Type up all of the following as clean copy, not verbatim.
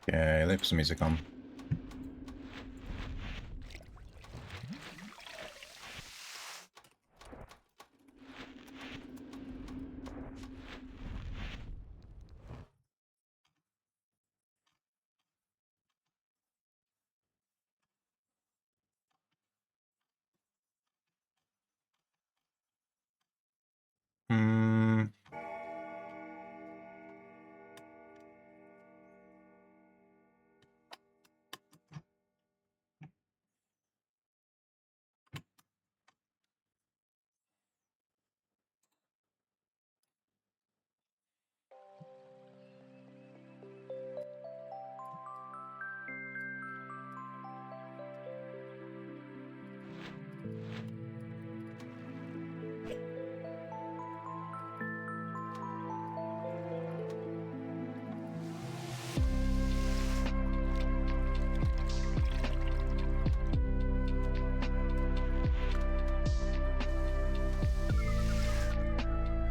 Okay, let's put some music on. Hmm.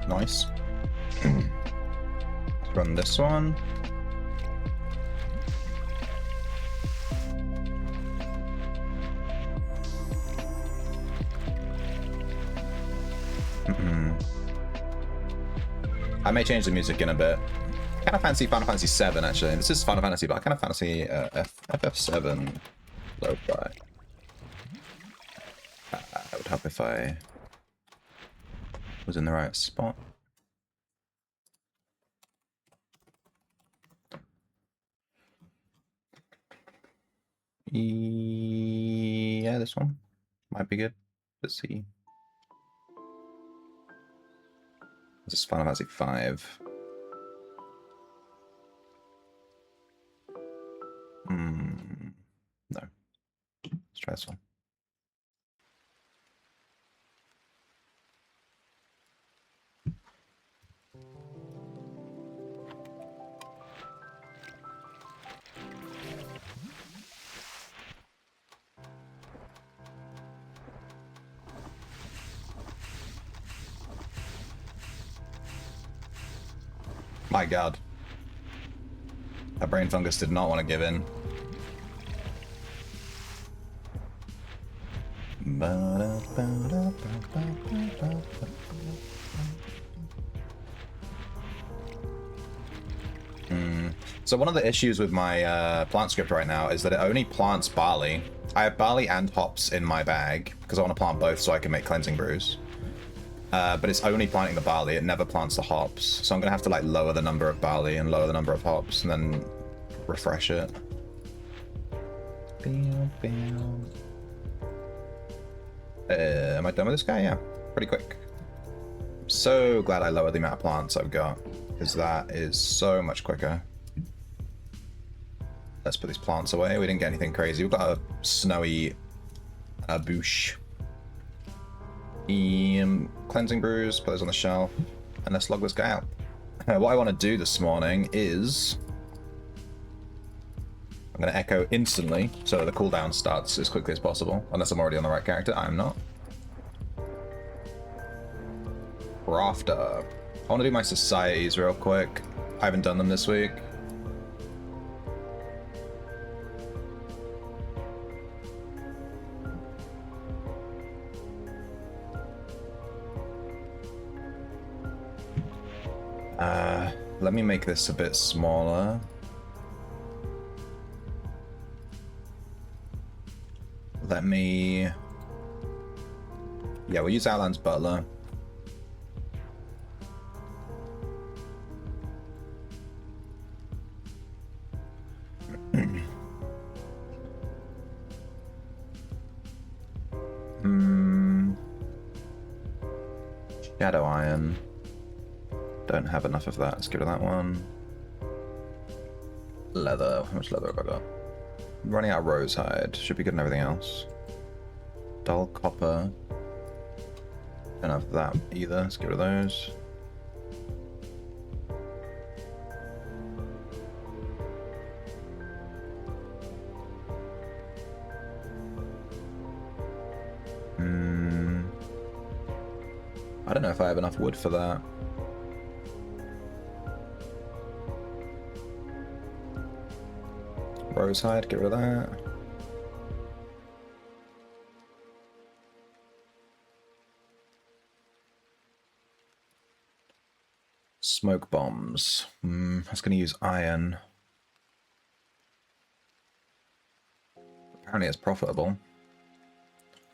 Nice. Let's run this one. I may change the music in a bit. I kind of fancy Final Fantasy VII, actually. This is Final Fantasy, but I kind of fancy FF7 lo-fi. It would help if I was in the right spot. Yeah, this one might be good. Let's see. This is Final Fantasy V. No. Let's try this one. My god. That brain fungus did not want to give in. So one of the issues with my plant script right now is that it only plants barley. I have barley and hops in my bag because I want to plant both so I can make cleansing brews. But it's only planting the barley, it never plants the hops. So I'm going to have to like lower the number of barley and lower the number of hops and then refresh it. Am I done with this guy? Yeah, pretty quick. I'm so glad I lowered the amount of plants I've got, because that is so much quicker. Let's put these plants away. We didn't get anything crazy. We've got a snowy bush. Cleansing brews, put those on the shelf, and let's log this guy out. What I want to do this morning is I'm going to echo instantly so that the cooldown starts as quickly as possible, unless I'm already on the right character. I'm not. Crafter. I want to do my societies real quick. I haven't done them this week. Let me make this a bit smaller. Let me... Yeah, we'll use Outlands Butler. Shadow Iron. Don't have enough of that. Let's get rid of that one. Leather. How much leather have I got? I'm running out of rose hide. Should be good in everything else. Dull copper. Don't have that either. Let's get rid of those. I don't know if I have enough wood for that. Crow's hide, get rid of that. Smoke bombs. I was going to use iron. Apparently it's profitable.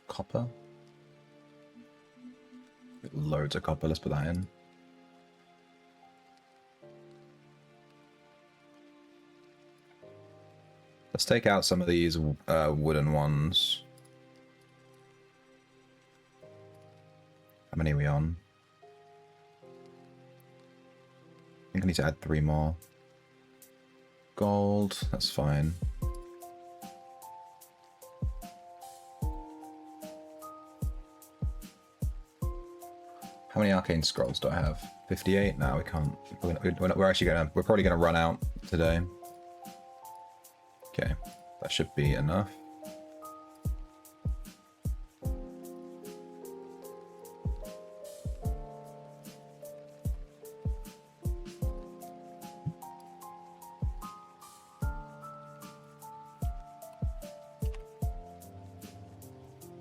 Copper. Loads of copper, let's put that in. Let's take out some of these wooden ones. How many are we on? I think I need to add 3 more. Gold, that's fine. How many arcane scrolls do I have? 58? No, we can't. We're probably gonna run out today. Okay, that should be enough.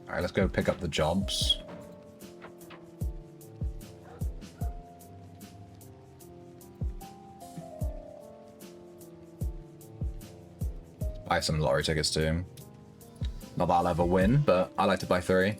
Alright, let's go pick up the jobs. Buy some lottery tickets too. Not that I'll ever win, but I like to buy 3.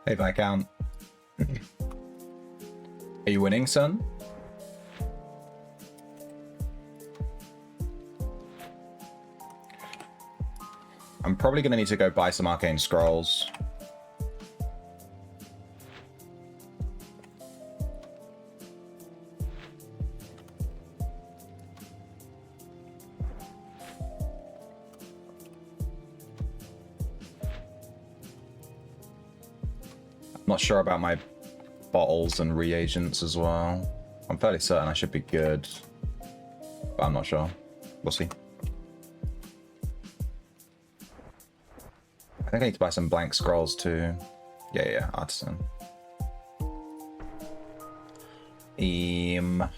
Hey, Viscount. Are you winning, son? I'm probably going to need to go buy some arcane scrolls. Not sure about my bottles and reagents as well. I'm fairly certain I should be good, but I'm not sure. We'll see. I think I need to buy some blank scrolls too. Yeah, artisan. Let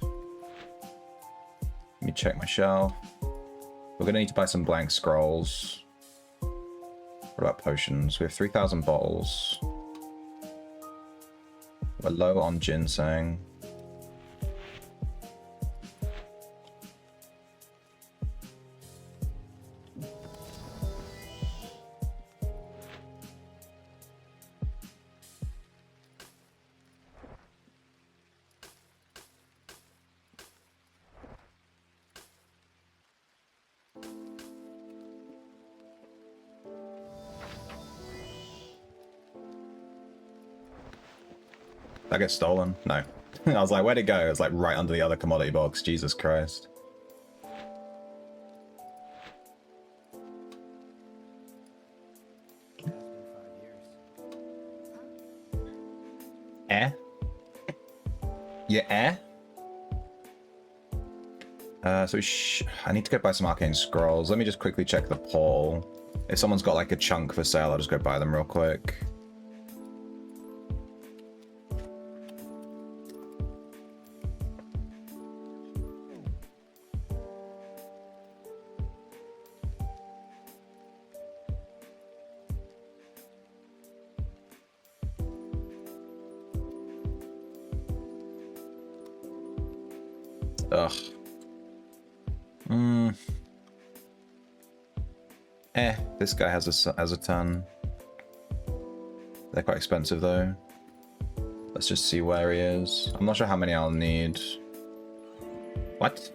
me check my shelf. We're gonna need to buy some blank scrolls. What about potions? We have 3,000 bottles. We're low on ginseng. That gets stolen? No. I was like, where'd it go? It was like right under the other commodity box. Jesus Christ. Yeah, so I need to go buy some arcane scrolls. Let me just quickly check the poll. If someone's got like a chunk for sale, I'll just go buy them real quick. Ugh. This guy has a ton. They're quite expensive though. Let's just see where he is. I'm not sure how many I'll need. What?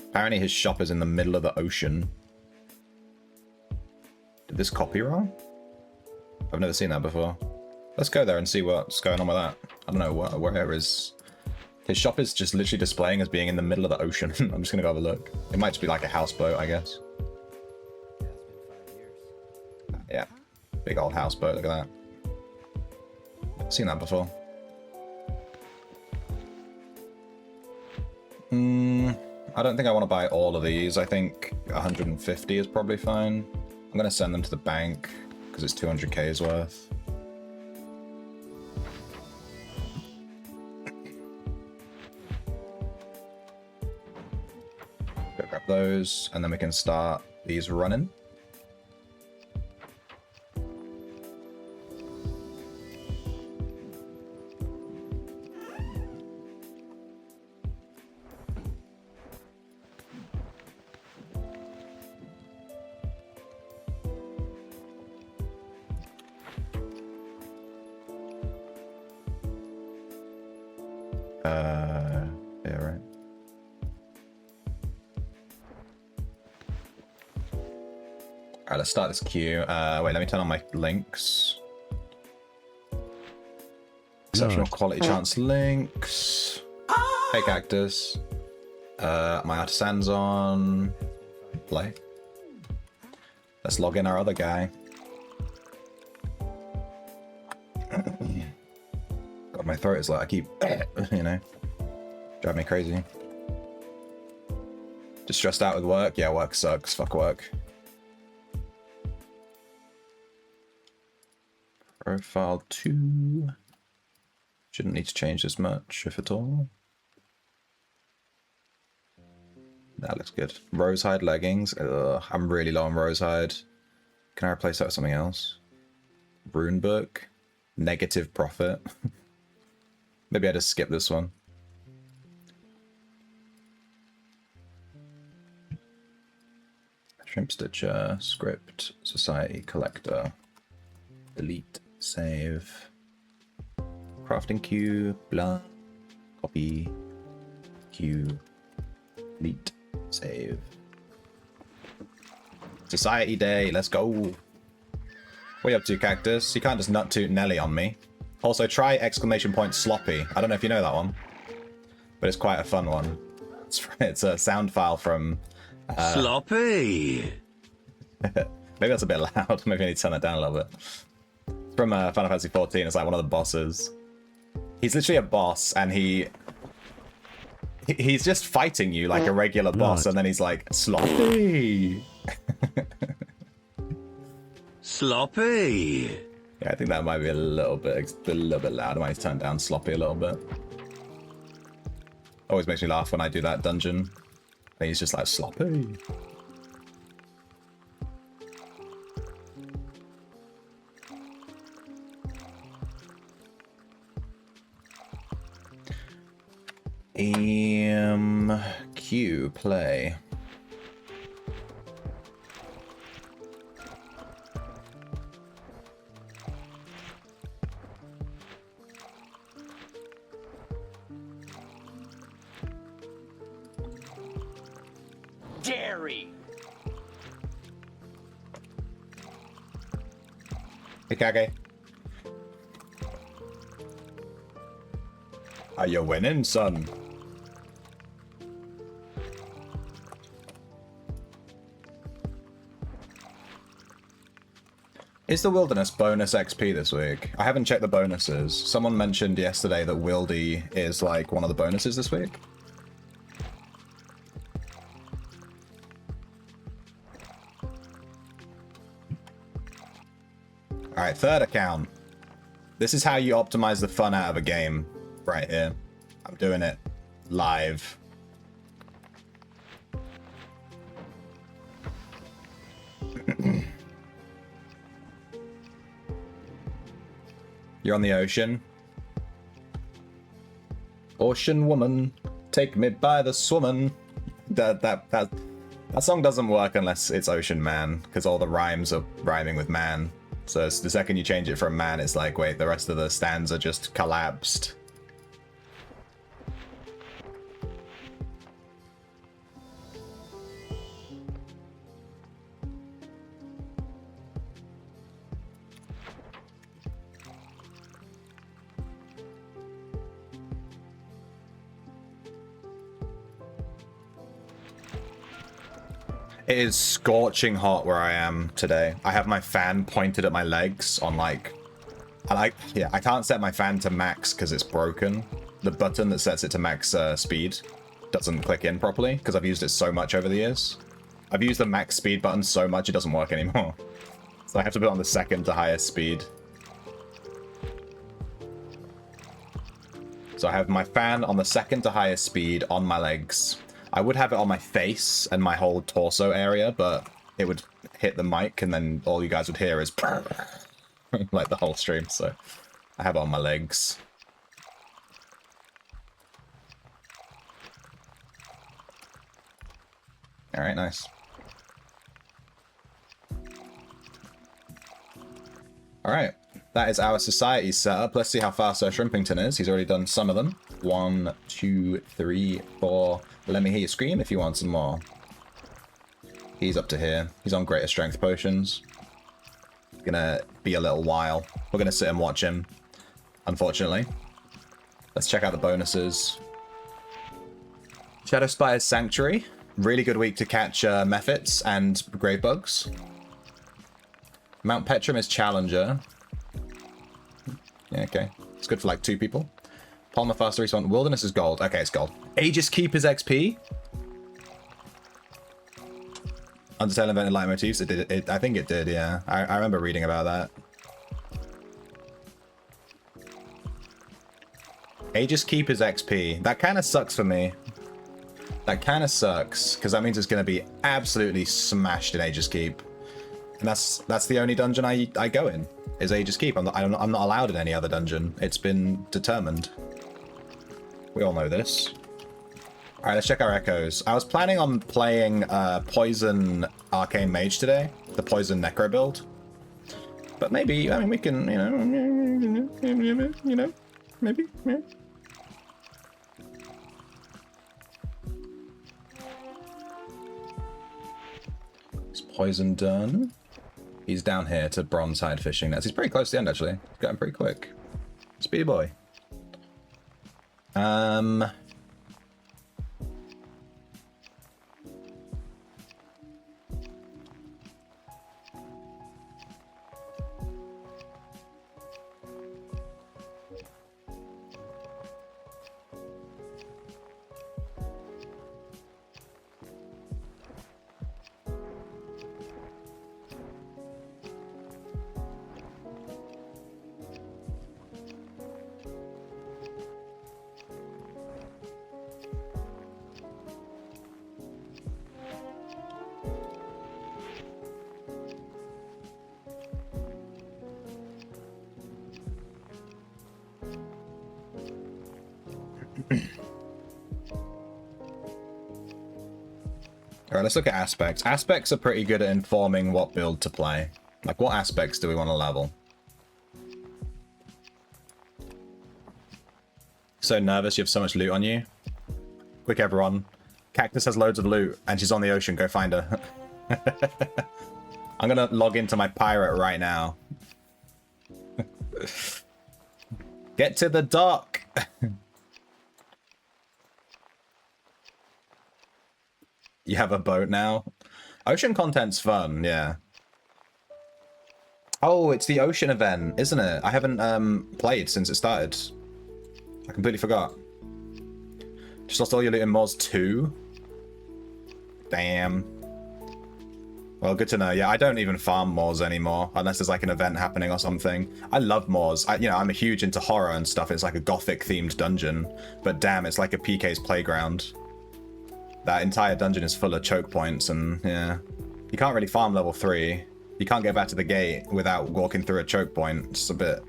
Apparently his shop is in the middle of the ocean. Did this copy wrong? I've never seen that before. Let's go there and see what's going on with that. I don't know where is. His shop is just literally displaying as being in the middle of the ocean. I'm just gonna go have a look. It might just be like a houseboat, I guess. Yeah, big old houseboat. Look at that. I've seen that before. I don't think I want to buy all of these. I think 150 is probably fine. I'm gonna send them to the bank because it's 200k's worth. Go grab those, and then we can start these running. Yeah, right. Alright, let's start this queue. Wait, let me turn on my links. Exceptional quality chance links. Hey, Cactus. My artisan's on. Play. Let's log in our other guy. God, my throat is like, I keep, you know, drive me crazy. Just stressed out with work? Yeah, work sucks. Fuck work. Profile 2. Shouldn't need to change this much, if at all. That looks good. Rosehide leggings. Ugh, I'm really low on rosehide. Can I replace that with something else? Rune book. Negative profit. Maybe I just skip this one. Shrimp Stitcher, Script, Society, Collector. Delete, save. Crafting queue, blah. Copy. Queue. Delete, save. Society day, let's go. What are you up to, Cactus? You can't just nut toot Nelly on me. Also, try !sloppy. I don't know if you know that one, but it's quite a fun one. It's a sound file from... Sloppy! Maybe that's a bit loud. Maybe I need to turn that down a little bit. It's from Final Fantasy XIV. It's like one of the bosses. He's literally a boss, and he's just fighting you like a regular boss, and then he's like, sloppy! Sloppy! Yeah, I think that might be a little bit loud. I might turn down sloppy a little bit. Always makes me laugh when I do that dungeon. And he's just like, sloppy. Q, play. Dairy. Hey, Kage. Are you winning, son? Is the Wilderness bonus XP this week? I haven't checked the bonuses. Someone mentioned yesterday that Wildy is like one of the bonuses this week. All right, third account. This is how you optimize the fun out of a game right here. I'm doing it live. You're on the ocean. Ocean woman, take me by the swimmin'. That song doesn't work unless it's Ocean Man, because all the rhymes are rhyming with man. So the second you change it from man, it's like, wait, the rest of the stanza just collapsed. It is scorching hot where I am today. I have my fan pointed at my legs on like... I can't set my fan to max because it's broken. The button that sets it to max speed doesn't click in properly because I've used it so much over the years. I've used the max speed button so much it doesn't work anymore. So I have to put it on the second to highest speed. So I have my fan on the second to highest speed on my legs. I would have it on my face and my whole torso area, but it would hit the mic and then all you guys would hear is like the whole stream, so I have it on my legs. Alright, nice. Alright, that is our society setup. Let's see how fast Sir Shrimpington is. He's already done some of them. 1, 2, 3, 4... Let me hear you scream if you want some more. He's up to here. He's on greater strength potions. Gonna be a little while. We're gonna sit and watch him, unfortunately. Let's check out the bonuses. Shadow Spire's Sanctuary. Really good week to catch mephits and grave bugs. Mount Petrum is Challenger. Yeah, okay. It's good for like 2 people. Palmer faster respawn. Wilderness is gold. Okay, it's gold. Aegis Keep is XP. Undertale invented light motifs. It did. I think it did. Yeah, I remember reading about that. Aegis Keep is XP. That kind of sucks for me. That kind of sucks because that means it's going to be absolutely smashed in Aegis Keep, and that's the only dungeon I go in is Aegis Keep. I'm not allowed in any other dungeon. It's been determined. We all know this. All right, let's check our echoes. I was planning on playing Poison Arcane Mage today, the Poison Necro build. But maybe, I mean, we can, maybe. Yeah. Is Poison done? He's down here to Bronzehide fishing nets. He's pretty close to the end, actually. He's getting pretty quick. Speedy boy. Alright, let's look at aspects. Aspects are pretty good at informing what build to play. Like, what aspects do we want to level? So nervous, you have so much loot on you. Quick, everyone. Cactus has loads of loot, and she's on the ocean. Go find her. I'm gonna log into my pirate right now. Get to the dock! You have a boat now? Ocean content's fun, yeah. Oh, it's the ocean event, isn't it? I haven't played since it started. I completely forgot. Just lost all your loot in Moz 2? Damn. Well, good to know. Yeah, I don't even farm Moors anymore, unless there's like an event happening or something. I love Moors. I'm a huge into horror and stuff. It's like a gothic-themed dungeon. But damn, it's like a PK's playground. That entire dungeon is full of choke points, and yeah. You can't really farm level 3. You can't get back to the gate without walking through a choke point. It's a bit...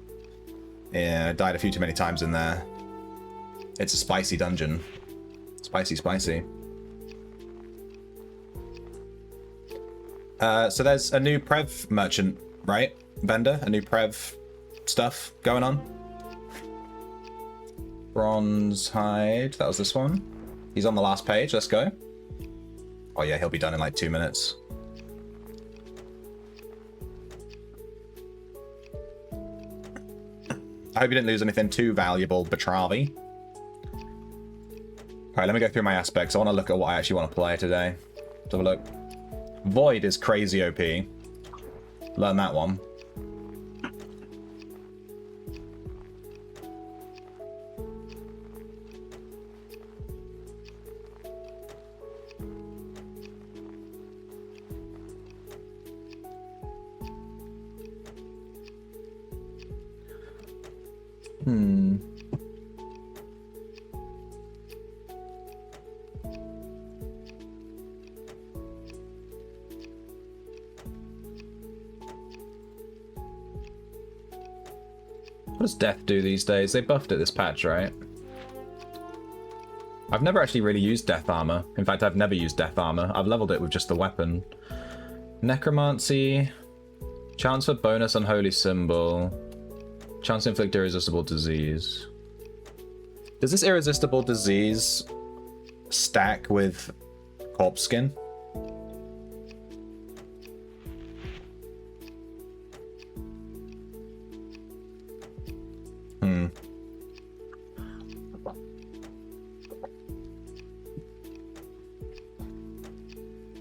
Yeah, I died a few too many times in there. It's a spicy dungeon. Spicy, spicy. So there's a new Prev merchant, right? Vendor? A new Prev stuff going on? Bronze hide. That was this one. He's on the last page. Let's go. Oh yeah, he'll be done in like 2 minutes. I hope you didn't lose anything too valuable, Betravi. Alright, let me go through my aspects. I want to look at what I actually want to play today. Let's have a look. Void is crazy OP. Learn that one. What does death do these days? They buffed it this patch, right? I've never actually really used death armor. In fact, I've never used death armor. I've leveled it with just the weapon. Necromancy. Chance for bonus unholy symbol. Chance to inflict irresistible disease. Does this irresistible disease stack with corpse skin?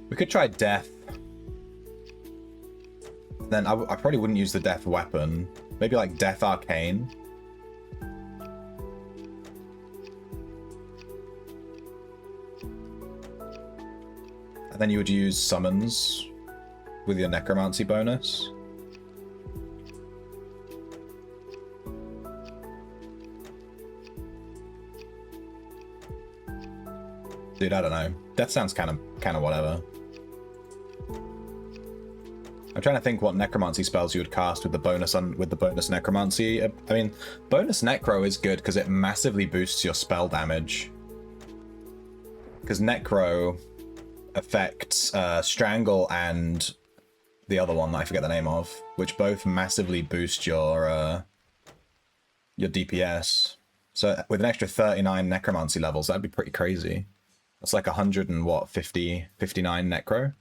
We could try death. Then I probably wouldn't use the death weapon. Maybe like death arcane. And then you would use summons with your necromancy bonus. Dude, I don't know. Death sounds kind of whatever. I'm trying to think what necromancy spells you would cast with the bonus necromancy. I mean, bonus necro is good because it massively boosts your spell damage. Because necro affects strangle and the other one that I forget the name of, which both massively boost your DPS. So with an extra 39 necromancy levels, that'd be pretty crazy. That's like 100 and what, 59 necro?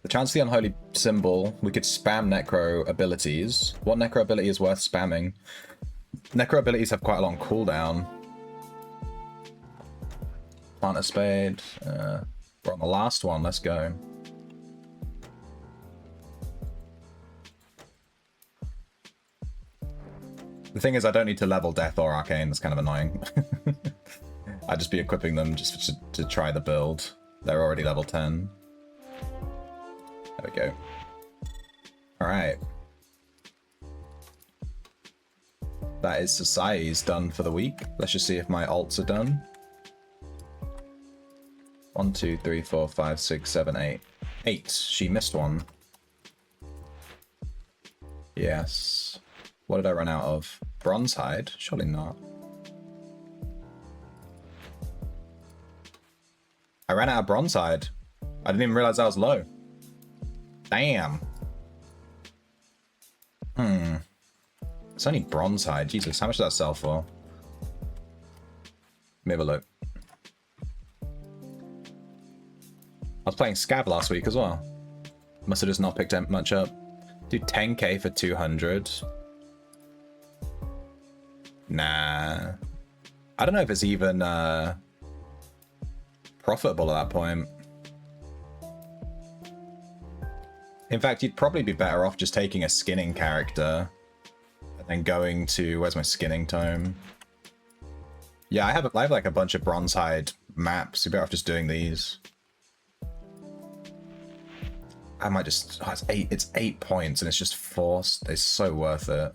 The chance of the unholy symbol, we could spam necro abilities. What necro ability is worth spamming? Necro abilities have quite a long cooldown. Plant a spade. We're on the last one, let's go. The thing is, I don't need to level death or arcane, that's kind of annoying. I'd just be equipping them just to try the build. They're already level 10. There we go. Alright. That is Society's done for the week. Let's just see if my alts are done. 1, 2, 3, 4, 5, 6, 7, 8. 8. She missed one. Yes. What did I run out of? Bronze hide? Surely not. I ran out of bronze hide. I didn't even realize I was low. Damn. It's only bronze hide. Jesus, how much does that sell for? Let me have a look. I was playing Scav last week as well. Must have just not picked much up. Do 10k for 200. Nah. I don't know if it's even profitable at that point. In fact, you'd probably be better off just taking a skinning character and then going to... Where's my skinning tome? Yeah, I have like a bunch of bronze hide maps. You're better off just doing these. I might just... Oh, it's 8 points and it's just forced. It's so worth it.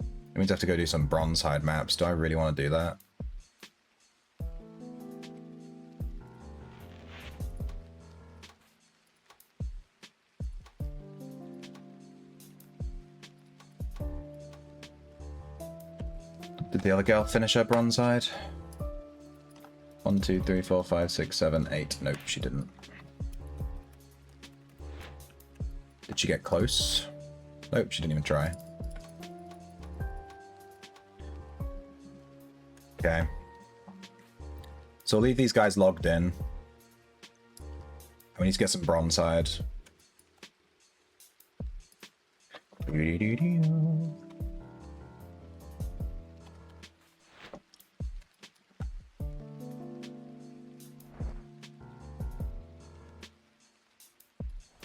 It means I have to go do some bronze hide maps. Do I really want to do that? Did the other girl finish her bronze hide? 1, 2, 3, 4, 5, 6, 7, 8. Nope, she didn't. Did she get close? Nope, she didn't even try. Okay. So we'll leave these guys logged in. We need to get some bronze hide.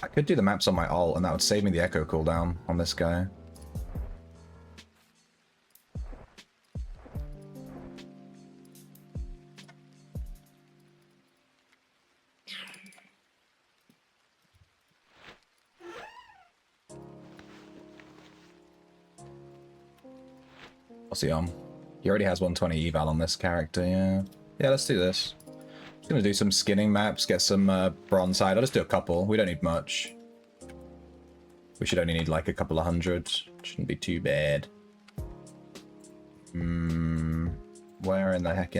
I could do the maps on my ult, and that would save me the echo cooldown on this guy. What's he on? He already has 120 eval on this character, yeah. Yeah, let's do this. Just gonna do some skinning maps, get some bronze hide. I'll just do a couple. We don't need much. We should only need like a couple of hundred. Shouldn't be too bad. Where in the heck?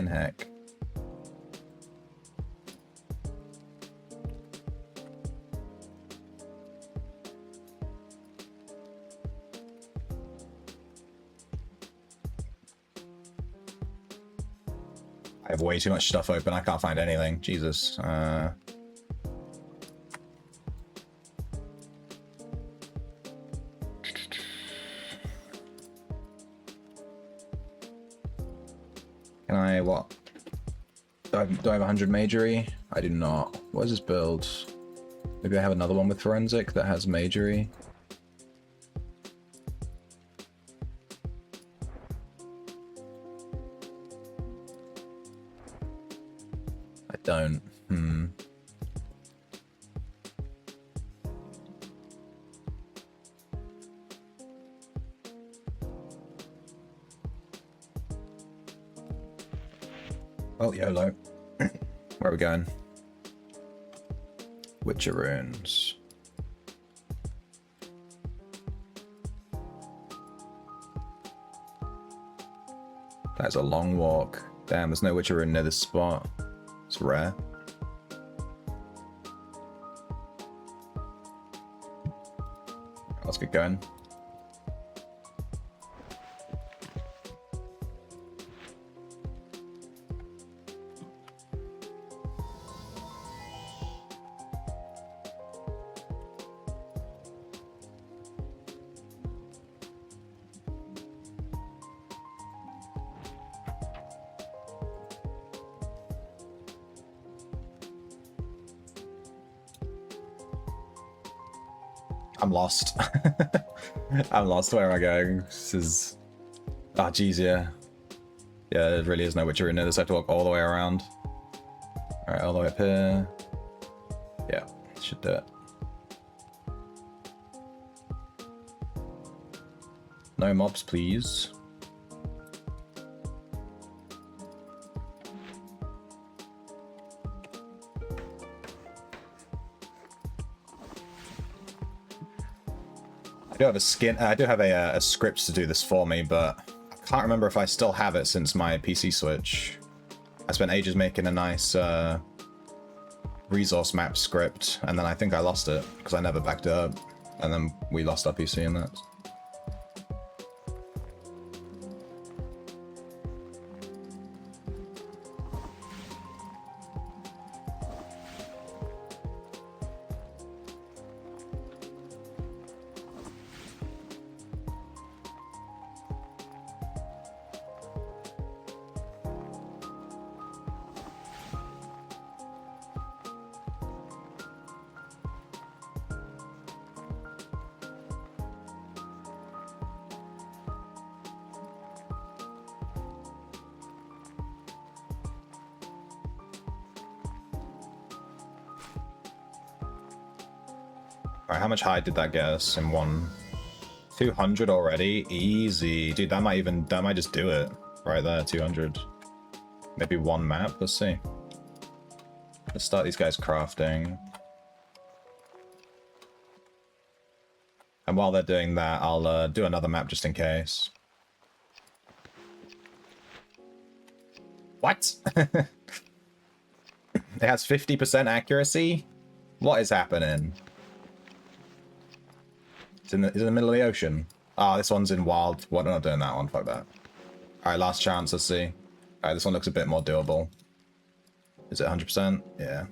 I have way too much stuff open. I can't find anything. Jesus. Can I, what? Do I have 100 magery? I do not. What is this build? Maybe I have another one with forensic that has magery. I don't. Well, YOLO. Where are we going? Witcher runes. That's a long walk. Damn, there's no Witcher rune near this spot. It's rare. Let's get going. I'm lost. I'm lost. Where am I going? This is... Ah, geez, yeah. Yeah, there really is no Witcher in this. I have to walk all the way around. Alright, all the way up here. Yeah, should do it. No mobs, please. I do have a script to do this for me, but I can't remember if I still have it since my PC switch. I spent ages making a nice resource map script, and then I think I lost it because I never backed it up, and then we lost our PC in that. Alright, how much hide did that get us in one? 200 already? Easy. Dude, that might just do it. Right there, 200. Maybe one map, let's see. Let's start these guys crafting. And while they're doing that, I'll do another map just in case. What? It has 50% accuracy? What is happening? It's in the middle of the ocean. Ah, this one's in wild. What am I doing that one? Fuck that. Alright, last chance, let's see. Alright, this one looks a bit more doable. Is it 100%? Yeah.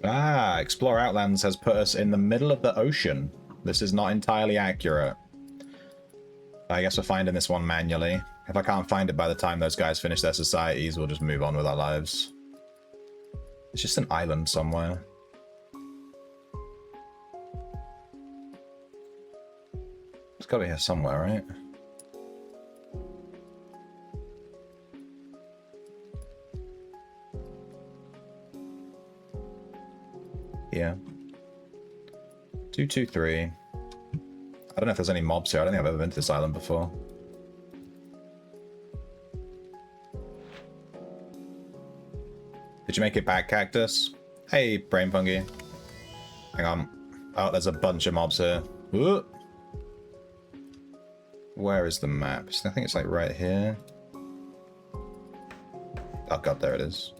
Ah, Explore Outlands has put us in the middle of the ocean. This is not entirely accurate. I guess we're finding this one manually. If I can't find it by the time those guys finish their societies, we'll just move on with our lives. It's just an island somewhere. It's gotta be here somewhere, right? Yeah. 223. I don't know if there's any mobs here. I don't think I've ever been to this island before. Did you make it back, Cactus? Hey, Brain Fungi. Hang on. Oh, there's a bunch of mobs here. Ooh. Where is the map? I think it's like right here. Oh god, there it is.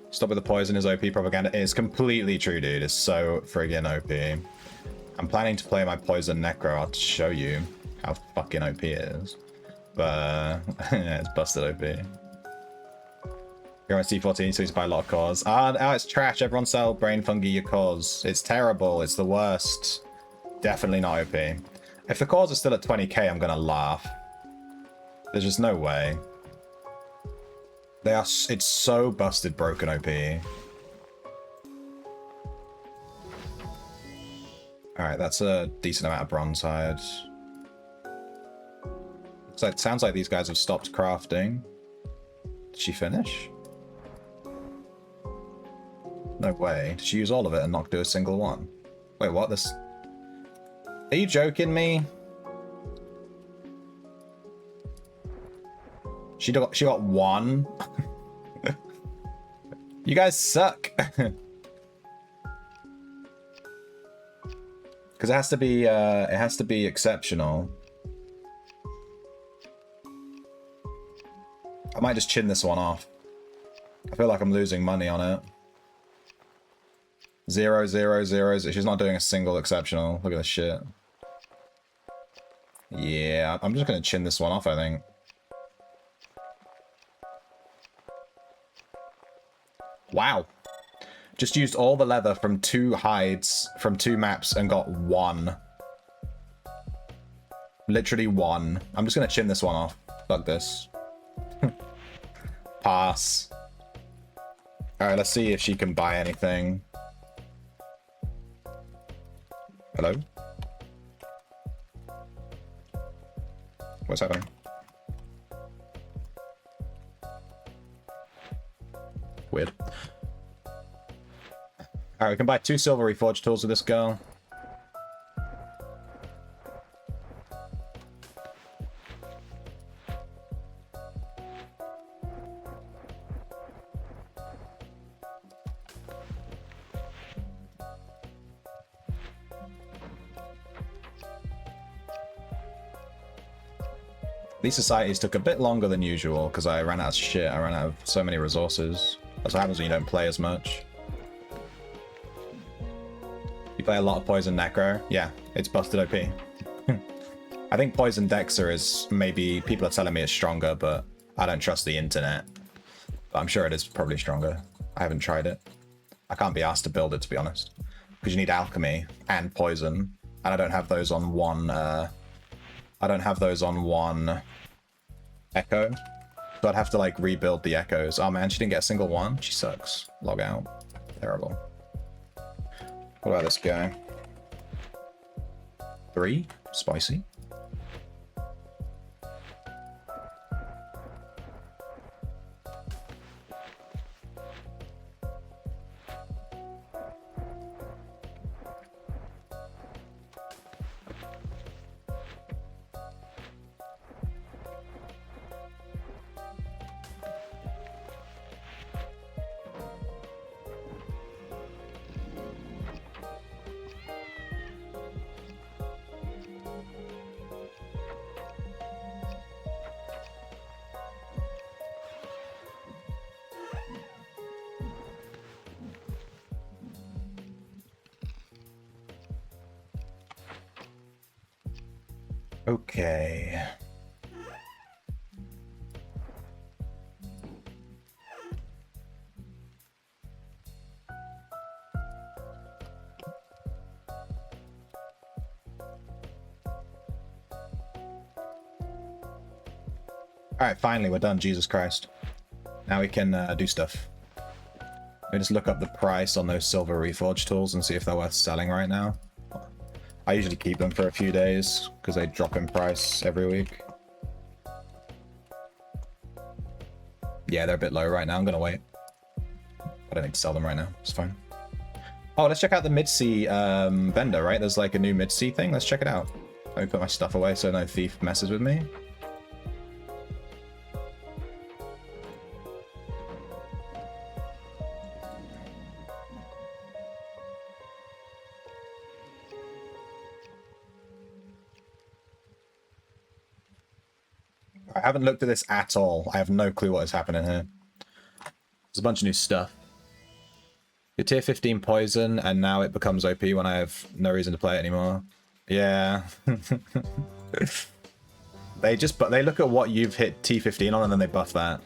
Stop with the poison is OP propaganda. It's completely true, dude. It's so friggin' OP. I'm planning to play my poison necro. I'll show you how fucking OP it is. But yeah, it's busted OP. You're on C14, so he's buy a lot of cores. Ah, it's trash. Everyone sell Brain Fungi your cores. It's terrible. It's the worst. Definitely not OP. If the cores are still at 20k, I'm gonna laugh. There's just no way. They are. It's so busted, broken OP. Alright, that's a decent amount of bronze hide. So it sounds like these guys have stopped crafting. Did she finish? No way. Did she use all of it and not do a single one? Wait, what? This... Are you joking me? She got one? You guys suck. Because it has to be exceptional. I might just chin this one off. I feel like I'm losing money on it. 0, 0, 0. She's not doing a single exceptional. Look at this shit. Yeah, I'm just gonna chin this one off, I think. Wow. Just used all the leather from 2 hides from 2 maps and got 1. Literally 1. I'm just gonna chin this one off. Fuck this. Pass. Alright, let's see if she can buy anything. Hello? What's happening? Weird. Alright, we can buy 2 silver reforged tools with this girl. These societies took a bit longer than usual because I ran out of shit. I ran out of so many resources. That's what happens when you don't play as much. You play a lot of Poison Necro? Yeah, it's busted OP. I think Poison Dexter is maybe... People are telling me it's stronger, but I don't trust the internet. But I'm sure it is probably stronger. I haven't tried it. I can't be asked to build it, to be honest. Because you need alchemy and poison. And I don't have those on one... I don't have those on one echo. So I'd have to like rebuild the echoes. Oh man, she didn't get a single one. She sucks. Log out. Terrible. What about this guy? 3? Spicy. Okay. Alright, finally, we're done. Jesus Christ. Now we can do stuff. We just look up the price on those silver reforged tools and see if they're worth selling right now. I usually keep them for a few days because they drop in price every week. Yeah, they're a bit low right now. I'm gonna wait. I don't need to sell them right now. It's fine. Oh, let's check out the mid-sea vendor, right? There's like a new mid-sea thing. Let's check it out. Let me put my stuff away so no thief messes with me. I haven't looked at this at all. I have no clue what is happening here. There's a bunch of new stuff. Your tier 15 poison, and now it becomes OP when I have no reason to play it anymore. Yeah. They look at what you've hit T15 on and then they buff that.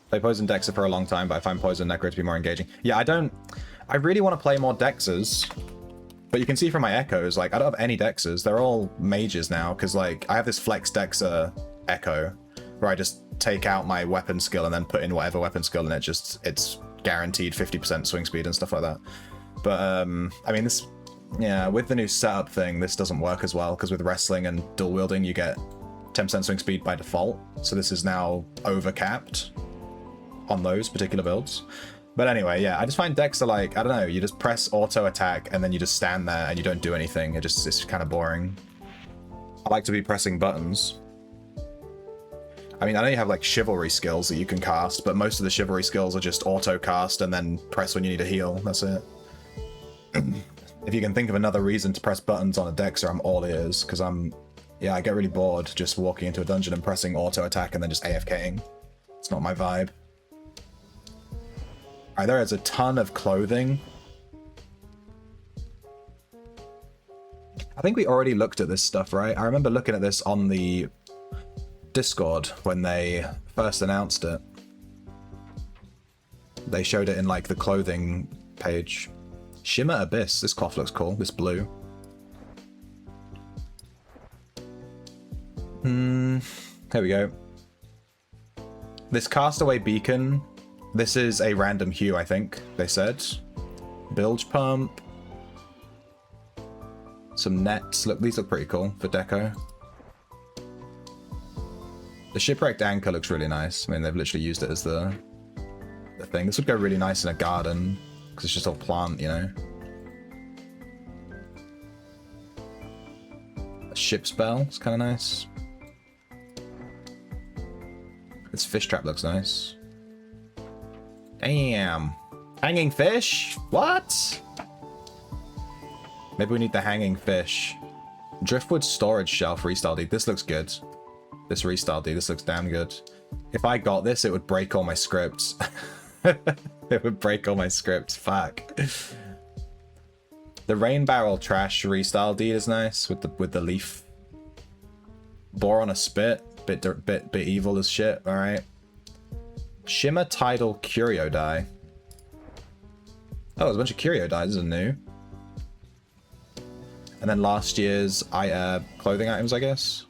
Play poison Dexa for a long time, but I find poison Necro to be more engaging. Yeah, I really want to play more Dexas. But you can see from my echoes, like, I don't have any Dexas. They're all mages now, because, like, I have this Flex Dexa echo, where I just take out my weapon skill and then put in whatever weapon skill, and it's guaranteed 50% swing speed and stuff like that. But, I mean, this, yeah, with the new setup thing, this doesn't work as well, because with wrestling and dual wielding, you get 10% swing speed by default. So this is now overcapped on those particular builds. But anyway, yeah, I just find decks are like, I don't know, you just press auto attack and then you just stand there and you don't do anything. It's kind of boring. I like to be pressing buttons. I mean, I know you have like chivalry skills that you can cast, but most of the chivalry skills are just auto cast and then press when you need a heal. That's it. If you can think of another reason to press buttons on a Dexter, I'm all ears, because yeah, I get really bored just walking into a dungeon and pressing auto attack and then just AFKing. It's not my vibe. Alright, there is a ton of clothing. I think we already looked at this stuff, right? I remember looking at this on the Discord when they first announced it. They showed it in like the clothing page. Shimmer Abyss. This cloth looks cool. This blue. Here we go. This Castaway Beacon. This is a random hue, I think, they said. Bilge Pump. Some nets. Look, these look pretty cool for deco. The Shipwrecked Anchor looks really nice. I mean, they've literally used it as the thing. This would go really nice in a garden, because it's just all plant, you know. A ship spell. It's kind of nice. This fish trap looks nice. Damn. Hanging fish? What? Maybe we need the hanging fish. Driftwood storage shelf restyle deed. This looks good. This restyle deed. This looks damn good. If I got this, it would break all my scripts. It would break all my scripts. Fuck. The rain barrel trash restyle deed is nice with the leaf. Bore on a spit. Bit evil as shit. All right. Shimmer Tidal Curio Die. Oh, there's a bunch of Curio Dies. This is new. And then last year's clothing items, I guess.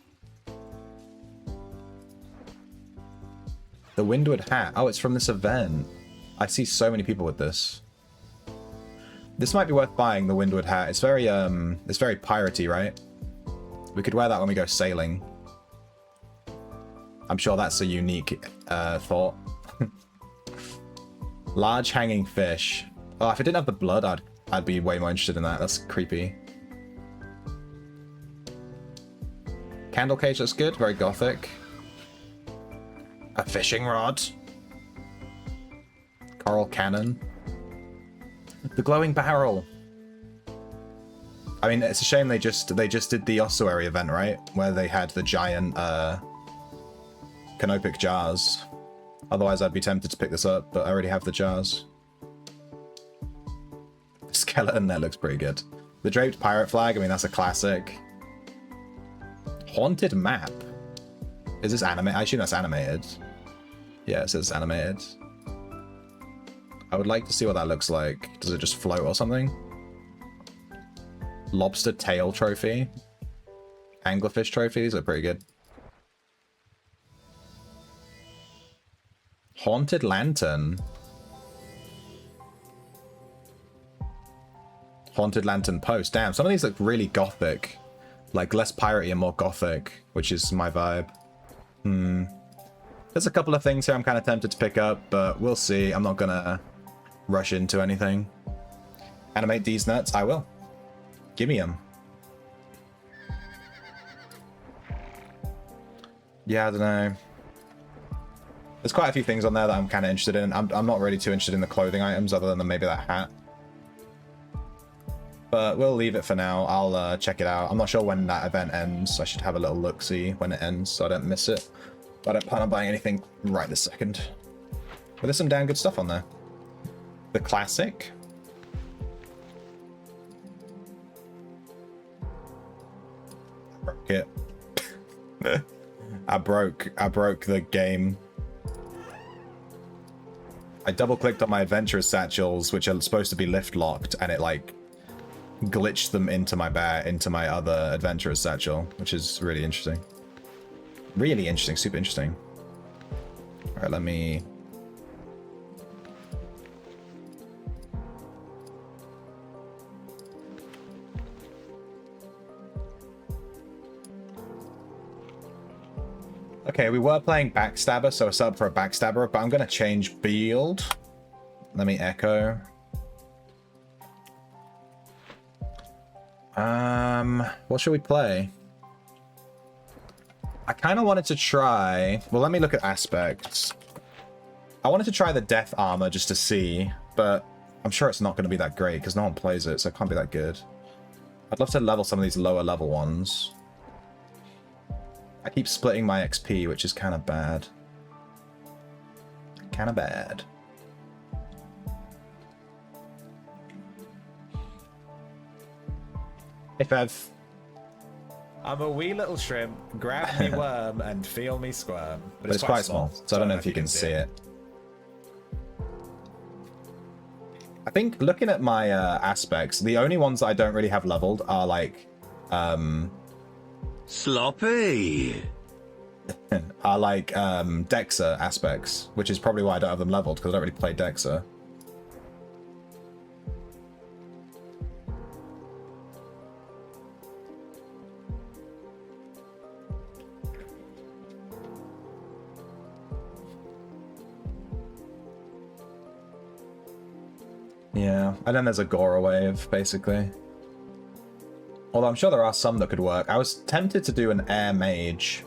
The Windward hat. Oh, it's from this event. I see so many people with this. This might be worth buying, the Windward hat. It's very piratey, right? We could wear that when we go sailing. I'm sure that's a unique thought. Large hanging fish. Oh, if I didn't have the blood, I'd be way more interested in that. That's creepy. Candle cage looks good. Very gothic. A fishing rod. Coral cannon. The glowing barrel. I mean, it's a shame they just did the ossuary event, right? Where they had the giant canopic jars. Otherwise, I'd be tempted to pick this up, but I already have the jars. The skeleton there looks pretty good. The draped pirate flag, I mean, that's a classic. Haunted map. Is this animated? I assume that's animated. Yeah, it says animated. I would like to see what that looks like. Does it just float or something? Lobster tail trophy. Anglerfish trophies are pretty good. Haunted lantern. Haunted lantern post. Damn, some of these look really gothic. Like less piratey and more gothic, which is my vibe. There's a couple of things here I'm kind of tempted to pick up, but we'll see. I'm not gonna rush into anything. Animate these nuts? I will. Give me them. Yeah, I don't know. There's quite a few things on there that I'm kind of interested in. I'm not really too interested in the clothing items other than maybe that hat. But we'll leave it for now. I'll check it out. I'm not sure when that event ends. I should have a little look-see when it ends so I don't miss it. But I don't plan on buying anything right this second. But there's some damn good stuff on there. The classic. Broke it. I broke the game. I double-clicked on my adventurous satchels, which are supposed to be lift-locked, and it like glitched them into my other adventurous satchel, which is really interesting. Really interesting, super interesting. All right, let me... Okay, we were playing Backstabber, so it's up for a Backstabber, but I'm going to change build. Let me echo. What should we play? I kind of wanted to try... Well, let me look at aspects. I wanted to try the death armor just to see, but I'm sure it's not going to be that great because no one plays it, so it can't be that good. I'd love to level some of these lower level ones. I keep splitting my XP, which is kind of bad. Kind of bad. If I'm a wee little shrimp, grab me worm and feel me squirm. But it's quite small, so I don't know if you can see it. I think looking at my aspects, the only ones that I don't really have leveled are like... Sloppy. are like Dexa aspects, which is probably why I don't have them leveled, because I don't really play Dexa. Yeah, and then there's a Gora wave, basically. Although I'm sure there are some that could work. I was tempted to do an air mage.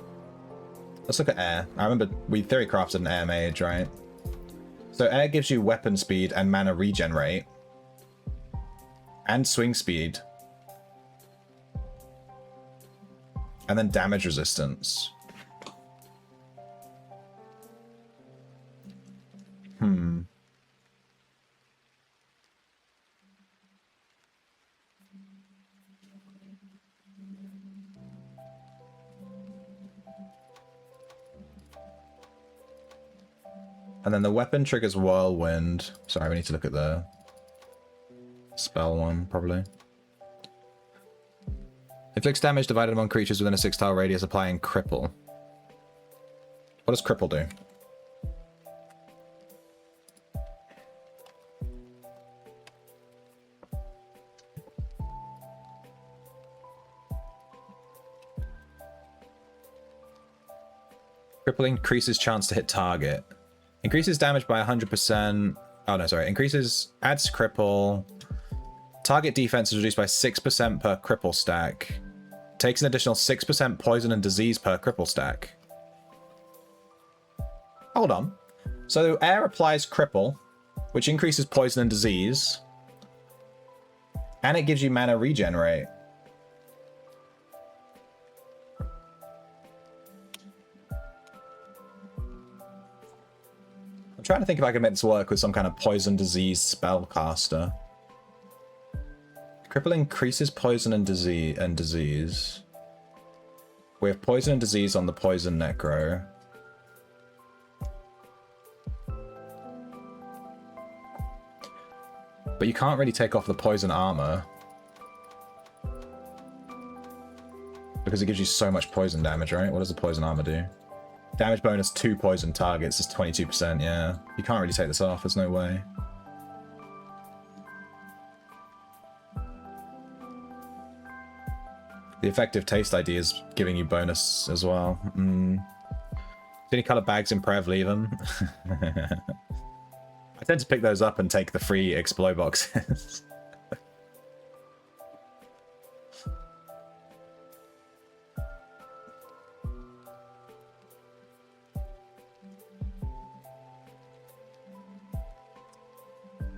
Let's look at air. I remember we theory crafted an air mage, right? So air gives you weapon speed and mana regen rate. And swing speed. And then damage resistance. And then the weapon triggers whirlwind. Sorry, we need to look at the spell one, probably. Inflicts damage divided among creatures within a 6-tile radius, applying cripple. What does cripple do? Cripple increases chance to hit target. Increases damage by 100%. Oh no, sorry. Adds cripple. Target defense is reduced by 6% per cripple stack. Takes an additional 6% poison and disease per cripple stack. Hold on. So air applies cripple, which increases poison and disease. And it gives you mana regenerate. I'm trying to think if I can make this work with some kind of poison disease spellcaster. Cripple increases poison and disease. We have poison and disease on the poison necro. But you can't really take off the poison armor. Because it gives you so much poison damage, right? What does the poison armor do? Damage bonus to poison targets is 22%, yeah. You can't really take this off, there's no way. The effective taste ID is giving you bonus as well. Any color bags in Prev, leave them. I tend to pick those up and take the free Explode boxes.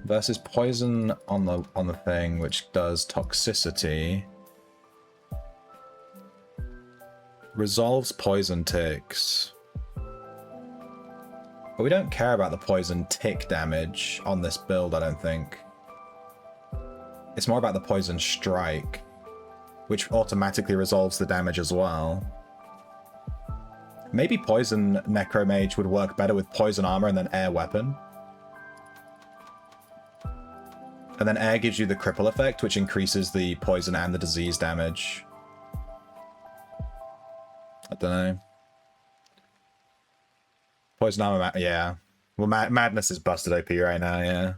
Versus poison on the thing, which does toxicity. Resolves poison ticks. But we don't care about the poison tick damage on this build, I don't think. It's more about the poison strike, which automatically resolves the damage as well. Maybe poison necromage would work better with poison armor and then air weapon. And then air gives you the cripple effect, which increases the poison and the disease damage. I don't know. Poison armor, yeah. Well, Madness is busted OP right now, yeah.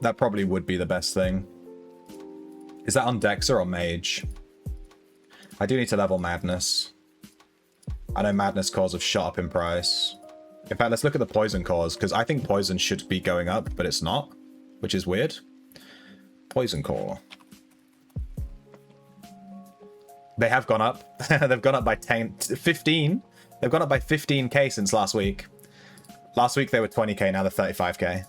That probably would be the best thing. Is that on Dexa or Mage? I do need to level Madness. I know Madness cores have shot up in price. In fact, let's look at the poison cores, because I think poison should be going up, but it's not, which is weird. Poison core. They have gone up. They've gone up by 15. They've gone up by 15k since last week. Last week they were 20k, now they're 35k.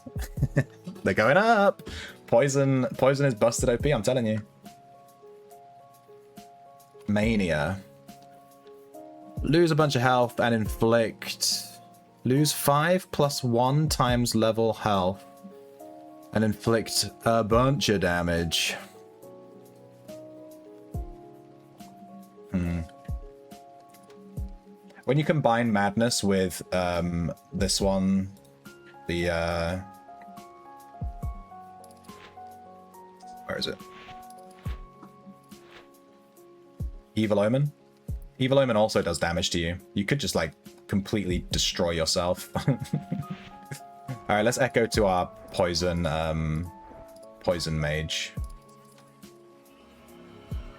They're going up. Poison is busted OP, I'm telling you. Mania. Lose a bunch of health and inflict. Lose 5 + 1 times level health and inflict a bunch of damage. When you combine Madness with this one, the where is it? Evil Omen. Evil Omen also does damage to you. You could just like completely destroy yourself. All right, let's echo to our poison mage.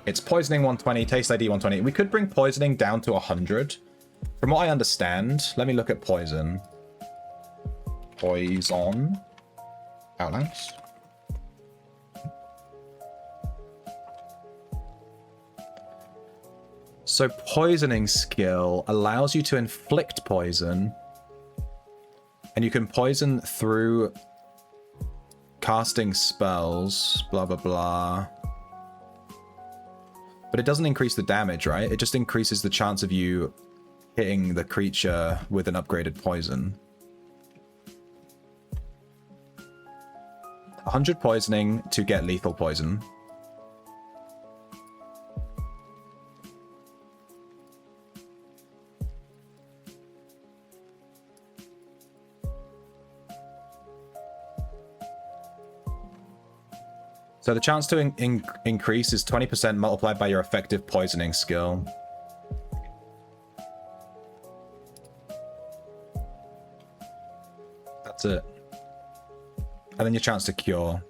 It's poisoning 120, taste ID 120. We could bring poisoning down to 100. From what I understand, let me look at poison. Poison. Outlands. So poisoning skill allows you to inflict poison. And you can poison through casting spells, blah, blah, blah. But it doesn't increase the damage, right? It just increases the chance of you hitting the creature with an upgraded poison. 100 poisoning to get lethal poison. So the chance to increase is 20% multiplied by your effective poisoning skill. That's it. And then your chance to cure.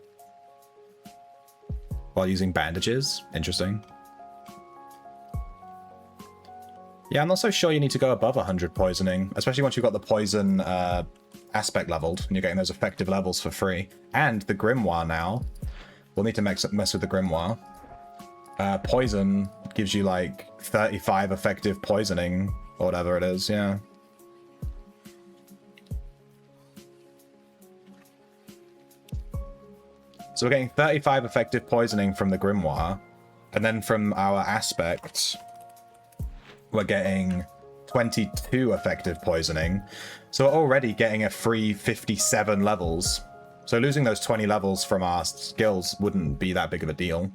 While using bandages. Interesting. Yeah, I'm not so sure you need to go above 100 poisoning, especially once you've got the poison aspect leveled and you're getting those effective levels for free. And the Grimoire now. We'll need to mess with the Grimoire. Poison gives you like 35 effective poisoning or whatever it is, yeah. So we're getting 35 effective poisoning from the Grimoire, and then from our aspects, we're getting 22 effective poisoning. So we're already getting a free 57 levels. So losing those 20 levels from our skills wouldn't be that big of a deal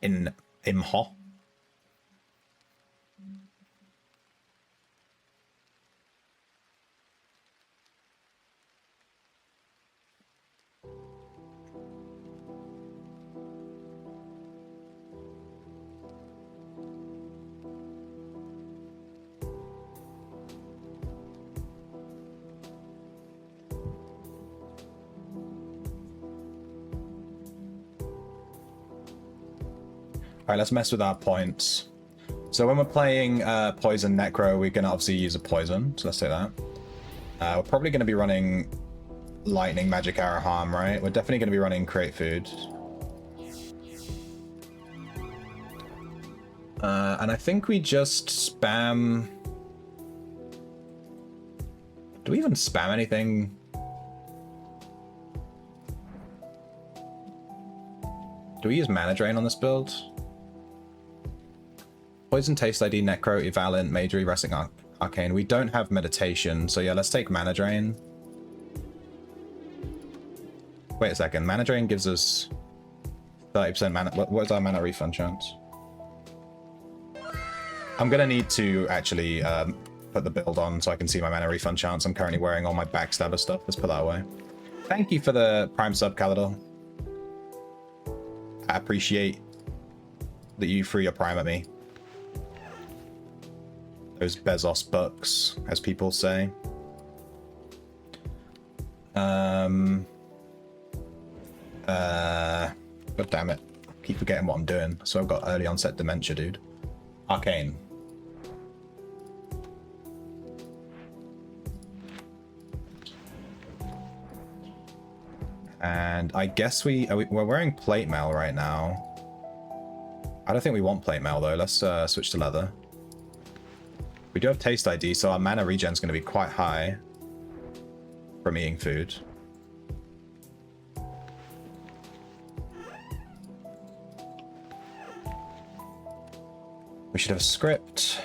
in Imho. Alright, let's mess with our points. So when we're playing Poison Necro, we're going to obviously use a poison. So let's take that. We're probably going to be running Lightning, Magic Arrow, Harm, right? We're definitely going to be running Create Food. And I think we just spam... Do we even spam anything? Do we use Mana Drain on this build? Poison, Taste ID, Necro, Evalent, Magery, Wrestling, Arcane. We don't have Meditation, so yeah, let's take Mana Drain. Wait a second, Mana Drain gives us 30% mana. What is our mana refund chance? I'm gonna need to actually put the build on so I can see my mana refund chance. I'm currently wearing all my backstabber stuff. Let's put that away. Thank you for the Prime sub, Calador. I appreciate that you threw your Prime at me. Those Bezos bucks, as people say. God damn it. Keep forgetting what I'm doing. So I've got early onset dementia, dude. Arcane. And I guess we're wearing plate mail right now. I don't think we want plate mail though. Let's switch to leather. We do have taste ID, so our mana regen is going to be quite high from eating food. We should have a script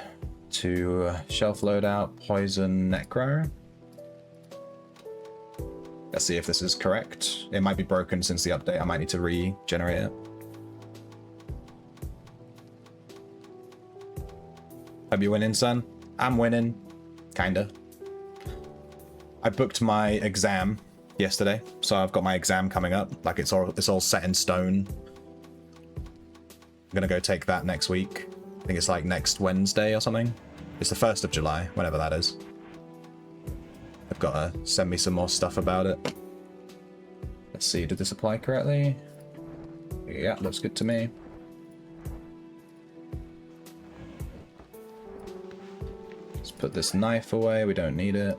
to shelf loadout Poison Necro. Let's see if this is correct. It might be broken since the update. I might need to regenerate it. Hope you're winning, son. I'm winning. Kinda. I booked my exam yesterday, so I've got my exam coming up. Like it's all set in stone. I'm gonna go take that next week. I think it's like next Wednesday or something. It's the 1st of July, whenever that is. I've got to send me some more stuff about it. Let's see, did this apply correctly? Yeah, looks good to me. Let's put this knife away, we don't need it.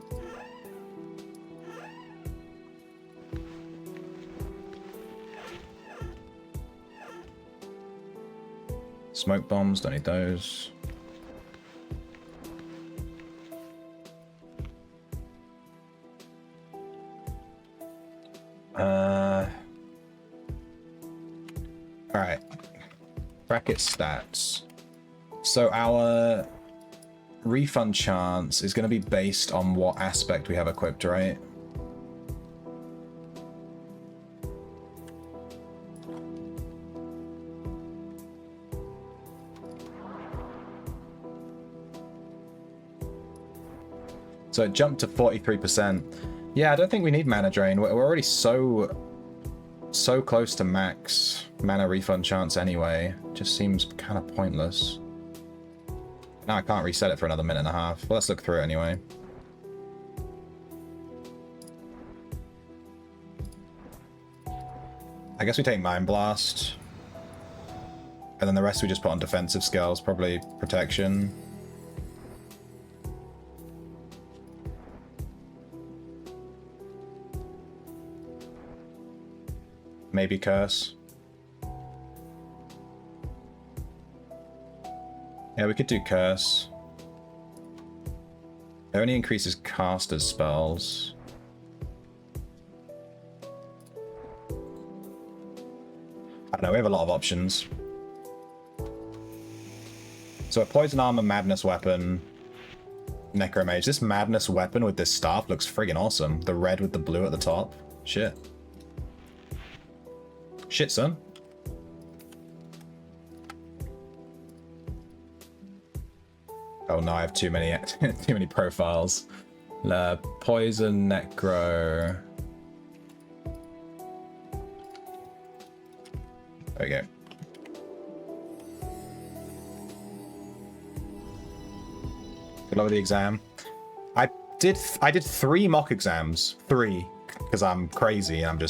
Smoke bombs, don't need those. Alright. Bracket stats. So our refund chance is going to be based on what aspect we have equipped, right? So it jumped to 43%. Yeah, I don't think we need mana drain. We're already so close to max mana refund chance anyway. Just seems kind of pointless. Now I can't reset it for another minute and a half. Well, let's look through it anyway. I guess we take Mind Blast. And then the rest we just put on defensive skills, probably protection. Maybe Curse. Yeah, we could do Curse. It only increases caster's spells. I don't know, we have a lot of options. So a Poison Armor, Madness Weapon, Necromage. This Madness Weapon with this staff looks friggin' awesome. The red with the blue at the top. Shit. Shit, son. Oh no, I have too many too many profiles. Poison, Necro. There we go. Good luck with the exam. I did 3 mock exams. 3. Because I'm crazy and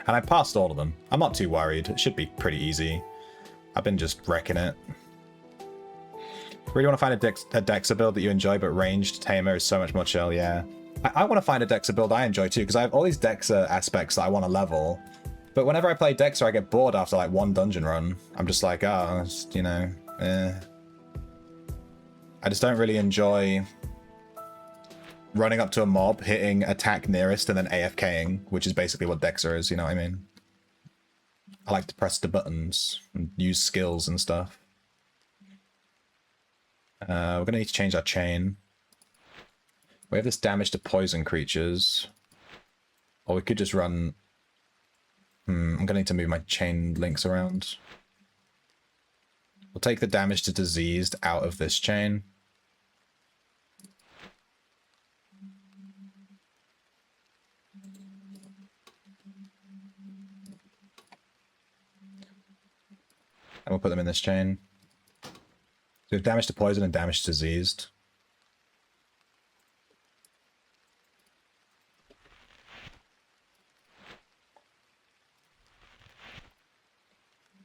and I passed all of them. I'm not too worried. It should be pretty easy. I've been just wrecking it. Really want to find a Dexa build that you enjoy, but ranged Tamer is so much more chill, yeah. I want to find a Dexa build I enjoy too, because I have all these Dexa aspects that I want to level. But whenever I play Dexa, I get bored after like 1 dungeon run. I'm just like, oh, you know, eh. I just don't really enjoy running up to a mob, hitting attack nearest, and then AFKing, which is basically what Dexa is, you know what I mean? I like to press the buttons and use skills and stuff. We're going to need to change our chain. We have this damage to poison creatures. Or we could just run... I'm going to need to move my chain links around. We'll take the damage to diseased out of this chain. And we'll put them in this chain. So we have damage to poison and damage to diseased.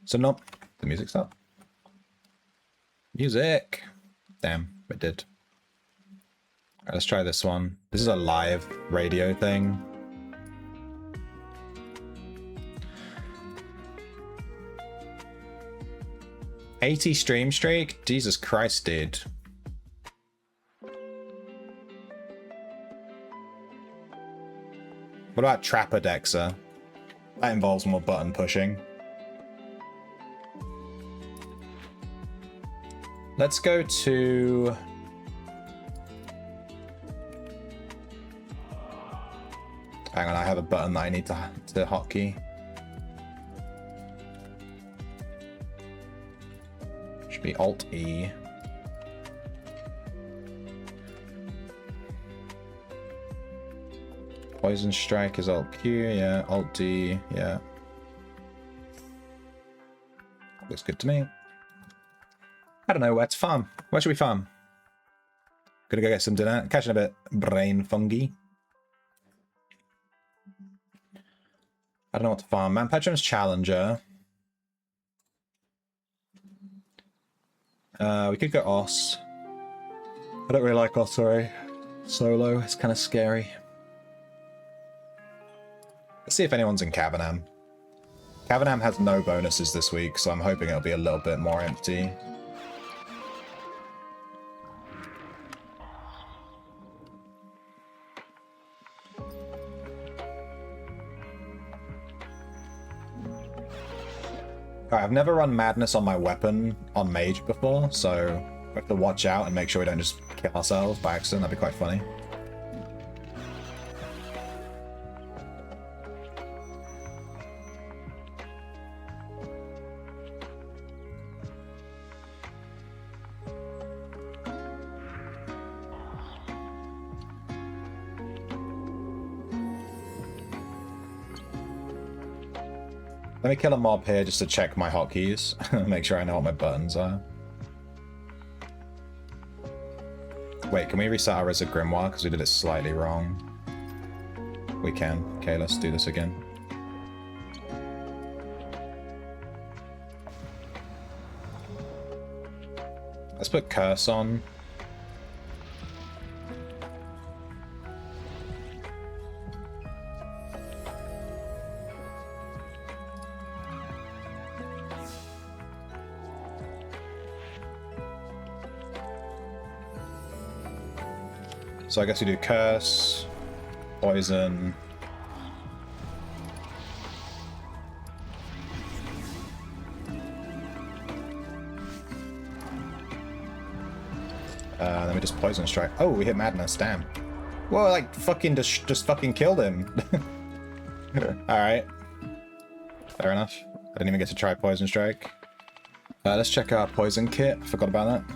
So nope, the music stopped. Music! Damn, it did. Alright, let's try this one. This is a live radio thing. $80 stream streak? Jesus Christ, dude. What about Trapper Dexa? That involves more button pushing. Let's go to... Hang on, I have a button that I need to hotkey. Should be Alt-E. Poison Strike is Alt-Q, yeah. Alt-D, yeah. Looks good to me. I don't know where to farm. Where should we farm? Gonna go get some dinner. Catching a bit brain fungi. I don't know what to farm. Man, Petron's Challenger. We could go Os. I don't really like Os, sorry. Solo, it's kind of scary. Let's see if anyone's in Cavanham. Cavanham has no bonuses this week, so I'm hoping it'll be a little bit more empty. Alright, I've never run Madness on my weapon on Mage before, so we have to watch out and make sure we don't just kill ourselves by accident. That'd be quite funny. Let me kill a mob here just to check my hotkeys. Make sure I know what my buttons are. Wait, can we reset our Rizard Grimoire? Because we did it slightly wrong. We can. Okay, let's do this again. Let's put Curse on. So I guess we do curse, poison. Then we just poison strike. Oh, we hit madness. Damn. Whoa, like fucking just fucking killed him. All right. Fair enough. I didn't even get to try poison strike. Let's check our poison kit. Forgot about that.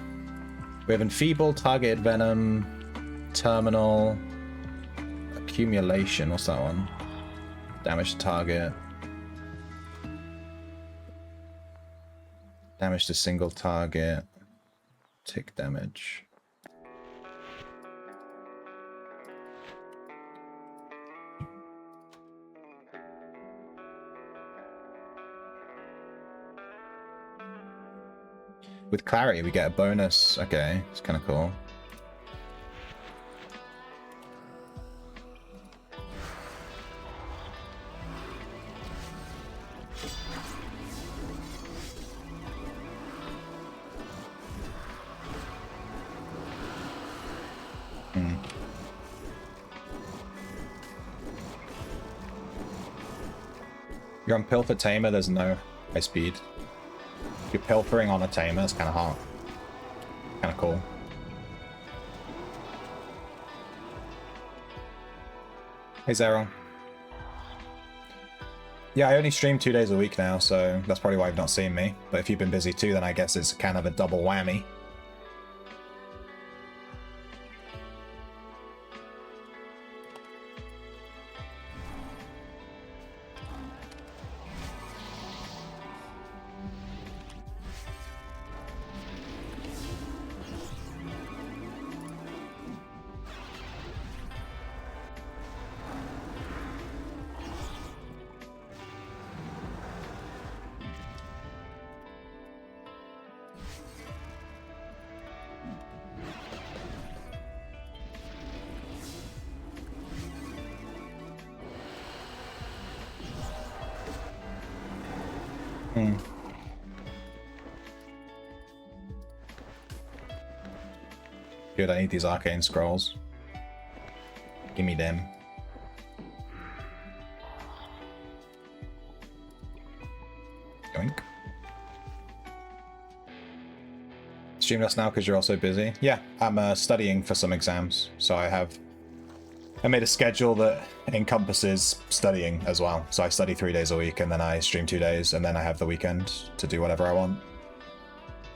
We have enfeeble, targeted venom, terminal, accumulation. What's that one? Damage to target. Damage to single target. Tick damage. With clarity, we get a bonus. Okay, it's kind of cool. You're on Pilfer Tamer, there's no high speed. You're pilfering on a tamer, it's kind of hot. Kind of cool. Hey Zero. Yeah, I only stream 2 days a week now, so that's probably why you've not seen me. But if you've been busy too, then I guess it's kind of a double whammy. Good, I need these arcane scrolls. Give me them. Yoink. Stream us now because you're also busy. Yeah, I'm studying for some exams, so I made a schedule that encompasses studying as well. So I study 3 days a week, and then I stream 2 days, and then I have the weekend to do whatever I want.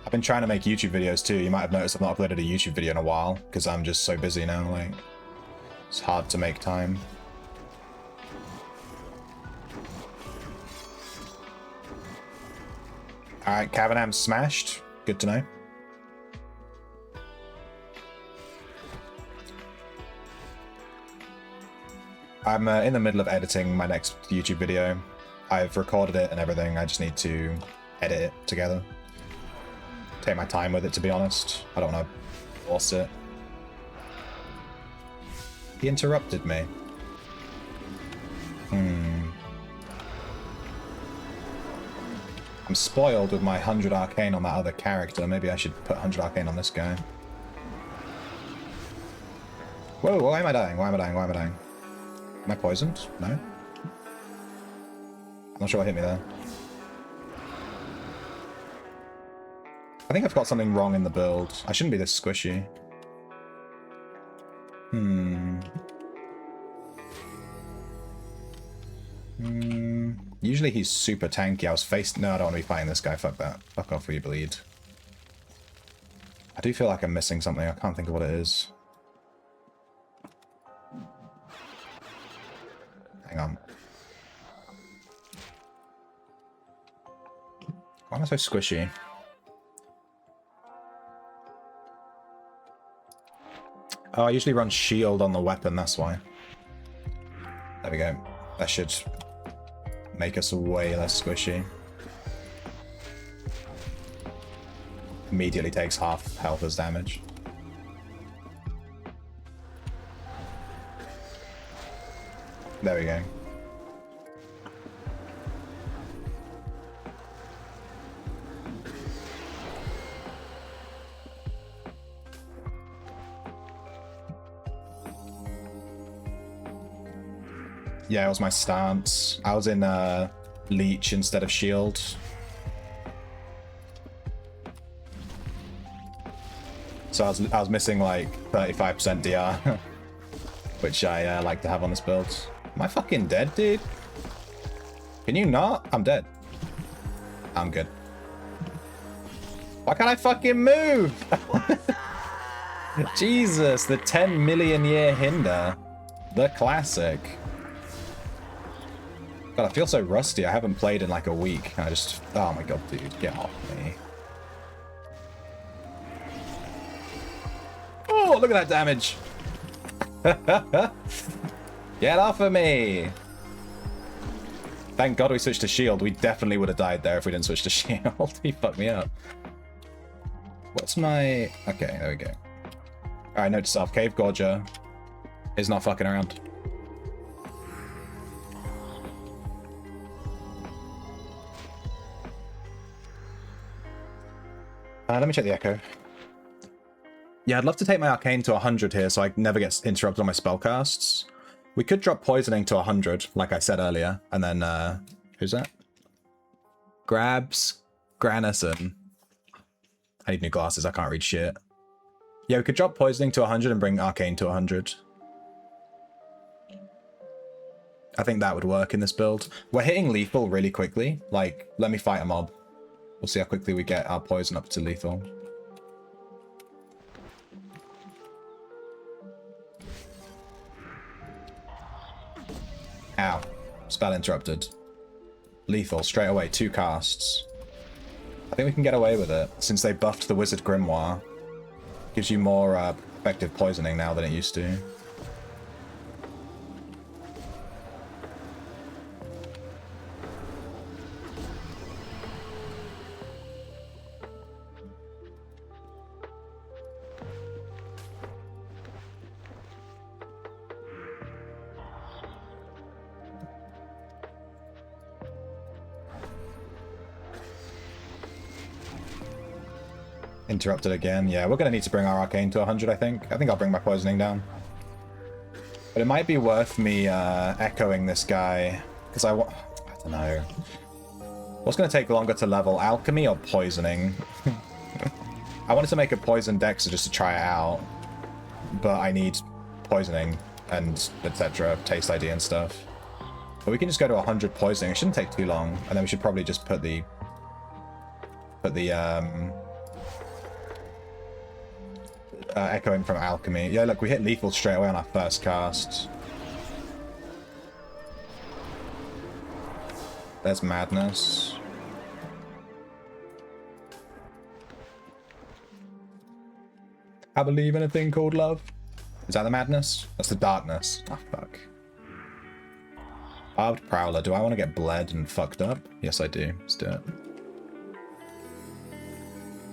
I've been trying to make YouTube videos too. You might have noticed I've not uploaded a YouTube video in a while because I'm just so busy now. Like, it's hard to make time. All right, Cavanham smashed. Good to know. I'm in the middle of editing my next YouTube video. I've recorded it and everything. I just need to edit it together. Take my time with it, to be honest. I don't want to force it. He interrupted me. I'm spoiled with my 100 arcane on that other character. Maybe I should put 100 arcane on this guy. Whoa, why am I dying? Why am I dying? Why am I dying? Am I poisoned? No? I'm not sure what hit me there. I think I've got something wrong in the build. I shouldn't be this squishy. Usually he's super tanky. I was faced... No, I don't want to be fighting this guy. Fuck that. Fuck off or you bleed. I do feel like I'm missing something. I can't think of what it is. Hang on. Why am I so squishy? Oh, I usually run shield on the weapon, that's why. There we go. That should make us way less squishy. Immediately takes half health as damage. There we go. Yeah, it was my stance. I was in Leech instead of Shield. So I was missing like 35% DR, which I like to have on this build. Am I fucking dead, dude? Can you not? I'm dead. I'm good. Why can't I fucking move? Jesus, the 10 million year hinder. The classic. God, I feel so rusty. I haven't played in like a week. I just... Oh my god, dude. Get off me. Oh, look at that damage. Get off of me. Thank God we switched to shield. We definitely would have died there if we didn't switch to shield. He fucked me up. What's my... Okay, there we go. Alright, note to self. Cave Gorger is not fucking around. Let me check the echo. Yeah, I'd love to take my arcane to 100 here so I never get interrupted on my spellcasts. We could drop poisoning to 100, like I said earlier, and then, who's that? Grabs Granison. I need new glasses, I can't read shit. Yeah, we could drop poisoning to 100 and bring arcane to 100. I think that would work in this build. We're hitting lethal really quickly. Like, let me fight a mob. We'll see how quickly we get our poison up to lethal. Ow. Spell interrupted. Lethal, straight away, 2 casts. I think we can get away with it, since they buffed the Wizard Grimoire. Gives you more effective poisoning now than it used to. Interrupted again. Yeah, we're going to need to bring our arcane to 100, I think. I think I'll bring my poisoning down. But it might be worth me echoing this guy, because I don't know. What's going to take longer to level, alchemy or poisoning? I wanted to make a poison dexter just to try it out, but I need poisoning and etc. Taste ID and stuff. But we can just go to 100 poisoning. It shouldn't take too long, and then we should probably just put the echoing from alchemy. Yeah, look, we hit lethal straight away on our first cast. There's madness. I believe in a thing called love. Is that the madness? That's the darkness. Ah, fuck. Barbed Prowler. Do I want to get bled and fucked up? Yes, I do. Let's do it.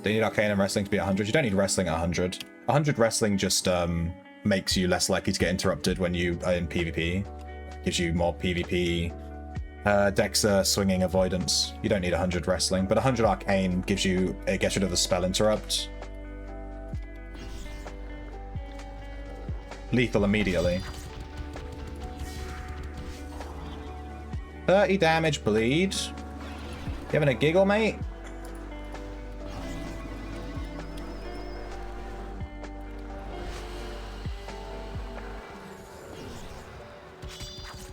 Do you need arcane and wrestling to be at 100? You don't need wrestling at 100. 100 wrestling just makes you less likely to get interrupted when you are in PvP. Gives you more PvP Dexa swinging avoidance. You don't need 100 wrestling, but 100 arcane gives you, it gets rid of the spell interrupt. Lethal immediately. 30 damage bleed. You having a giggle, mate?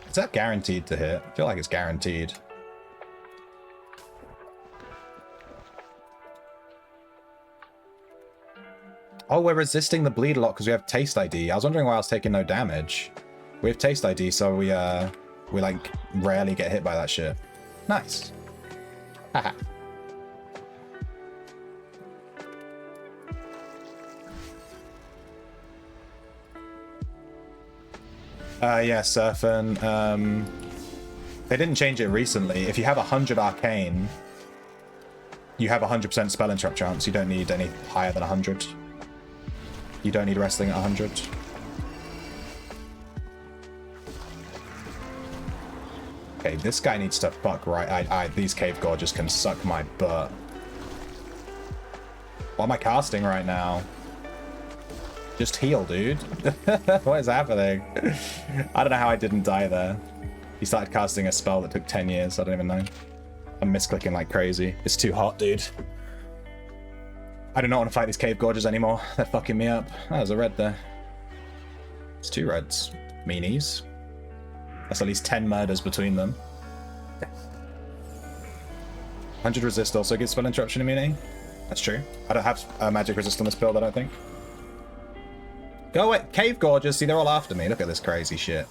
Is that guaranteed to hit? I feel like it's guaranteed. Oh, we're resisting the bleed a lot because we have taste ID. I was wondering why I was taking no damage. We have taste ID, so we like rarely get hit by that shit. Nice. Haha. Yeah, Surfing. They didn't change it recently. If you have 100 arcane, you have 100% spell interrupt chance. You don't need any higher than 100. You don't need wrestling at 100. Okay, this guy needs to fuck right. These cave gorges can suck my butt. What am I casting right now? Just heal, dude. What is happening? I don't know how I didn't die there. He started casting a spell that took 10 years. I don't even know. I'm misclicking like crazy. It's too hot, dude. I do not want to fight these cave gorges anymore. They're fucking me up. Oh, there's a red there. It's 2 reds. Meanies. That's at least 10 murders between them. 100 resist also gives spell interruption immunity. That's true. I don't have magic resist on this build, I don't think. Go away. Cave gorges. See, they're all after me. Look at this crazy shit.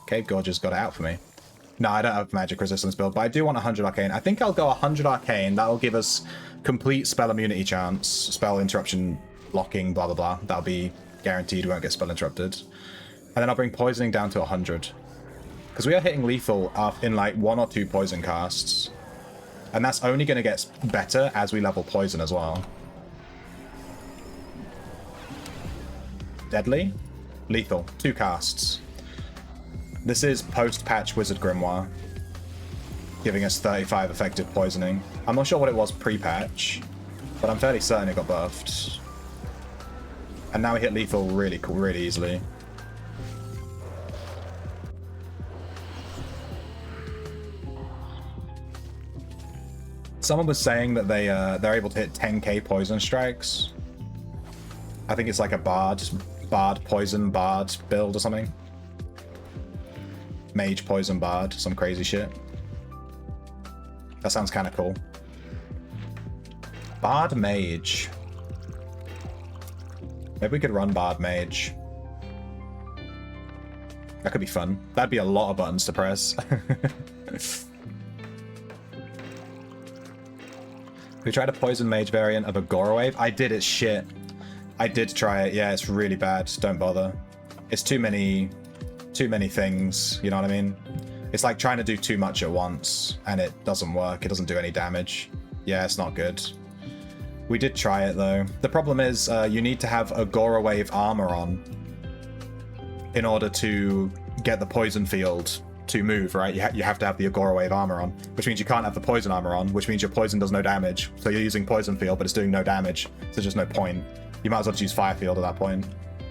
Cave gorges got it out for me. No, I don't have magic resistance build, but I do want 100 arcane. I think I'll go 100 arcane. That'll give us complete spell immunity chance, spell interruption, blocking, blah, blah, blah. That'll be guaranteed. We won't get spell interrupted. And then I'll bring poisoning down to 100. Because we are hitting lethal in like 1 or 2 poison casts. And that's only going to get better as we level poison as well. Deadly. Lethal. 2 casts. This is post-patch Wizard Grimoire, giving us 35 effective poisoning. I'm not sure what it was pre-patch, but I'm fairly certain it got buffed. And now we hit lethal really cool, really easily. Someone was saying that they're able to hit 10k poison strikes. I think it's like a bard poison bard build or something. Mage poison bard, some crazy shit. That sounds kind of cool. Bard mage. Maybe we could run bard mage. That could be fun. That'd be a lot of buttons to press. We tried a poison mage variant of a Gora wave. I did, it's shit. I did try it. Yeah, it's really bad. Don't bother. It's too many things, you know what I mean? It's like trying to do too much at once, and it doesn't work. It doesn't do any damage. Yeah, it's not good. We did try it, though. The problem is you need to have a Gora Wave armor on in order to get the poison field to move, right? You have to have the Agora Wave armor on, which means you can't have the poison armor on, which means your poison does no damage. So you're using poison field, but it's doing no damage. So there's just no point. You might as well just use fire field at that point.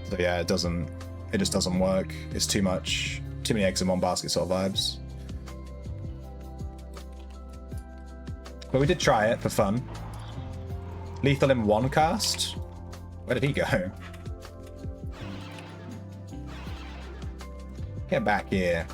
So yeah, it just doesn't work. It's too many eggs in one basket sort of vibes. But we did try it for fun. Lethal in 1 cast? Where did he go? Get back here.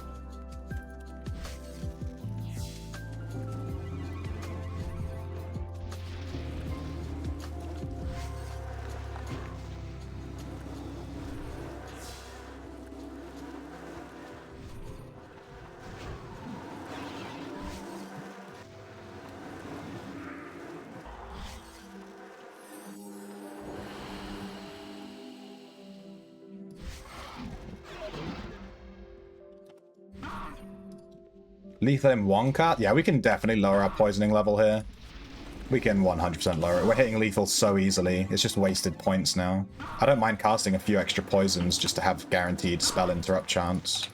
Lethal in 1 cast? Yeah, we can definitely lower our poisoning level here. We can 100% lower it. We're hitting lethal so easily. It's just wasted points now. I don't mind casting a few extra poisons just to have guaranteed spell interrupt chance.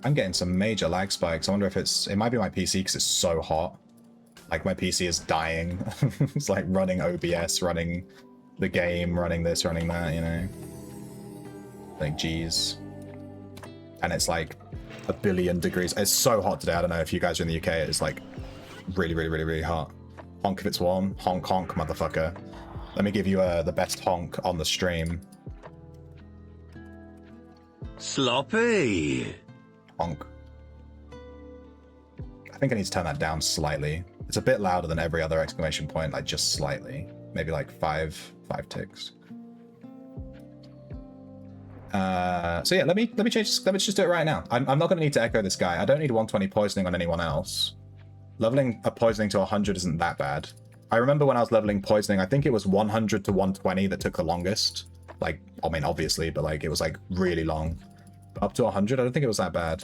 I'm getting some major lag spikes. I wonder if it might be my PC because it's so hot. Like my PC is dying. It's like running OBS, running the game, running this, running that, you know. Like, geez. And it's like 1 billion degrees. It's so hot today. I don't know if you guys are in the UK. It's like really, really, really, really hot. Honk if it's warm. Honk, honk, motherfucker. Let me give you the best honk on the stream. Sloppy. Honk. I think I need to turn that down slightly. It's a bit louder than every other exclamation point, like just slightly. Maybe like five ticks. So yeah, let me change. Let me just do it right now. I'm not going to need to echo this guy. I don't need 120 poisoning on anyone else. Leveling a poisoning to 100 isn't that bad. I remember when I was leveling poisoning, I think it was 100 to 120 that took the longest. Like, I mean, obviously, but like it was like really long. Up to 100, I don't think it was that bad.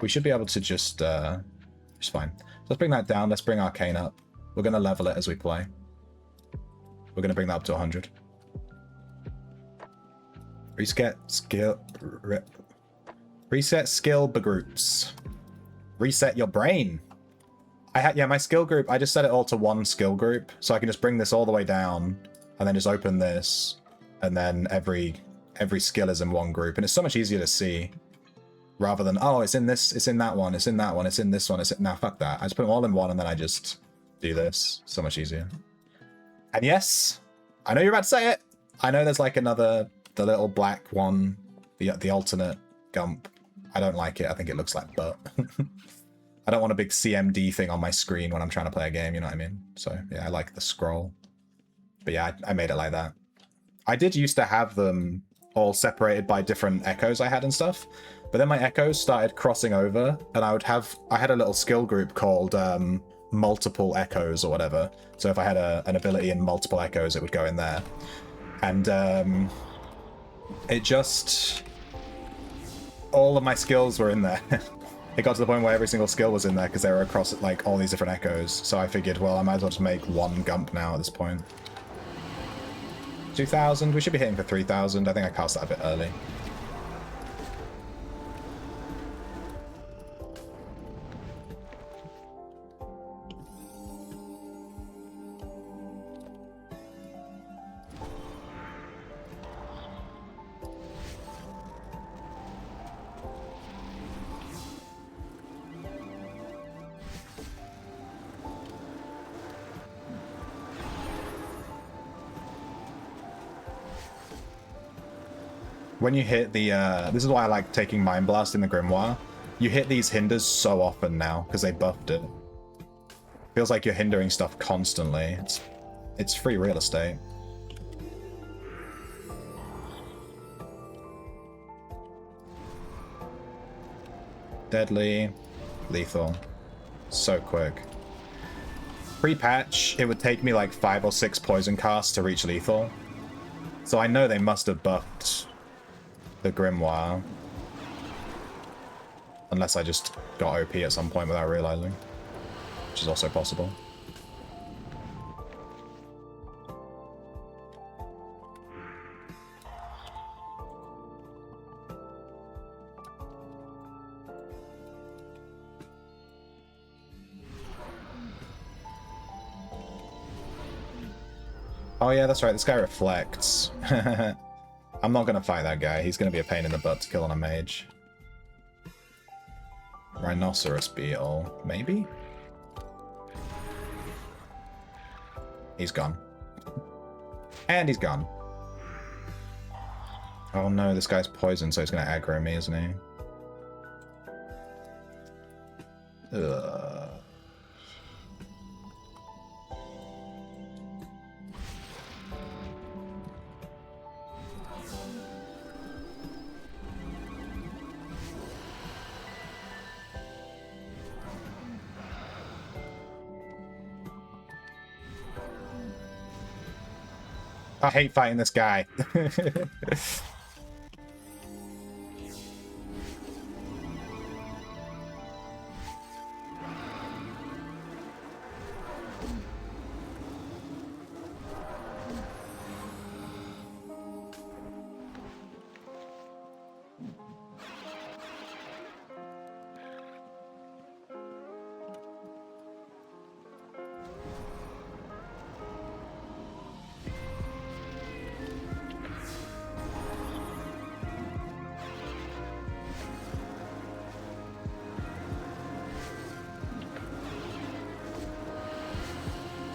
We should be able to just fine. Let's bring that down. Let's bring Arcane up. We're going to level it as we play. We're going to bring that up to 100. Reset skill begroups. Reset your brain. Yeah, my skill group, I just set it all to one skill group, so I can just bring this all the way down, and then just open this, and then every skill is in one group, and it's so much easier to see, rather than, oh, it's in this, it's in that one, it's in that one, it's in this one, nah, fuck that. I just put them all in one, and then I just do this. So much easier. And yes, I know you're about to say it. I know there's like the little black one, the alternate Gump. I don't like it. I think it looks like butt. I don't want a big CMD thing on my screen when I'm trying to play a game, you know what I mean? So yeah, I like the scroll. But yeah, I made it like that. I did used to have them all separated by different echoes I had and stuff, but then my echoes started crossing over, and I had a little skill group called multiple echoes or whatever. So if I had an ability in multiple echoes, it would go in there. And it just... all of my skills were in there. It got to the point where every single skill was in there because they were across like all these different echoes. So I figured, well, I might as well just make one Gump now at this point. 2,000. We should be hitting for 3,000. I think I cast that a bit early. When you hit the, this is why I like taking Mind Blast in the Grimoire. You hit these hinders so often now, because they buffed it. Feels like you're hindering stuff constantly. It's free real estate. Deadly. Lethal. So quick. Pre-patch, it would take me like 5 or 6 poison casts to reach lethal. So I know they must have buffed the Grimoire. Unless I just got OP at some point without realizing. Which is also possible. Oh yeah, that's right, this guy reflects. I'm not gonna fight that guy. He's gonna be a pain in the butt to kill on a mage. Rhinoceros beetle, maybe? He's gone. And he's gone. Oh no, this guy's poisoned, so he's gonna aggro me, isn't he? Ugh. I hate fighting this guy.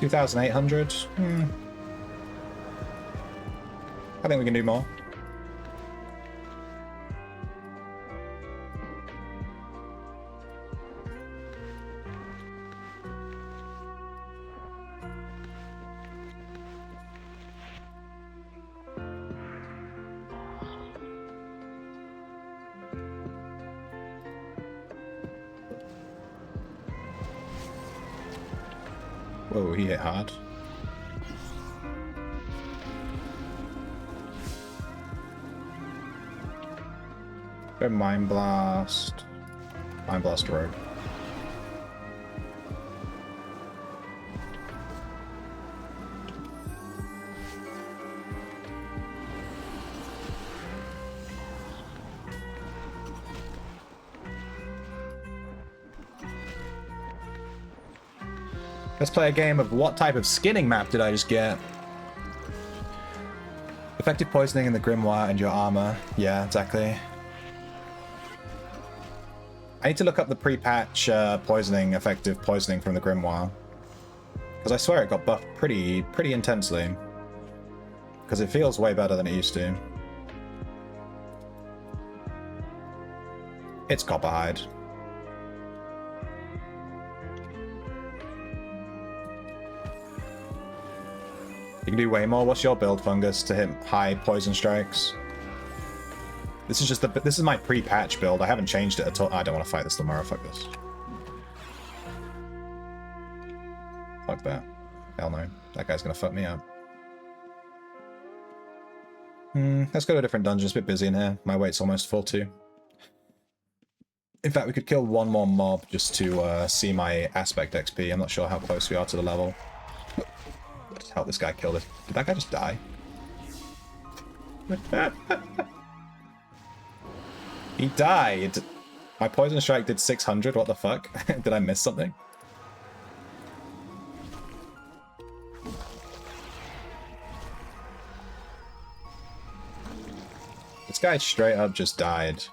$2,800. I think we can do more. Whoa, he hit hard. Go Mind Blast. Mind Blast Rogue. Let's play a game of what type of skinning map did I just get? Effective poisoning in the Grimoire and your armor. Yeah, exactly. I need to look up the pre-patch poisoning, effective poisoning from the Grimoire. Because I swear it got buffed pretty intensely. Because it feels way better than it used to. It's Copperhide. You can do way more. What's your build, Fungus, to hit high poison strikes? This is just this is my pre-patch build. I haven't changed it at all. I don't want to fight this tomorrow. Fuck this. Fuck that. Hell no. That guy's gonna fuck me up. Let's go to a different dungeon. It's a bit busy in here. My weight's almost full too. In fact, we could kill one more mob just to see my aspect XP. I'm not sure how close we are to the level. Just help this guy kill this. Did that guy just die? He died! My poison strike did 600, what the fuck? Did I miss something? This guy straight up just died.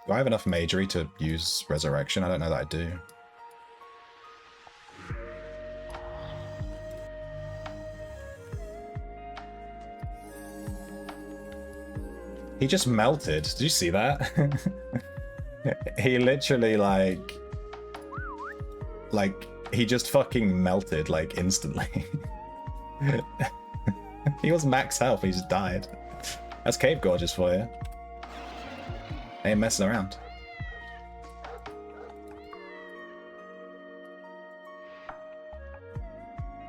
Do I have enough magery to use resurrection? I don't know that I do. He just melted. Did you see that? He literally like he just fucking melted like instantly. He was max health, he just died. That's Cave Gorges for you. Ain't messing around.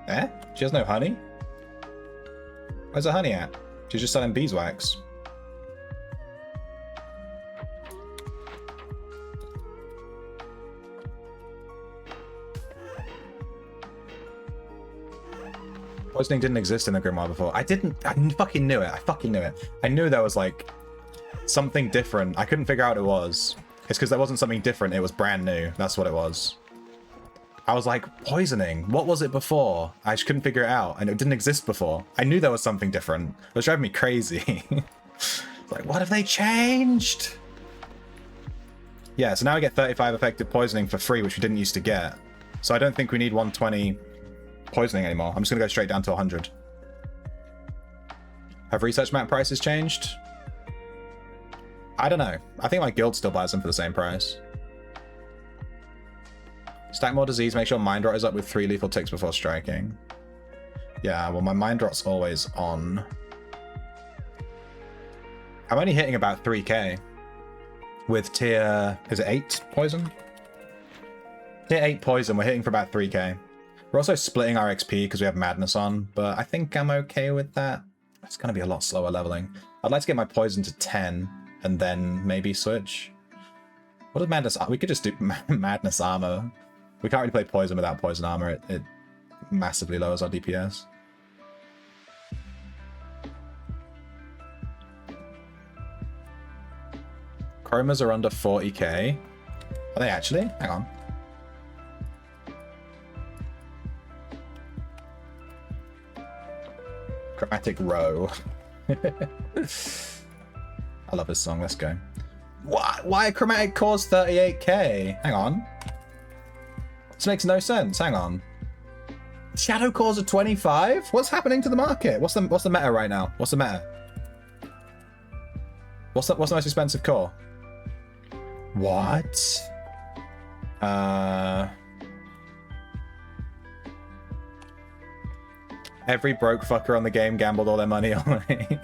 Eh? She has no honey? Where's the honey at? She's just selling beeswax. Poisoning didn't exist in the Grimoire before. I fucking knew it. I fucking knew it. I knew there was like something different. I couldn't figure out what it was. It's because there wasn't something different. It was brand new. That's what it was. I was like, poisoning. What was it before? I just couldn't figure it out. And it didn't exist before. I knew there was something different. It was driving me crazy. Like, what have they changed? Yeah, so now we get 35 effective poisoning for free, which we didn't used to get. So I don't think we need 120 poisoning anymore. I'm just gonna go straight down to 100. Have research map prices changed? I don't know. I think my guild still buys them for the same price. Stack more disease, make sure mind rot is up with 3 lethal ticks before striking. Yeah, well my mind rot's always on. I'm only hitting about 3k with tier, is it 8 poison? Tier 8 poison, we're hitting for about 3k. We're also splitting our XP because we have madness on, but I think I'm okay with that. It's going to be a lot slower leveling. I'd like to get my poison to 10 and then maybe switch. What is madness? We could just do madness armor. We can't really play poison without poison armor. It massively lowers our DPS. Chromas are under 40k. Are they actually? Hang on. Chromatic Row. I love this song. Let's go. Why are chromatic cores 38k? Hang on. This makes no sense. Hang on. Shadow cores are 25? What's happening to the market? What's the meta right now? What's the meta? What's the most expensive core? What? Every broke fucker on the game gambled all their money on it.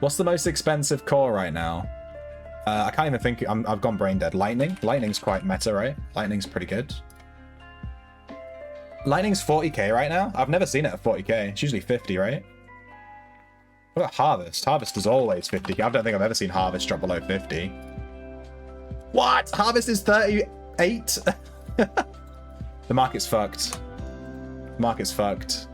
What's the most expensive core right now? I can't even think. I've gone brain dead. Lightning? Lightning's quite meta, right? Lightning's pretty good. Lightning's 40k right now? I've never seen it at 40k. It's usually 50, right? What about Harvest? Harvest is always 50k. I don't think I've ever seen Harvest drop below 50. What? Harvest is 38? The market's fucked. The market's fucked.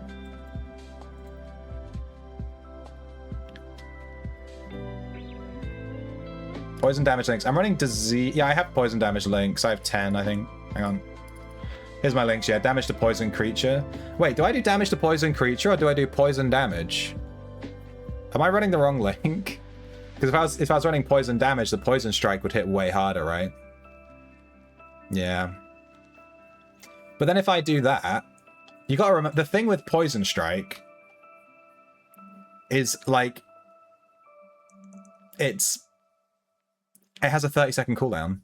Poison damage links. I'm running disease. Yeah, I have poison damage links. I have 10, I think. Hang on. Here's my links. Yeah, damage to poison creature. Wait, do I do damage to poison creature or do I do poison damage? Am I running the wrong link? Because if I was running poison damage, the poison strike would hit way harder, right? Yeah. But then if I do that, you gotta remember the thing with poison strike is like it has a 30-second cooldown.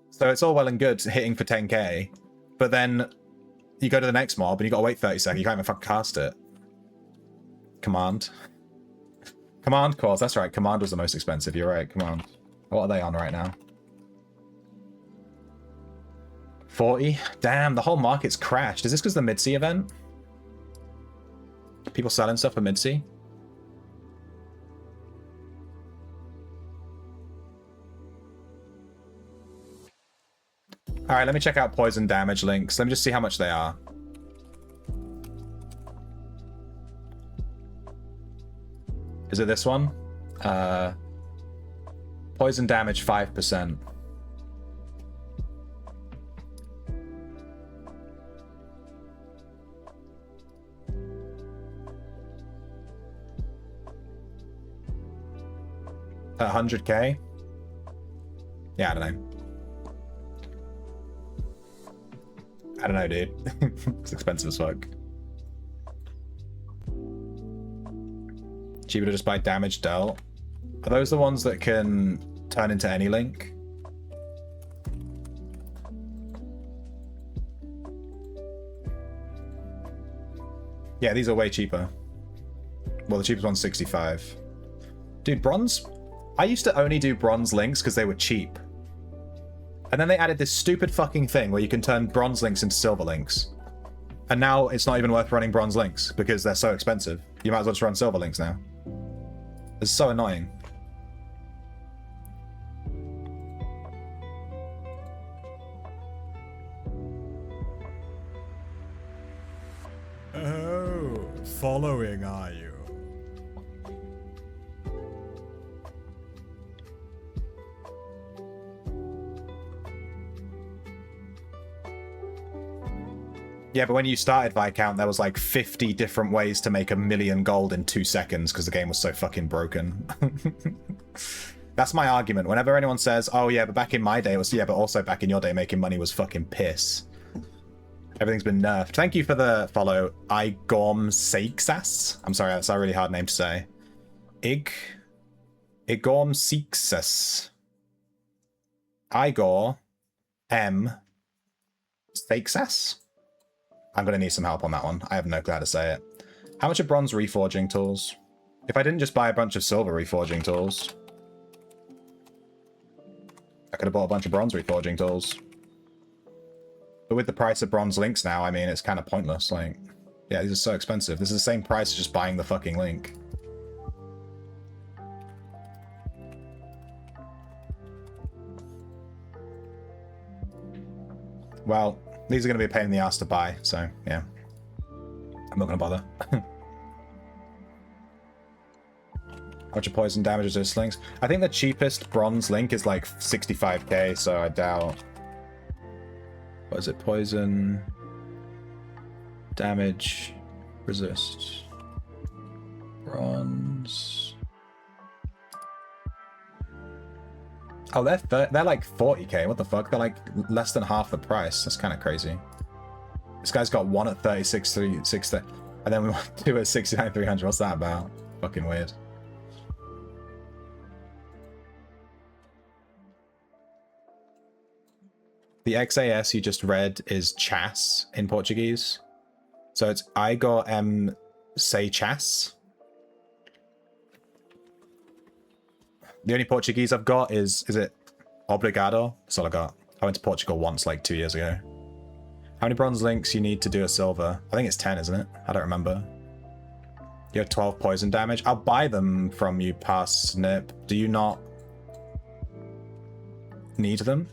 So it's all well and good hitting for 10k, but then you go to the next mob and you gotta wait 30 seconds. You can't even fucking cast it. Command. Command cores, that's right. Command was the most expensive. You're right, Command. What are they on right now? 40? Damn, the whole market's crashed. Is this because the Mid-Sea event? People selling stuff for Mid-Sea? Alright, let me check out poison damage links. Let me just see how much they are. Is it this one? Poison damage 5%. At 100k? Yeah, I don't know. I don't know, dude. It's expensive as fuck. Cheaper to just buy damage dealt. Are those the ones that can turn into any link? Yeah, these are way cheaper. Well, the cheapest one's 65. Dude, bronze... I used to only do bronze links because they were cheap. And then they added this stupid fucking thing where you can turn bronze links into silver links. And now it's not even worth running bronze links because they're so expensive. You might as well just run silver links now. It's so annoying. Oh, following, are you? Yeah, but when you started Viscount, there was like 50 different ways to make 1,000,000 gold in 2 seconds because the game was so fucking broken. That's my argument. Whenever anyone says, oh yeah, but back in my day it was, yeah, but also back in your day making money was fucking piss. Everything's been nerfed. Thank you for the follow, Igorm Seixas. I'm sorry, that's a really hard name to say. Igorm Seixas. Igor M. Seixas? I'm going to need some help on that one. I have no clue how to say it. How much are bronze reforging tools? If I didn't just buy a bunch of silver reforging tools, I could have bought a bunch of bronze reforging tools. But with the price of bronze links now, I mean, it's kind of pointless. Like, yeah, these are so expensive. This is the same price as just buying the fucking link. Well, these are going to be a pain in the ass to buy, so yeah. I'm not going to bother. How much of poison damage is those links? I think the cheapest bronze link is like 65k, so I doubt... What is it? Poison... Damage... Resist... Bronze... Oh, they're like 40k. What the fuck? They're like less than half the price. That's kind of crazy. This guy's got one at 36,360, and then we want two at 69,300. What's that about? Fucking weird. The XAS you just read is chas in Portuguese, so it's Igor M. Seixas. The only Portuguese I've got is it Obrigado? That's all I got. I went to Portugal once, like 2 years ago. How many bronze links you need to do a silver? I think it's 10, isn't it? I don't remember. You have 12 poison damage. I'll buy them from you, Parsnip. Do you not need them?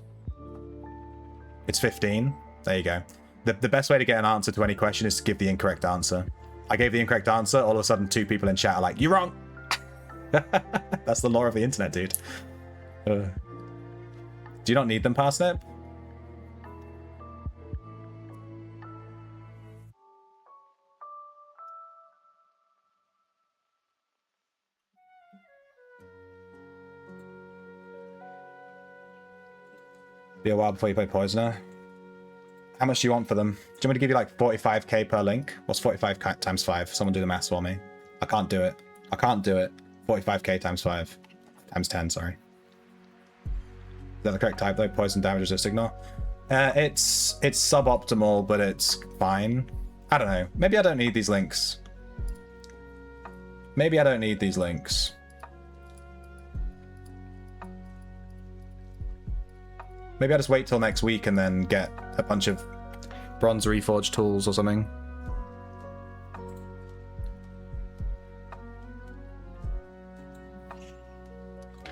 It's 15. There you go. The best way to get an answer to any question is to give the incorrect answer. I gave the incorrect answer. All of a sudden, 2 people in chat are like, "You're wrong." That's the law of the internet, dude. Do you not need them, Parsnip? Be a while before you play Poisoner. How much do you want for them? Do you want me to give you like 45k per link? What's 45 times 5? Someone do the maths for me. I can't do it. I can't do it. 45k times 5. Times 10, sorry. Is that the correct type though? Poison damage resist ignore? It's suboptimal, but it's fine. I don't know. Maybe I don't need these links. Maybe I don't need these links. Maybe I'll just wait till next week and then get a bunch of bronze reforged tools or something.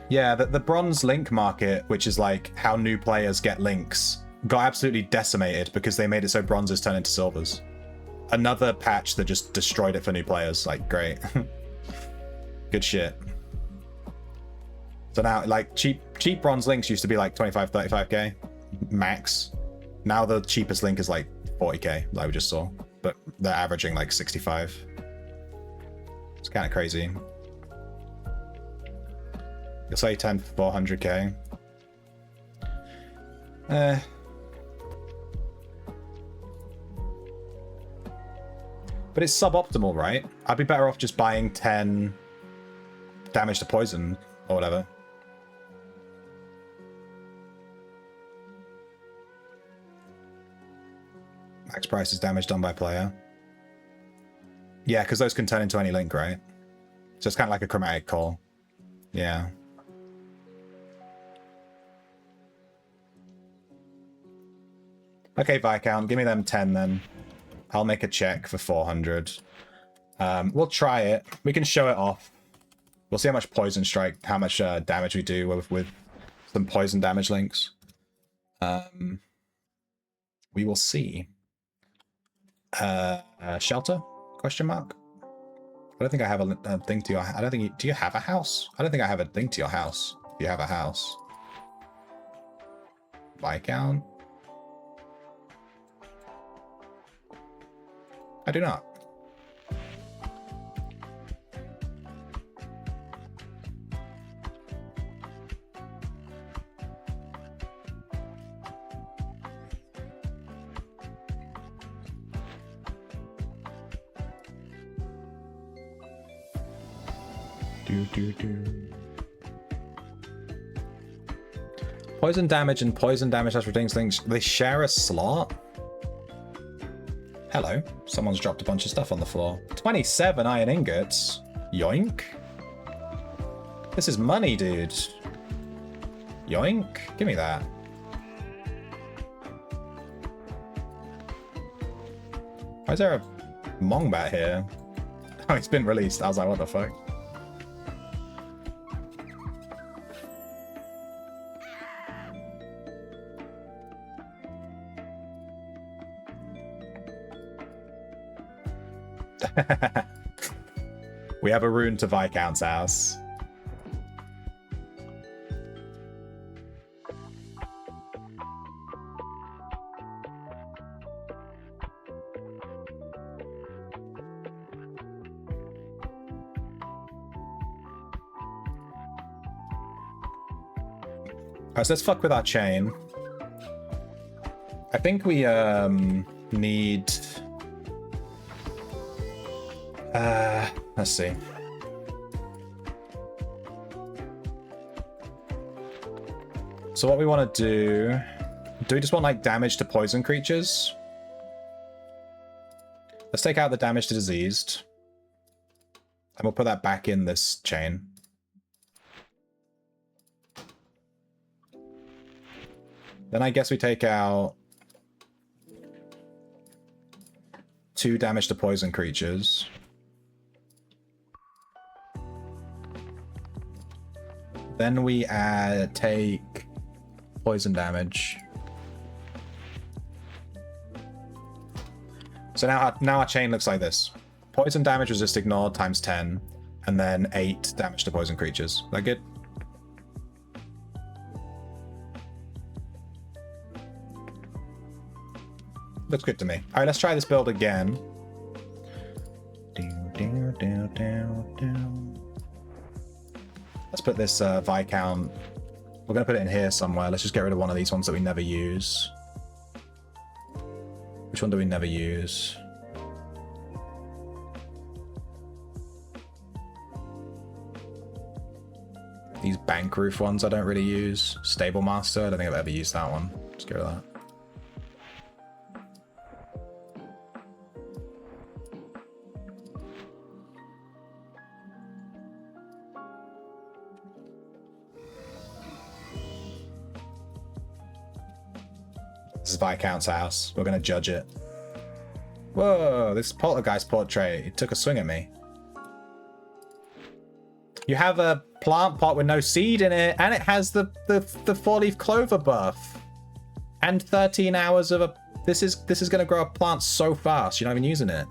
Yeah, the bronze link market, which is like how new players get links, got absolutely decimated because they made it so bronzes turn into silvers. Another patch that just destroyed it for new players. Like, great. Good shit. So now, like, cheap bronze links used to be like 25, 35k max. Now the cheapest link is like 40k, like we just saw. But they're averaging like 65. It's kind of crazy. You'll say 10 for 400k. But it's suboptimal, right? I'd be better off just buying 10 damage to poison or whatever. Max price is damage done by player. Yeah, because those can turn into any link, right? So it's kind of like a chromatic call. Yeah. Okay, Viscount, give me them 10 then. I'll make a check for 400. We'll try it. We can show it off. We'll see how much poison strike, how much damage we do with some poison damage links. We will see. Shelter? Question mark? I don't think I have a thing to your... I don't think you... Do you have a house? I don't think I have a thing to your house. If you have a house. Viscount? I do not. Poison damage and poison damage as redeems links. They share a slot? Hello. Someone's dropped a bunch of stuff on the floor. 27 iron ingots. Yoink. This is money, dude. Yoink. Give me that. Why is there a Mongbat here? Oh, it's been released. I was like, what the fuck? We have a rune to Viscount's house. Alright, so let's fuck with our chain. I think we need... let's see. So what we want to do we just want like damage to poison creatures? Let's take out the damage to diseased. And we'll put that back in this chain. Then I guess we take out 2 damage to poison creatures. Then we take poison damage. So now our chain looks like this. Poison damage resist ignore times 10, and then 8 damage to poison creatures. Is that good? Looks good to me. All right, let's try this build again. Let's put this Viscount. We're going to put it in here somewhere. Let's just get rid of one of these ones that we never use. Which one do we never use? These bank roof ones I don't really use. Stable Master, I don't think I've ever used that one. Let's get rid of that. This is Viscount's house. We're going to judge it. Whoa, this poltergeist portrait. It took a swing at me. You have a plant pot with no seed in it, and it has the 4-leaf clover buff. And 13 hours of a... This is going to grow a plant so fast. You're not even using it.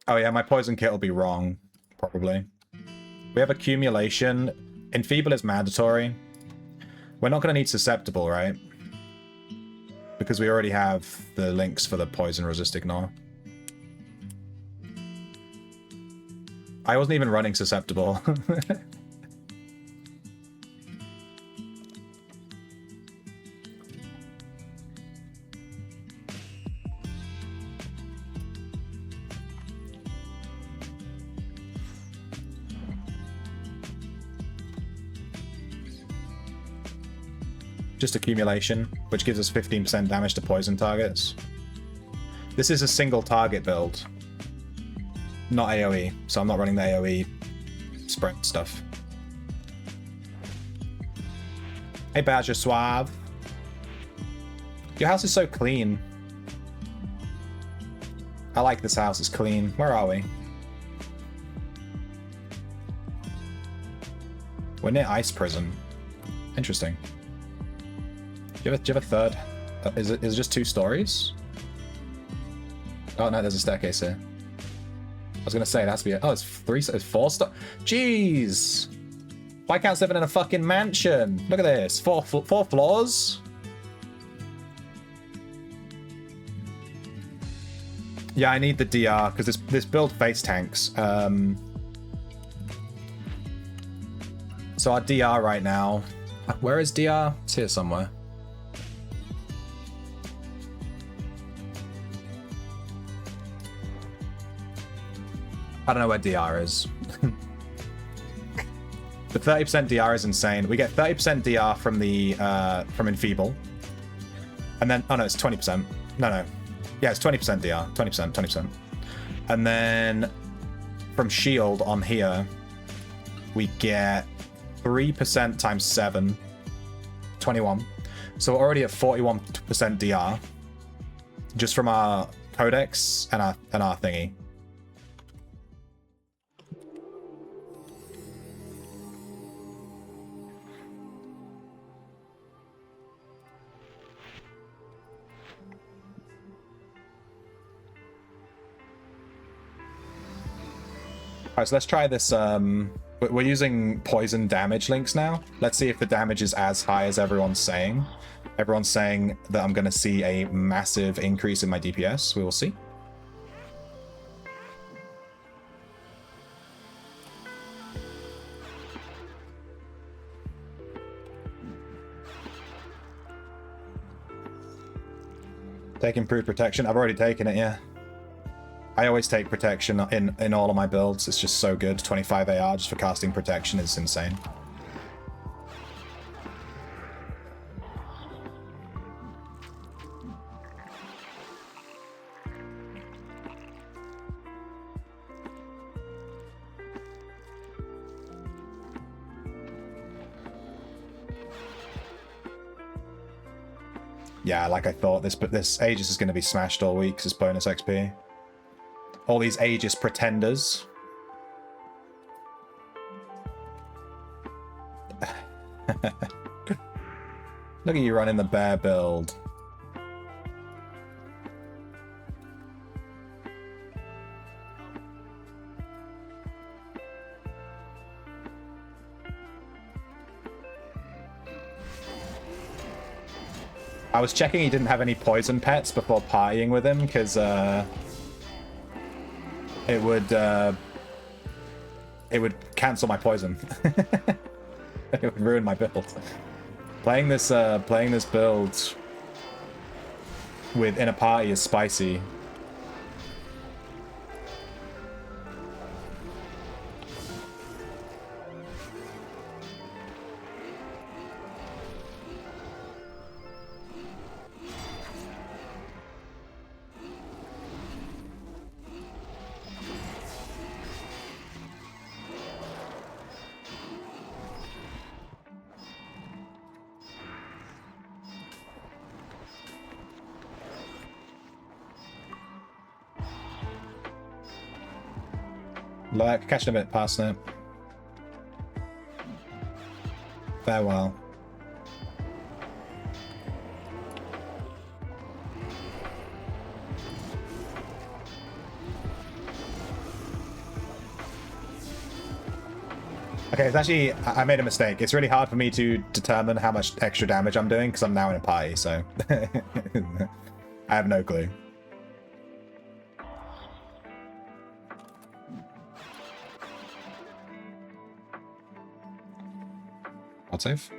Oh yeah, my poison kit will be wrong. Probably. We have accumulation. Enfeeble is mandatory. We're not going to need susceptible, right? Because we already have the links for the poison resist ignore. I wasn't even running susceptible. Just accumulation, which gives us 15% damage to poison targets. This is a single target build. Not AoE, so I'm not running the AoE sprint stuff. Hey Badger Suave. Your house is so clean. I like this house, it's clean. Where are we? We're near Ice Prison. Interesting. Do you have a third? Is it just 2 stories? Oh no, there's a staircase here. I was gonna say it has to be. Oh, it's 4 star. Jeez, Viscount's living in a fucking mansion. Look at this, 4 floors. Yeah, I need the DR because this build face tanks. So our DR right now. Where is DR? It's here somewhere. I don't know where DR is. The 30% DR is insane. We get 30% DR from the from Enfeeble. And then oh no, it's 20%. No. Yeah, it's 20% DR. 20%. And then from Shield on here, we get 3% times 7. 21. So we're already at 41% DR. Just from our codex and our thingy. Alright, so let's try this. We're using poison damage links now. Let's see if the damage is as high as everyone's saying. Everyone's saying that I'm going to see a massive increase in my DPS. We will see. Take improved protection. I've already taken it, yeah. I always take protection in all of my builds. It's just so good. 25 AR just for casting protection is insane. Yeah, like I thought, this Aegis is going to be smashed all week. 'Cause it's bonus XP. All these Aegis pretenders. Look at you running the bear build. I was checking he didn't have any poison pets before partying with him, because it would cancel my poison. It would ruin my build. Playing this build in a party is spicy. Lurk, catch him a bit, Parsnip. Farewell. Okay, it's actually, I made a mistake. It's really hard for me to determine how much extra damage I'm doing because I'm now in a party, so I have no clue. I'll save.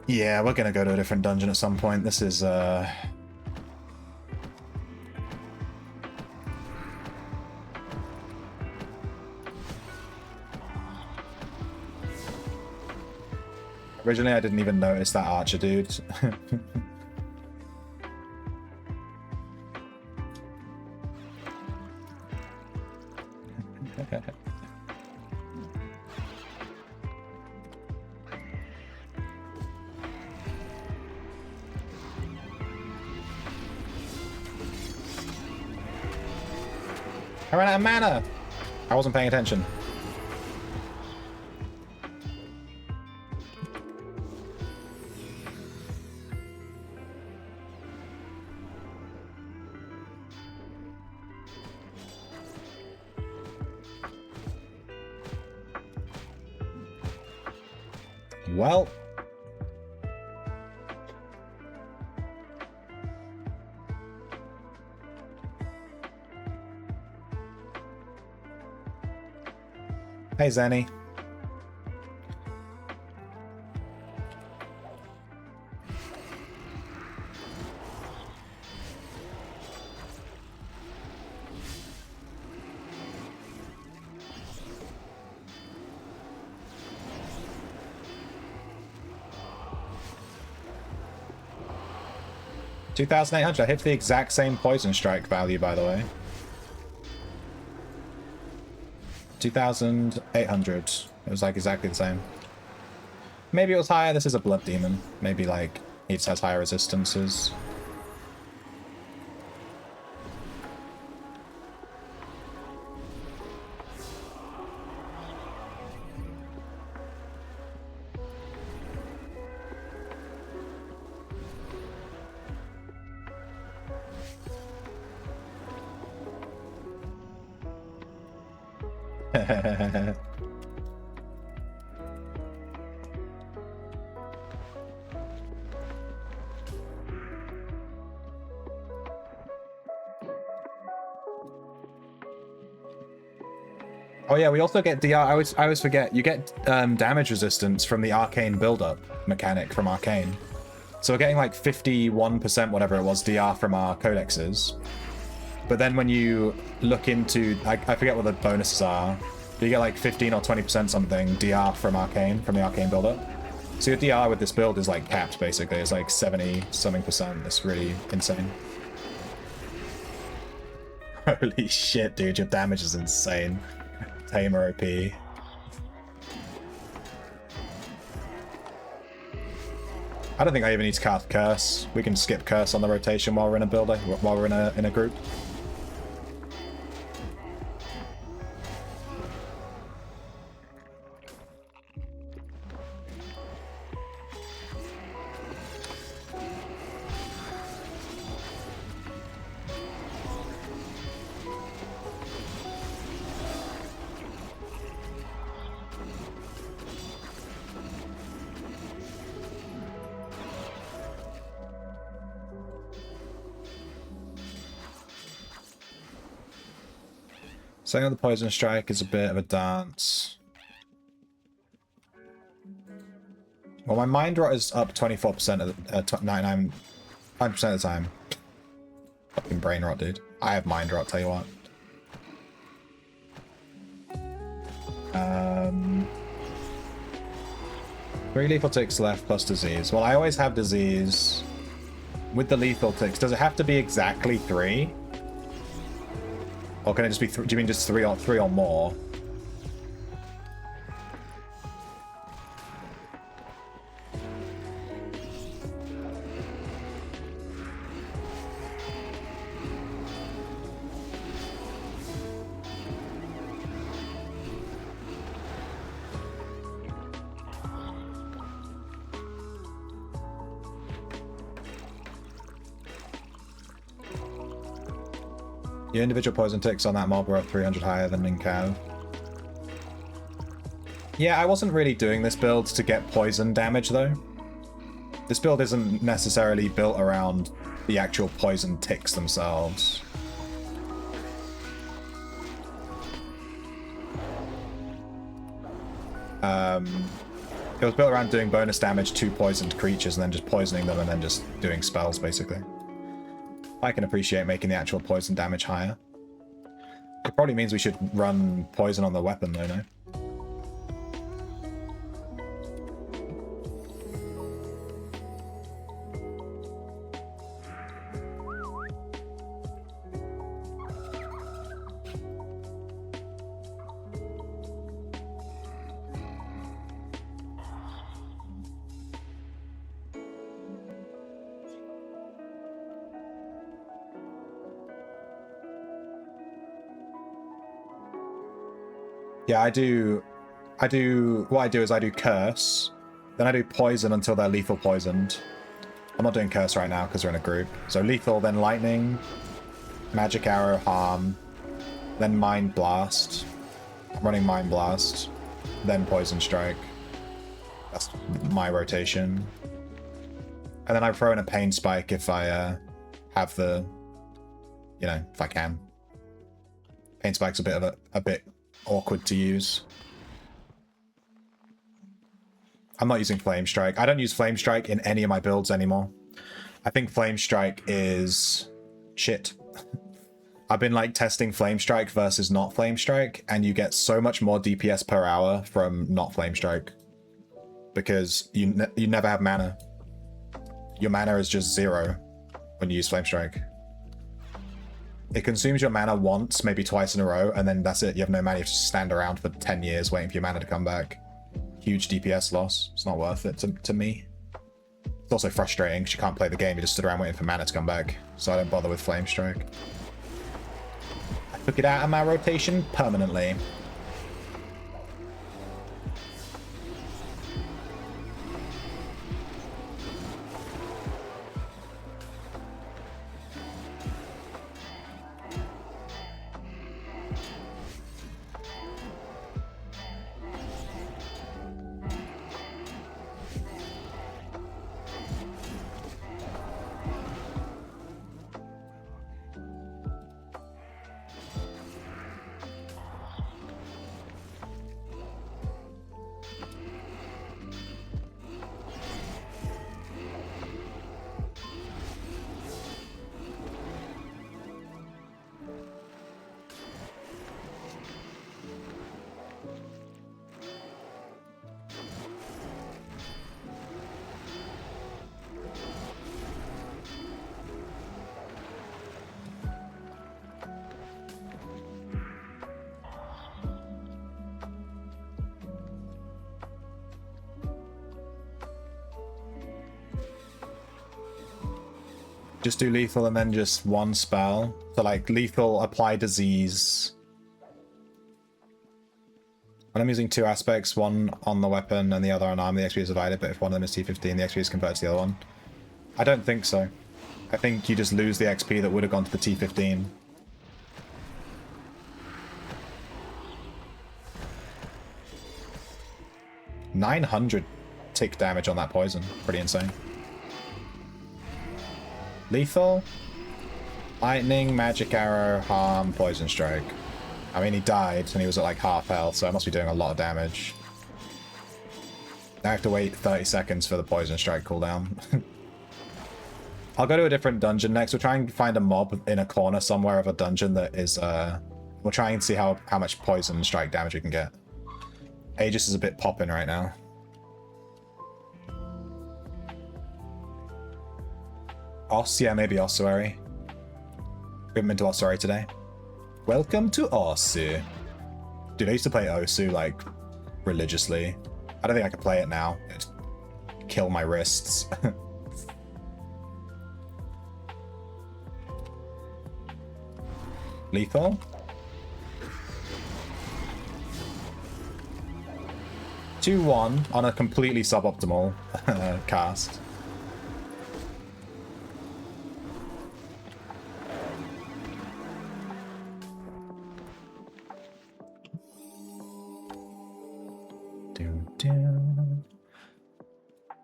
Yeah, we're gonna go to a different dungeon at some point. This is originally I didn't even notice that archer dude. I ran out of mana! I wasn't paying attention. Well... Hey, Zenny. $2,800. I hit the exact same poison strike value, by the way. 2,800. It was like exactly the same. Maybe it was higher. This is a blood demon. Maybe like he just has higher resistances. Oh yeah, we also get DR. I always forget. You get damage resistance from the arcane build-up mechanic from Arcane. So we're getting like 51%, whatever it was, DR from our codexes. But then when you look into, I forget what the bonuses are, but you get like 15 or 20% something DR from Arcane, from the Arcane build-up. So your DR with this build is like capped, basically. It's like 70-something%. It's really insane. Holy shit, dude, your damage is insane. Tamer OP. I don't think I even need to cast Curse. We can skip Curse on the rotation while we're in a builder, while we're in a group. Setting up the poison strike is a bit of a dance. Well, my mind rot is up 24% of the 99% of the time. Fucking brain rot, dude. I have mind rot, tell you what. 3 lethal ticks left plus disease. Well, I always have disease. With the lethal ticks, does it have to be exactly 3? Or can it just be, do you mean just 3 or more? Your individual poison ticks on that mob are 300 higher than in Cav. Yeah, I wasn't really doing this build to get poison damage, though. This build isn't necessarily built around the actual poison ticks themselves. It was built around doing bonus damage to poisoned creatures and then just poisoning them and then just doing spells, basically. I can appreciate making the actual poison damage higher. It probably means we should run poison on the weapon, though, no? Yeah, what I do is I do curse, then I do poison until they're lethal poisoned. I'm not doing curse right now because we're in a group. So lethal, then lightning, magic arrow, harm, then mind blast. I'm running mind blast, then poison strike. That's my rotation. And then I throw in a pain spike if I have the, you know, if I can. Pain spike's a bit awkward to use. I'm not using Flame Strike. I don't use Flame Strike in any of my builds anymore. I think Flame Strike is shit. I've been like testing Flame Strike versus not Flame Strike, and you get so much more DPS per hour from not Flame Strike because you never have mana. Your mana is just 0 when you use Flame Strike. It consumes your mana once, maybe twice in a row, and then that's it. You have no mana. You have to stand around for 10 years waiting for your mana to come back. Huge DPS loss. It's not worth it to me. It's also frustrating because you can't play the game. You just stood around waiting for mana to come back. So I don't bother with Flame Strike. I took it out of my rotation permanently. Just do lethal and then just one spell. So like lethal, apply disease. When I'm using 2 aspects, one on the weapon and the other on arm, the XP is divided, but if one of them is T15, the XP is converted to the other one. I don't think so. I think you just lose the XP that would have gone to the T15. $900 tick damage on that poison. Pretty insane. Lethal, lightning, magic arrow, harm, poison strike. I mean, he died and he was at like half health, so I must be doing a lot of damage. Now I have to wait 30 seconds for the poison strike cooldown. I'll go to a different dungeon next. We'll try and find a mob in a corner somewhere of a dungeon that is, we'll try and see how much poison strike damage we can get. Aegis is a bit popping right now. Os, yeah, maybe Ossuary. We haven't been to Ossuary today. Welcome to Osu. Dude, I used to play Osu, like, religiously. I don't think I could play it now. It'd kill my wrists. Lethal? 2-1 on a completely suboptimal cast.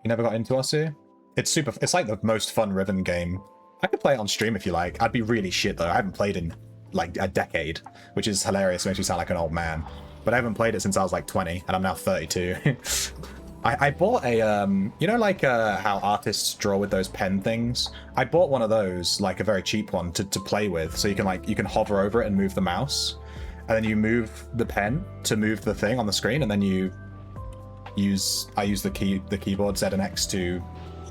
You never got into Osu? It's like the most fun Riven game. I could play it on stream if you like. I'd be really shit though. I haven't played in like a decade, which is hilarious. It makes me sound like an old man. But I haven't played it since I was like 20, and I'm now 32. I bought a, you know, like how artists draw with those pen things? I bought one of those, like a very cheap one, to play with. So you can hover over it and move the mouse. And then you move the pen to move the thing on the screen, and then I use the keyboard Z and X to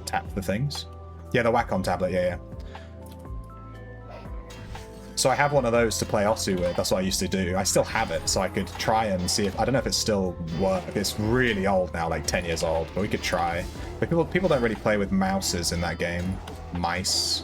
tap the things. Yeah, the Wacom tablet, yeah. So I have one of those to play Osu with. That's what I used to do. I still have it, so I could try and see if... I don't know if it still works. It's really old now, like 10 years old, but we could try. But people don't really play with mouses in that game. Mice.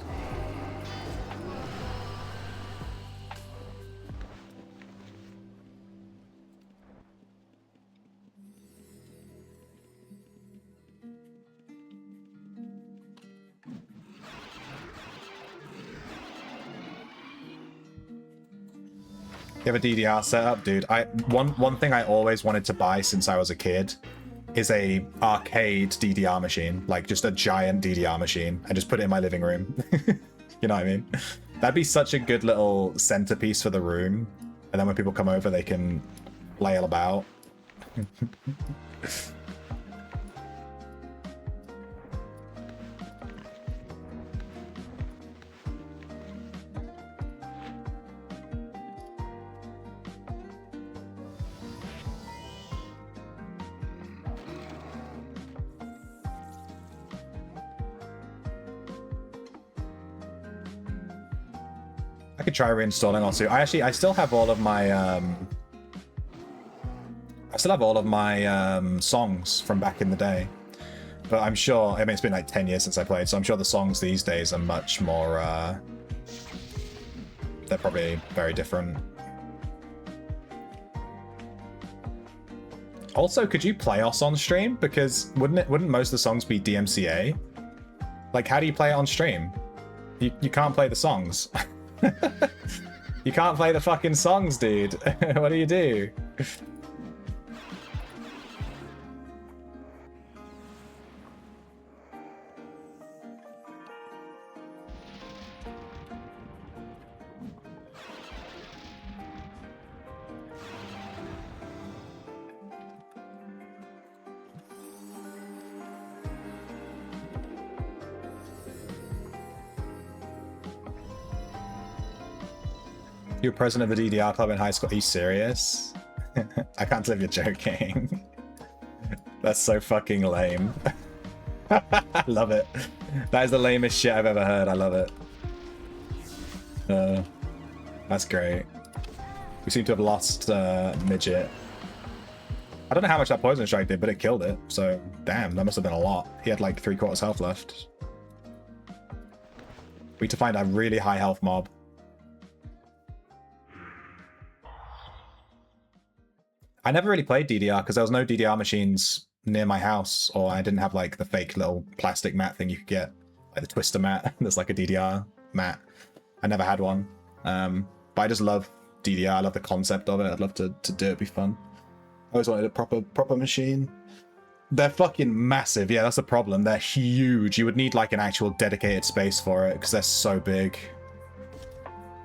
You have a DDR setup, dude. One thing I always wanted to buy since I was a kid is a arcade DDR machine, like just a giant DDR machine, and just put it in my living room. You know what I mean? That'd be such a good little centerpiece for the room, and then when people come over, they can flail about. I could try reinstalling Osu. I still have all of my songs from back in the day. But I'm sure, I mean, it's been like 10 years since I played, so I'm sure the songs these days are much more, they're probably very different. Also, could you play Os on stream? Because wouldn't most of the songs be DMCA? Like, how do you play it on stream? You can't play the songs. You can't play the fucking songs, dude. What do you do? You were president of the DDR club in high school. Are you serious? I can't believe you're joking. That's so fucking lame. I love it. That is the lamest shit I've ever heard. I love it. That's great. We seem to have lost Midget. I don't know how much that poison strike did, but it killed it. So, damn, that must have been a lot. He had like 3/4 health left. We need to find a really high health mob. I never really played DDR because there was no DDR machines near my house, or I didn't have like the fake little plastic mat thing you could get, like the twister mat. There's like a DDR mat. I never had one, but I just love DDR. I love the concept of it. I'd love to do it. It'd be fun. I always wanted a proper machine. They're fucking massive. Yeah, that's the problem. They're huge. You would need like an actual dedicated space for it because they're so big.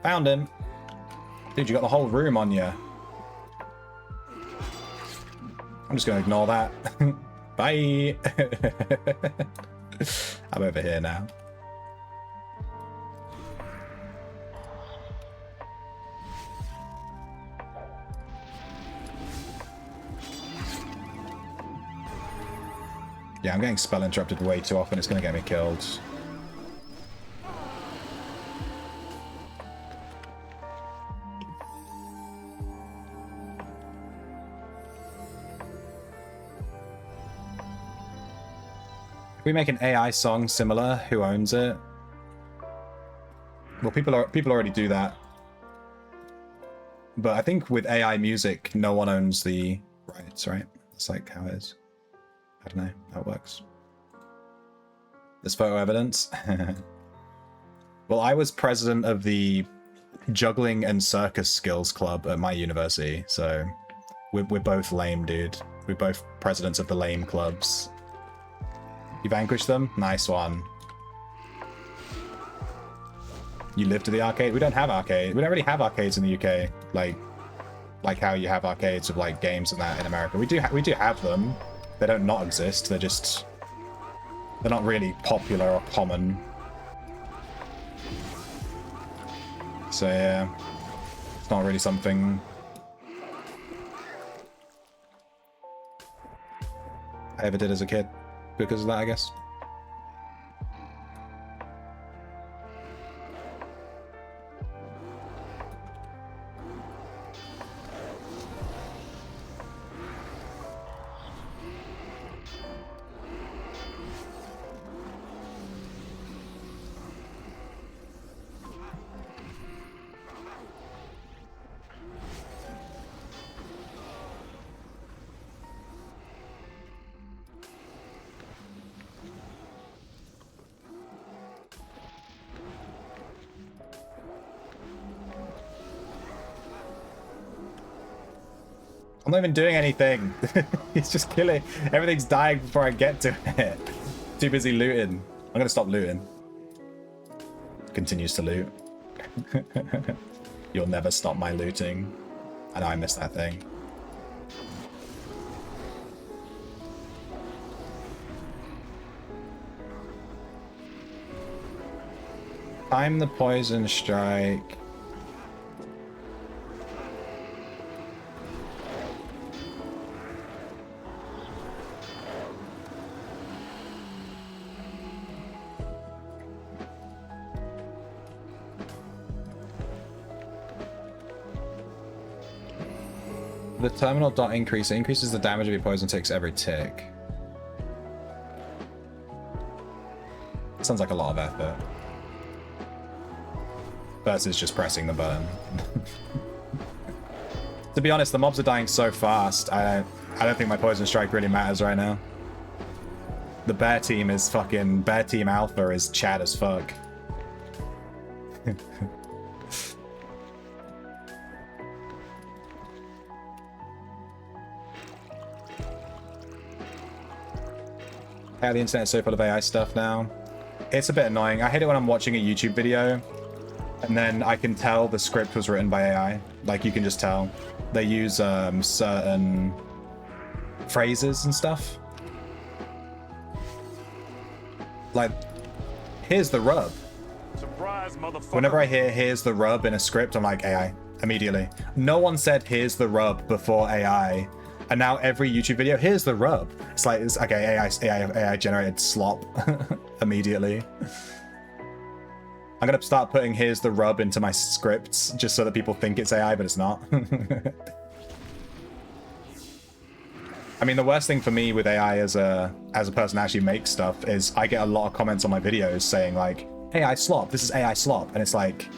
Found him. Dude, you got the whole room on you. I'm just gonna ignore that. Bye. I'm over here now. Yeah, I'm getting spell interrupted way too often. It's gonna get me killed. If we make an AI song similar, who owns it? Well, people already do that. But I think with AI music, no one owns the rights, right? That's like how it is. I don't know how it works. There's photo evidence. Well, I was president of the juggling and circus skills club at my university, so we're both lame, dude. We're both presidents of the lame clubs. You vanquished them? Nice one. You lived to the arcade? We don't have arcade. We don't really have arcades in the UK. Like how you have arcades of like games and that in America. We do have them. They don't not exist. They're not really popular or common. So yeah, it's not really something I ever did as a kid. Because of that, I guess. I'm not even doing anything. He's just killing. Everything's dying before I get to it. Too busy looting. I'm gonna stop looting. Continues to loot. You'll never stop my looting. I know I missed that thing. Time the poison strike. The terminal dot increase. It increases the damage of your poison takes every tick. Sounds like a lot of effort. Versus just pressing the button. To be honest, the mobs are dying so fast. I don't think my poison strike really matters right now. The bear team is fucking... Bear team alpha is Chad as fuck. How the internet's so full of AI stuff now. It's a bit annoying. I hate it when I'm watching a YouTube video and then I can tell the script was written by AI. Like, you can just tell. They use certain phrases and stuff. Like, here's the rub. Surprise, motherfucker. Whenever I hear here's the rub in a script, I'm like, AI, immediately. No one said here's the rub before AI. And now every YouTube video, here's the rub. It's like, it's okay, AI generated slop immediately. I'm gonna start putting here's the rub into my scripts just so that people think it's AI, but it's not. I mean, the worst thing for me with AI as a person that actually makes stuff is I get a lot of comments on my videos saying like, AI slop, this is AI slop. And it's like,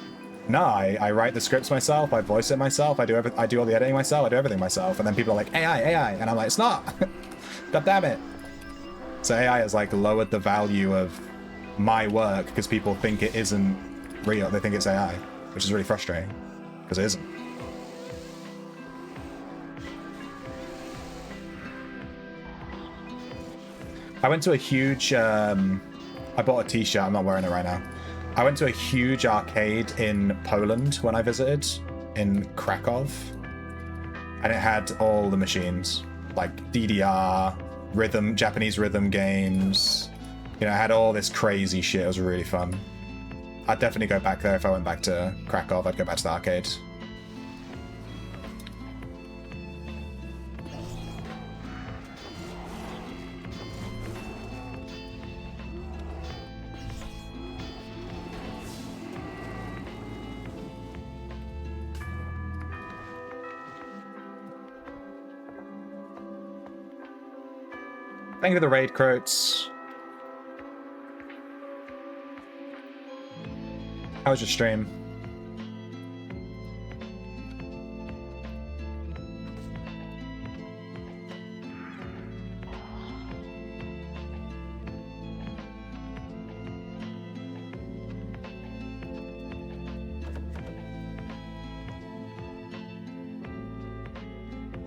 no, I write the scripts myself, I voice it myself, I do all the editing myself, I do everything myself, and then people are like, AI, and I'm like, it's not. God damn it. So AI has like lowered the value of my work because people think it isn't real, they think it's AI, which is really frustrating, because it isn't. I went to a huge, I bought a t-shirt, I'm not wearing it right now. I went to a huge arcade in Poland when I visited, in Krakow, and it had all the machines, like DDR, rhythm, Japanese rhythm games. You know, it had all this crazy shit. It was really fun. I'd definitely go back there if I went back to Krakow. I'd go back to the arcade. Thank you for the raid, Croats. How was your stream?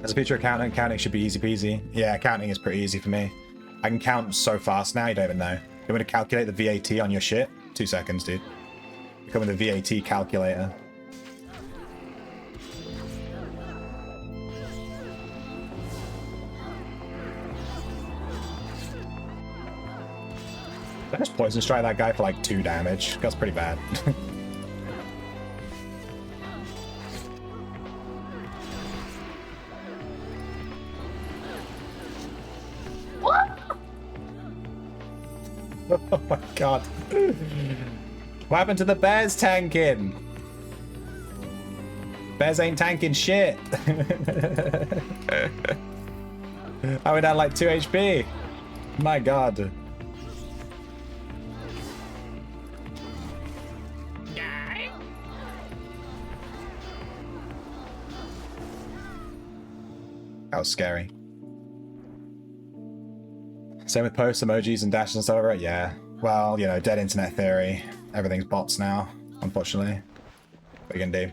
As a future accountant, counting should be easy peasy. Yeah, counting is pretty easy for me. I can count so fast now, you don't even know. You want to calculate the VAT on your shit? 2 seconds, dude. Become with a VAT calculator. Did I just poison strike that guy for like 2 damage? That's pretty bad. Oh my god. What happened to the bears tanking? Bears ain't tanking shit. I went down like 2 HP. My god. That was scary. Same with posts, emojis, and dashes and stuff, right? Yeah. Well, you know, dead internet theory. Everything's bots now, unfortunately. What are you gonna do?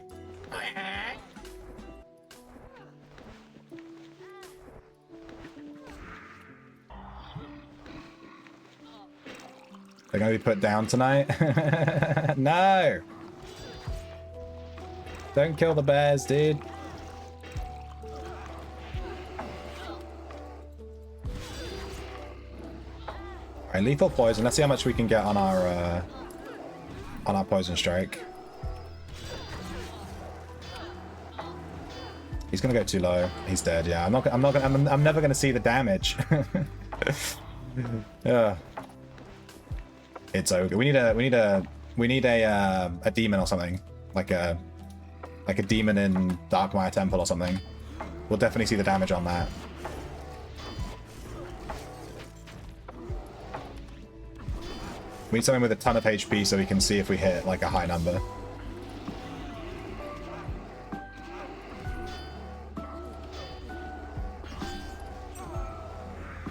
They're gonna be put down tonight? No! Don't kill the bears, dude. Alright, lethal poison. Let's see how much we can get on our poison strike. He's gonna go too low. He's dead. Yeah, I'm never gonna see the damage. Yeah. It's okay. We need a demon or something, like a demon in Darkmire Temple or something. We'll definitely see the damage on that. We need something with a ton of HP so we can see if we hit like a high number.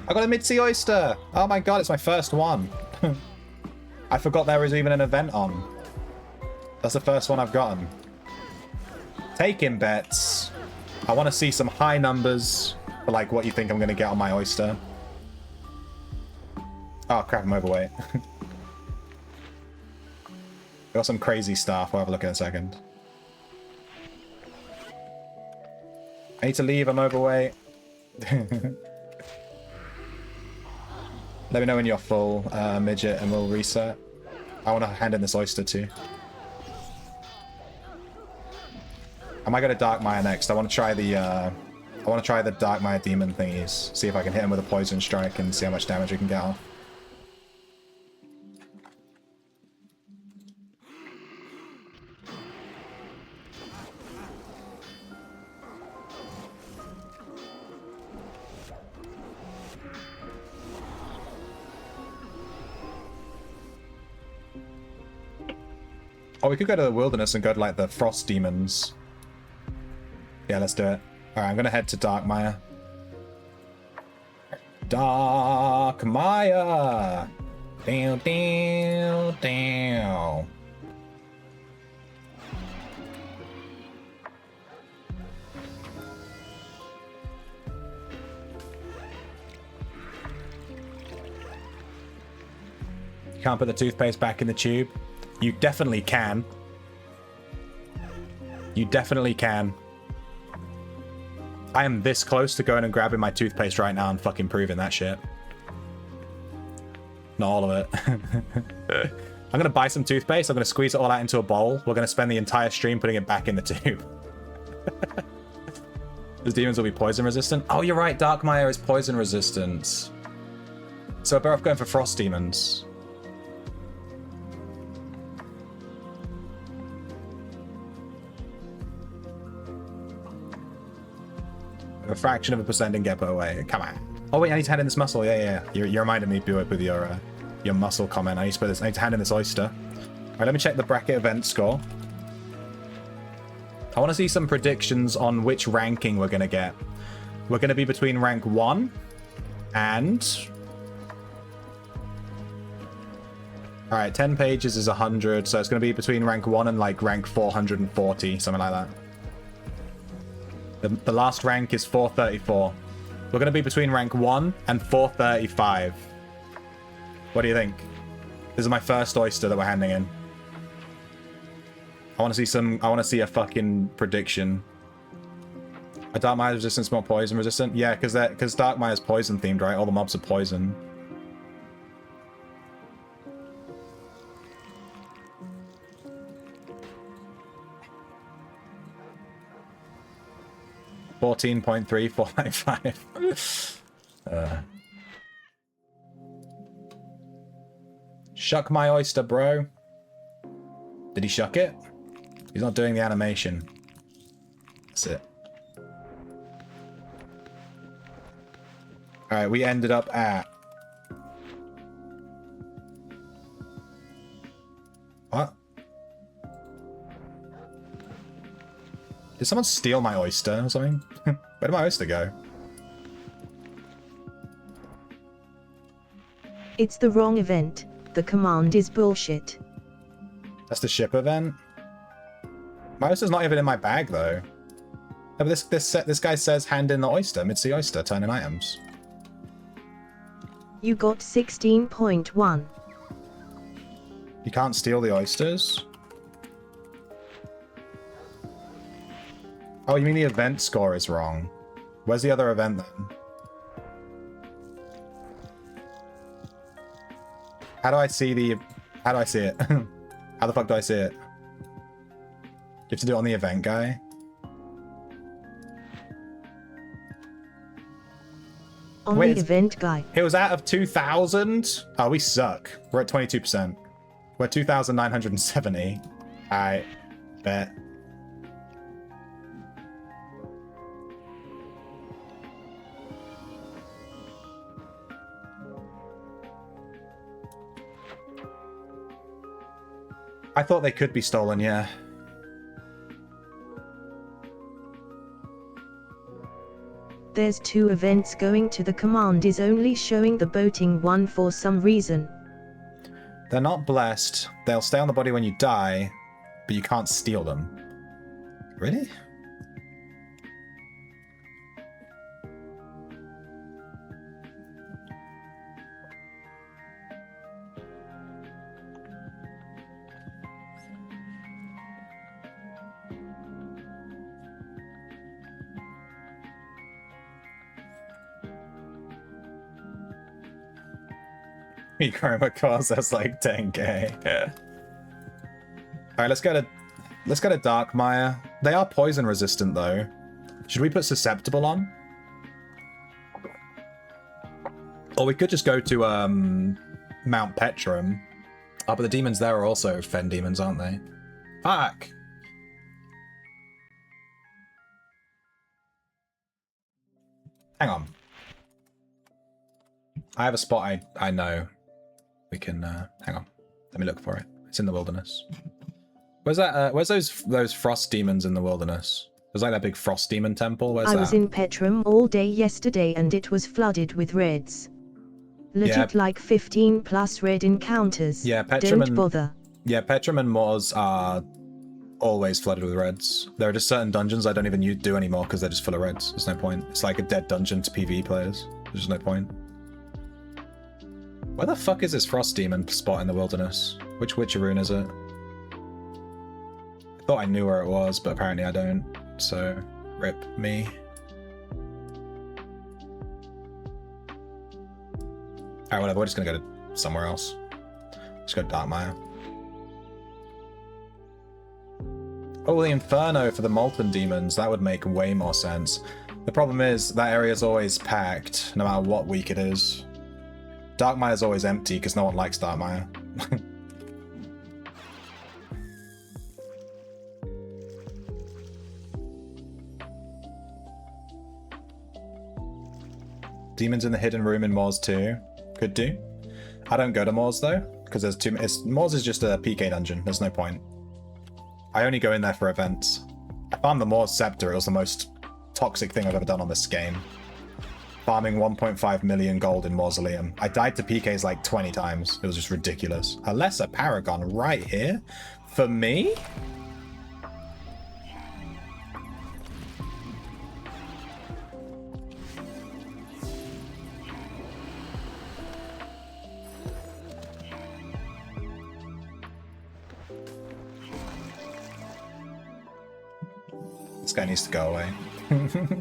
I got a mid-sea oyster! Oh my god, it's my first one. I forgot there was even an event on. That's the first one I've gotten. Taking bets. I want to see some high numbers for like what you think I'm going to get on my oyster. Oh crap, I'm overweight. Got some crazy stuff. We'll have a look in a second. I need to leave. I'm overweight. Let me know when you're full, midget, and we'll reset. I want to hand in this oyster too. I might go to Darkmire next. I want to try the Darkmire demon thingies. See if I can hit him with a poison strike and see how much damage we can get off. Oh, we could go to the wilderness and go to, like, the frost demons. Yeah, let's do it. Alright, I'm gonna head to Darkmire. Darkmire! Down, down, down. Can't put the toothpaste back in the tube. You definitely can. You definitely can. I am this close to going and grabbing my toothpaste right now and fucking proving that shit. Not all of it. I'm going to buy some toothpaste. I'm going to squeeze it all out into a bowl. We're going to spend the entire stream putting it back in the tube. Those demons will be poison resistant. Oh, you're right. Darkmire is poison resistant. So we're better off going for frost demons. A fraction of a percent and get put away. Come on. Oh wait, I need to hand in this muscle. Yeah. You reminded me, Buick, with your muscle comment. I need to put this. I need to hand in this oyster. All right, let me check the bracket event score. I want to see some predictions on which ranking we're gonna get. We're gonna be between rank 1 and. All right, 10 pages is 100, so it's gonna be between rank 1 and like rank 440, something like that. The last rank is 434. We're going to be between rank 1 and 435. What do you think? This is my first oyster that we're handing in. I want to see a fucking prediction. Are Darkmire resistance more poison resistant? Yeah, because Darkmire's poison themed, right? All the mobs are poison. $14.3495. Shuck my oyster, bro. Did he shuck it? He's not doing the animation. That's it. Alright, we ended up at... What? Did someone steal my oyster or something? Where did my oyster go? It's the wrong event. The command is bullshit. That's the ship event? My oyster's not even in my bag, though. No, but this guy says hand in the oyster. Mid-sea oyster, turn in items. You got 16.1. You can't steal the oysters? Oh, you mean the event score is wrong? Where's the other event, then? How do I see it? How the fuck do I see it? You have to do it on the event guy? On the event guy. It was out of 2,000? Oh, we suck. We're at 22%. We're 2,970. I bet. I thought they could be stolen, yeah. There's 2 events going to the command is only showing the boating one for some reason. They're not blessed. They'll stay on the body when you die, but you can't steal them. Really? Karma cost, that's like 10k. Yeah. Alright, let's go to Darkmire. They are poison resistant though. Should we put susceptible on? Or we could just go to Mount Petrum. Oh, but the demons there are also fen demons, aren't they? Fuck! Hang on. I have a spot I know. We can hang on. Let me look for it. It's in the wilderness. Where's that? Where's those frost demons in the wilderness? There's like that big frost demon temple. Where's that? I was in Petrum all day yesterday and it was flooded with reds. Legit, like 15 plus red encounters. Yeah, Petrum Don't bother. Yeah, Petrum and Moors are always flooded with reds. There are just certain dungeons I don't even do anymore because they're just full of reds. There's no point. It's like a dead dungeon to PvE players. There's just no point. Where the fuck is this frost demon spot in the wilderness? Which Witcheroon is it? I Thought I knew where it was, but apparently I don't. So, rip me. Alright, whatever. We're just gonna go to somewhere else. Let's go to Darkmire. Oh, the Inferno for the Molten Demons. That would make way more sense. The problem is, that area is always packed, no matter what week it is. Darkmire is always empty, because no one likes Darkmire. Demons in the Hidden Room in Moors too. Could do. I don't go to Moors though, because there's too many. Moors is just a PK dungeon. There's no point. I only go in there for events. I farmed the Moors Scepter. It was the most toxic thing I've ever done on this game. Farming 1.5 million gold in Mausoleum. I died to PKs like 20 times. It was just ridiculous. A lesser Paragon right here? For me? This guy needs to go away.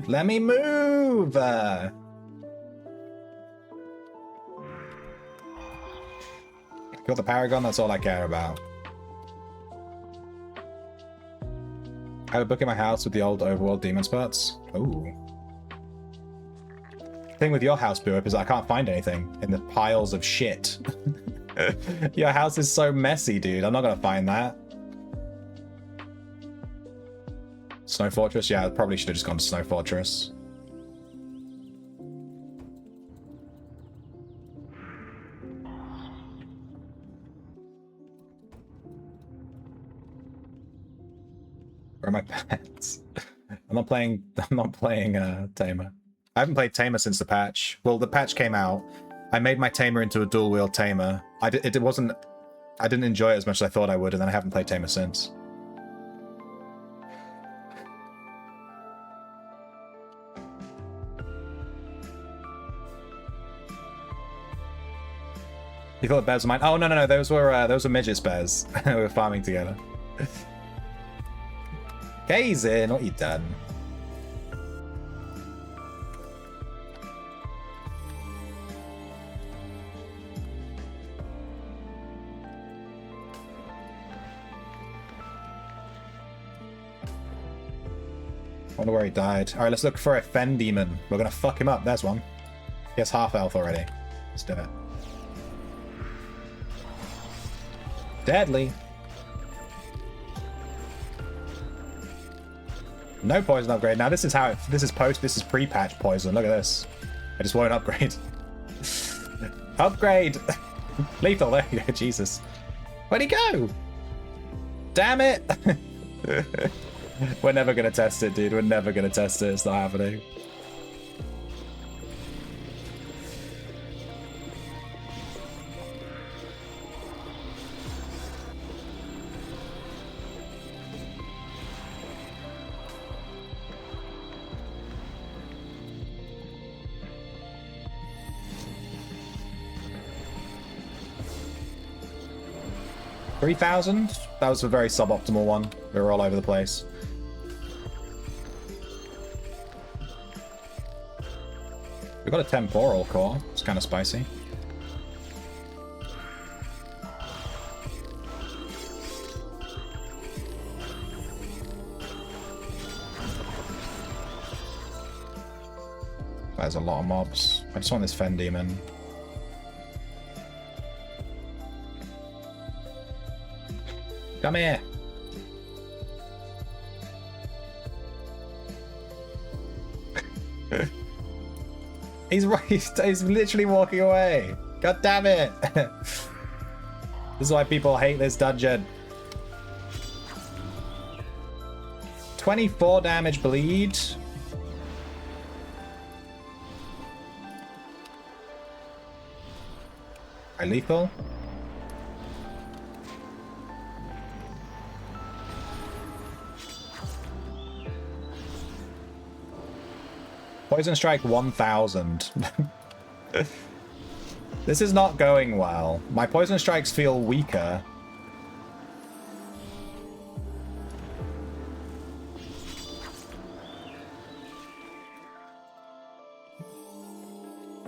Let me move! Got the Paragon, that's all I care about. I have a book in my house with the old overworld demon spots. Ooh. The thing with your house, Buip, is I can't find anything in the piles of shit. Your house is so messy, dude. I'm not gonna find that. Snow Fortress? Yeah, I probably should have just gone to Snow Fortress. Where are my pets? I'm not playing Tamer. I haven't played Tamer since the patch. Well, the patch came out. I made my Tamer into a dual wield Tamer. I didn't enjoy it as much as I thought I would, and then I haven't played Tamer since. You thought the bears were mine? Oh no, those were midget bears. We were farming together. Kazin, what you done? I wonder where he died. Alright, let's look for a Fen Demon. We're gonna fuck him up. There's one. He has half health already. Let's do it. Deadly. No poison upgrade. Now this is how this is pre-patch poison. Look at this. I just won't upgrade. Upgrade! Lethal, there you go, Jesus. Where'd he go? Damn it! We're never gonna test it, dude. We're never gonna test it. It's not happening. $3,000? That was a very suboptimal one. We were all over the place. We got a temporal core. It's kind of spicy. There's a lot of mobs. I just want this Fen Demon. Come here. He's right. He's literally walking away. God damn it. This is why people hate this dungeon. 24 damage bleed. Are lethal? Poison Strike 1000. This is not going well. My Poison Strikes feel weaker.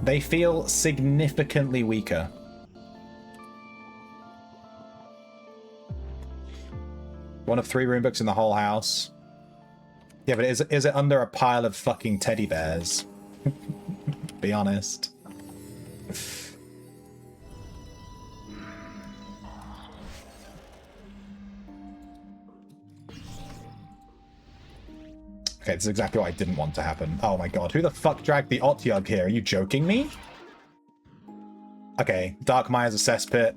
They feel significantly weaker. One of 3 runebooks in the whole house. Yeah, but is it under a pile of fucking teddy bears? Be honest. Okay, this is exactly what I didn't want to happen. Oh my god, who the fuck dragged the Otyug here? Are you joking me? Okay, Dark Maya's a cesspit.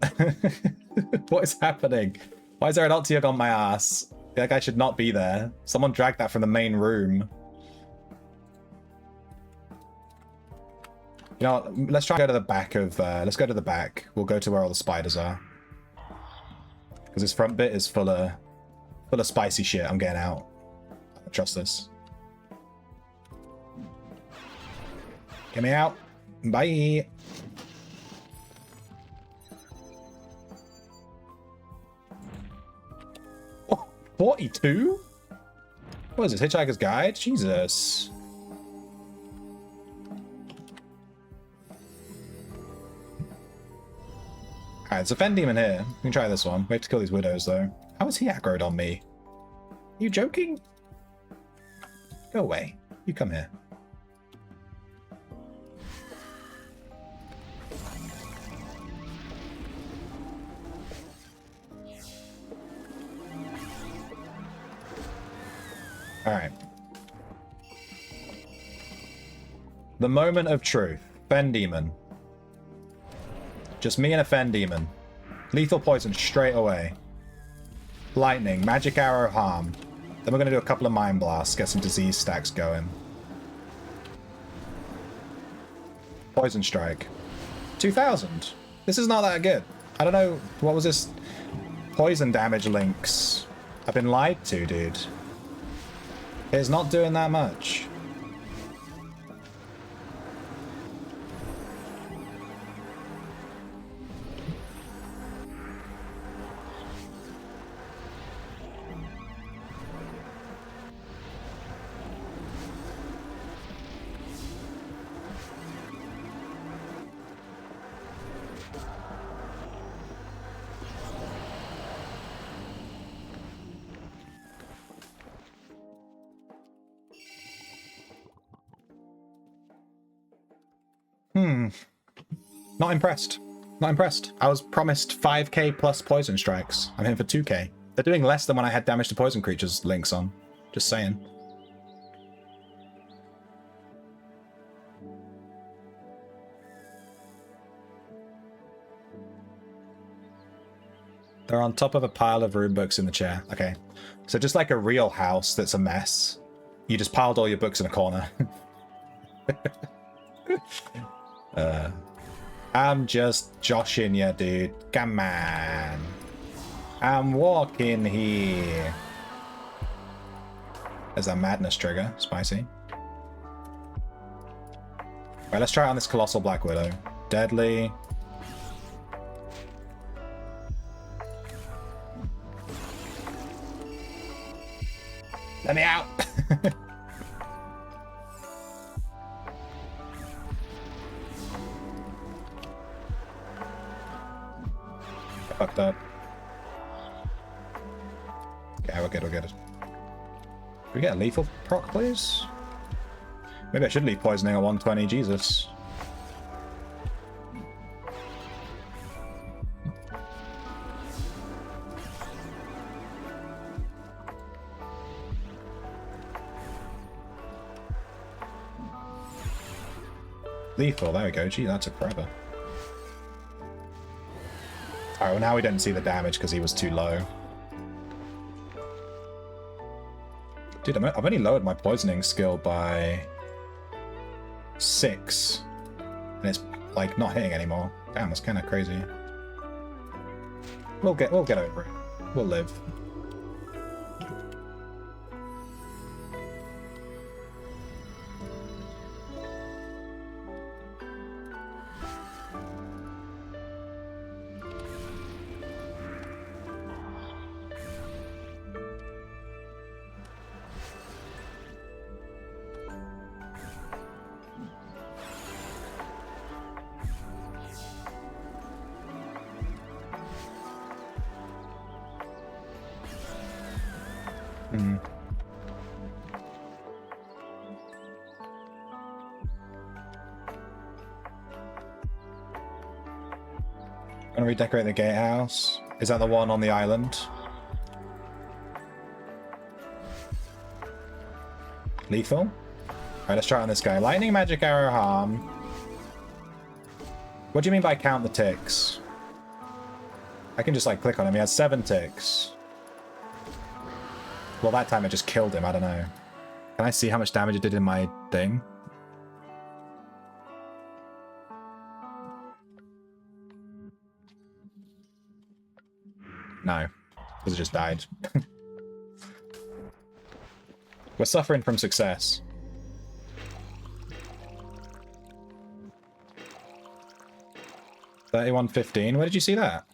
What is happening? Why is there an Otyug on my ass? That guy should not be there. Someone dragged that from the main room. You know what? Let's try and go to the back of... let's go to the back. We'll go to where all the spiders are. Because this front bit is full of spicy shit. I'm getting out. I don't trust this. Get me out. Bye. Oh, 42? What is this? Hitchhiker's Guide? Jesus. Alright, there's a Fen Demon here. We can try this one. We have to kill these widows, though. How is he aggroed on me? Are you joking? Go away. You come here. Alright. The moment of truth. Fen Demon. Just me and a Fen Demon. Lethal poison straight away. Lightning. Magic arrow harm. Then we're going to do a couple of Mind Blasts. Get some disease stacks going. Poison Strike. 2,000. This is not that good. I don't know. What was this? Poison damage links. I've been lied to, dude. It's not doing that much. Not impressed. Not impressed. I was promised 5k plus poison strikes. I'm here for 2k. They're doing less than when I had damage to poison creatures links on. Just saying. They're on top of a pile of rune books in the chair. Okay. So just like a real house that's a mess, you just piled all your books in a corner. I'm just joshing you, dude. Come on. I'm walking here. There's a madness trigger. Spicy. Right, let's try it on this Colossal Black Widow. Deadly. Let me out! Fucked up. Okay, we'll get it. Can we get a lethal proc, please? Maybe I should leave poisoning at 120, Jesus. Lethal, there we go. Gee, that took forever. Alright, well now we don't see the damage because he was too low. Dude, I've only lowered my poisoning skill by 6. And it's, like, not hitting anymore. Damn, that's kind of crazy. We'll get over it. We'll live. Hmm. Gonna redecorate the gatehouse. Is that the one on the island? Lethal? Alright, let's try it on this guy. Lightning, magic, arrow, harm. What do you mean by count the ticks? I can just like click on him. He has 7 ticks. Well, that time I just killed him. I don't know. Can I see how much damage it did in my thing? No, because it just died. We're suffering from success. $31.15. Where did you see that?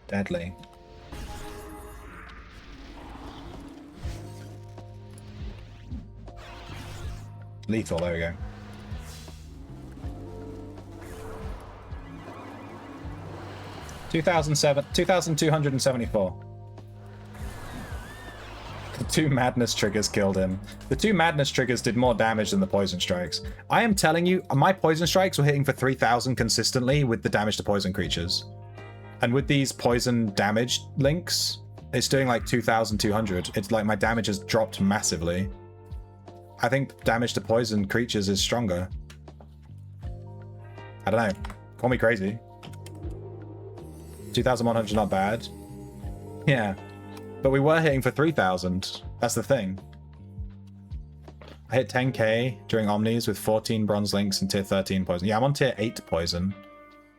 Deadly. Lethal, there we go. 2,274. The 2 madness triggers killed him. The 2 madness triggers did more damage than the poison strikes. I am telling you, my poison strikes were hitting for 3,000 consistently with the damage to poison creatures. And with these poison damage links, it's doing like 2,200. It's like my damage has dropped massively. I think damage to poison creatures is stronger. I don't know. Call me crazy. 2,100 not bad. Yeah. But we were hitting for 3,000. That's the thing. I hit 10k during Omnis with 14 bronze links and tier 13 poison. Yeah, I'm on tier 8 poison.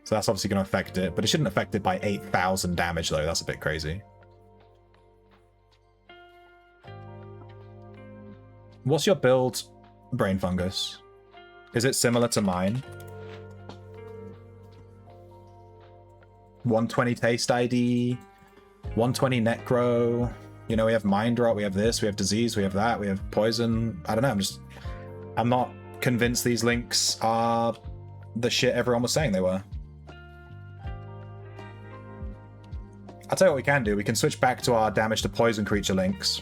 So that's obviously going to affect it. But it shouldn't affect it by 8,000 damage though. That's a bit crazy. What's your build, Brain Fungus? Is it similar to mine? 120 Taste ID, 120 Necro. You know, we have Mind Rot, we have this, we have Disease, we have that, we have Poison. I don't know, I'm not convinced these links are the shit everyone was saying they were. I'll tell you what we can do. We can switch back to our damage to poison creature links.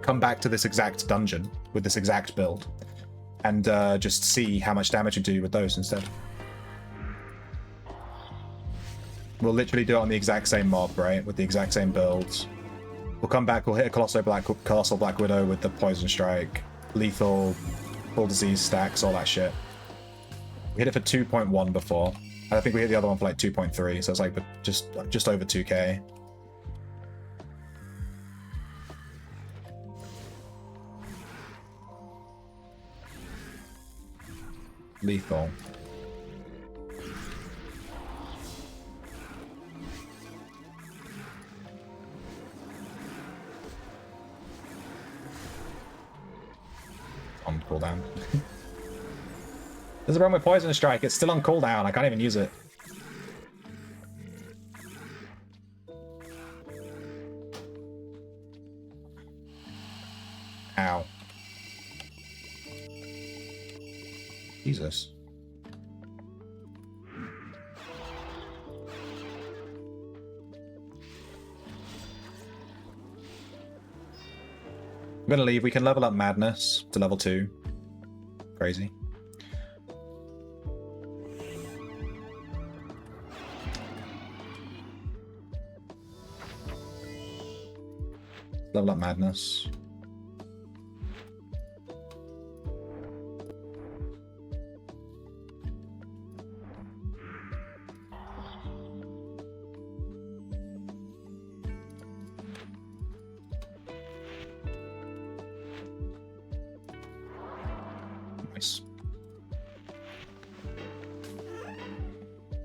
Come back to this exact dungeon with this exact build and just see how much damage we do with those instead. We'll literally do it on the exact same mob, right? With the exact same builds. We'll come back, we'll hit a Colossal Black Widow with the Poison Strike, Lethal, Full Disease stacks, all that shit. We hit it for 2.1 before. And I think we hit the other one for like 2.3, so it's like just over 2k. Lethal. On cooldown. There's a problem with Poison Strike. It's still on cooldown. I can't even use it. Ow. Jesus. I'm gonna leave. We can level up Madness to level 2. Crazy. Level up Madness.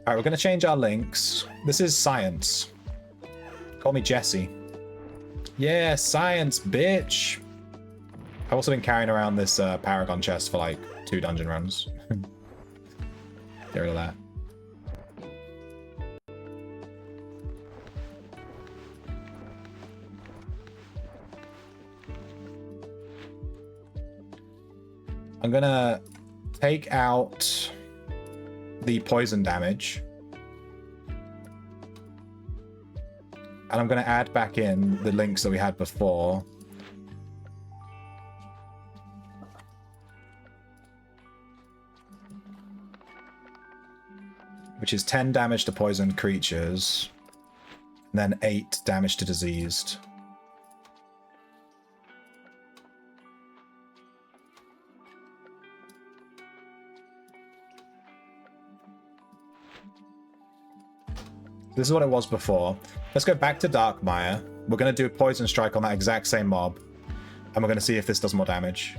Alright, we're going to change our links. This is science. Call me Jesse. Yeah, science, bitch! I've also been carrying around this Paragon chest for like 2 dungeon runs. Get rid of that. I'm gonna take out the poison damage. And I'm gonna add back in the links that we had before. Which is 10 damage to poisoned creatures, and then 8 damage to diseased. This is what it was before. Let's go back to Darkmire. We're going to do a poison strike on that exact same mob, and we're going to see if this does more damage.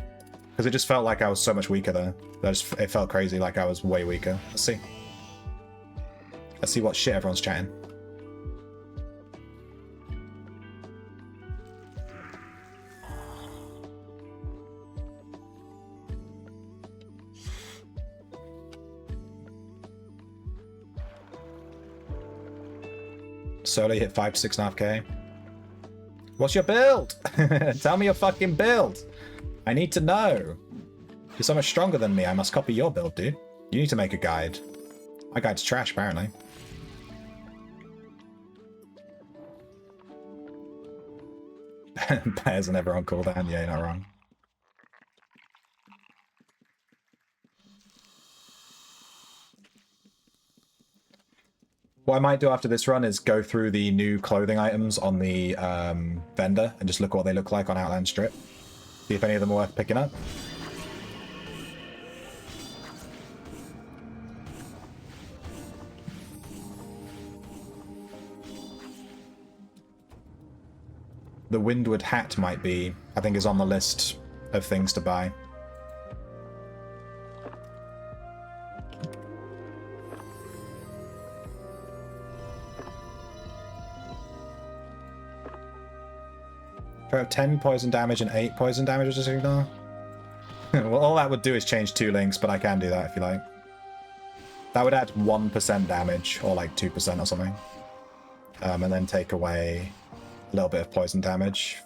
Because it just felt like I was so much weaker there. It felt crazy, like I was way weaker. Let's see. Let's see what shit everyone's chatting. Solo hit 5 to 6.5k. What's your build? Tell me your fucking build. I need to know. You're so much stronger than me. I must copy your build, dude. You need to make a guide. My guide's trash, apparently. Bears are never on cooldown. Yeah, you're not wrong. What I might do after this run is go through the new clothing items on the vendor and just look what they look like on Outlands Strip. See if any of them are worth picking up. The Windward hat might be, I think, is on the list of things to buy. If I have 10 poison damage and 8 poison damage, just ignore. Well, all that would do is change 2 links, but I can do that if you like. That would add 1% damage, or like 2% or something. And then take away a little bit of poison damage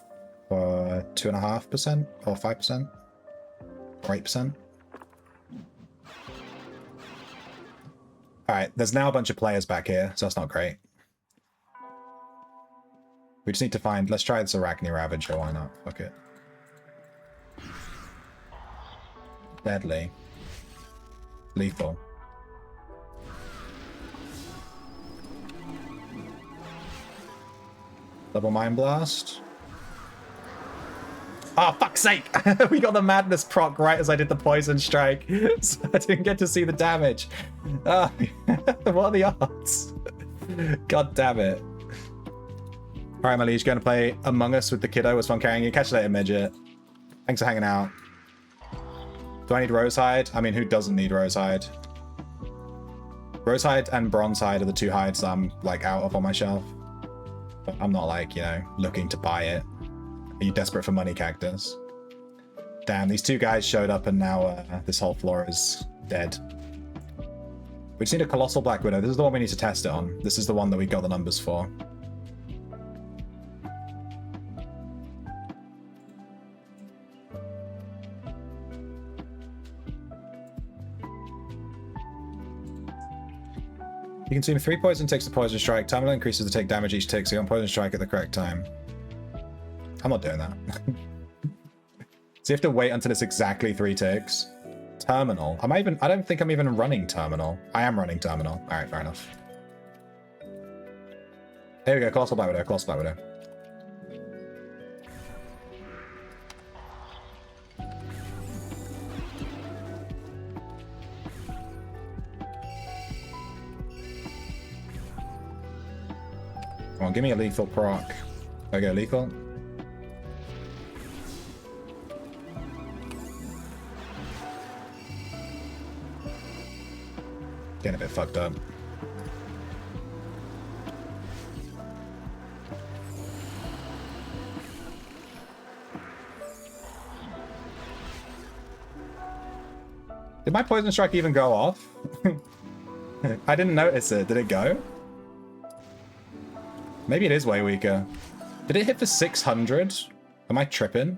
for 2.5% or 5% or 8%. Alright, there's now a bunch of players back here, so that's not great. We just need to find... Let's try this Arachne Ravager, why not? Fuck it. Deadly. Lethal. Double Mind Blast. Oh, fuck's sake! We got the Madness proc right as I did the Poison Strike, so I didn't get to see the damage. Oh, what are the odds? God damn it. Alright, my liege, going to play Among Us with the kiddo. It was fun carrying you. Catch you later, midget. Thanks for hanging out. Do I need Rosehide? I mean, who doesn't need Rosehide? Rosehide and Bronzehide are the 2 hides that I'm, like, out of on my shelf. But I'm not, like, you know, looking to buy it. Are you desperate for money, Cactus? Damn, these 2 guys showed up and now this whole floor is dead. We just need a Colossal Black Widow. This is the one we need to test it on. This is the one that we got the numbers for. You consume 3 poison, takes the poison strike. Time will increases the take damage each tick, so you're on poison strike at the correct time. I'm not doing that. So you have to wait until it's exactly 3 ticks. Terminal. I don't think I'm even running Terminal. I am running Terminal. Alright, fair enough. Here we go, Colossal Black Widow, Colossal Black Widow. Come on, give me a lethal proc. There we go, lethal. Getting a bit fucked up. Did my poison strike even go off? I didn't notice it. Did it go? Maybe it is way weaker. Did it hit for 600? Am I tripping?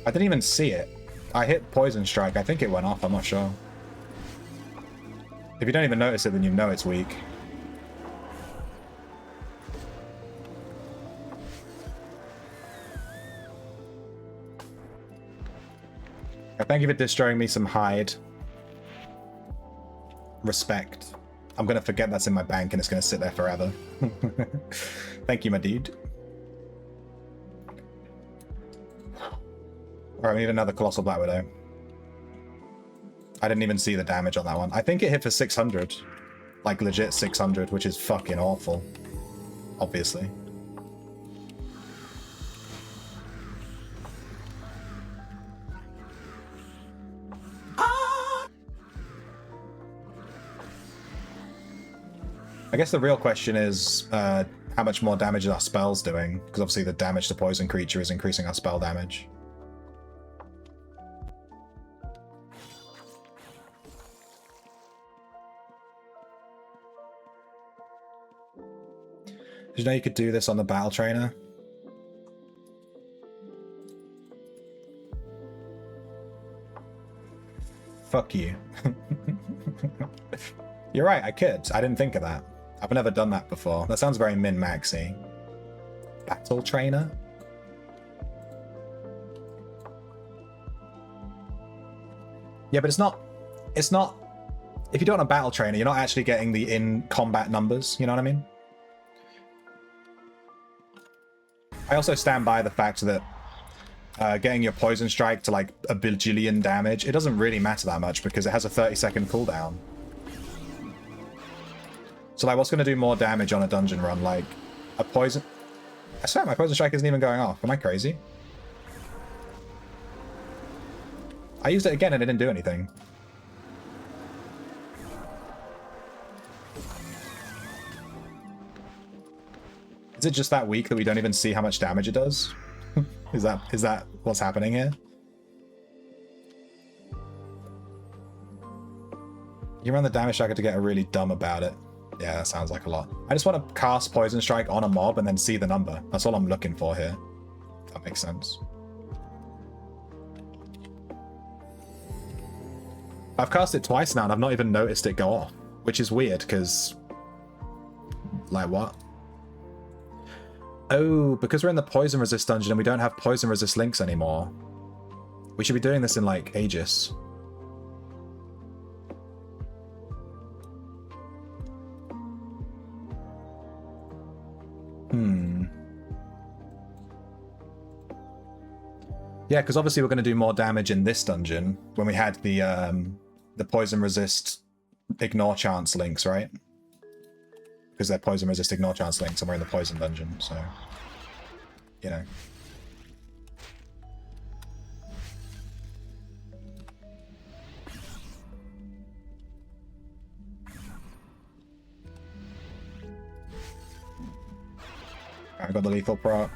I didn't even see it. I hit Poison Strike. I think it went off. I'm not sure. If you don't even notice it, then you know it's weak. Thank you for destroying me some hide. Respect. I'm gonna forget that's in my bank and it's gonna sit there forever. Thank you, my dude. Alright, we need another Colossal Black Widow. I didn't even see the damage on that one. I think it hit for 600. Like, legit 600, which is fucking awful. Obviously. I guess the real question is how much more damage are our spells doing? Because obviously the damage to poison creature is increasing our spell damage. Did you know you could do this on the battle trainer? Fuck you. You're right, I could. I didn't think of that. I've never done that before. That sounds very min-maxy. Battle trainer? Yeah, but it's not... If you do it on a battle trainer, you're not actually getting the in-combat numbers, you know what I mean? I also stand by the fact that getting your Poison Strike to like a bajillion damage, it doesn't really matter that much because it has a 30-second cooldown. So like, what's going to do more damage on a dungeon run? Like, a poison... I swear my Poison Strike isn't even going off. Am I crazy? I used it again and it didn't do anything. Is it just that weak that we don't even see how much damage it does? Is that what's happening here? You run the damage tracker to get really dumb about it. Yeah, that sounds like a lot. I just want to cast Poison Strike on a mob and then see the number. That's all I'm looking for here. That makes sense. I've cast it twice now and I've not even noticed it go off, which is weird because... Like what? Oh, because we're in the Poison Resist dungeon and we don't have Poison Resist links anymore. We should be doing this in like Aegis. Yeah, because obviously we're going to do more damage in this dungeon when we had the Poison Resist Ignore Chance links, right? Because they're Poison Resist Ignore Chance links and we're in the Poison dungeon, so... You know. I got the lethal proc.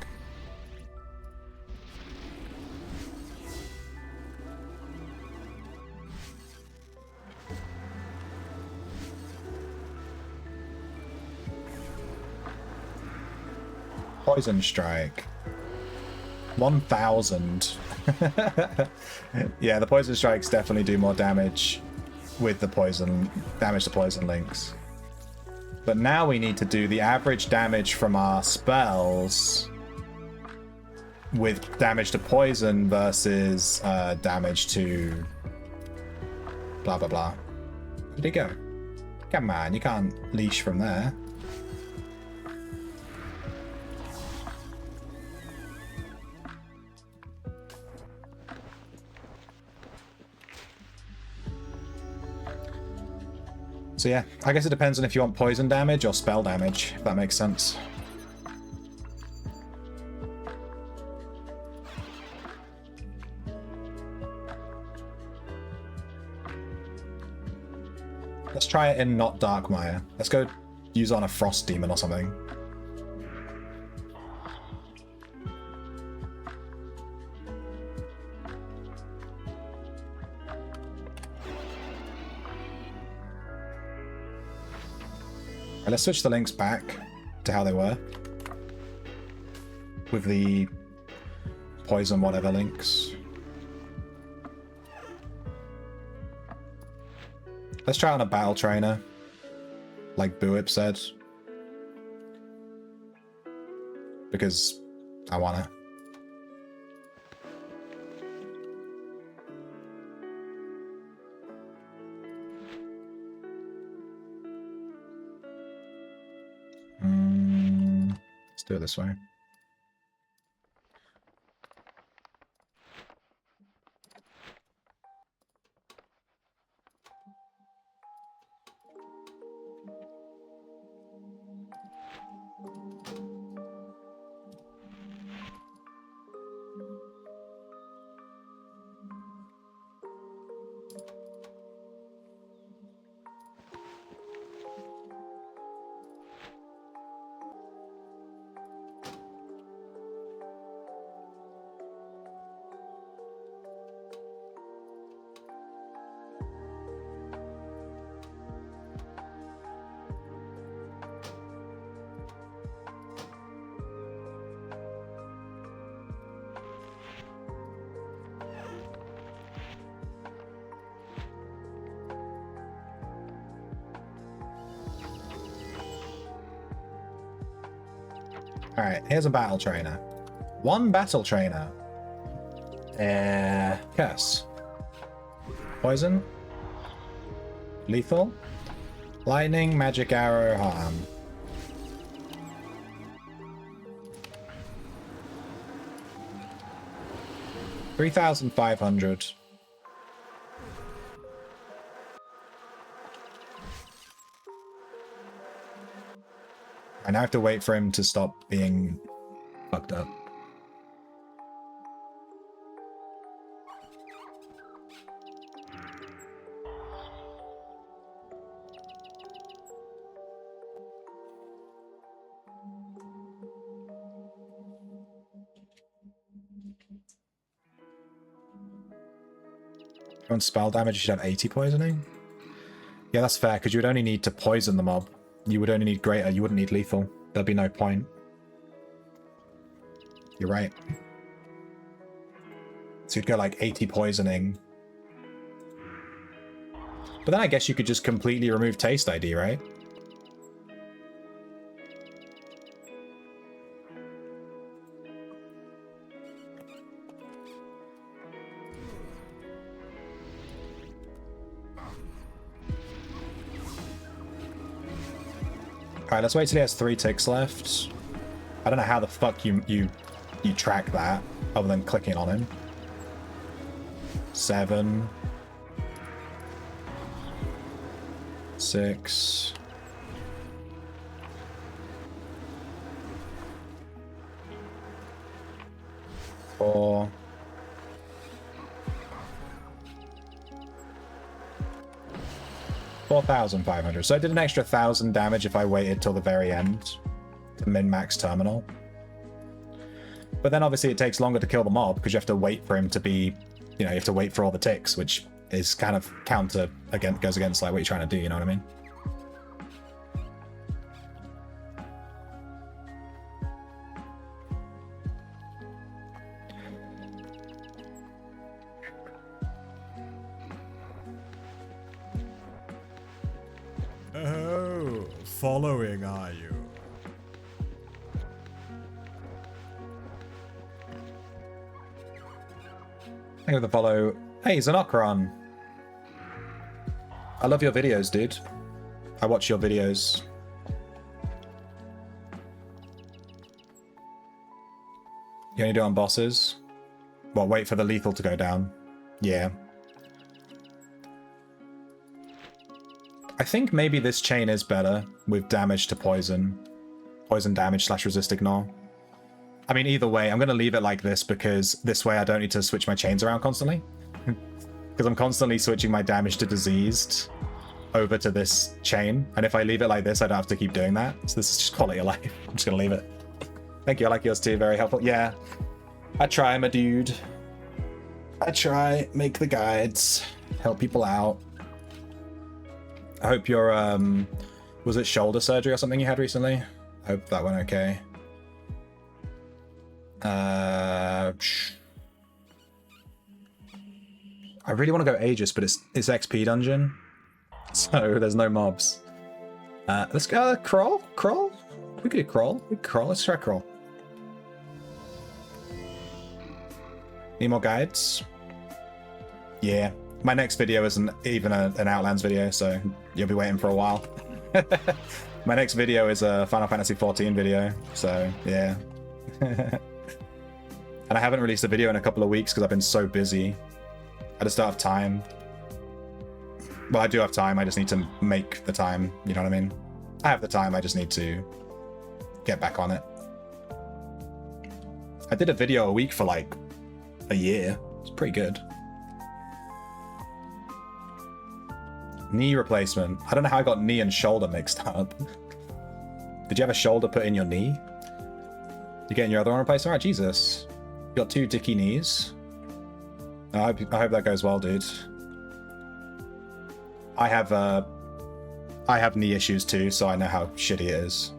Poison Strike. 1,000. Yeah, the Poison Strikes definitely do more damage with the poison, damage to poison links. But now we need to do the average damage from our spells with damage to poison versus damage to blah blah blah. Where'd he go? Come on, you can't leash from there. So yeah, I guess it depends on if you want poison damage or spell damage, if that makes sense. Let's try it in not Darkmire. Let's go use on a Frost Demon or something. Let's switch the links back to how they were. With the poison whatever links. Let's try on a battle trainer. Like Buip said. Because I wanna. Let's do it this way. Alright, here's a battle trainer. One battle trainer. Curse. Poison. Lethal. Lightning, magic arrow, harm. $3,500. I now have to wait for him to stop being fucked up. On spell damage, you should have 80 poisoning. Yeah, that's fair, because you would only need to poison the mob. You would only need greater, you wouldn't need lethal. There'd be no point. You're right. So you'd go like 80 poisoning. But then I guess you could just completely remove taste ID, right? Alright, let's wait till he has 3 ticks left. I don't know how the fuck you track that, other than clicking on him. 7. 6. 4. 4,500. So I did an extra 1,000 damage if I waited till the very end to min-max terminal. But then obviously it takes longer to kill the mob because you have to wait for him to be, you know, you have to wait for all the ticks, which is kind of counter again, goes against like what you're trying to do, you know what I mean? Oh, following are you? Thank you for the follow. Hey, Zanokron. I love your videos, dude. I watch your videos. You only do it on bosses? Well, wait for the lethal to go down. Yeah. I think maybe this chain is better with damage to poison. Poison damage / resist ignore. I mean, either way, I'm going to leave it like this because this way I don't need to switch my chains around constantly. Because I'm constantly switching my damage to diseased over to this chain. And if I leave it like this, I don't have to keep doing that. So this is just quality of life. I'm just going to leave it. Thank you. I like yours too. Very helpful. Yeah. I try, my dude. I try. Make the guides. Help people out. I hope your, was it shoulder surgery or something you had recently? I hope that went okay. I really want to go Aegis, but it's XP dungeon. So there's no mobs. Let's go crawl. Crawl. We could crawl. We could crawl. Let's try crawl. Need more guides? Yeah. My next video isn't even an Outlands video, so you'll be waiting for a while. My next video is a Final Fantasy XIV video, so yeah. And I haven't released a video in a couple of weeks because I've been so busy. I just don't have time. Well, I do have time, I just need to make the time, you know what I mean? I have the time, I just need to get back on it. I did a video a week for like a year. It's pretty good. Knee replacement. I don't know how I got knee and shoulder mixed up. Did you have a shoulder put in your knee? You getting your other one replaced? Alright, Jesus. You got 2 dicky knees. I hope that goes well, dude. I have knee issues too, so I know how shitty it is.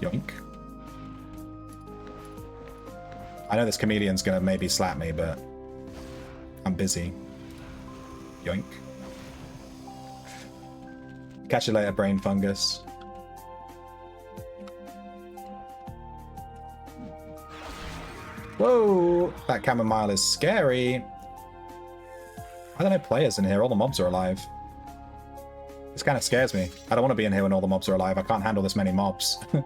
Yoink. I know this chameleon's gonna maybe slap me, but I'm busy. Yoink. Catch you later, brain fungus. Whoa! That chamomile is scary. Why are there no players in here? All the mobs are alive. This kind of scares me. I don't want to be in here when all the mobs are alive. I can't handle this many mobs. There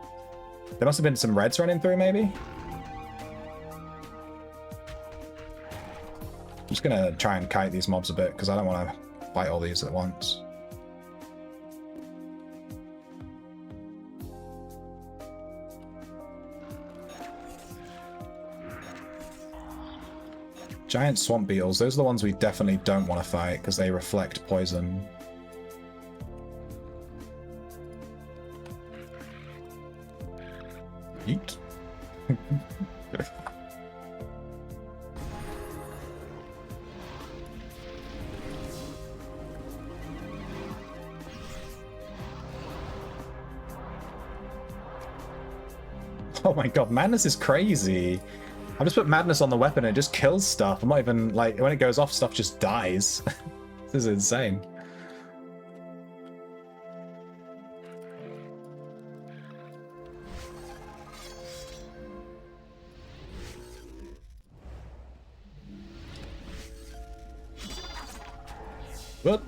must have been some reds running through, maybe? I'm just gonna try and kite these mobs a bit, because I don't want to fight all these at once. Giant swamp beetles, those are the ones we definitely don't want to fight, because they reflect poison. Yeet. Oh my god, madness is crazy. I've just put madness on the weapon and it just kills stuff. I'm not even, like, when it goes off, stuff just dies. This is insane. Whoop.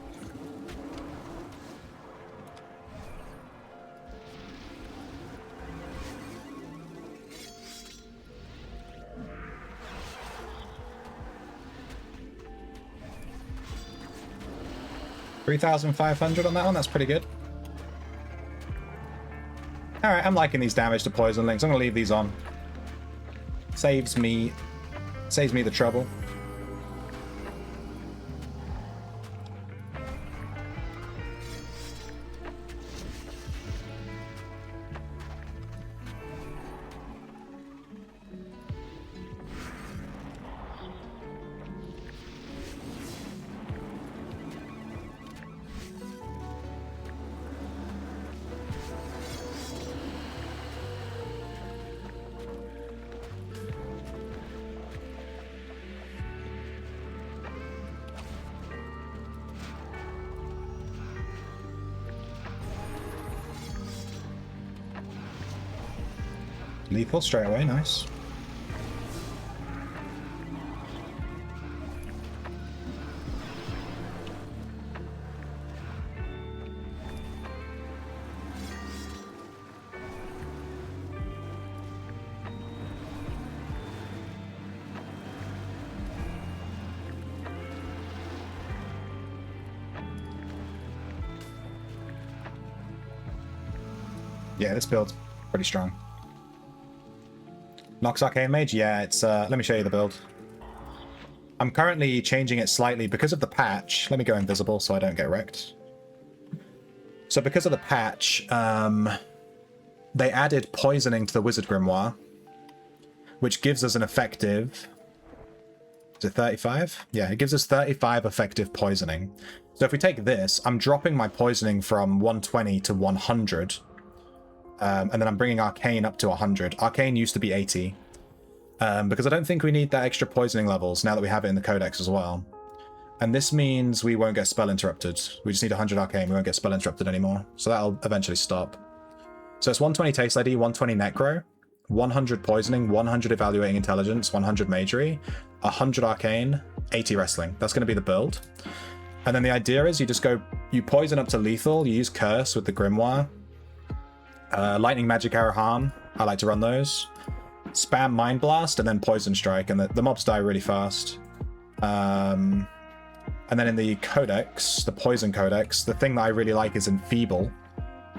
$3,500 on that one, that's pretty good. Alright, I'm liking these damage to poison links. I'm gonna leave these on. Saves me the trouble. Lethal straight away, nice. Yeah, this build's pretty strong. Nox Arcane Mage? Yeah, it's, let me show you the build. I'm currently changing it slightly because of the patch. Let me go invisible so I don't get wrecked. So because of the patch, they added poisoning to the Wizard Grimoire, which gives us an effective... Is it 35? Yeah, it gives us 35 effective poisoning. So if we take this, I'm dropping my poisoning from 120 to 100. And then I'm bringing Arcane up to 100. Arcane used to be 80. because I don't think we need that extra poisoning levels now that we have it in the codex as well. And this means we won't get spell interrupted. We just need 100 arcane, we won't get spell interrupted anymore. So that'll eventually stop. So it's 120 taste ID, 120 necro, 100 poisoning, 100 evaluating intelligence, 100 magery, 100 arcane, 80 wrestling. That's going to be the build. And then the idea is you poison up to lethal, you use curse with the grimoire, lightning, magic arrow, harm. I like to run those. Spam mind blast and then poison strike, and the mobs die really fast. And then in the codex, the poison codex, the thing that I really like is enfeeble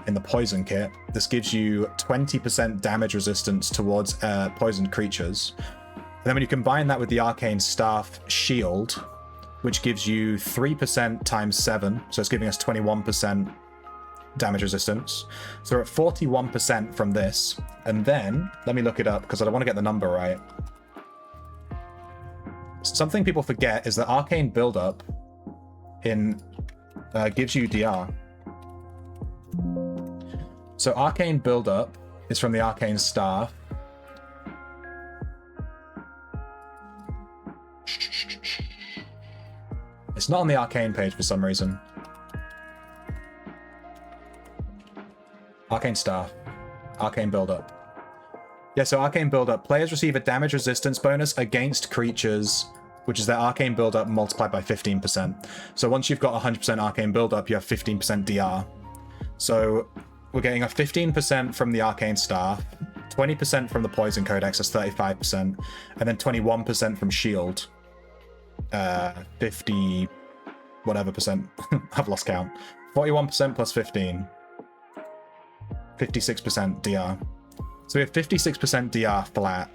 in the poison kit. This gives you 20% damage resistance towards poisoned creatures. And then when you combine that with the arcane staff shield, which gives you 3% times 7, so it's giving us 21% damage resistance. So we're at 41% from this. And then, let me look it up because I don't want to get the number right. Something people forget is that arcane buildup gives you DR. So arcane buildup is from the arcane staff. It's not on the arcane page for some reason. Arcane staff. Arcane buildup. Yeah, so arcane buildup. Players receive a damage resistance bonus against creatures, which is their arcane buildup multiplied by 15%. So once you've got 100% arcane buildup, you have 15% DR. So we're getting a 15% from the arcane staff, 20% from the poison codex, that's 35%, and then 21% from shield. 50 whatever percent. I've lost count. 41% plus 15. 56% DR. So we have 56% DR flat.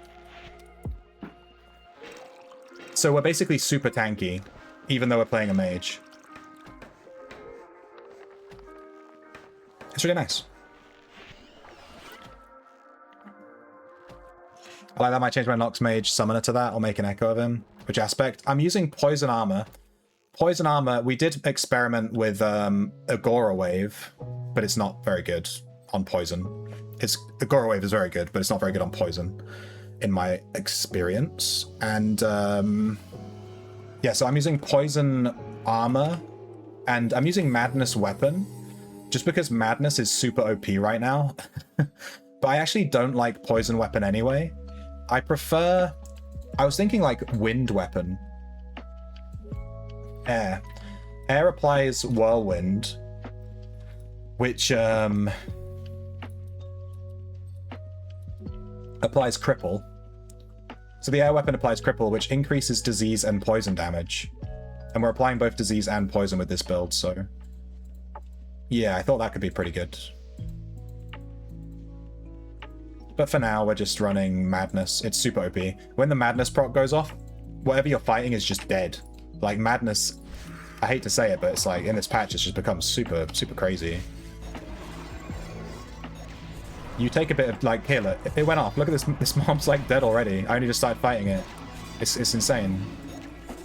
So we're basically super tanky, even though we're playing a mage. It's really nice. I like that. I might change my Nox Mage summoner to that, or make an echo of him. Which aspect? I'm using poison armor. Poison armor, we did experiment with Agora Wave, but it's not very good on poison. Agora Wave is very good, but it's not very good on poison, in my experience. And yeah, so I'm using poison armor, and I'm using Madness Weapon, just because Madness is super OP right now. But I actually don't like Poison Weapon anyway. I was thinking like Wind Weapon. Air. Air applies Whirlwind, which applies Cripple. So the air weapon applies Cripple, which increases disease and poison damage. And we're applying both disease and poison with this build, so... yeah, I thought that could be pretty good. But for now, we're just running Madness. It's super OP. When the Madness proc goes off, whatever you're fighting is just dead. Like, Madness, I hate to say it, but it's like, in this patch, it's just become super, super crazy. You take a bit of, like, here, look, it went off. Look at this mob's, like, dead already. I only just started fighting it. It's insane.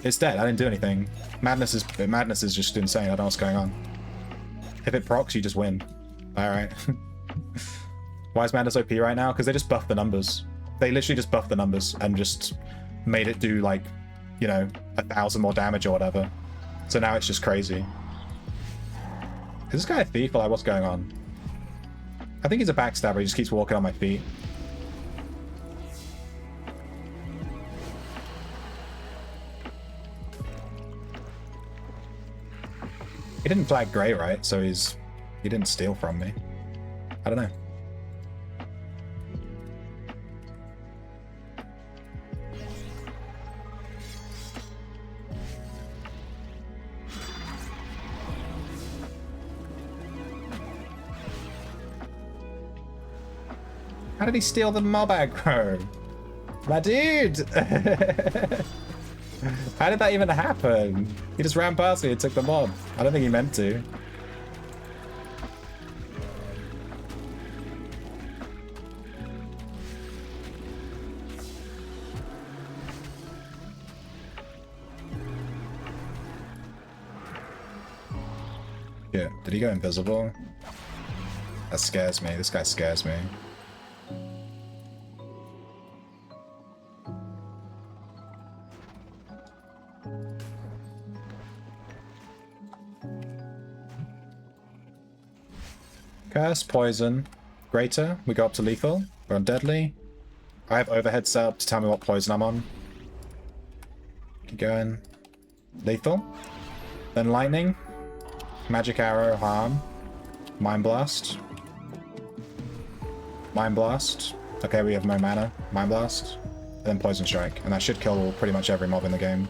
It's dead. I didn't do anything. Madness is just insane. I don't know what's going on. If it procs, you just win. Alright. Why is Madness OP right now? Because they just buffed the numbers. They literally just buffed the numbers and just made it do, like, you know, 1,000 more damage or whatever. So now it's just crazy. Is this guy a thief or like, what's going on? I think he's a backstabber. He just keeps walking on my feet. He didn't flag Grey, right? So he didn't steal from me. I don't know. How did he steal the mob aggro? My dude! How did that even happen? He just ran past me and took the mob. I don't think he meant to. Yeah, did he go invisible? That scares me. This guy scares me. Curse, poison, greater. We go up to lethal. We're on deadly. I have overhead set up to tell me what poison I'm on. Keep going. Lethal. Then lightning. Magic arrow, harm. Mind blast. Mind blast. Okay, we have no mana. Mind blast. And then poison strike. And that should kill pretty much every mob in the game.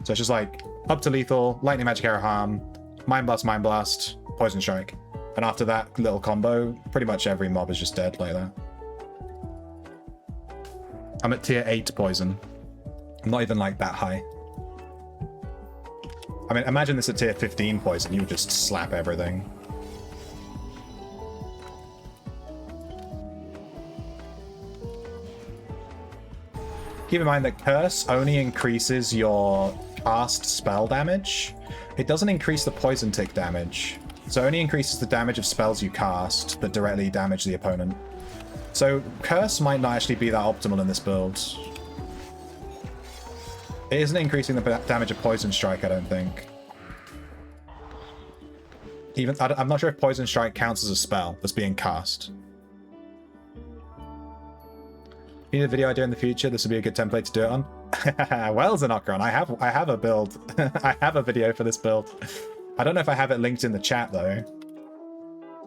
So it's just like up to lethal, lightning, magic arrow, harm, mind blast, poison strike. And after that little combo, pretty much every mob is just dead like that. I'm at tier 8 poison. I'm not even like that high. I mean, imagine this at tier 15 poison, you would just slap everything. Keep in mind that Curse only increases your cast spell damage. It doesn't increase the poison tick damage. So it only increases the damage of spells you cast that directly damage the opponent. So Curse might not actually be that optimal in this build. It isn't increasing the damage of Poison Strike, I don't think. I'm not sure if Poison Strike counts as a spell that's being cast. Need a video idea in the future? This would be a good template to do it on. Well, Xenocron, I have a build. I have a video for this build. I don't know if I have it linked in the chat though.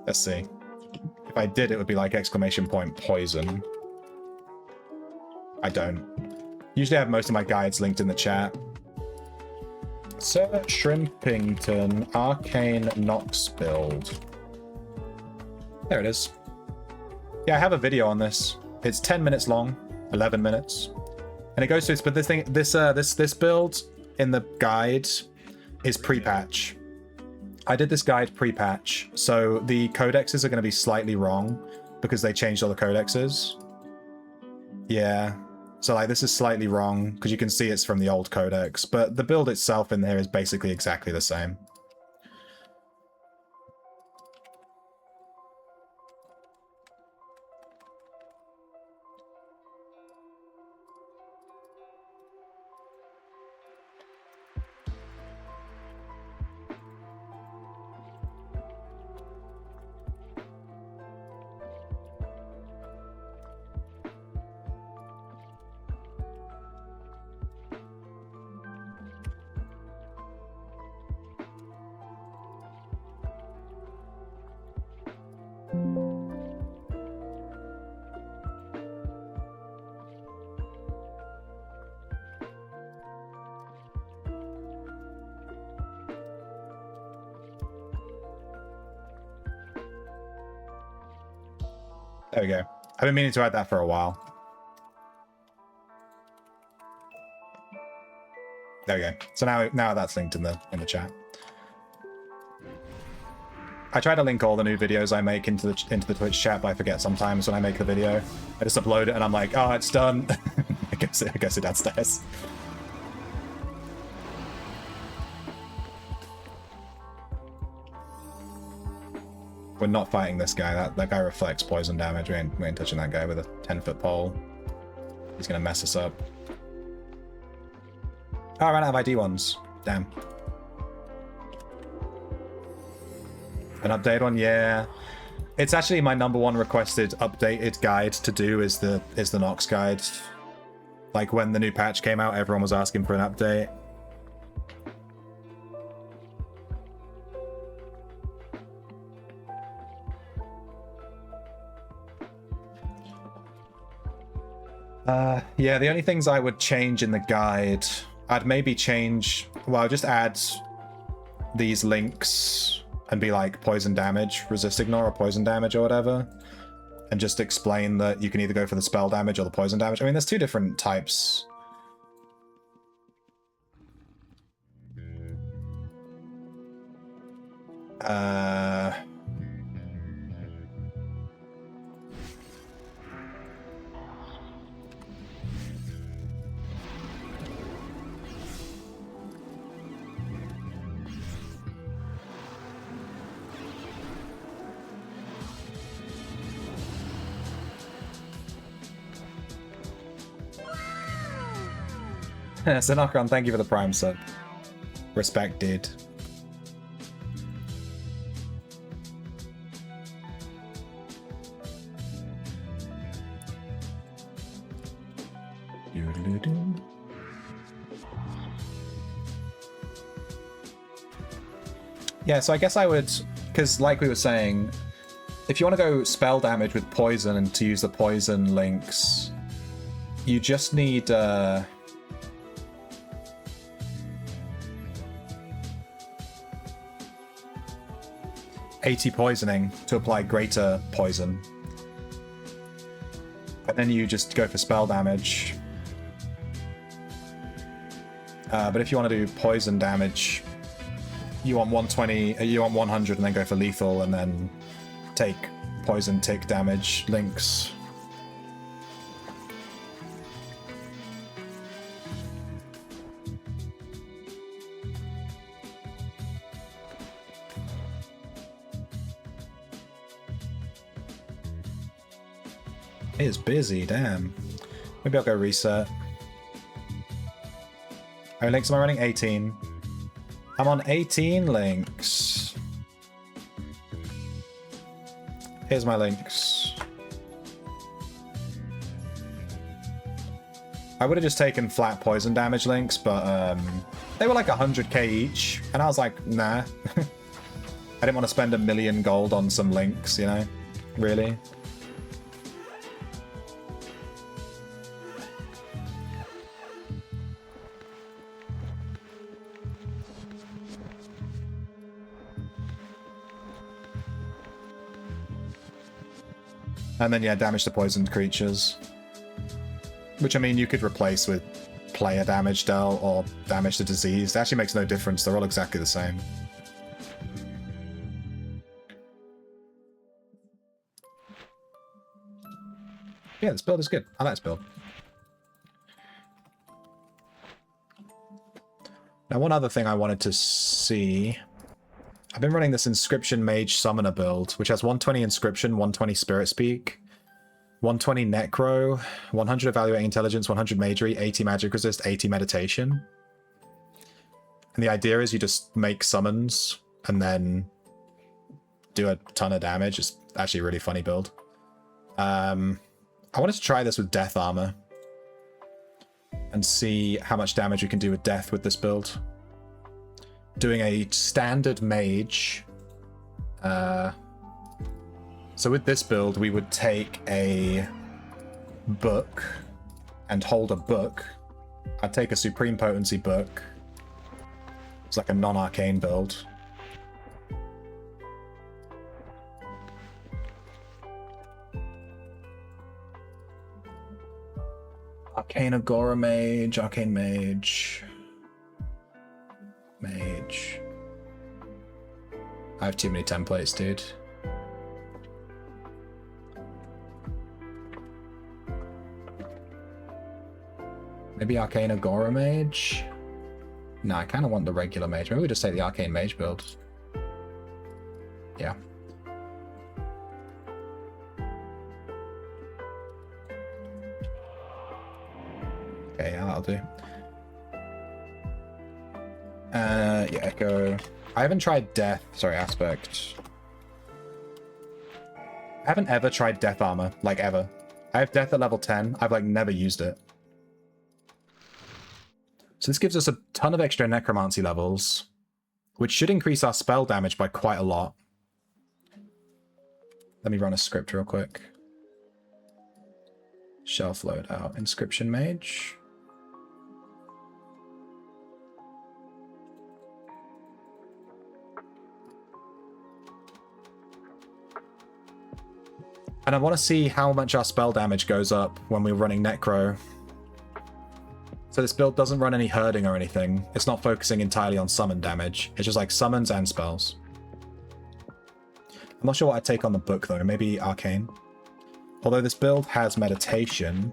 Let's see. If I did, it would be like !poison. I don't. Usually I have most of my guides linked in the chat. Sir Shrimpington Arcane Nox build. There it is. Yeah, I have a video on this. It's 10 minutes long, 11 minutes. And it goes through, but this build in the guide is pre-patch. I did this guide pre-patch, so the codexes are going to be slightly wrong because they changed all the codexes. Yeah, so like this is slightly wrong because you can see it's from the old codex, but the build itself in there is basically exactly the same. There we go. I've been meaning to add that for a while. There we go. So now that's linked in the chat. I try to link all the new videos I make into the Twitch chat, but I forget sometimes when I make the video. I just upload it and I'm like, oh, it's done. I guess it downstairs. We're not fighting this guy. That guy reflects poison damage. We ain't touching that guy with a 10-foot pole. He's gonna mess us up. Oh, I ran out of ID ones. Damn. An updated one, yeah. It's actually my #1 requested updated guide to do is the Nox guide. Like when the new patch came out, everyone was asking for an update. Yeah, the only things I would change in the guide, I'd maybe change, well, just add these links and be like poison damage, resist ignore, or poison damage, or whatever. And just explain that you can either go for the spell damage or the poison damage. I mean, there's two different types. Xenocron, thank you for the Prime sub. Respected. Doo-doo-doo. Yeah, so I guess I would, because like we were saying, if you want to go spell damage with poison and to use the poison links, you just need 80 poisoning to apply greater poison. And then you just go for spell damage. But if you want to do poison damage, you want 120, you want 100 and then go for lethal and then take poison tick damage links. It is busy, damn. Maybe I'll go reset. How many links am I running? 18. I'm on 18 links. Here's my links. I would have just taken flat poison damage links, but they were like 100k each, and I was like, nah. I didn't want to spend 1 million gold on some links, you know? Really? And then, yeah, damage to poisoned creatures. Which, I mean, you could replace with player damage dealt or damage to disease. It actually makes no difference. They're all exactly the same. Yeah, this build is good. I like this build. Now, one other thing I wanted to see... I've been running this Inscription Mage Summoner build, which has 120 Inscription, 120 Spirit Speak, 120 Necro, 100 Evaluating Intelligence, 100 Magery, 80 Magic Resist, 80 Meditation. And the idea is you just make summons and then do a ton of damage. It's actually a really funny build. I wanted to try this with Death Armor and see how much damage we can do with Death with this build. Doing a standard mage. So with this build, we would take a book and hold a book. I'd take a Supreme Potency book. It's like a non-arcane build. Arcane Agora Mage, Arcane Mage. Mage. I have too many templates, dude. Maybe Arcane Agora Mage? No, I kind of want the regular Mage. Maybe we just take the Arcane Mage build. Yeah. Okay, yeah, that'll do. Yeah, Echo. I haven't tried Death. Sorry, Aspect. I haven't ever tried Death Armor, like ever. I have Death at level 10. I've like never used it. So this gives us a ton of extra Necromancy levels, which should increase our spell damage by quite a lot. Let me run a script real quick. Shelf load out. Inscription Mage. And I want to see how much our spell damage goes up when we're running Necro. So this build doesn't run any herding or anything. It's not focusing entirely on summon damage. It's just like summons and spells. I'm not sure what I'd take on the book though. Maybe Arcane. Although this build has Meditation,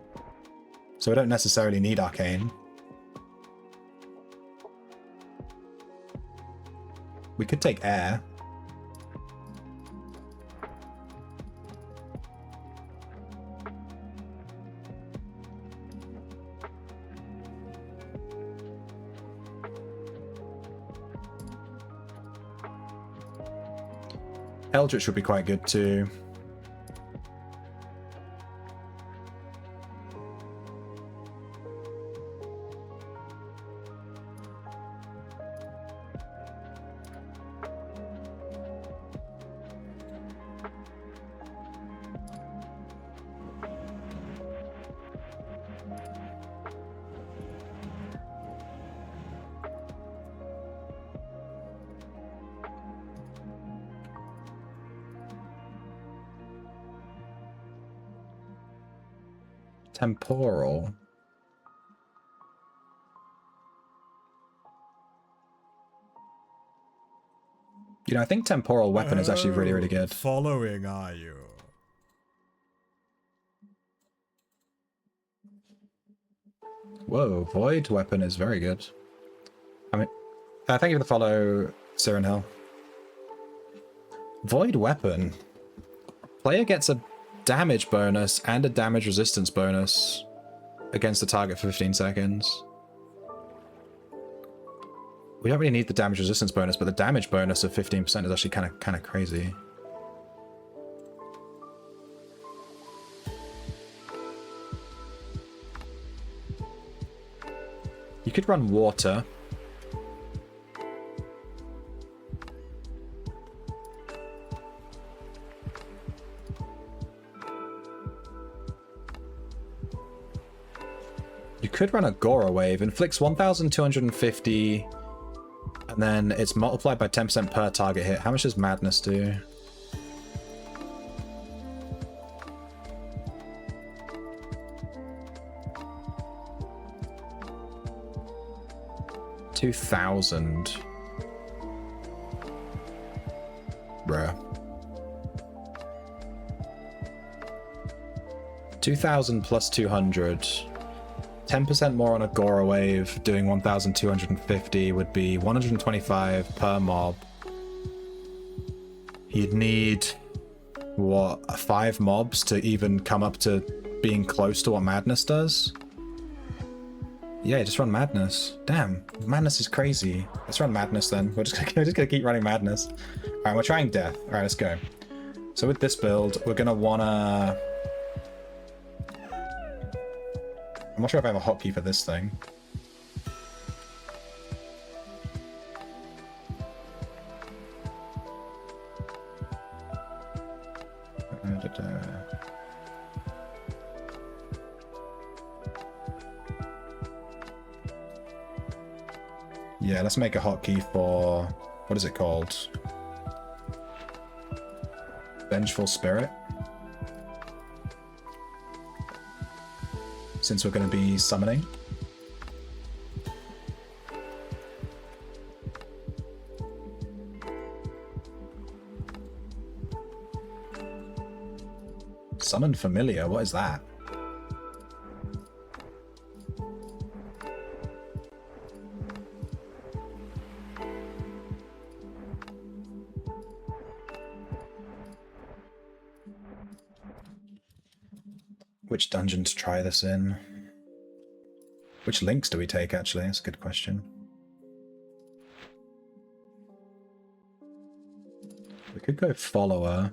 so we don't necessarily need Arcane. We could take Air. Eldritch would be quite good too. Temporal. You know, I think temporal weapon is actually really, really good. Following, are you? Whoa, void weapon is very good. I mean, thank you for the follow, Siren Hill. Void weapon. Player gets a damage bonus and a damage resistance bonus against the target for 15 seconds. We don't really need the damage resistance bonus, but the damage bonus of 15% is actually kind of crazy. You could run water. You could run a Gora Wave. Inflicts 1,250, and then it's multiplied by 10% per target hit. How much does Madness do? $2,000. Bruh. 2,000 plus 200. 10% more on a Gora Wave, doing 1,250 would be 125 per mob. You'd need, what, 5 mobs to even come up to being close to what Madness does? Yeah, just run Madness. Damn, Madness is crazy. Let's run Madness then. We're just gonna keep running Madness. Alright, we're trying Death. Alright, let's go. So with this build, we're gonna wanna... I'm not sure if I have a hotkey for this thing. Yeah, let's make a hotkey for... what is it called? Vengeful Spirit. Since we're going to be summoning. Summon Familiar, what is that? Which dungeon to try this in? Which links do we take, actually? That's a good question. We could go Follower.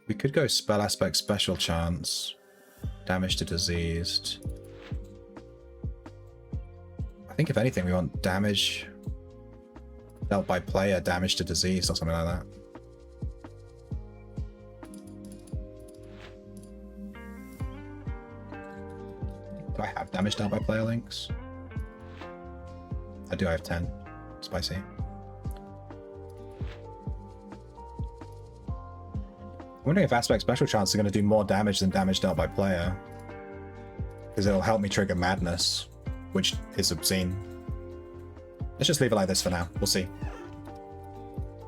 We could go Spell Aspect Special Chance. Damage to Diseased. I think if anything we want damage dealt by player, damage to diseased or something like that. Do I have damage dealt by player links? I do, I have 10. Spicy. I'm wondering if Aspect Special Chance are going to do more damage than damage dealt by player. Because it'll help me trigger Madness, which is obscene. Let's just leave it like this for now. We'll see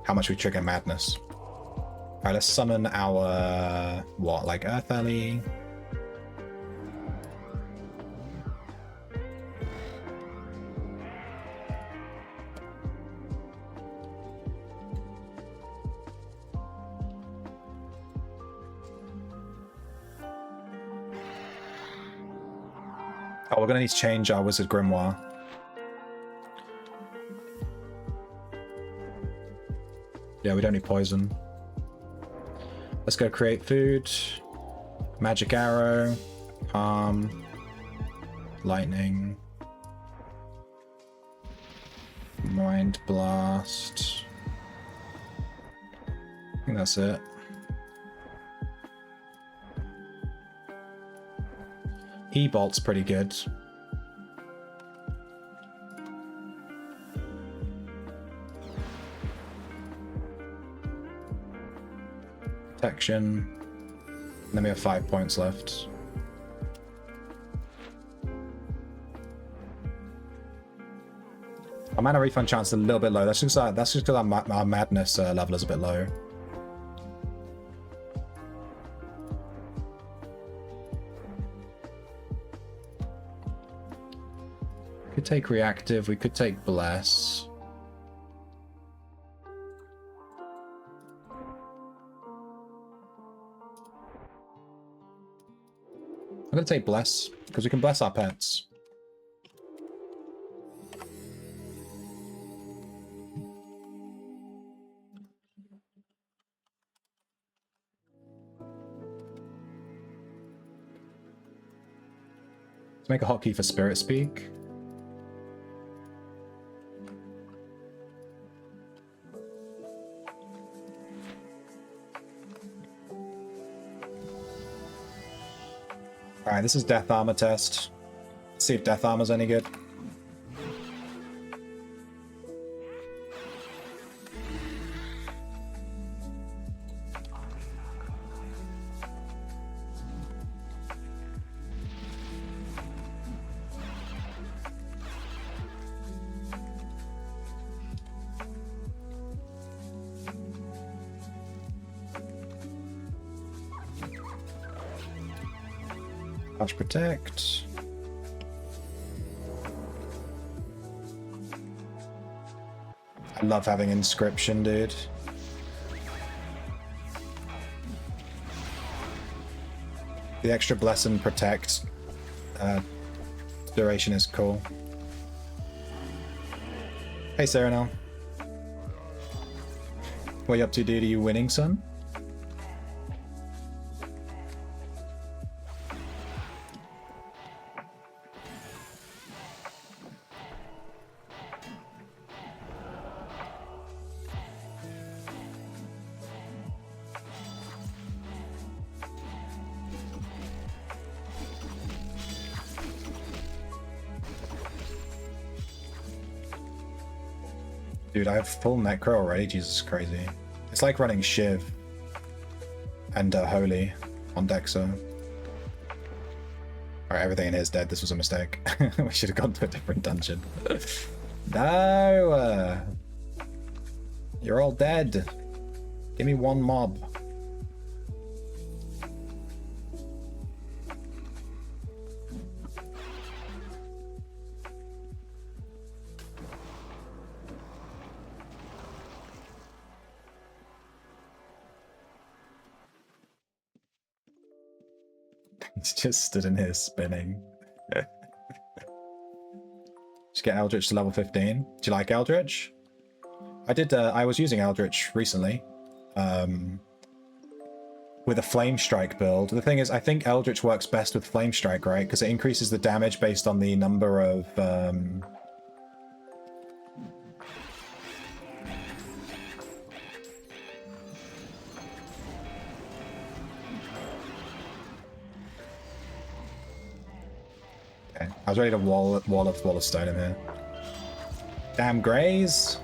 how much we trigger Madness. Alright, let's summon our... what, like Earth Ellie? Oh, we're going to need to change our Wizard Grimoire. Yeah, we don't need poison. Let's go create food. Magic Arrow. Palm. Lightning. Mind Blast. I think that's it. E-Bolt's pretty good. Protection. And then we have 5 points left. Our mana refund chance is a little bit low. That's just because our madness level is a bit low. We could take reactive. We could take bless. I'm gonna take bless because we can bless our pets. Let's make a hotkey for Spirit Speak. Alright, this is Death Armor test. Let's see if Death Armor's any good. Touch Protect. I love having Inscription, dude. The extra Bless and Protect duration is cool. Hey, Serenel. What are you up to, dude? Are you winning, son? Dude, I have full Necro already. Jesus, crazy. It's like running Shiv and Holy on Dexa. Alright, everything in here is dead. This was a mistake. We should have gone to a different dungeon. No! You're all dead. Give me one mob. He's just stood in here spinning. Just get Eldritch to level 15. Do you like Eldritch? I was using Eldritch recently. With a Flame Strike build. The thing is, I think Eldritch works best with Flame Strike, right? Because it increases the damage based on the number of... Okay, I was ready to wall of stone in here. Damn Greys!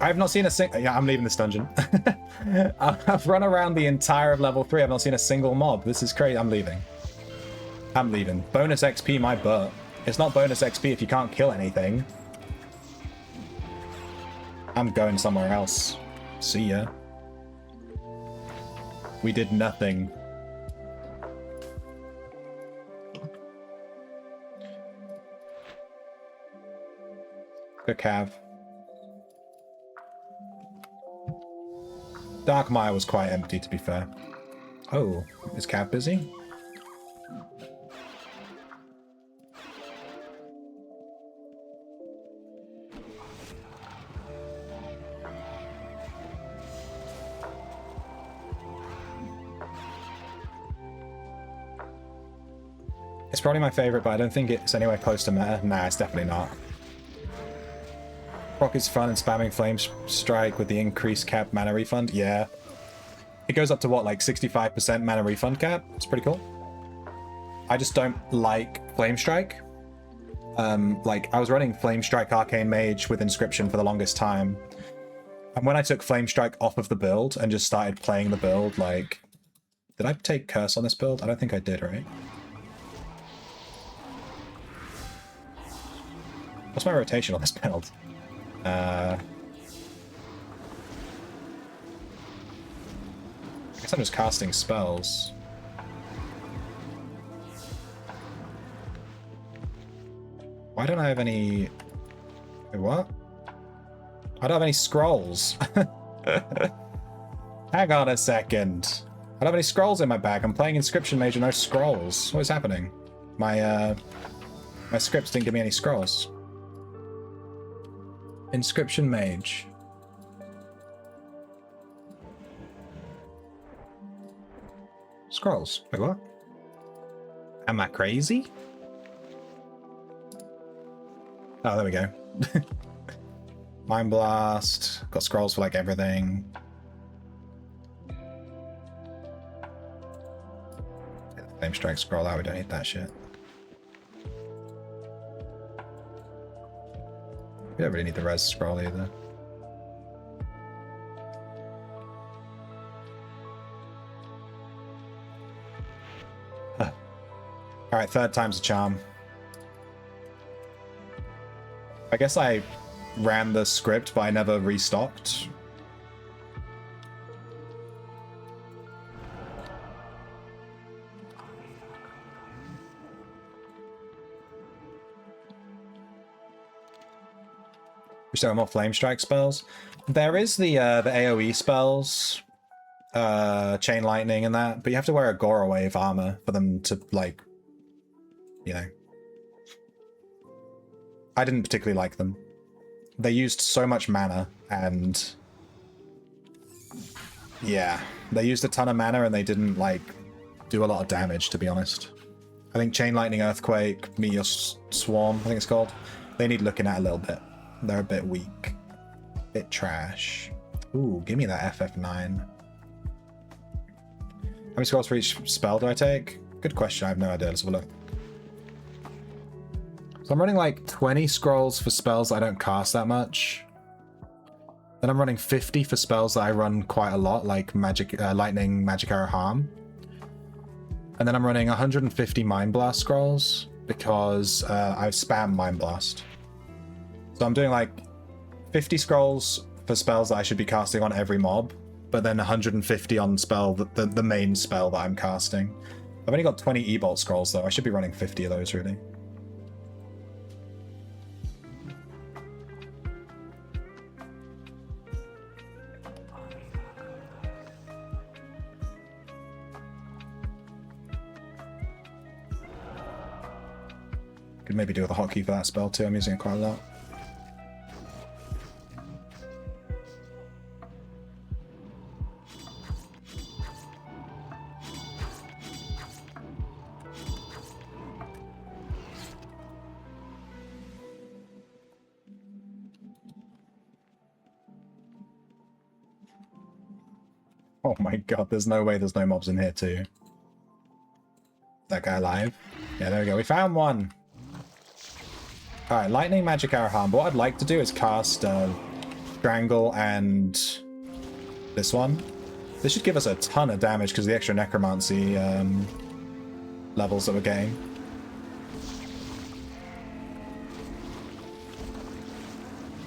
I have not seen a single... Yeah, I'm leaving this dungeon. I've run around the entire of level 3. I've not seen a single mob. This is crazy. I'm leaving. I'm leaving. Bonus XP my butt. It's not bonus XP if you can't kill anything. I'm going somewhere else. See ya. We did nothing. Good Cav. Dark Mire was quite empty, to be fair. Oh, is Cav busy? It's probably my favorite, but I don't think it's anywhere close to meta. Nah, it's definitely not. Rocket's fun and spamming Flame Strike with the increased cap mana refund. Yeah. It goes up to what, like 65% mana refund cap? It's pretty cool. I just don't like Flame Strike. Like, I was running Flame Strike Arcane Mage with Inscription for the longest time. And when I took Flame Strike off of the build and just started playing the build, like... Did I take Curse on this build? I don't think I did, right? What's my rotation on this build? I guess I'm just casting spells. Why don't I have any... Wait, what? I don't have any scrolls. Hang on a second. I don't have any scrolls in my bag. I'm playing Inscription Mage with no scrolls. What is happening? My scripts didn't give me any scrolls. Inscription Mage. Scrolls. Wait, what? Am I crazy? Oh, there we go. Mind Blast. Got scrolls for like everything. Get the Flame Strike scroll out. We don't need that shit. We don't really need the res scroll either. Huh. Alright, third time's a charm. I guess I ran the script, but I never restocked. Wish there were more Flame Strike spells. There is the AoE spells, Chain Lightning and that, but you have to wear a Gora Wave armor for them to, like, you know. I didn't particularly like them. They used so much mana, and yeah, they used a ton of mana and they didn't, like, do a lot of damage, to be honest. I think Chain Lightning, Earthquake, Meteor Swarm, I think it's called, they need looking at a little bit. They're a bit weak. Bit trash. Ooh, give me that FF9. How many scrolls for each spell do I take? Good question, I have no idea. Let's have a look. So I'm running like 20 scrolls for spells that I don't cast that much. Then I'm running 50 for spells that I run quite a lot, like Magic, Lightning, Magic Arrow, Harm. And then I'm running 150 Mind Blast scrolls because I spam Mind Blast. So I'm doing like 50 scrolls for spells that I should be casting on every mob, but then 150 on spell, the main spell that I'm casting. I've only got 20 E-Bolt scrolls though. I should be running 50 of those really. Could maybe do with a hotkey for that spell too. I'm using it quite a lot. Oh my god, there's no way there's no mobs in here too. That guy alive? Yeah, there we go. We found one! Alright, Lightning, Magic Arrow, Harm. But what I'd like to do is cast Strangle and this one. This should give us a ton of damage because of the extra Necromancy levels that we're getting.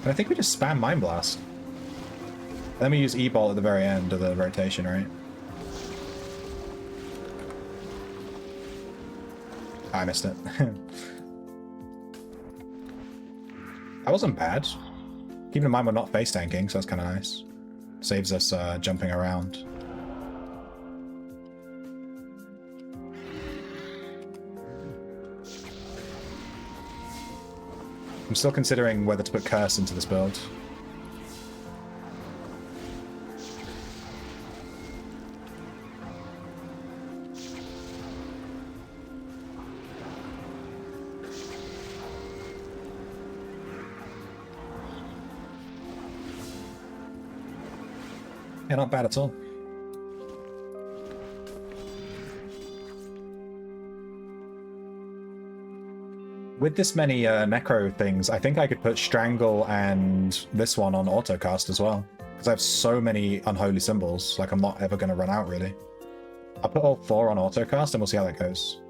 And I think we just spam Mind Blast. And then we use E-Bolt at the very end of the rotation, right? I missed it. That wasn't bad. Keeping in mind we're not face tanking, so that's kind of nice. Saves us jumping around. I'm still considering whether to put Curse into this build. Yeah, not bad at all. With this many Necro things, I think I could put Strangle and this one on autocast as well. Because I have so many Unholy Symbols, like I'm not ever going to run out, really. I'll put all 4 on autocast and we'll see how that goes.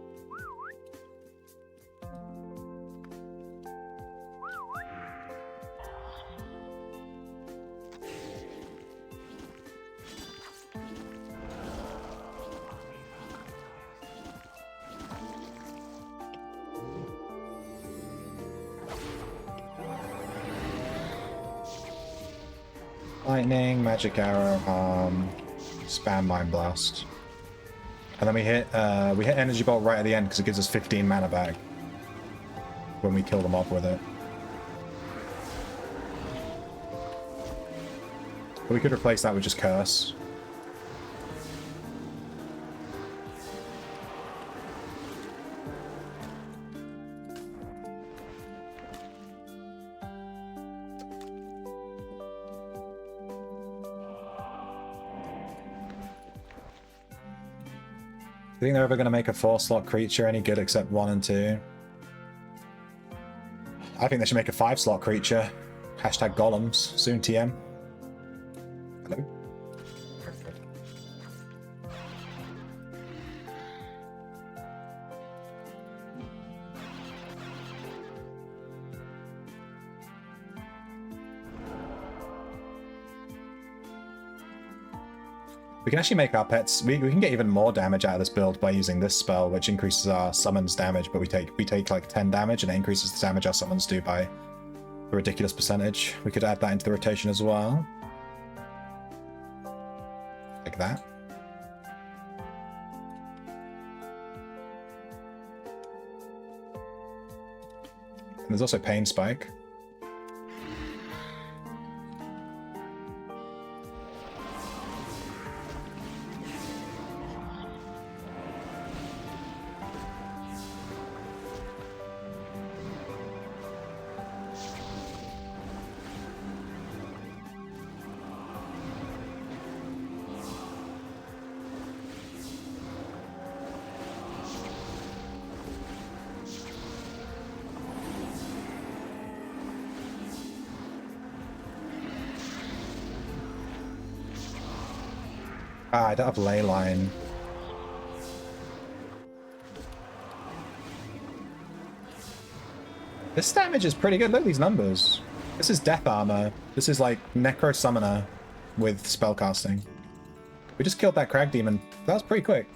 Lightning, Magic Arrow, Spam Mind Blast. And then we hit Energy Bolt right at the end because it gives us 15 mana back when we kill them off with it. But we could replace that with just Curse. Do you think they're ever going to make a 4-slot creature any good except 1 and 2? I think they should make a 5-slot creature. Hashtag golems. Soon TM. Hello? We can actually make our pets. We can get even more damage out of this build by using this spell, which increases our summons damage. But we take like 10 damage, and it increases the damage our summons do by a ridiculous percentage. We could add that into the rotation as well, like that. And there's also Pain Spike. Ah, I don't have Leyline. This damage is pretty good. Look at these numbers. This is Death Armor. This is like Necro Summoner with spellcasting. We just killed that Crag Demon. That was pretty quick.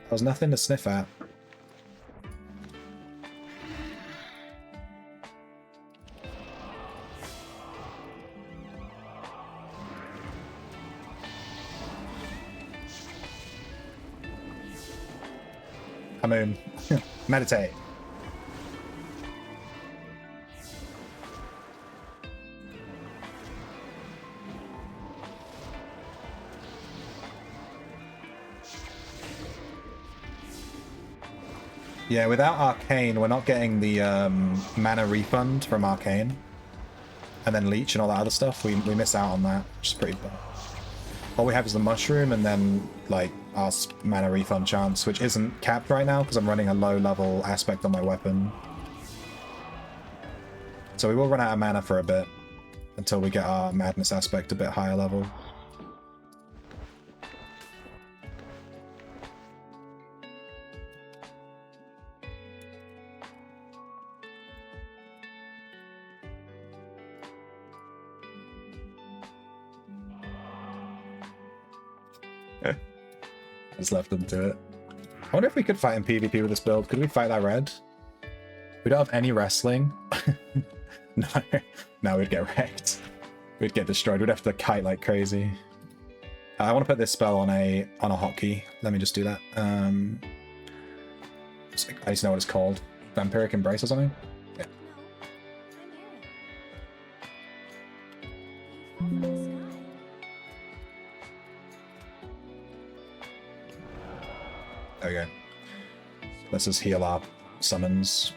That was nothing to sniff at. Moon. Meditate. Yeah, without Arcane, we're not getting the mana refund from Arcane. And then Leech and all that other stuff. We miss out on that, which is pretty bad. All we have is the Mushroom and then, like, our mana refund chance, which isn't capped right now because I'm running a low-level aspect on my weapon. So we will run out of mana for a bit until we get our Madness aspect a bit higher level. Just left them to it. I wonder if we could fight in PvP with this build. Could we fight that red? We don't have any wrestling. No, we'd get wrecked. We'd get destroyed. We'd have to kite like crazy. I want to put this spell on a hotkey. Let me just do that. I just know what it's called. Vampiric Embrace or something? Yeah. There we go. Let's just heal our summons.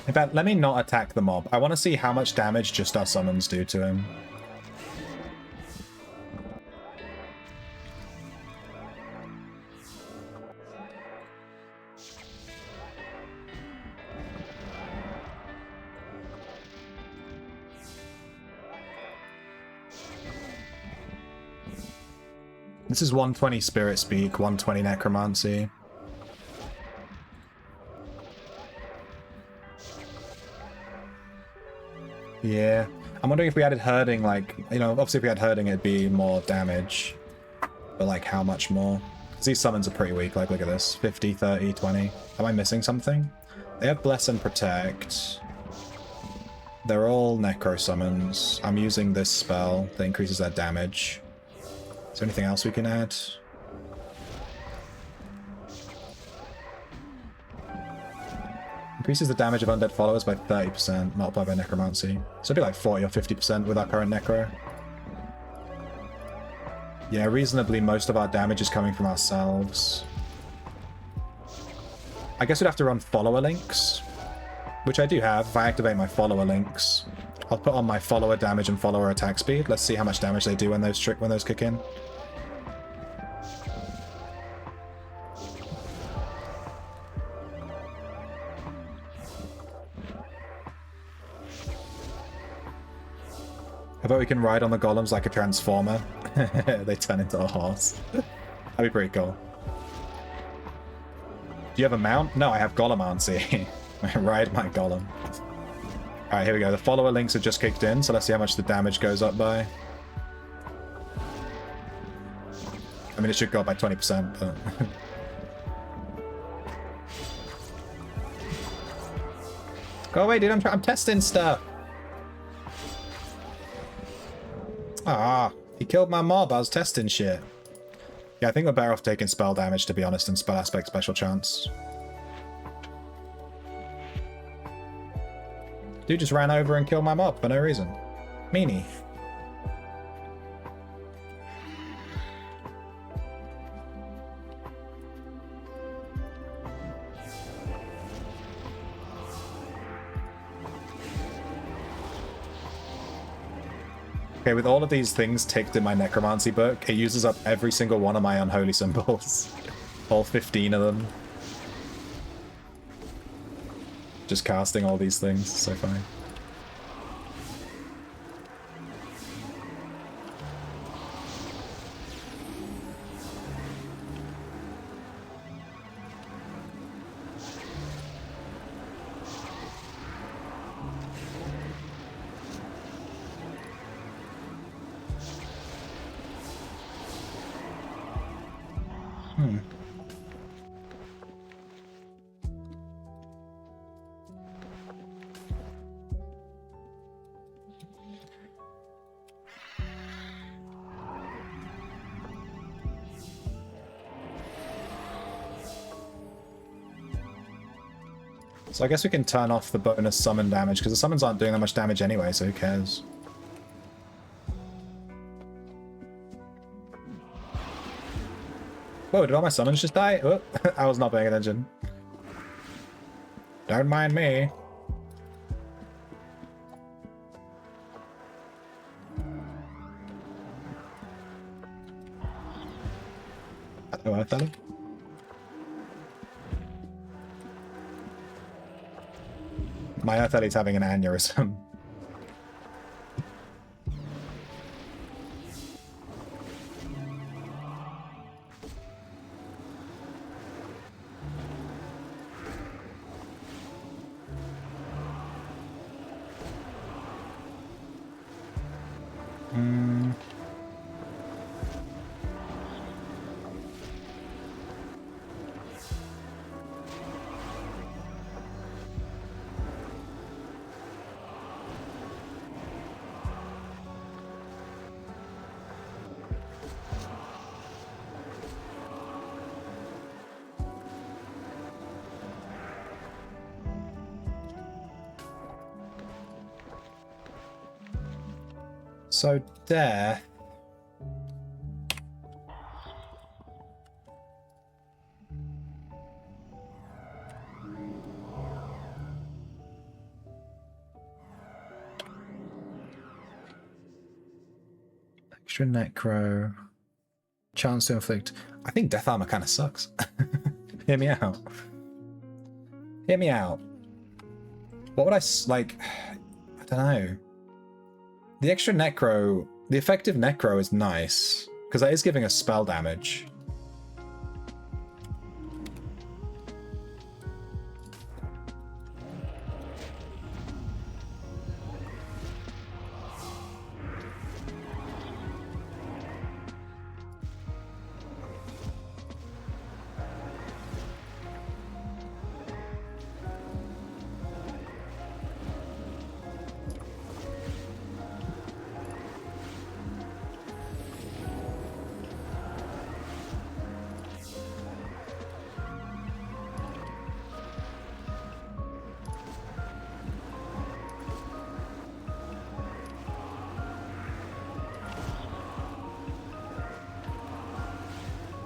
In fact, let me not attack the mob. I want to see how much damage just our summons do to him. This is 120 Spirit Speak, 120 Necromancy. Yeah. I'm wondering if we added herding, like, you know, obviously if we had herding, it'd be more damage. But, like, how much more? Because these summons are pretty weak. Like, look at this. 50, 30, 20. Am I missing something? They have Bless and Protect. They're all Necro summons. I'm using this spell that increases their damage. Is there anything else we can add? Increases the damage of undead followers by 30%, multiplied by necromancy. So it'd be like 40 or 50% with our current necro. Yeah, reasonably most of our damage is coming from ourselves. I guess we'd have to run follower links, which I do have. If I activate my follower links, I'll put on my follower damage and follower attack speed. Let's see how much damage they do when those kick in. How about we can ride on the golems like a transformer? They turn into a horse. That'd be pretty cool. Do you have a mount? No, I have Golemancy. I ride my golem. Alright, here we go. The follower links have just kicked in, so let's see how much the damage goes up by. I mean, it should go up by 20%, but... Go away, dude. I'm testing stuff. Ah, he killed my mob. I was testing shit. Yeah, I think we're better off taking spell damage, to be honest, and spell aspect special chance. Dude just ran over and killed my mob for no reason. Meanie. Okay, with all of these things ticked in my necromancy book, it uses up every single one of my unholy symbols. All 15 of them. Just casting all these things, so funny. So I guess we can turn off the bonus summon damage, because the summons aren't doing that much damage anyway, so who cares? Whoa, did all my summons just die? Oh, I was not paying attention. Don't mind me. Hello, Othello. My Othello's having an aneurysm. So there. Extra necro. Chance to inflict. I think death armor kind of sucks. Hear me out. Hear me out. What would I like? I don't know. The extra necro, the effective necro is nice, because that is giving us spell damage.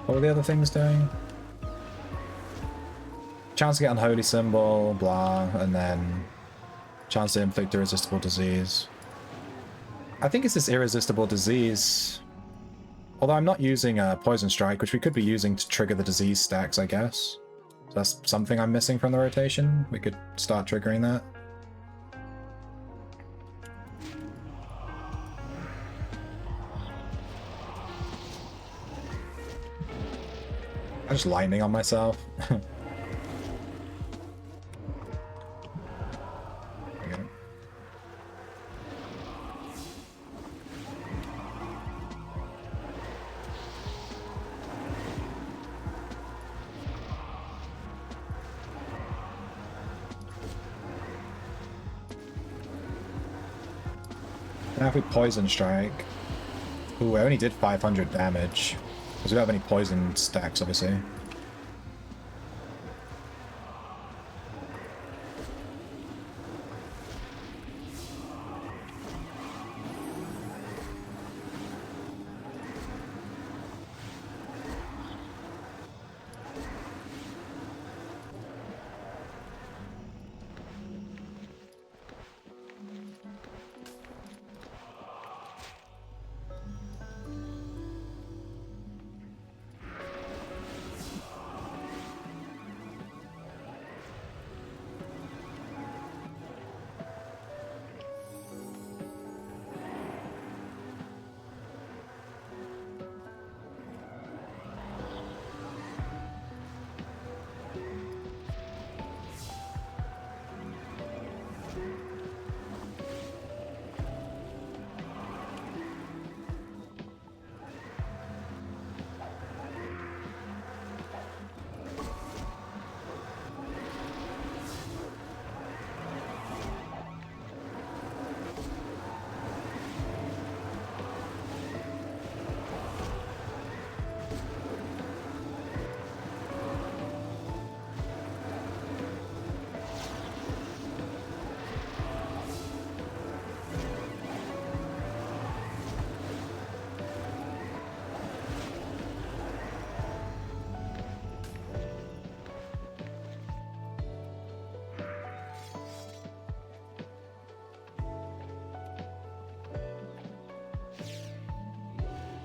What were the other things doing? Chance to get Unholy Symbol, blah, and then chance to inflict irresistible disease. I think it's this irresistible disease. Although I'm not using a Poison Strike, which we could be using to trigger the disease stacks, I guess. So that's something I'm missing from the rotation. We could start triggering that. I'm just lightning on myself. Now if we Poison Strike... Ooh, I only did 500 damage. Because we don't have any poison stacks, obviously.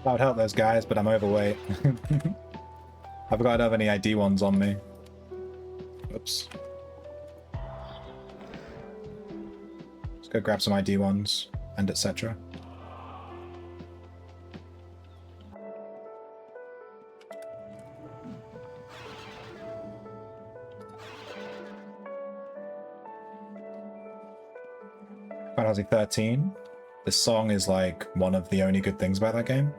That would help those guys, but I'm overweight. I forgot I don't have any ID ones on me. Oops. Let's go grab some ID ones and etc. Final Fantasy 13. This song is like one of the only good things about that game.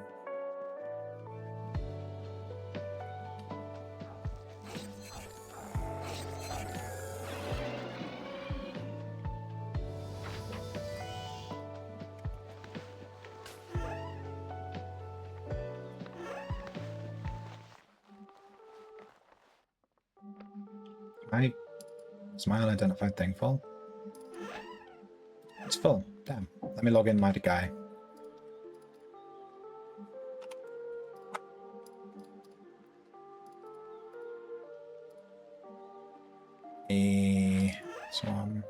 Is my unidentified thing full? It's full. Damn. Let me log in my guy. This one.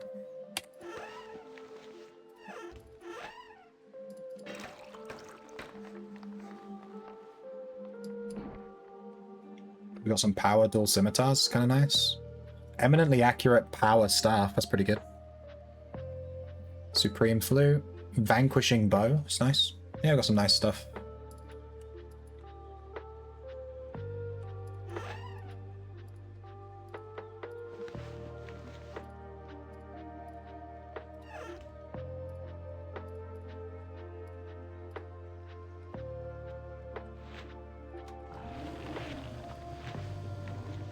We got some power dual scimitars, kind of nice. Eminently accurate power staff, that's pretty good. Supreme Flute. Vanquishing Bow, it's nice. Yeah, we got some nice stuff.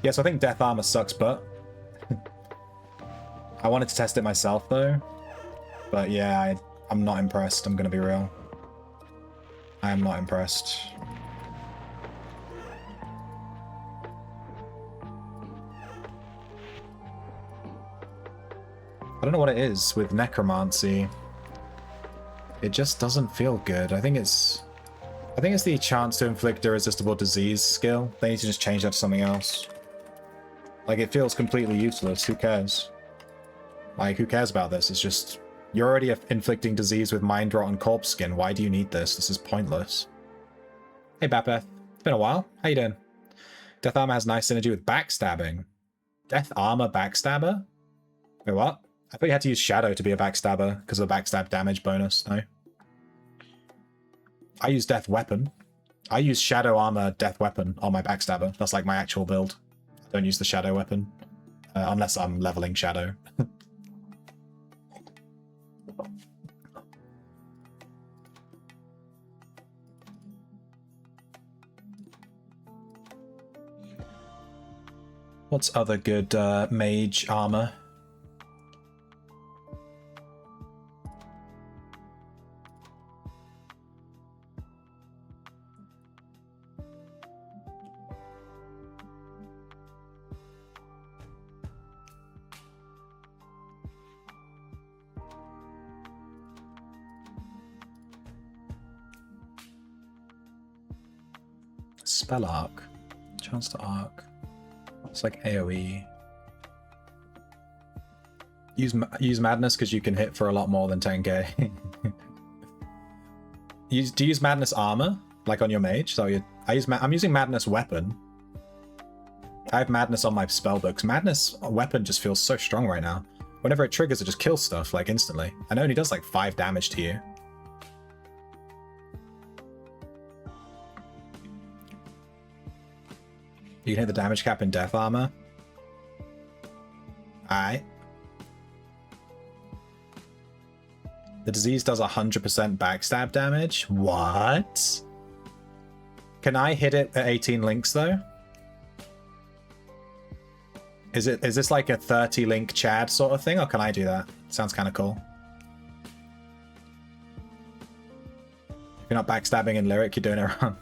Yes, I think Death Armor sucks, but I wanted to test it myself though. But yeah, I'm not impressed, I'm gonna be real. I am not impressed. I don't know what it is with Necromancy. It just doesn't feel good. I think think it's the chance to inflict irresistible disease skill. They need to just change that to something else. Like, it feels completely useless. Who cares? Like, who cares about this? It's just... You're already inflicting disease with Mind Rot and Corpse Skin. Why do you need this? This is pointless. Hey, Bapeth. It's been a while. How you doing? Death Armor has nice synergy with backstabbing. Death Armor backstabber? Wait, what? I thought you had to use Shadow to be a backstabber because of the backstab damage bonus. No? I use Death Weapon. I use Shadow Armor Death Weapon on my backstabber. That's like my actual build. I don't use the Shadow Weapon. Unless I'm leveling Shadow. What's other good mage armor? Spell arc. Chance to arc. It's like AoE. Use madness because you can hit for a lot more than 10k. Do you use madness armor like on your mage? So I'm using madness weapon. I have madness on my spell books. Madness weapon just feels so strong right now. Whenever it triggers, it just kills stuff like instantly. And it only does like 5 damage to you. You can hit the damage cap in death armor. Alright. The disease does 100% backstab damage? What? Can I hit it at 18 links though? Is this like a 30 link Chad sort of thing, or can I do that? Sounds kind of cool. If you're not backstabbing in Lyric, you're doing it wrong.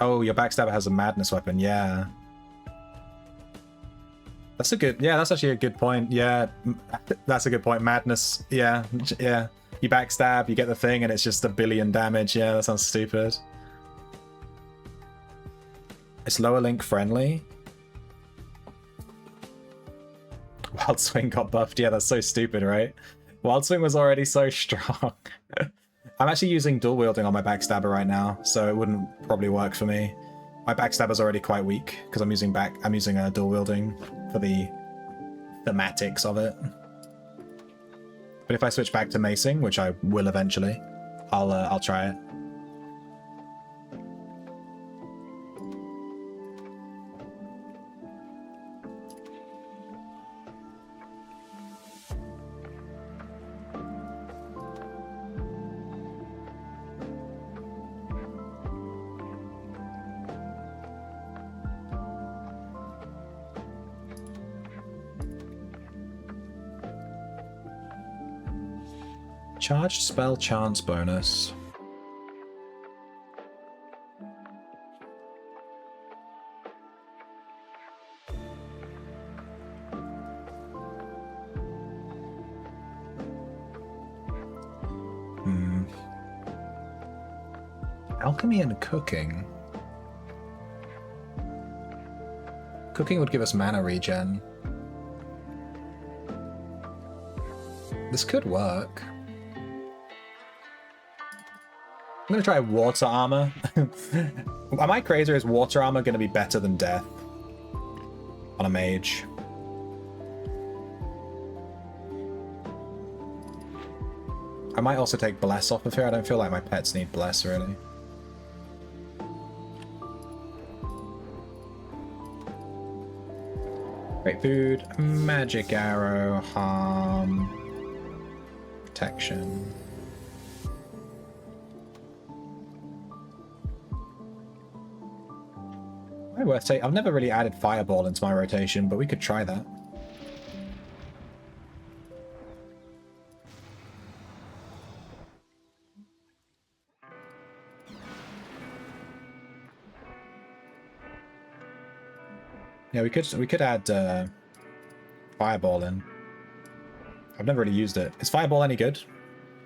Oh, your backstabber has a madness weapon. Yeah. That's a good... Yeah, that's actually a good point. Yeah, that's a good point. Madness. Yeah, yeah. You backstab, you get the thing, and it's just 1 billion damage. Yeah, that sounds stupid. It's lower link friendly. Wild Swing got buffed. Yeah, that's so stupid, right? Wild Swing was already so strong. I'm actually using dual wielding on my backstabber right now, so it wouldn't probably work for me. My backstabber's already quite weak because I'm using dual wielding for the thematics of it. But if I switch back to macing, which I will eventually, I'll try it. Charged spell chance bonus. Alchemy and cooking. Cooking would give us mana regen. This could work. I'm gonna try water armor. Am I crazy, or is water armor gonna be better than death on a mage? I might also take bless off of here. I don't feel like my pets need bless really. Great food, magic arrow, harm, protection. Worth saying, I've never really added fireball into my rotation, but we could try that. Yeah, we could add fireball in. I've never really used it. Is Fireball any good?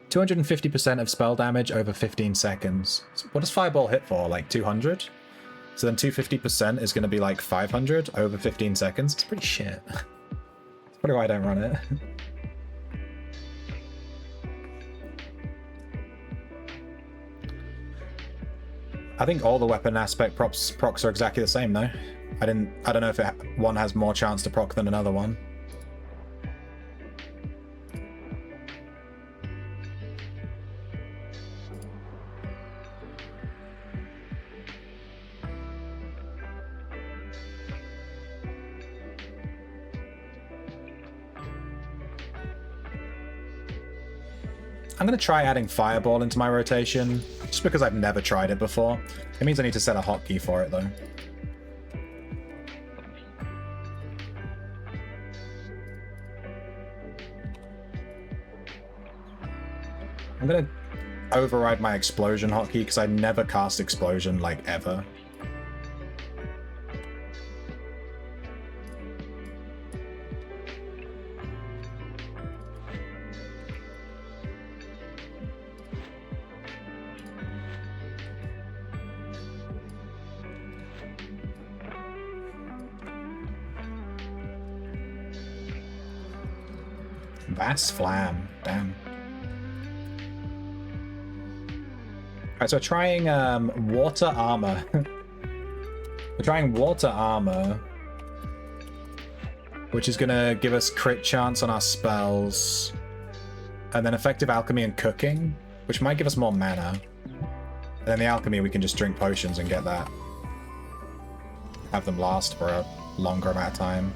250% of spell damage over 15 seconds. What does Fireball hit for? Like 200? So then 250% is going to be like 500 over 15 seconds. It's pretty shit. That's probably why I don't run it. I think all the weapon aspect procs are exactly the same though. I don't know if one has more chance to proc than another one. I'm going to try adding Fireball into my rotation, just because I've never tried it before. It means I need to set a hotkey for it, though. I'm going to override my Explosion hotkey, because I never cast Explosion, like, ever. Vast Flam, damn. Alright, so we're trying Water Armor. We're trying Water Armor, which is gonna give us crit chance on our spells, and then Effective Alchemy and Cooking, which might give us more mana. And then the Alchemy, we can just drink potions and get that. Have them last for a longer amount of time.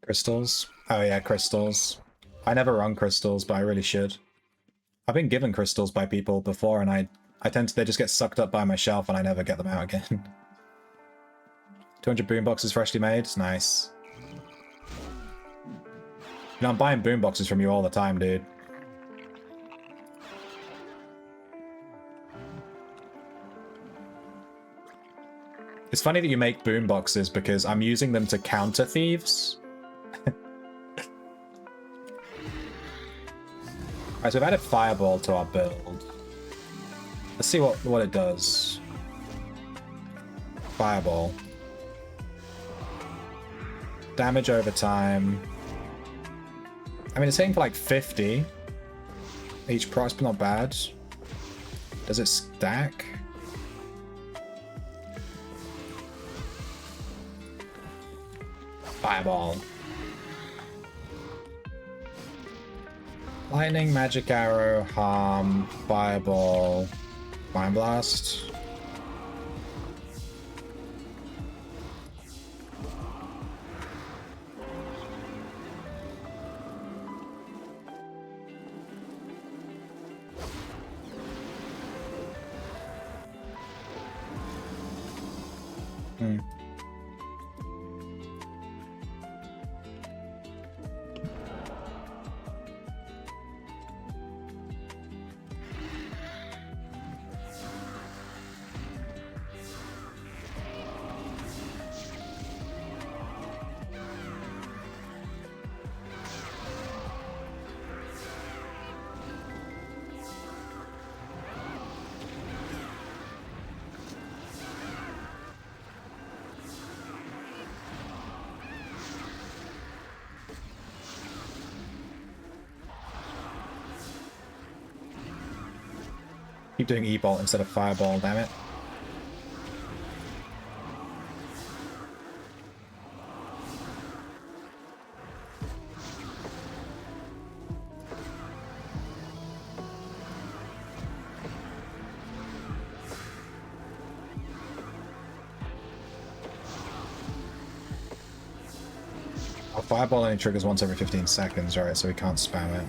Crystals? Oh yeah, crystals. I never run crystals, but I really should. I've been given crystals by people before, and they just get sucked up by my shelf and I never get them out again. 200 boomboxes freshly made? Nice. You know, I'm buying boomboxes from you all the time, dude. It's funny that you make boomboxes because I'm using them to counter thieves. Alright, so we've added Fireball to our build. Let's see what it does. Fireball. Damage over time. I mean, it's hitting for like 50. Each price, but not bad. Does it stack? Fireball. Lightning, Magic Arrow, Harm, Fireball, Mind Blast. Keep doing E-Bolt instead of Fireball, damn it. Oh, Fireball only triggers once every 15 seconds, right? So we can't spam it.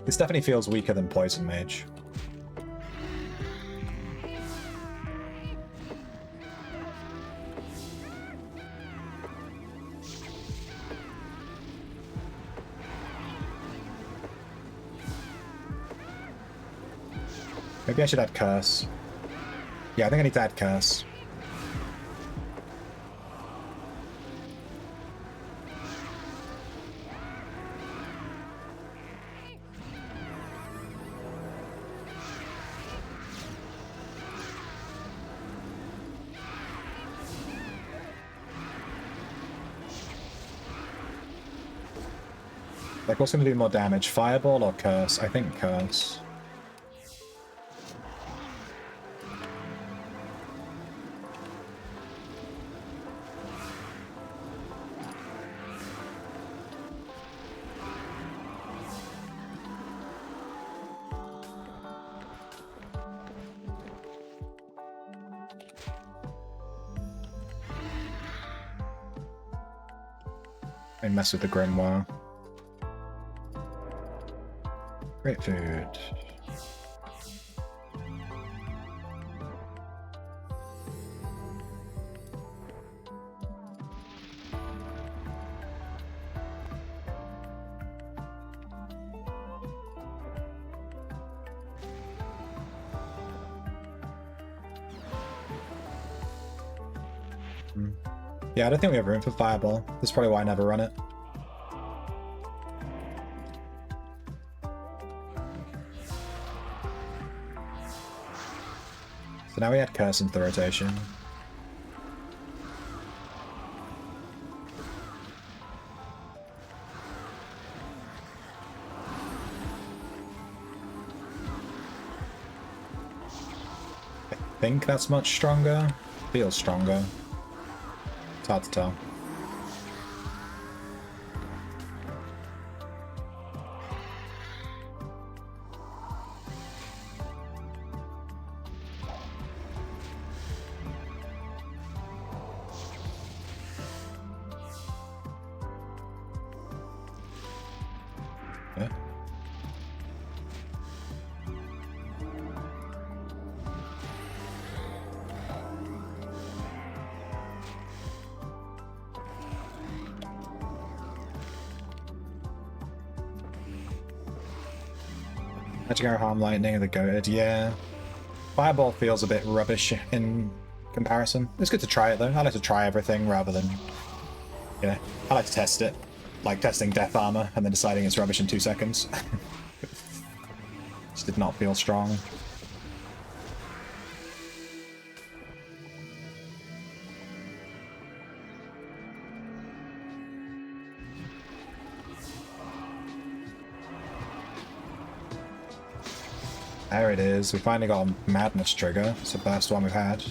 This definitely feels weaker than Poison Mage. Maybe I should add Curse. Yeah, I think I need to add Curse. Like, what's going to do more damage? Fireball or Curse? I think Curse. I mess with the Grimoire. Great food. Yeah, I don't think we have room for Fireball. That's probably why I never run it. So now we add Curse into the rotation. I think that's much stronger. Feels stronger. It's hard to tell. Yeah. Magic Arrow, Harm Lightning, and the Goated, yeah. Fireball feels a bit rubbish in comparison. It's good to try it though. I like to try everything rather than, you know, I like to test it. Like testing Death Armor and then deciding it's rubbish in 2 seconds. Just did not feel strong. There it is. We finally got a Madness trigger. It's the first one we've had.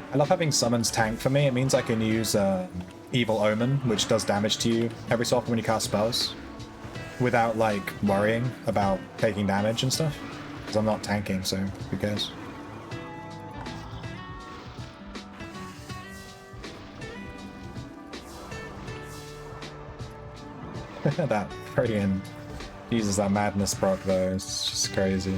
I love having summons tank for me. It means I can use Evil Omen, which does damage to you every so often when you cast spells, without like worrying about taking damage and stuff. Because I'm not tanking, so who cares? That friggin' uses that madness proc though, it's just crazy.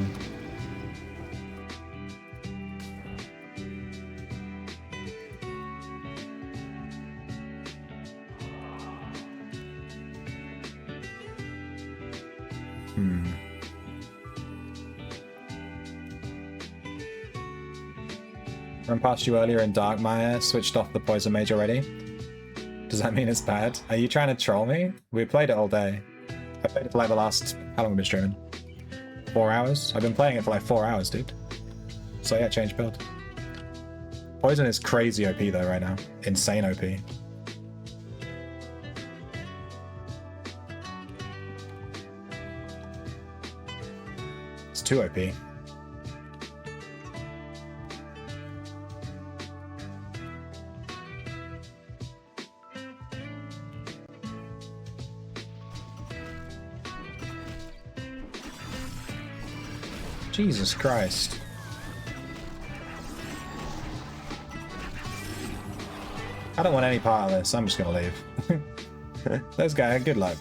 Run past you earlier in Darkmire, switched off the Poison Mage already. Does that mean it's bad? Are you trying to troll me? We played it all day. I played it for like the last... How long have we been streaming? 4 hours? I've been playing it for like 4 hours, dude. So yeah, change build. Poison is crazy OP though right now. Insane OP. It's too OP. Jesus Christ. I don't want any part of this. I'm just gonna leave. Those guys, good luck.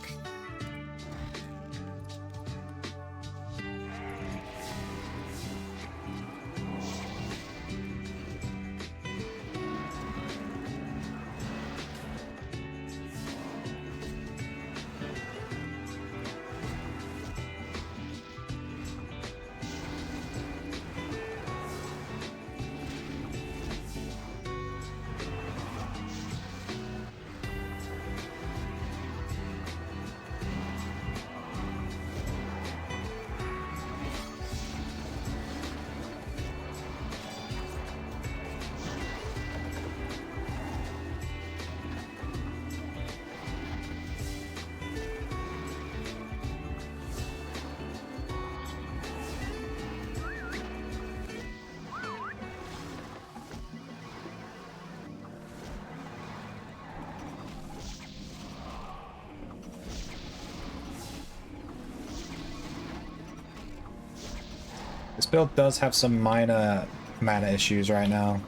This build does have some minor mana issues right now.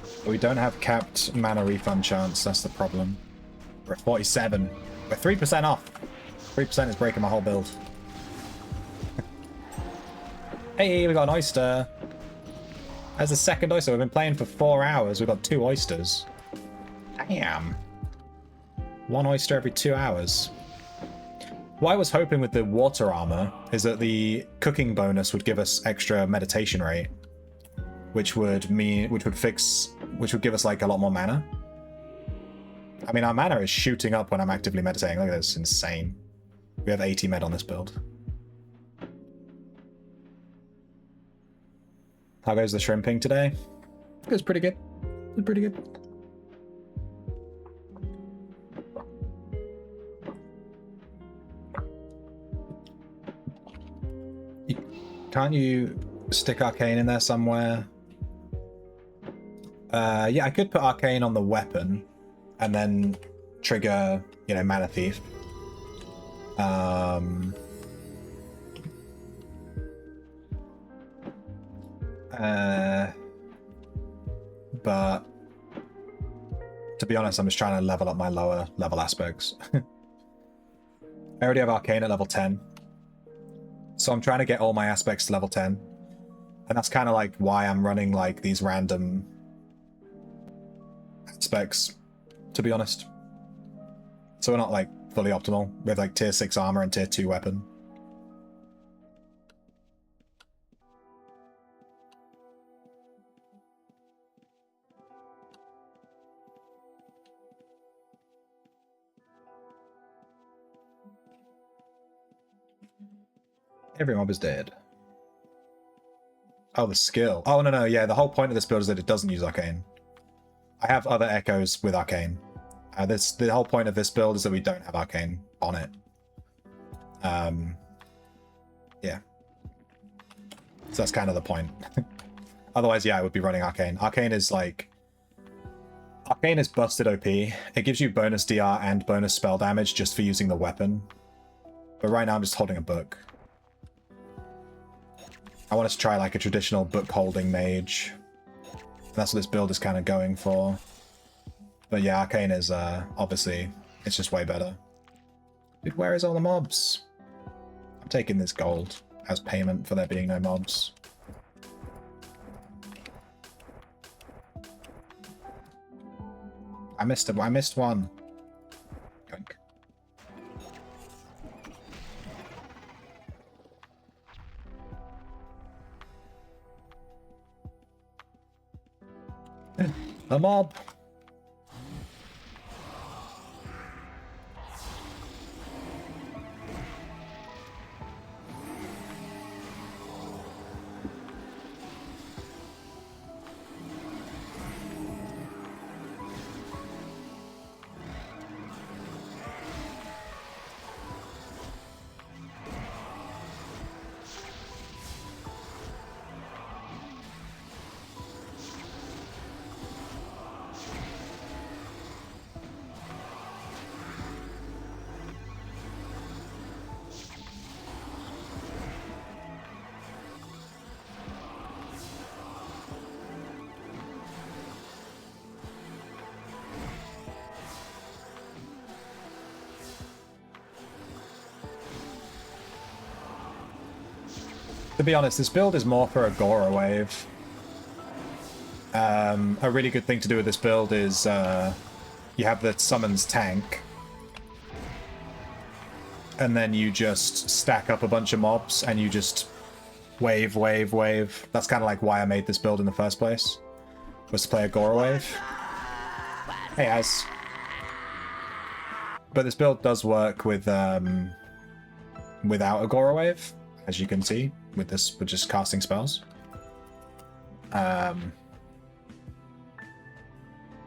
But we don't have capped mana refund chance, that's the problem. We're at 47. We're 3% off. 3% is breaking my whole build. Hey, we got an oyster. That's the second oyster. We've been playing for 4 hours. We've got 2 oysters. Damn. 1 oyster every 2 hours. What I was hoping with the water armor is that the cooking bonus would give us extra meditation rate, which would give us like a lot more mana. I mean, our mana is shooting up when I'm actively meditating. Look at this, insane. We have 80 med on this build. How goes the shrimping today? It was pretty good. It was pretty good. Can't you stick Arcane in there somewhere? Yeah, I could put Arcane on the weapon and then trigger, you know, Mana Thief. But to be honest, I'm just trying to level up my lower level aspects. I already have Arcane at level 10. So I'm trying to get all my aspects to level 10. And that's kind of like why I'm running like these random aspects, to be honest. So we're not like fully optimal. We have like tier 6 armor and tier 2 weapon. Every mob is dead. Oh, the skill. Oh, no, yeah, the whole point of this build is that it doesn't use Arcane. I have other echoes with Arcane. The whole point of this build is that we don't have Arcane on it. Yeah. So that's kind of the point. Otherwise, yeah, I would be running Arcane. Arcane is busted OP. It gives you bonus DR and bonus spell damage just for using the weapon. But right now I'm just holding a book. I want us to try like a traditional book-holding mage. That's what this build is kind of going for. But yeah, Arcane is obviously It's just way better. Dude, where is all the mobs? I'm taking this gold as payment for there being no mobs. I missed him. I missed one. Yoink. A mob. To be honest, this build is more for a Gora wave. A really good thing to do with this build is you have the summons tank, and then you just stack up a bunch of mobs and you just wave, wave, wave. That's kind of like why I made this build in the first place, was to play a Gora wave. Hey, Az. But this build does work with without a Gora wave, as you can see, with just casting spells.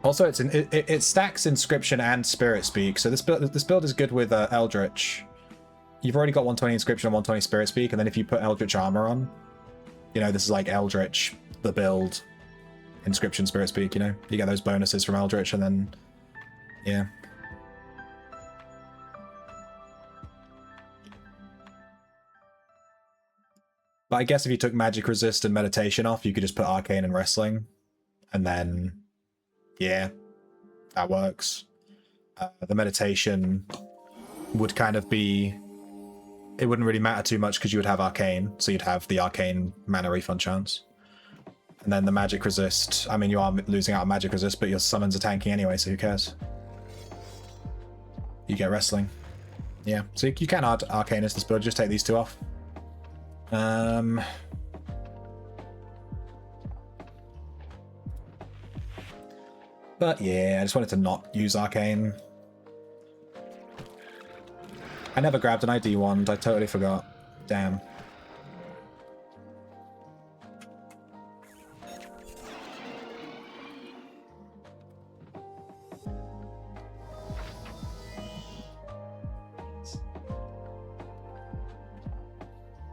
Also, it stacks Inscription and Spirit Speak, so this build is good with Eldritch. You've already got 120 Inscription and 120 Spirit Speak, and then if you put Eldritch Armor on, you know, this is like Eldritch, the build, Inscription, Spirit Speak, you know? You get those bonuses from Eldritch, and then, yeah. But I guess if you took Magic Resist and Meditation off, you could just put Arcane and Wrestling, and then, yeah, that works. The Meditation would kind of be... It wouldn't really matter too much because you would have Arcane, so you'd have the Arcane mana refund chance. And then the Magic Resist, I mean, you are losing out on Magic Resist, but your summons are tanking anyway, so who cares? You get Wrestling. Yeah, so you can add Arcanist this build, just take these two off. But yeah, I just wanted to not use Arcane. I never grabbed an ID wand, I totally forgot. Damn.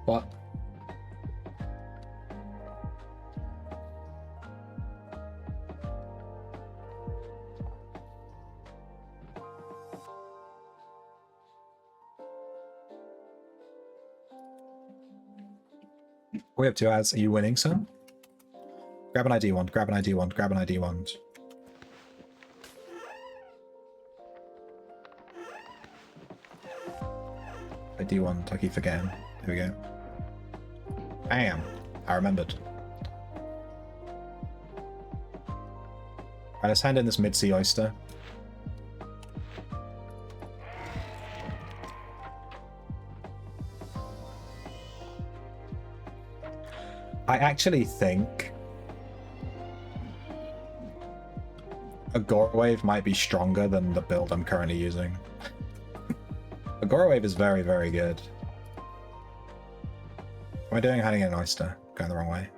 What? We have two ads. Are you winning, son? Grab an ID wand, grab an ID wand, grab an ID wand. ID wand, I keep forgetting. Here we go. Bam! I remembered. Alright, let's hand in this mid-sea oyster. I actually think a Gora Wave might be stronger than the build I'm currently using. A Gora Wave is very, very good. What am I doing? Handing in an oyster. Going the wrong way.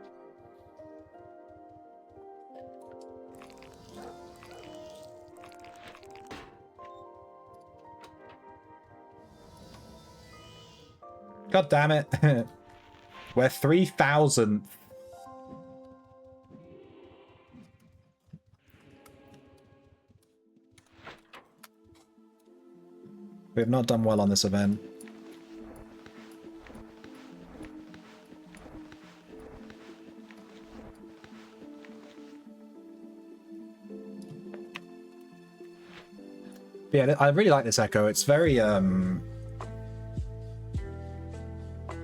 God damn it. We're 3,000th. We have not done well on this event. But yeah, I really like this echo. It's very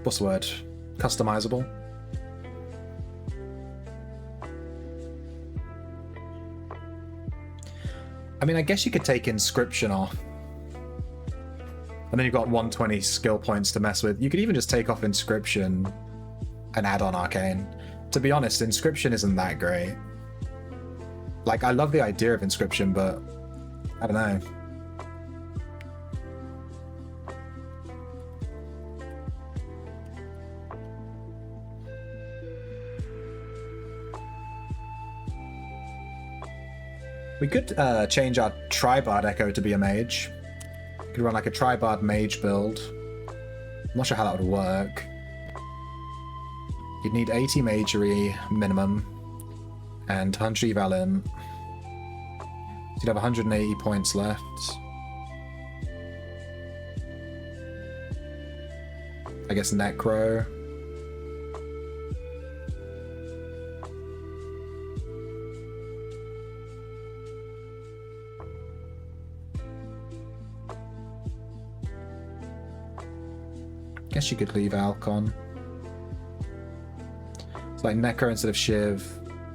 what's the word? Customizable. I mean, I guess you could take Inscription off. And then you've got 120 skill points to mess with. You could even just take off Inscription and add on Arcane. To be honest, Inscription isn't that great. Like, I love the idea of Inscription, but I don't know. We could change our Tribard Echo to be a mage. We could run like a Tribard mage build. I'm not sure how that would work. You'd need 80 magery minimum and 100 eval. You'd have 180 points left. I guess Necro. Guess you could leave Alcon. It's like Necro instead of Shiv,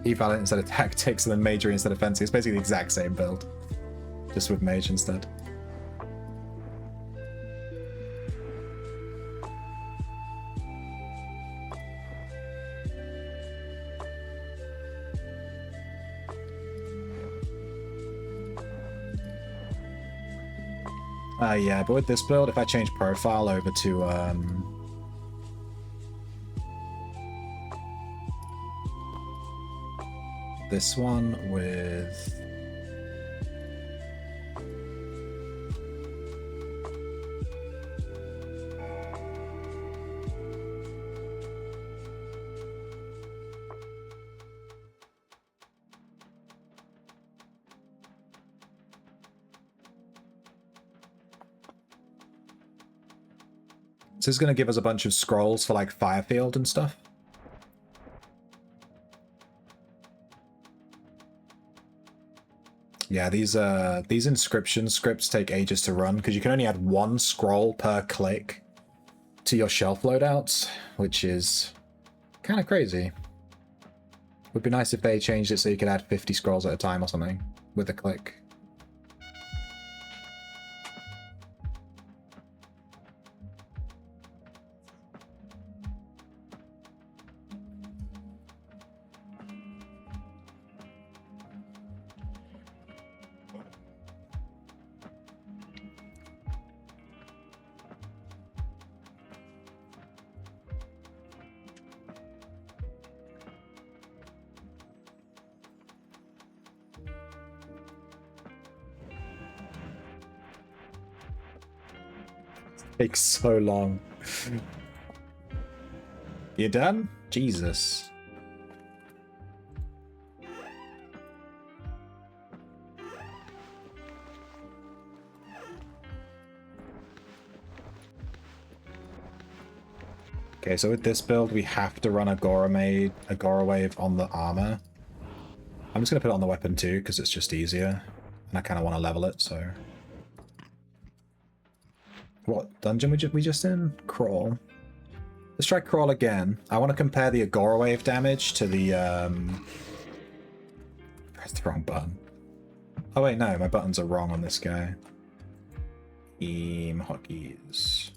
Evalent instead of Tactics, and then Magery instead of Fencing. It's basically the exact same build, just with Mage instead. Yeah, but with this build, if I change profile over to this one with so this is going to give us a bunch of scrolls for like Firefield and stuff. Yeah, these inscription scripts take ages to run because you can only add one scroll per click to your shelf loadouts, which is kind of crazy. Would be nice if they changed it so you could add 50 scrolls at a time or something with a click. Takes so long. You done? Jesus. Okay, so with this build, we have to run Agora Wave on the armor. I'm just gonna put it on the weapon too, because it's just easier. And I kind of want to level it, so... What dungeon we just in? Crawl. Let's try Crawl again. I want to compare the Agora Wave damage to the, pressed the wrong button. Oh wait, no, my buttons are wrong on this guy. Hotkeys.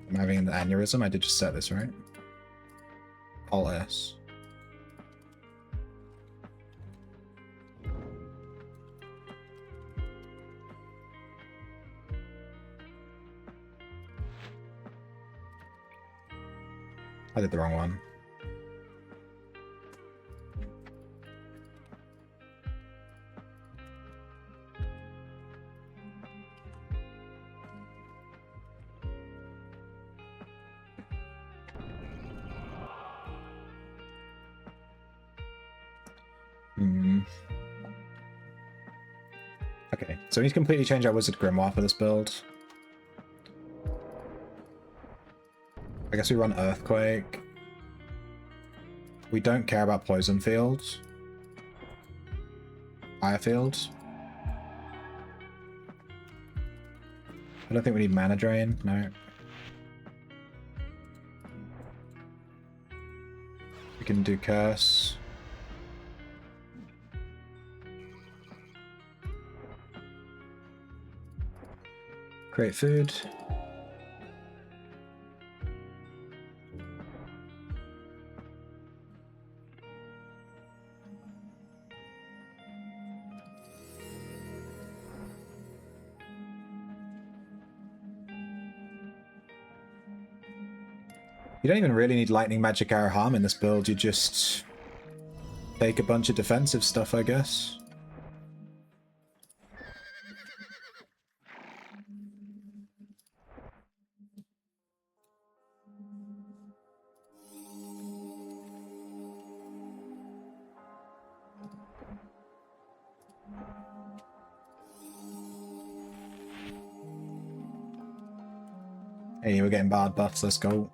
I'm having an aneurysm. I did just set this, right? All S. I did the wrong one. Okay, so we need to completely change our Wizard Grimoire for this build. I guess we run Earthquake. We don't care about Poison Field. Fire Field. I don't think we need Mana Drain, no. We can do Curse. Create food. You don't even really need Lightning Magic Arrow Harm in this build, you just take a bunch of defensive stuff, I guess. Hey, we're getting bard buffs, let's go.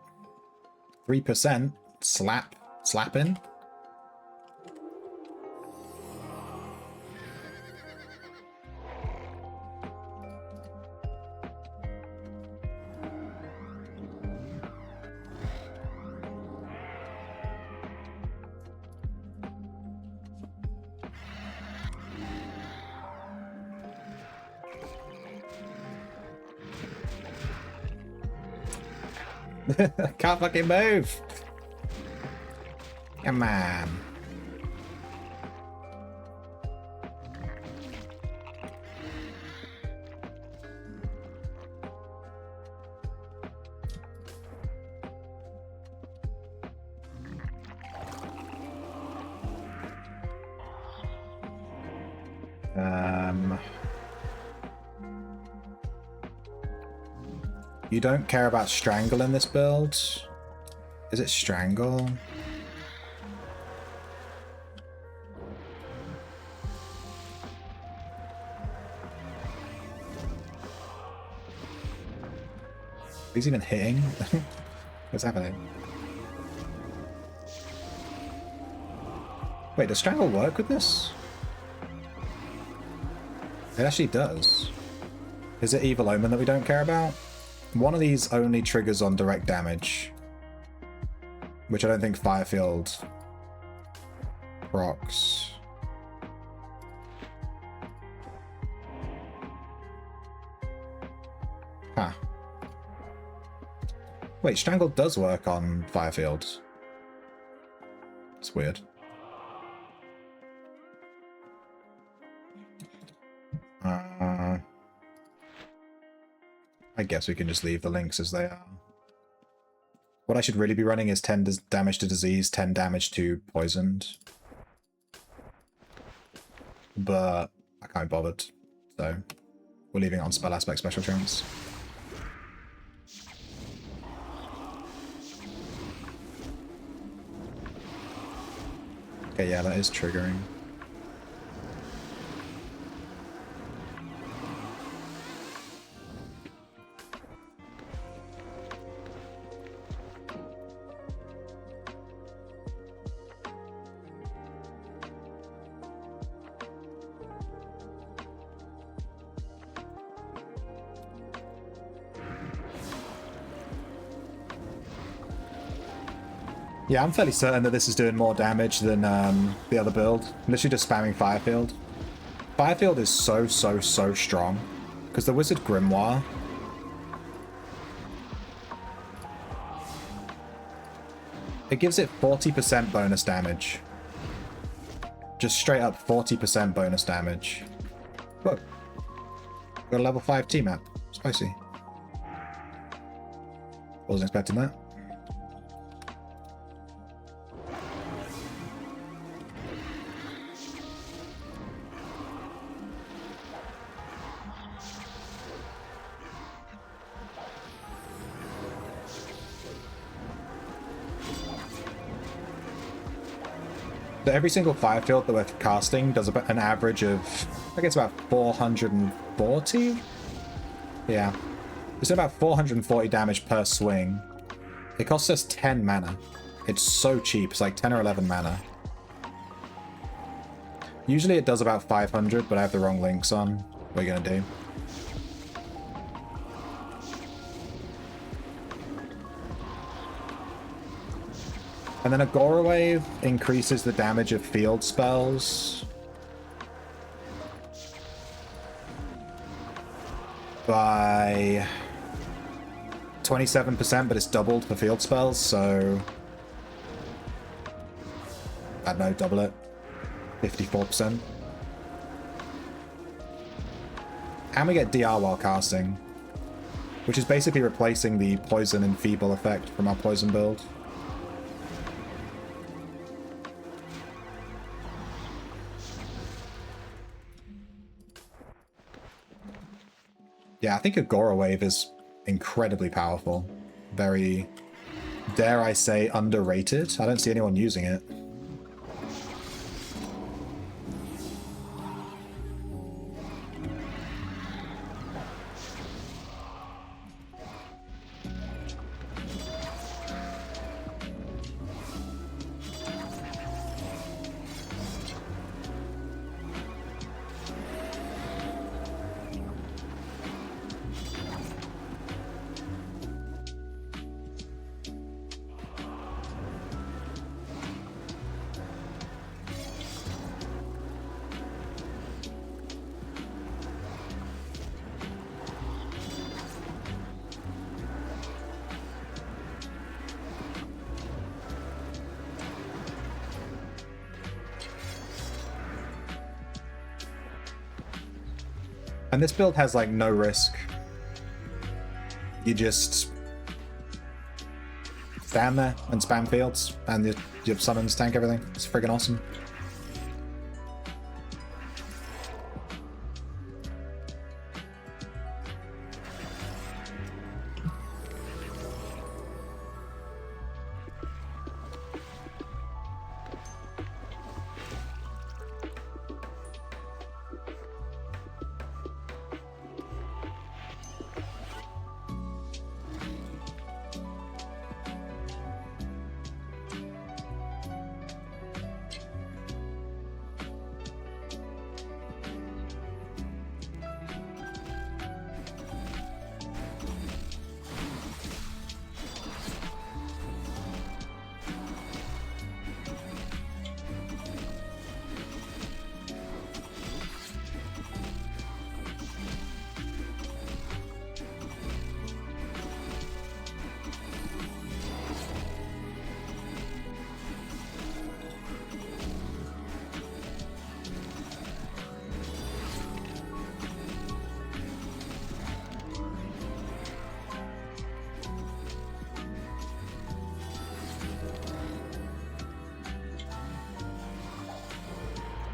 3%? Slapping? Can't fucking move! Come on. You don't care about Strangle in this build? Is it Strangle? He's even hitting? What's happening? Wait, does Strangle work with this? It actually does. Is it Evil Omen that we don't care about? One of these only triggers on direct damage, which I don't think Firefield procs. Huh. Wait, Strangle does work on Firefield. It's weird. I guess we can just leave the links as they are. What I should really be running is 10 damage to disease, 10 damage to poisoned. But I can't be bothered, so we're leaving it on spell aspect special chance. Okay, yeah, that is triggering. Yeah, I'm fairly certain that this is doing more damage than the other build. I'm literally just spamming Firefield. Firefield is so strong. Because the Wizard Grimoire... It gives it 40% bonus damage. Just straight up 40% bonus damage. Look. Got a level 5 T-map. Spicy. Wasn't expecting that. So every single fire field that we're casting does about an average of, I guess, about 440? Yeah. It's about 440 damage per swing. It costs us 10 mana. It's so cheap. It's like 10 or 11 mana. Usually it does about 500, but I have the wrong links on. What are you going to do? And then Agora Wave increases the damage of field spells by 27%, but it's doubled for field spells, so I don't know, double it. 54%. And we get DR while casting, which is basically replacing the poison and feeble effect from our poison build. Yeah, I think Agora Wave is incredibly powerful. Very, dare I say, underrated. I don't see anyone using it. And this build has, like, no risk. You just stand there and spam fields, and your summons tank everything. It's friggin' awesome.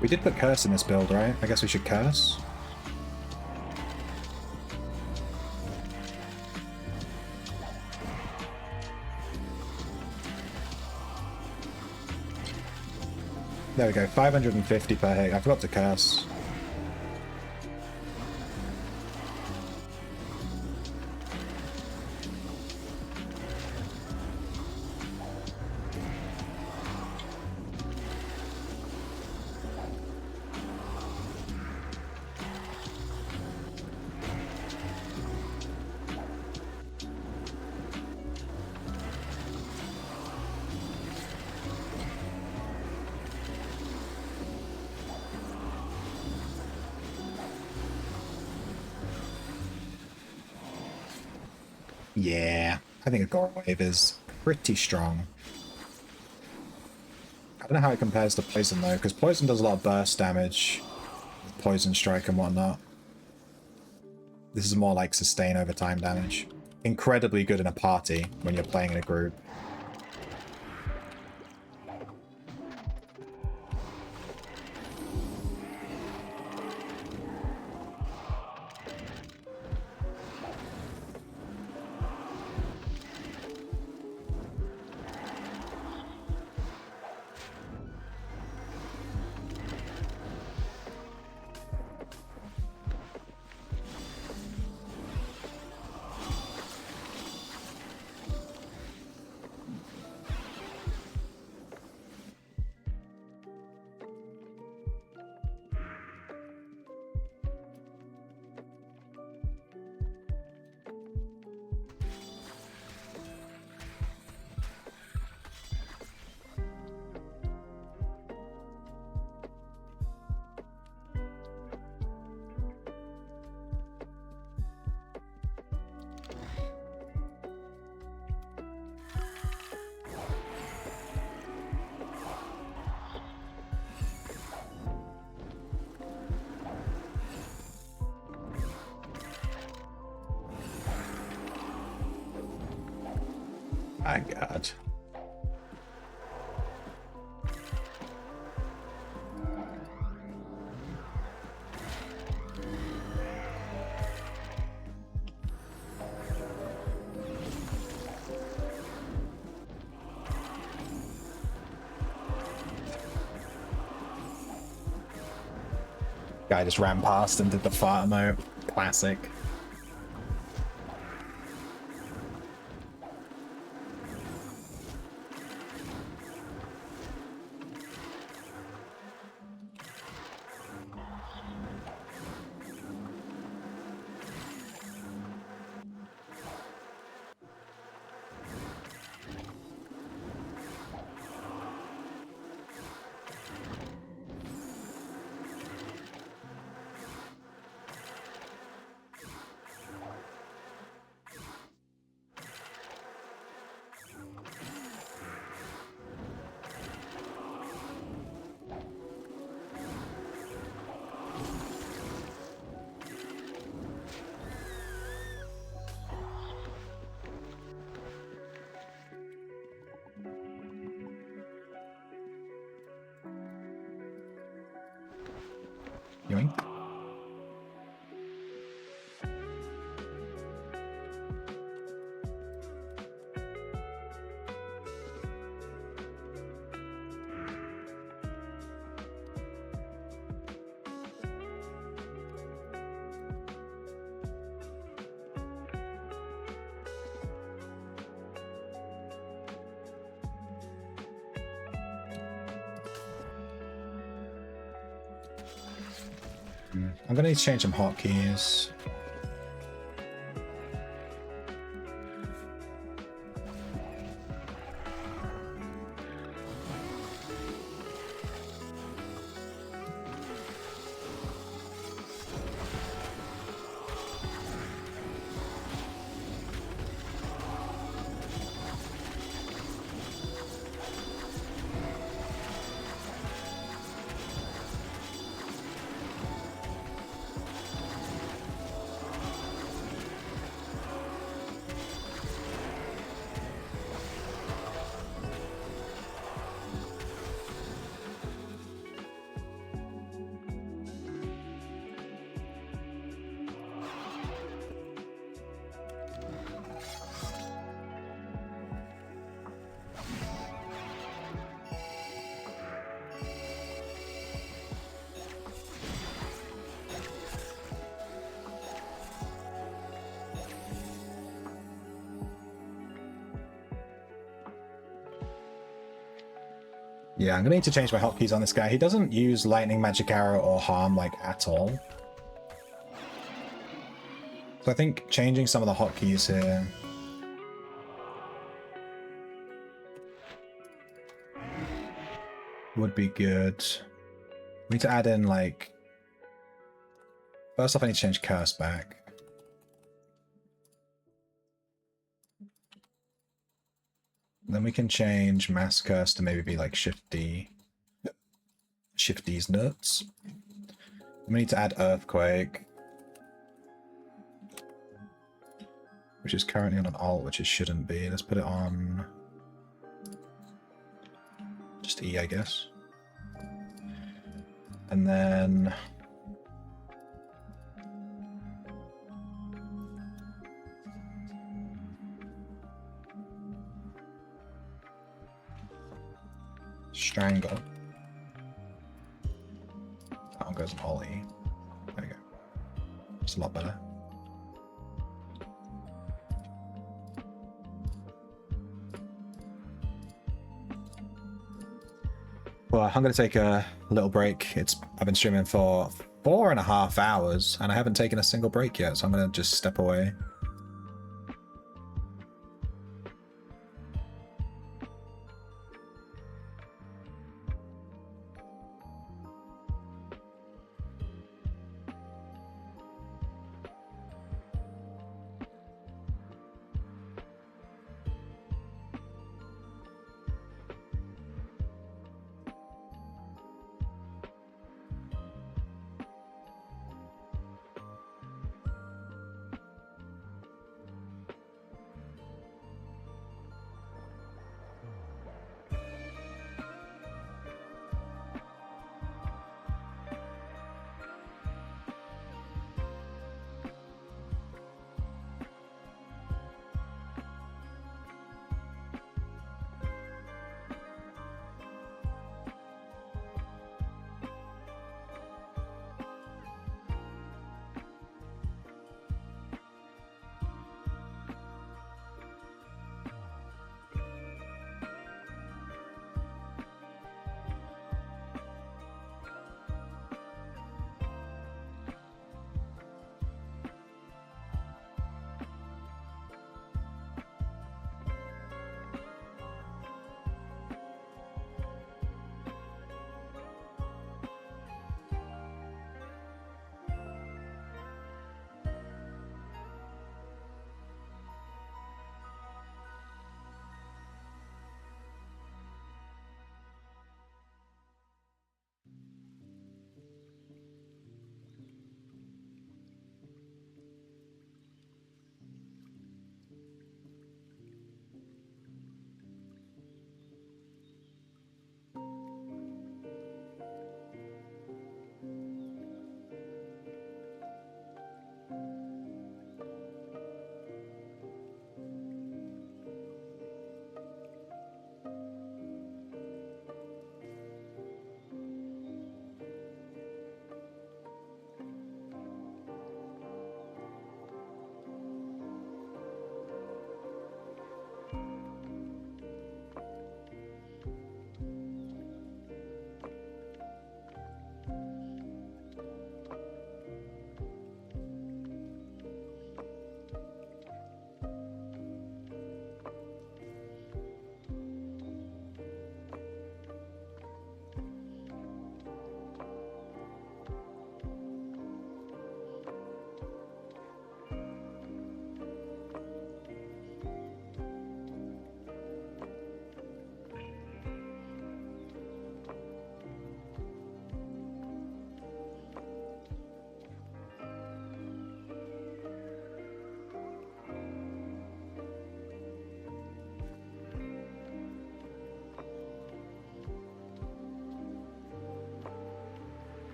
We did put Curse in this build, right? I guess we should Curse. There we go, 550 per hit. I forgot to Curse. Yeah, I think Agora Wave is pretty strong. I don't know how it compares to Poison though, because Poison does a lot of burst damage, Poison Strike and whatnot. This is more like sustain over time damage. Incredibly good in a party when you're playing in a group. My God. Guy just ran past and did the fart emote. Classic. Yoink. I'm gonna need to change some hotkeys. Yeah, I'm gonna need to change my hotkeys on this guy. He doesn't use lightning, magic arrow, or harm like at all. So I think changing some of the hotkeys here would be good. We need to add in like... First off, I need to change curse back. Then we can change mass curse to maybe be like shifty. Shifty's nuts. We need to add earthquake, which is currently on an alt, which it shouldn't be. Let's put it on just E, I guess. And then strangle. That one goes on all E. There we go. It's a lot better. Well, I'm going to take a little break. I've been streaming for 4.5 hours and I haven't taken a single break yet, so I'm going to just step away.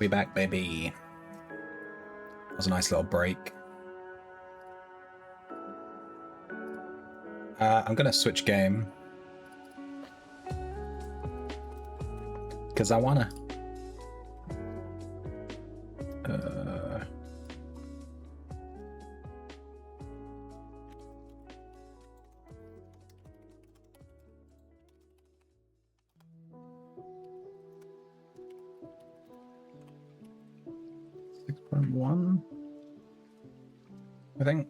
We back, baby. That was a nice little break. I'm gonna switch game. Because I wanna. One, I think.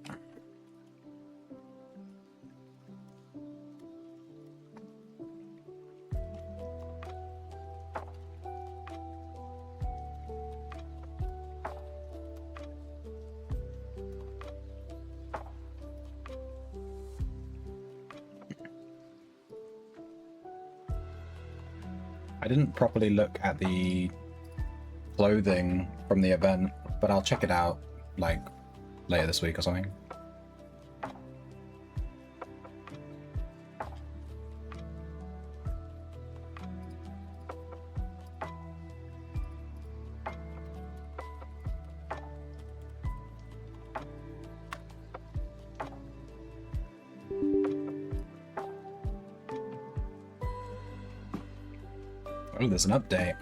I didn't properly look at the clothing from the event, but I'll check it out like later this week or something. Oh, there's an update.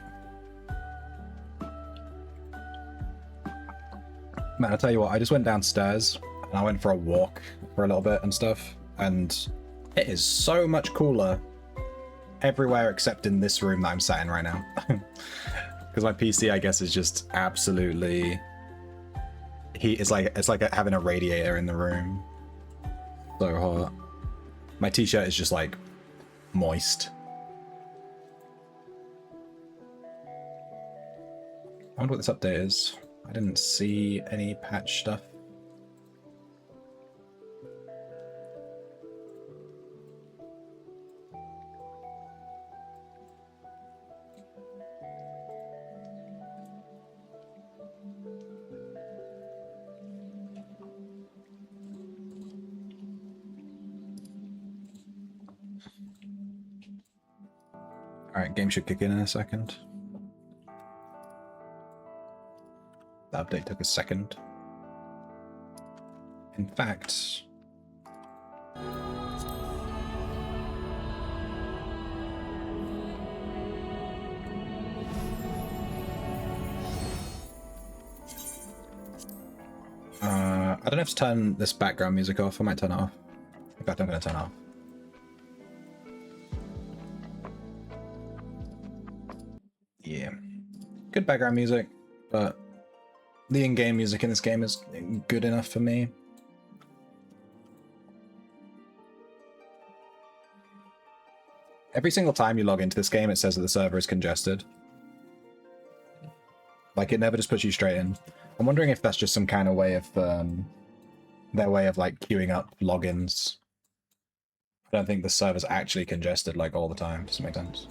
Man, I'll tell you what, I just went downstairs and I went for a walk for a little bit and stuff, and it is so much cooler everywhere except in this room that I'm sat in right now. Because my PC, I guess, is just absolutely heat. It's like having a radiator in the room. So hot. My t-shirt is just like moist. I wonder what this update is. I didn't see any patch stuff. Alright, game should kick in a second. The update took a second. In fact, I don't have to turn this background music off. I might turn it off. In fact, I'm going to turn it off. Yeah. Good background music, but the in-game music in this game is good enough for me. Every single time you log into this game, it says that the server is congested. Like, it never just puts you straight in. I'm wondering if that's just some kind of way of, their way of, like, queuing up logins. I don't think the server's actually congested, like, all the time. Does it make sense?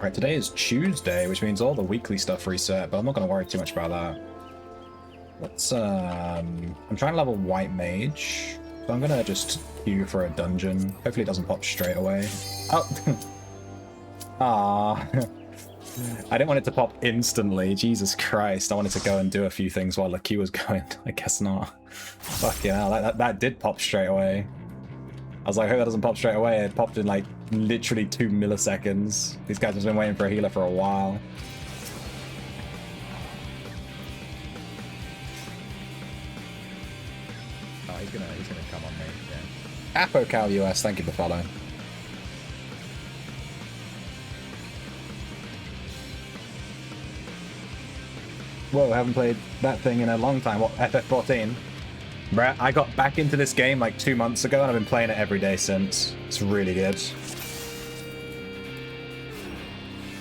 Right, today is Tuesday, which means all the weekly stuff reset, but I'm not going to worry too much about that. Let's, I'm trying to level White Mage, so I'm going to just queue for a dungeon. Hopefully it doesn't pop straight away. Oh! Ah. I didn't want it to pop instantly, Jesus Christ. I wanted to go and do a few things while the queue was going. I guess not. Fucking hell, that did pop straight away. I was like, I hope that doesn't pop straight away. It popped in like literally 2 milliseconds. These guys have been waiting for a healer for a while. Oh, he's gonna come on me. Yeah. ApoCal US, thank you for following. Whoa, I haven't played that thing in a long time. What, FF14? Bruh, I got back into this game like 2 months ago and I've been playing it every day since. It's really good.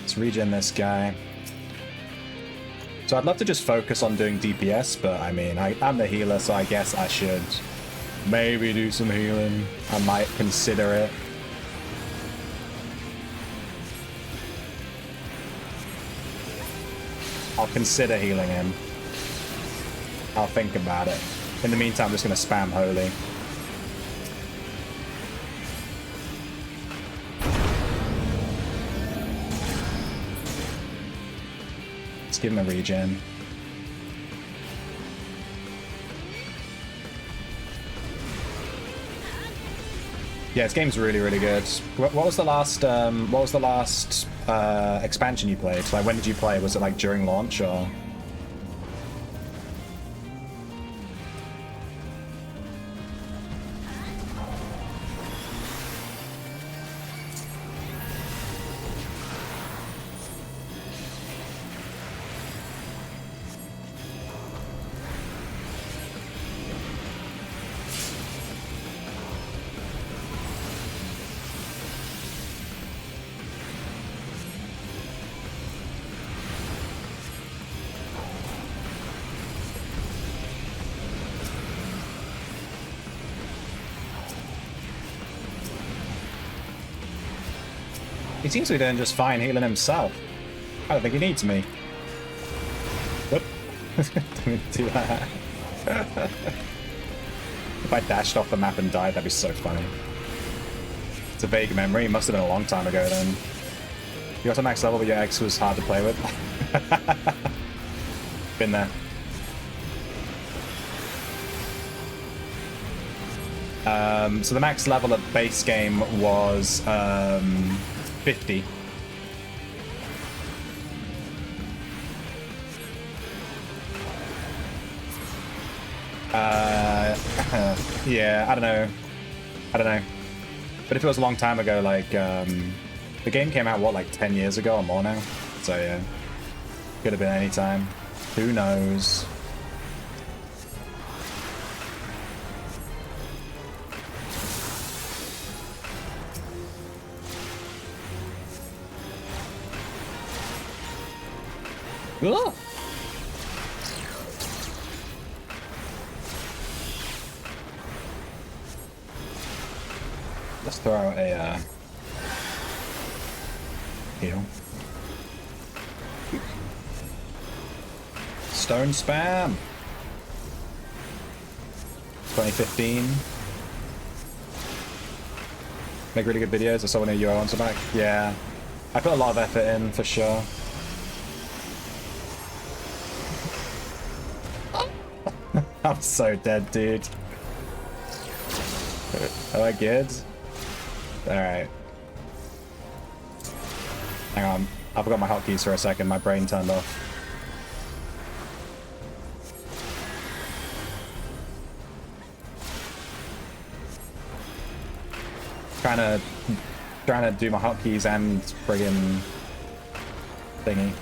Let's regen this guy. So I'd love to just focus on doing DPS, but I mean, I'm the healer, so I guess I should maybe do some healing. I might consider it. I'll consider healing him. I'll think about it. In the meantime, I'm just going to spam Holy. Let's give him a regen. Yeah, this game's really, really good. What was the last expansion you played? Like, when did you play? Was it like during launch or? He seems to be doing just fine healing himself. I don't think he needs me. Whoop. Don't do that. If I dashed off the map and died, that'd be so funny. It's a vague memory. It must have been a long time ago then. You got to max level, but your ex was hard to play with. Been there. So the max level of base game was 50. Yeah, I don't know. But if it was a long time ago, like, the game came out, what, like 10 years ago or more now? So yeah, could have been any time. Who knows? Ugh. Let's throw out a heal. Stone spam. 2015. Make really good videos. I saw one of your ones back. Yeah, I put a lot of effort in for sure. I'm so dead, dude. Am I good? Alright. Hang on. I forgot my hotkeys for a second. My brain turned off. Trying to do my hotkeys and friggin' thingy.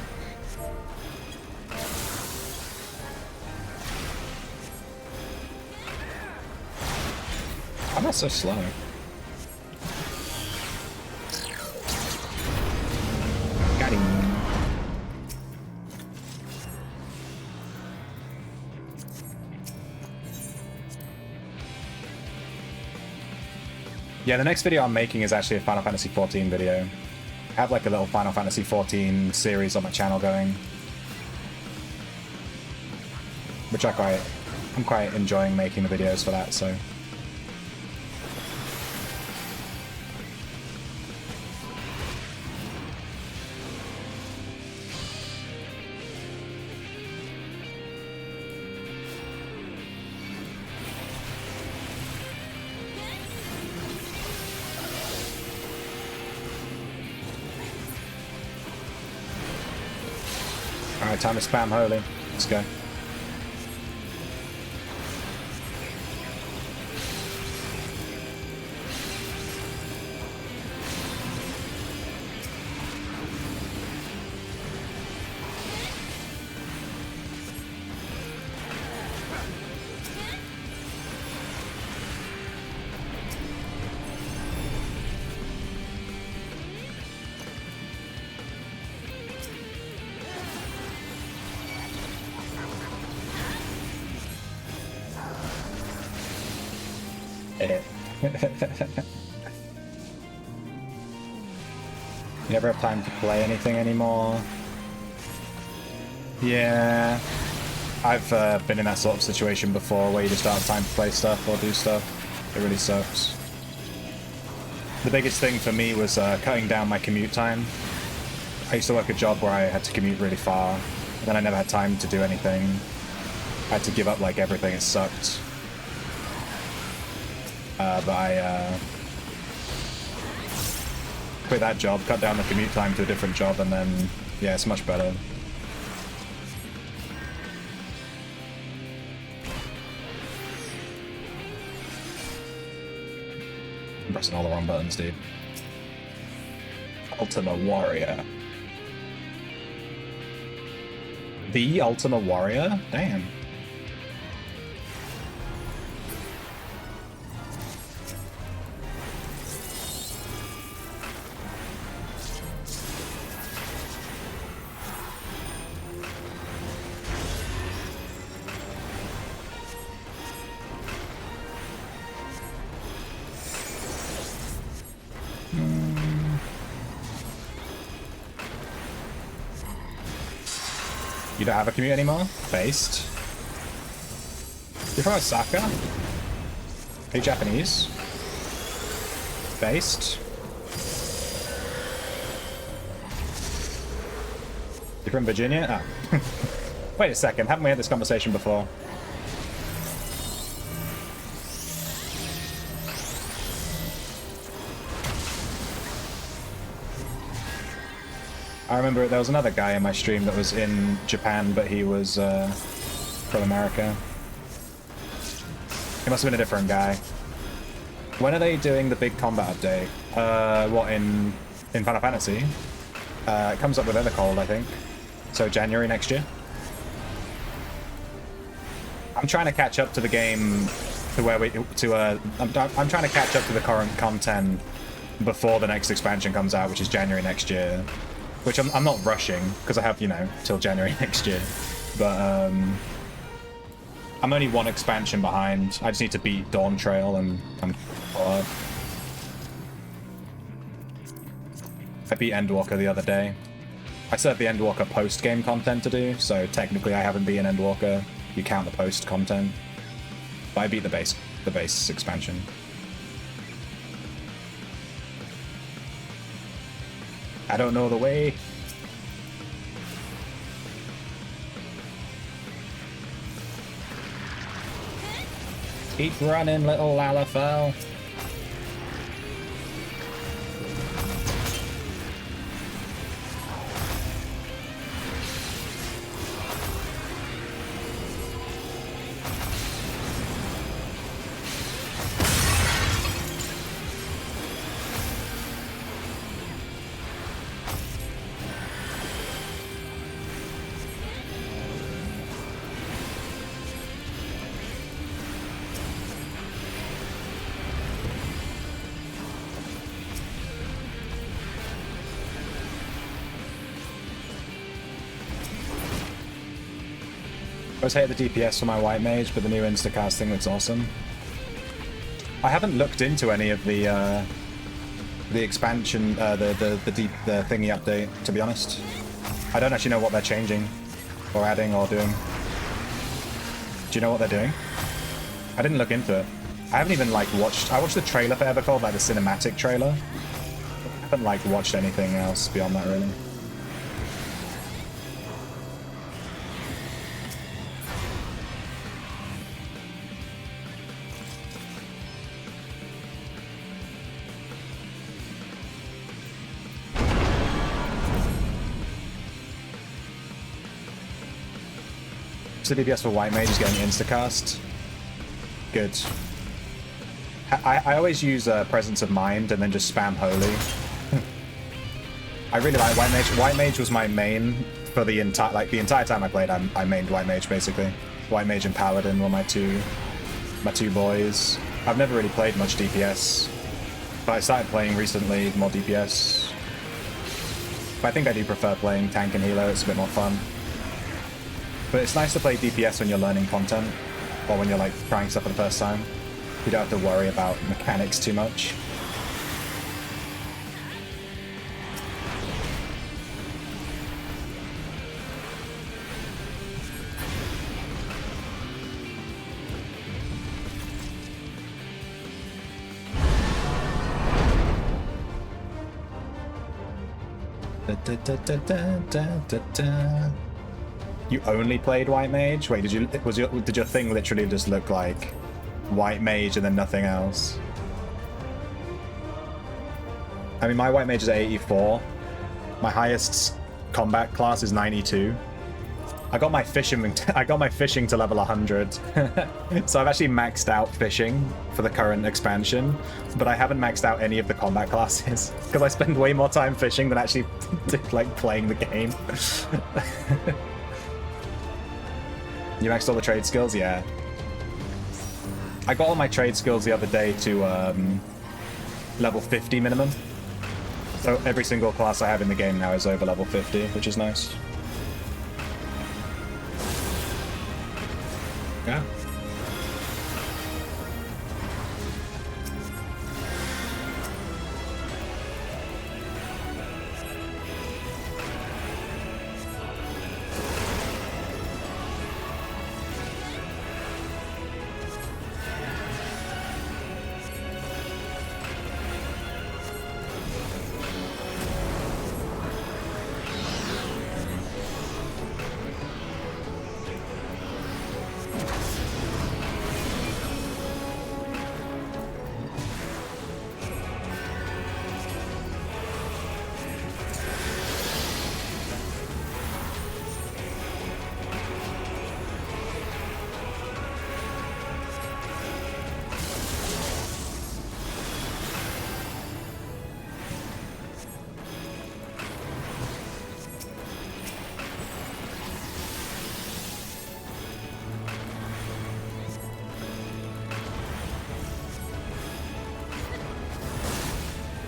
I'm not so slow. Got him. Yeah, the next video I'm making is actually a Final Fantasy XIV video. I have like a little Final Fantasy XIV series on my channel going, which I'm quite enjoying making the videos for that, so. Alright, time to spam holy. Let's go. You never have time to play anything anymore. Yeah, I've been in that sort of situation before where you just don't have time to play stuff or do stuff. It really sucks. The biggest thing for me was cutting down my commute time. I used to work a job where I had to commute really far, And then I never had time to do anything. I had to give up like everything, it sucked. But I quit that job, cut down the commute time to a different job, and then, yeah, it's much better. I'm pressing all the wrong buttons, dude. Ultima Warrior. The Ultima Warrior? Damn. You don't have a commute anymore? Based. You're from Osaka? Are you Japanese? Based. You're from Virginia? Oh. Wait a second, haven't we had this conversation before? I remember there was another guy in my stream that was in Japan, but he was from America. He must have been a different guy. When are they doing the big combat update? What, in Final Fantasy? It comes up with Evercold, I think. So January next year. I'm trying to catch up to the game to where I'm trying to catch up to the current content before the next expansion comes out, which is January next year. Which I'm not rushing, because I have, you know, till January next year. But, I'm only one expansion behind. I just need to beat Dawn Trail, and I'm caught up. I beat Endwalker the other day. I still have the Endwalker post-game content to do, so technically I haven't beaten Endwalker. You count the post content. But I beat the base expansion. I don't know the way. Keep running, little Lalafell. I always hate the DPS for my white mage, but the new instacasting looks awesome. I haven't looked into any of the expansion, the thingy update, to be honest. I don't actually know what they're changing, or adding, or doing. Do you know what they're doing? I didn't look into it. I haven't even like watched. I watched the trailer for Evercold, like the cinematic trailer. I haven't like watched anything else beyond that, really. The DPS for white mage is getting instacast. Good. I always use presence of mind and then just spam holy. I really like white mage. White mage was my main for the entire time I played. I mained white mage basically. White mage and paladin were my two boys. I've never really played much DPS, but I started playing recently more DPS. But I think I do prefer playing tank and healer. It's a bit more fun. But it's nice to play DPS when you're learning content, or when you're like trying stuff for the first time. You don't have to worry about mechanics too much. Da, da, da, da, da, da, da. You only played White Mage? Wait, did your thing literally just look like White Mage and then nothing else? I mean, my White Mage is 84. My highest combat class is 92. I got my fishing to level 100. So I've actually maxed out fishing for the current expansion, but I haven't maxed out any of the combat classes because I spend way more time fishing than actually like playing the game. You maxed all the trade skills? Yeah. I got all my trade skills the other day to level 50 minimum. So every single class I have in the game now is over level 50, which is nice. Yeah.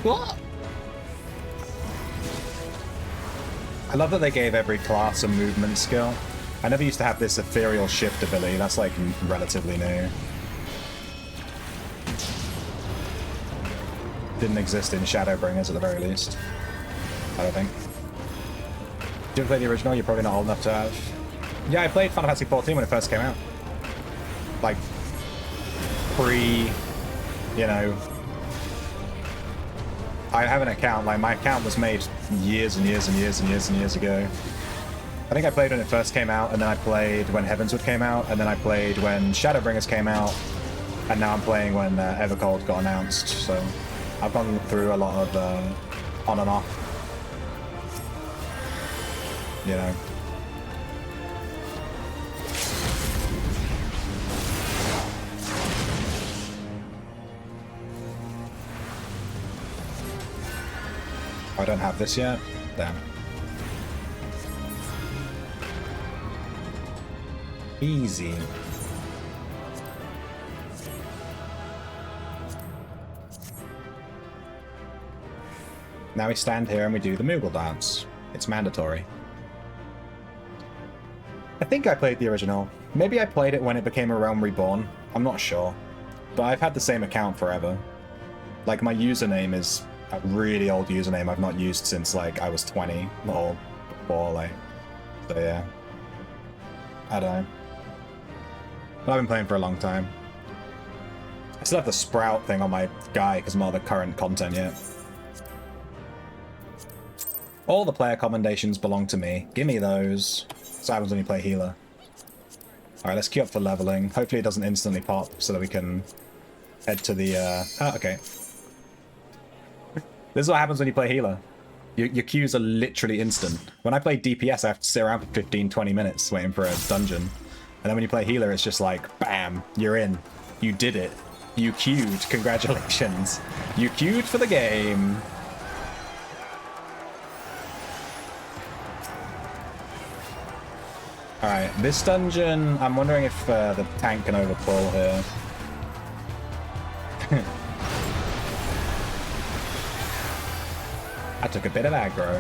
What? I love that they gave every class a movement skill. I never used to have this ethereal shift ability. That's like relatively new. Didn't exist in Shadowbringers at the very least. I don't think. Didn't play the original, you're probably not old enough to have. Yeah, I played Final Fantasy XIV when it first came out. Like, you know... I have an account, like my account was made years and years and years and years and years ago. I think I played when it first came out, and then I played when Heavensward came out, and then I played when Shadowbringers came out, and now I'm playing when Evercold got announced, so I've gone through a lot of on and off. You know. I don't have this yet? Damn. Easy. Now we stand here and we do the Moogle dance. It's mandatory. I think I played the original. Maybe I played it when it became a Realm Reborn. I'm not sure. But I've had the same account forever. Like, my username is a really old username I've not used since, like, I was 20 or before, like. So, yeah. I don't know. But I've been playing for a long time. I still have the Sprout thing on my guy because I'm not the current content yet. All the player commendations belong to me. Give me those. So happens when you play healer. Alright, let's queue up for leveling. Hopefully it doesn't instantly pop so that we can head to the... Oh, okay. This is what happens when you play healer. Your queues are literally instant. When I play DPS, I have to sit around for 15-20 minutes waiting for a dungeon. And then when you play healer, it's just like, bam, you're in. You did it. You queued. Congratulations. You queued for the game. Alright, this dungeon, I'm wondering if the tank can overpull here. I took a bit of aggro.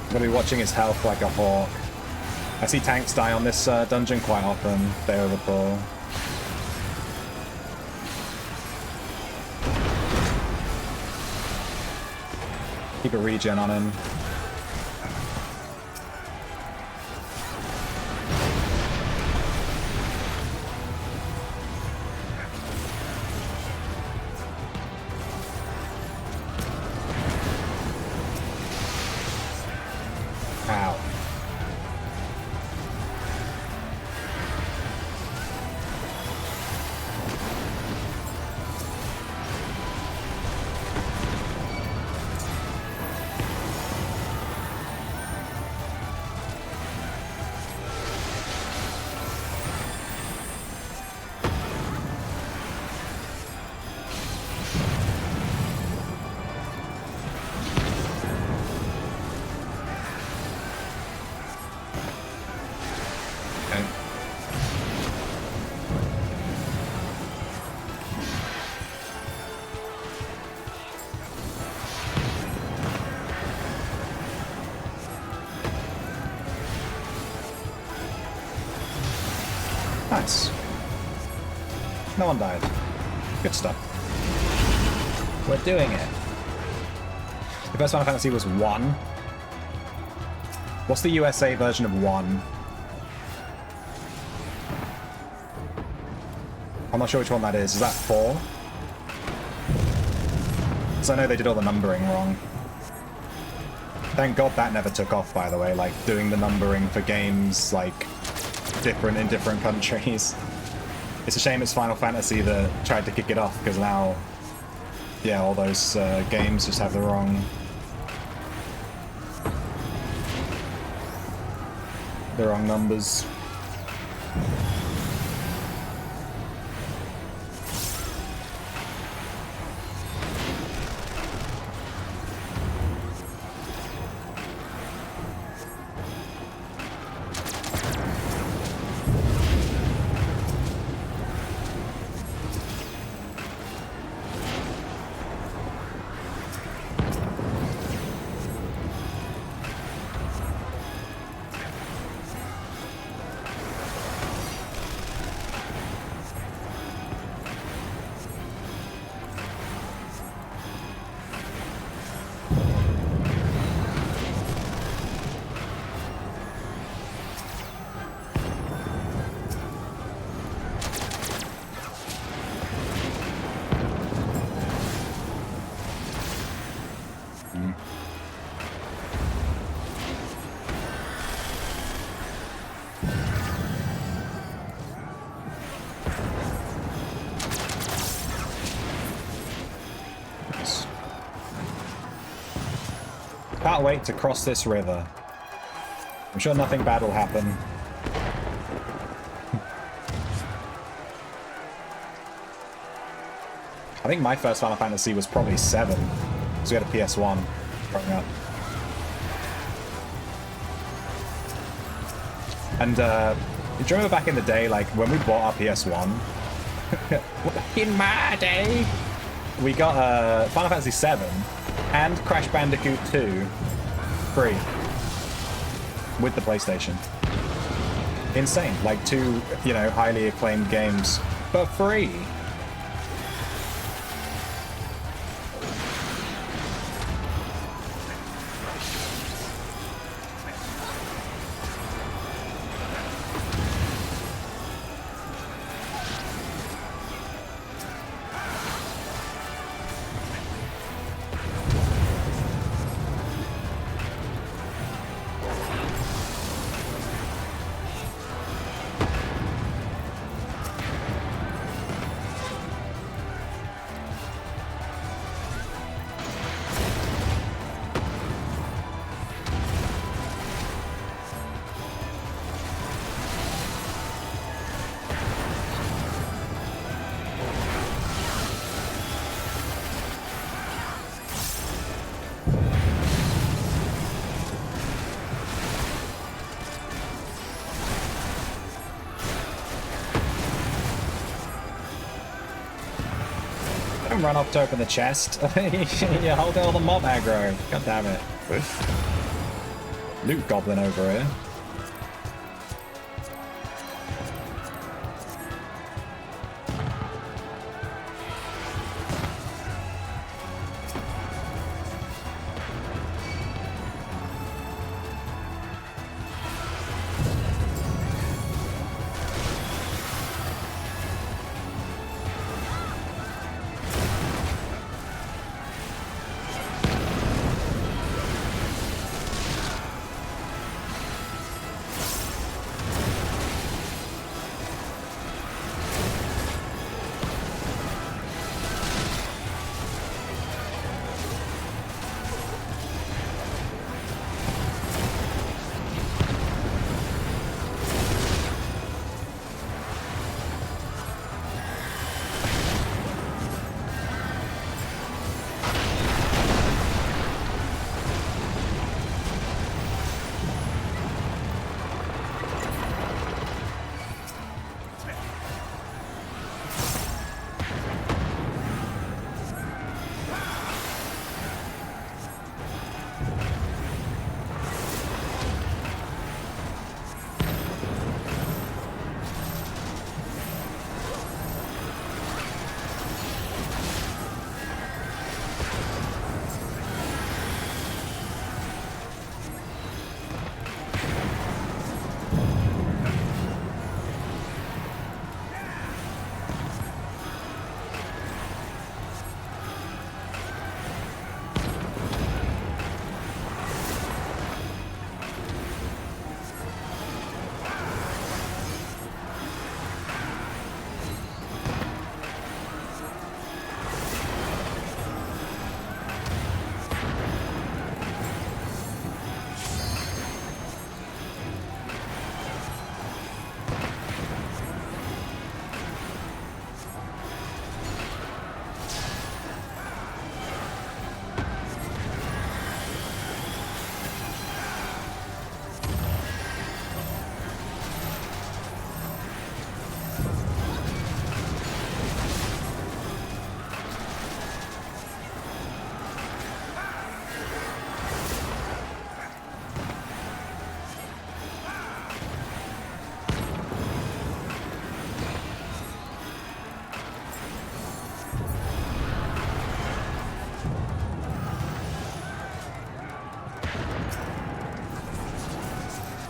I'm gonna be watching his health like a hawk. I see tanks die on this dungeon quite often. They overpull. Keep a regen on him. Nice. No one died. Good stuff. We're doing it. The first Final Fantasy was 1. What's the USA version of 1? I'm not sure which one that is. Is that 4? Because I know they did all the numbering wrong. Thank God that never took off, by the way, like, doing the numbering for games, like, different in different countries. It's a shame it's Final Fantasy that tried to kick it off, because now, yeah, all those games just have the wrong numbers. Can't wait to cross this river. I'm sure nothing bad will happen. I think my first Final Fantasy was probably 7, because we had a PS1 growing up. And do you remember back in the day, like when we bought our PS1? In my day, we got Final Fantasy 7 and Crash Bandicoot 2 free with the PlayStation. Insane, like 2, you know, highly acclaimed games for free. Run up to open the chest. You're holding all the mob aggro. God damn it. Loot goblin over here.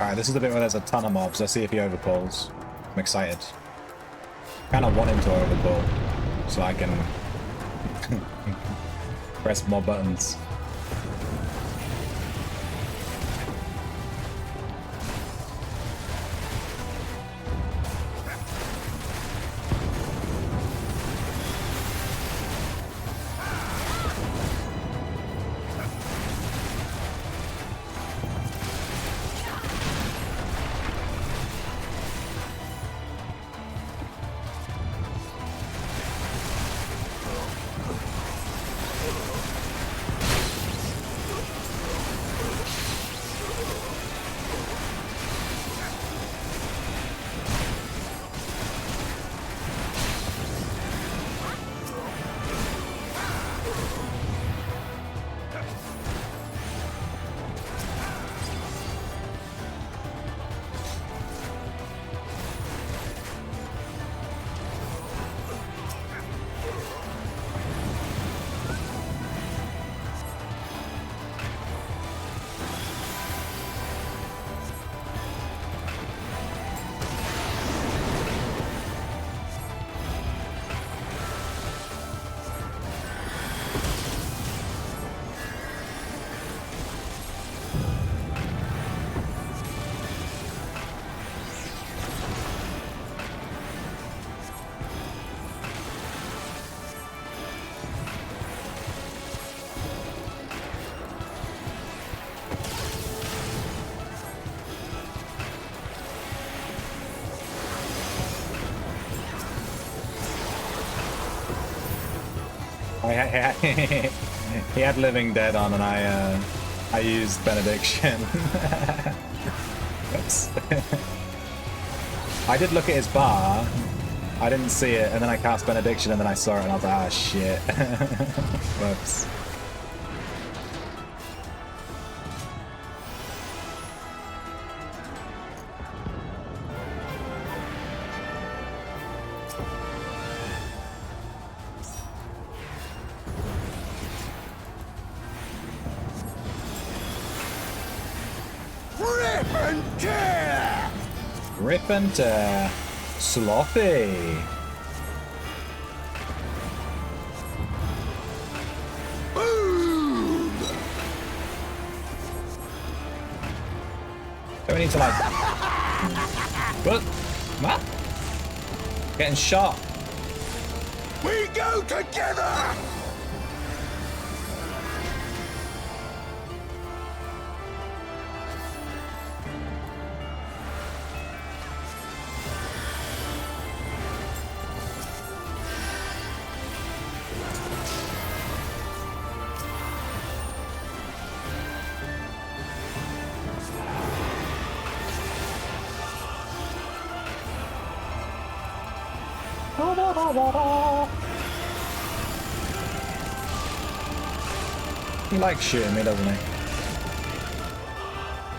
Alright, this is the bit where there's a ton of mobs. Let's see if he overpulls. I'm excited. Kind of want him to overpull, so I can press more buttons. He had Living Dead on, and I used Benediction. Oops. I did look at his bar. I didn't see it, and then I cast Benediction, and then I saw it, and I was like, ah, shit. Whoops. Rip and tear. Sloppy. Boom. Do we need to like... What? What? Getting shot. We go together! He likes shooting me, doesn't he?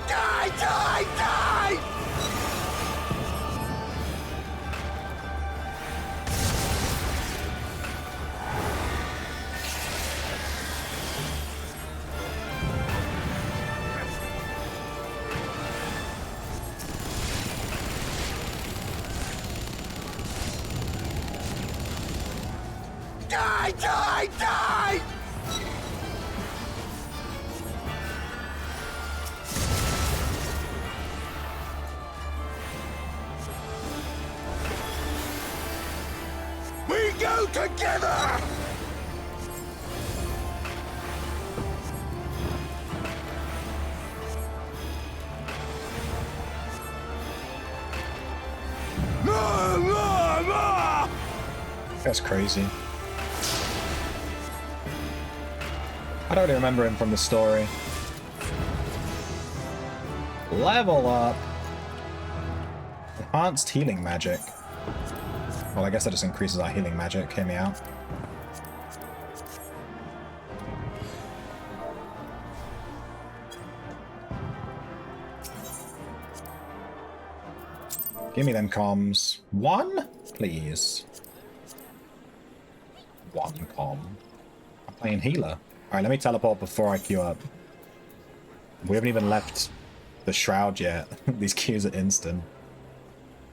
Die, die, die! Die, die, die! We go together! That's crazy. I don't really remember him from the story. Level up! Enhanced healing magic. Well, I guess that just increases our healing magic. Hear me out. Give me them comms. One, please. One comm. I'm playing healer. Alright, let me teleport before I queue up. We haven't even left the shroud yet. These Qs are instant.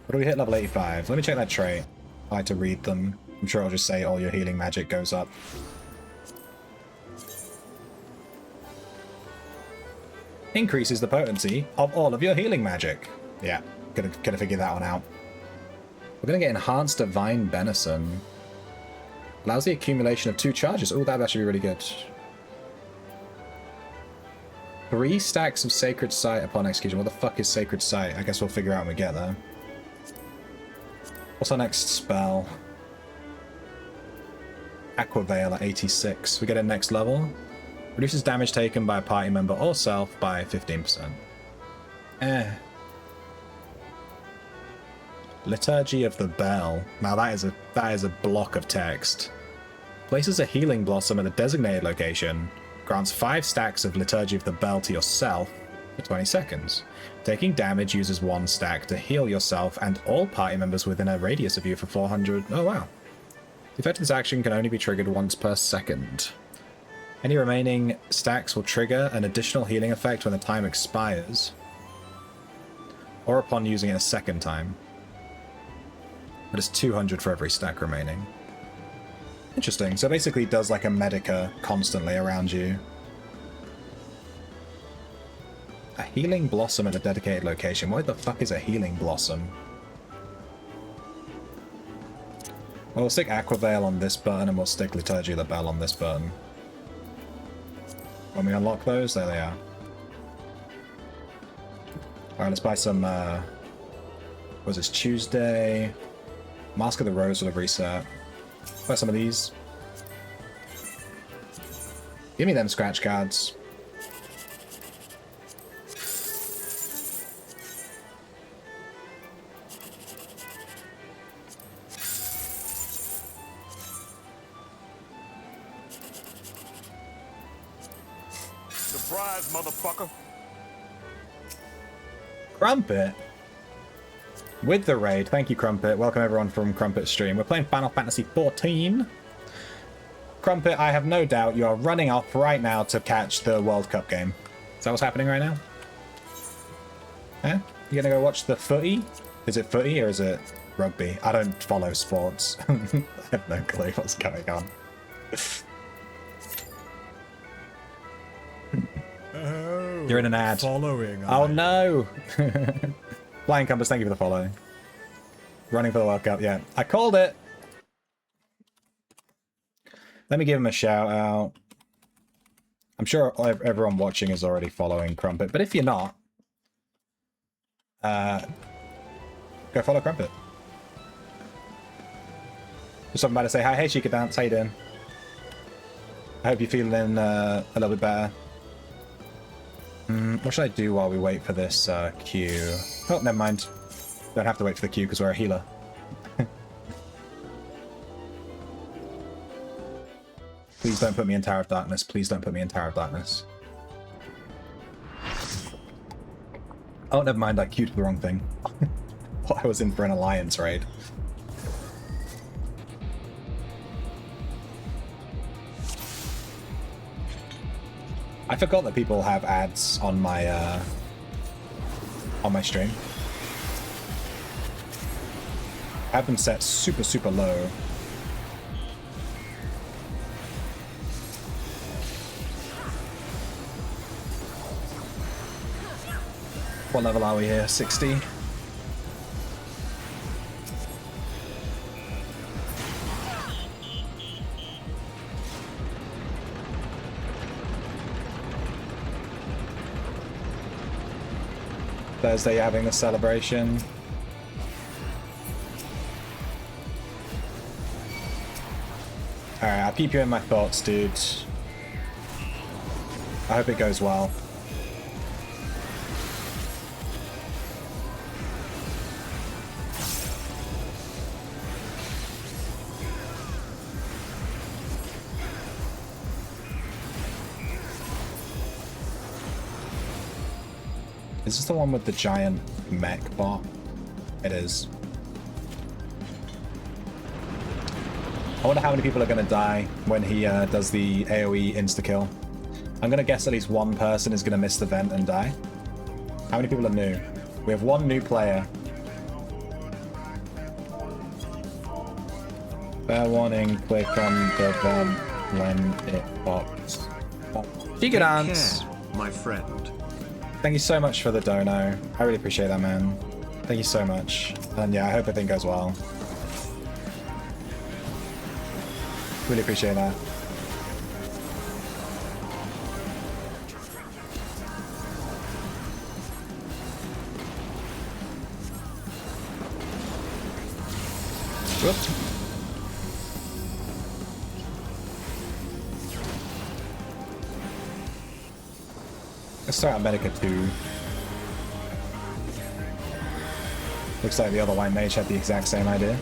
What do we hit level 85? Let me check that trait. I like to read them. I'm sure I'll just say all your healing magic goes up. Increases the potency of all of your healing magic. Yeah, could have figured that one out. We're gonna get enhanced divine benison. Allows the accumulation of 2 charges. Oh, that'd actually be really good. 3 stacks of sacred sight upon execution. What the fuck is sacred sight? I guess we'll figure out when we get there. What's our next spell? Aquaveil at 86. We get it next level. Reduces damage taken by a party member or self by 15%. Liturgy of the Bell. Now that is a block of text. Places a healing blossom at a designated location. Grants 5 stacks of Liturgy of the Bell to yourself for 20 seconds. Taking damage uses 1 stack to heal yourself and all party members within a radius of you for 400. Oh wow. The effect of this action can only be triggered once per second. Any remaining stacks will trigger an additional healing effect when the time expires, or upon using it a second time. But it's 200 for every stack remaining. Interesting. So basically it does like a Medica constantly around you. A healing blossom at a dedicated location. What the fuck is a healing blossom? Well, we'll stick Aquaveil on this button and we'll stick Liturgy of the Bell on this button. When we unlock those, there they are. Alright, let's buy some, was this Tuesday? Mask of the Rose will have reset. Buy some of these. Give me them scratch cards. Surprise, motherfucker. Crumpet? With the raid. Thank you, Crumpet. Welcome everyone from Crumpet's stream. We're playing Final Fantasy XIV. Crumpet, I have no doubt you are running off right now to catch the World Cup game. Is that what's happening right now? Eh? You gonna go watch the footy? Is it footy or is it rugby? I don't follow sports. I have no clue what's going on. Oh, You're in an ad. Following. Oh no! Flying Compass, thank you for the follow. Running for the World Cup, yeah. I called it! Let me give him a shout out. I'm sure everyone watching is already following Crumpet, but if you're not, go follow Crumpet. Just something about to say hi. Hey, Chica Dance, how you doing? I hope you're feeling a little bit better. What should I do while we wait for this queue? Oh, never mind. Don't have to wait for the queue because we're a healer. Please don't put me in Tower of Darkness. Please don't put me in Tower of Darkness. Oh, never mind. I queued for the wrong thing. I was in for an alliance raid. I forgot that people have ads on my stream. I have them set super, super low. What level are we here? 60? Thursday you're having the celebration. Alright, I'll keep you in my thoughts, dude. I hope it goes well. Is this the one with the giant mech bot? It is. I wonder how many people are going to die when he does the AoE insta-kill. I'm going to guess at least one person is going to miss the vent and die. How many people are new? We have one new player. Fair warning, click on the vent when it pops. She could dance. My friend. Thank you so much for the dono. I really appreciate that, man. Thank you so much. And yeah, I hope everything goes well. Really appreciate that. Whoops. Let's start on Medica 2. Looks like the other white mage had the exact same idea.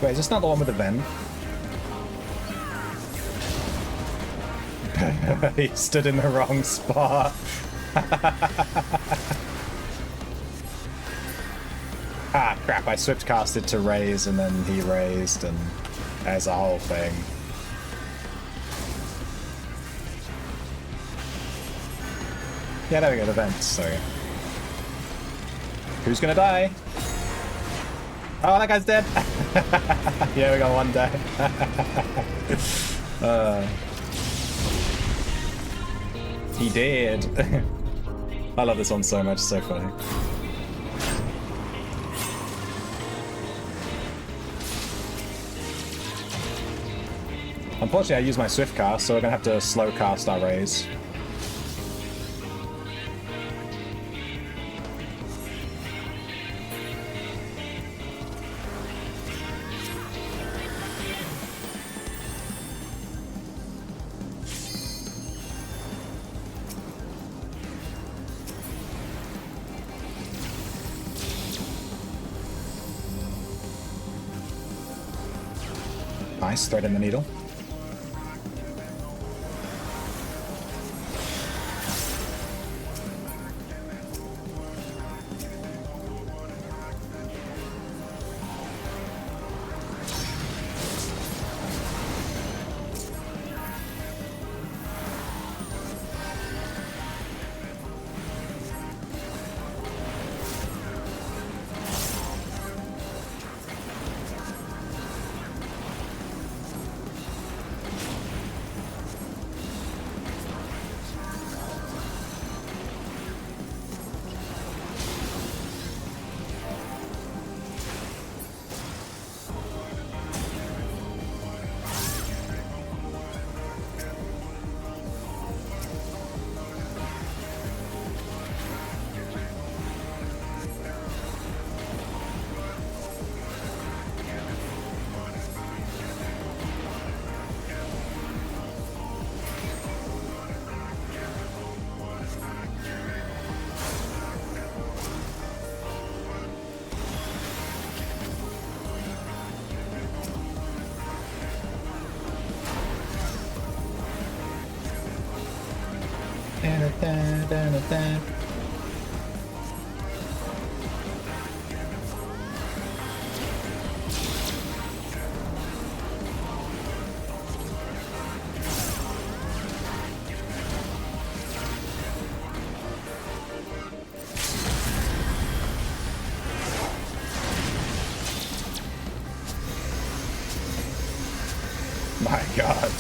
Wait, is this not the one with the vent? He stood in the wrong spot. Ah, crap, I swift casted to raise and then he raised and there's a whole thing. Yeah, there we go, the vents, so... Who's gonna die? Oh, that guy's dead! Yeah, we got one dead. He did. I love this one so much, it's so funny. Unfortunately, I used my swift cast, so we're gonna have to slow cast our raise. Nice, thread in the needle. My God.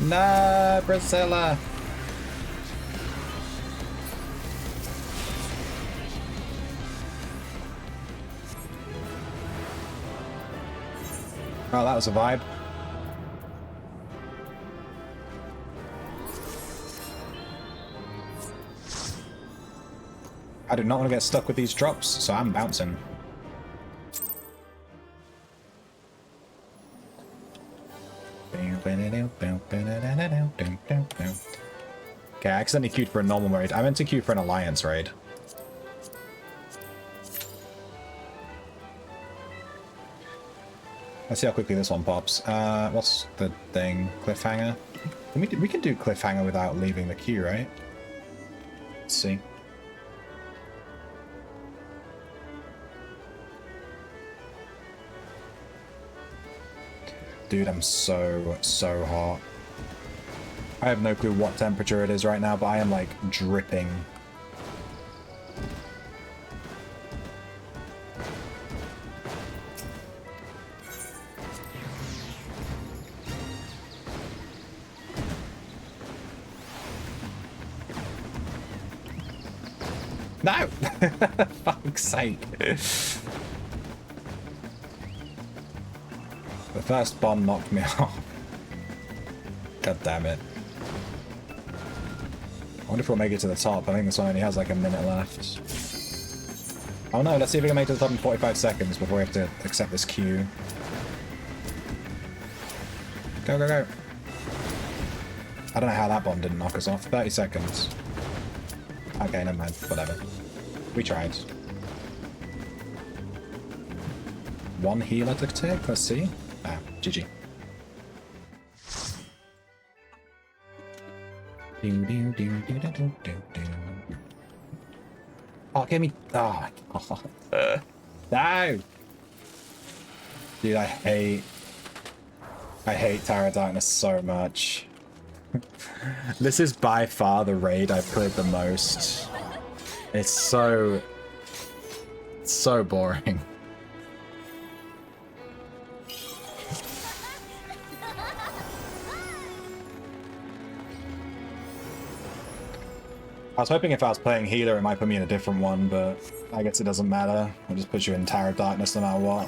No, Priscilla. Oh, that was a vibe. I do not want to get stuck with these drops, so I'm bouncing. Okay, I accidentally queued for a normal raid. I meant to queue for an alliance raid. Let's see how quickly this one pops. What's the thing? Cliffhanger? We can do cliffhanger without leaving the queue, right? Let's see. Dude, I'm so hot. I have no clue what temperature it is right now, but I am like dripping. No! Fuck's sake. The first bomb knocked me off. God damn it. I wonder if we'll make it to the top. I think this one only has like a minute left. Oh no, let's see if we can make it to the top in 45 seconds before we have to accept this queue. Go, go, go. I don't know how that bomb didn't knock us off. 30 seconds. Okay, never mind. Whatever. We tried. One healer to take. Let's see. Ah, GG. Oh, give me. Oh my god. No! Dude, I hate Tower of Darkness so much. This is by far the raid I've played the most. It's so boring. I was hoping if I was playing healer, it might put me in a different one, but I guess it doesn't matter. I'll just put you in Tower of Darkness no matter what.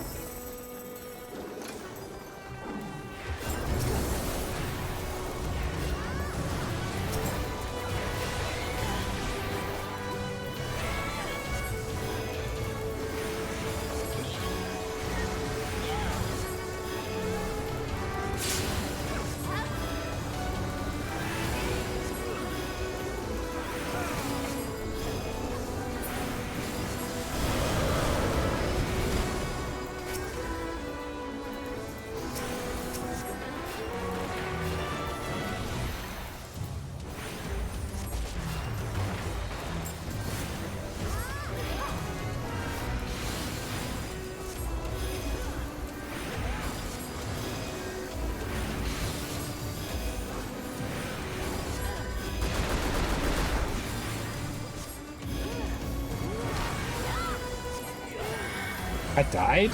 I died?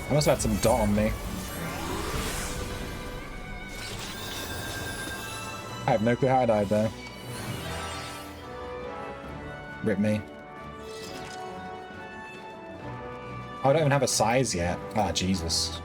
I must have had some dot on me. I have no clue how I died there. Rip me. Oh, I don't even have a size yet. Ah, Jesus.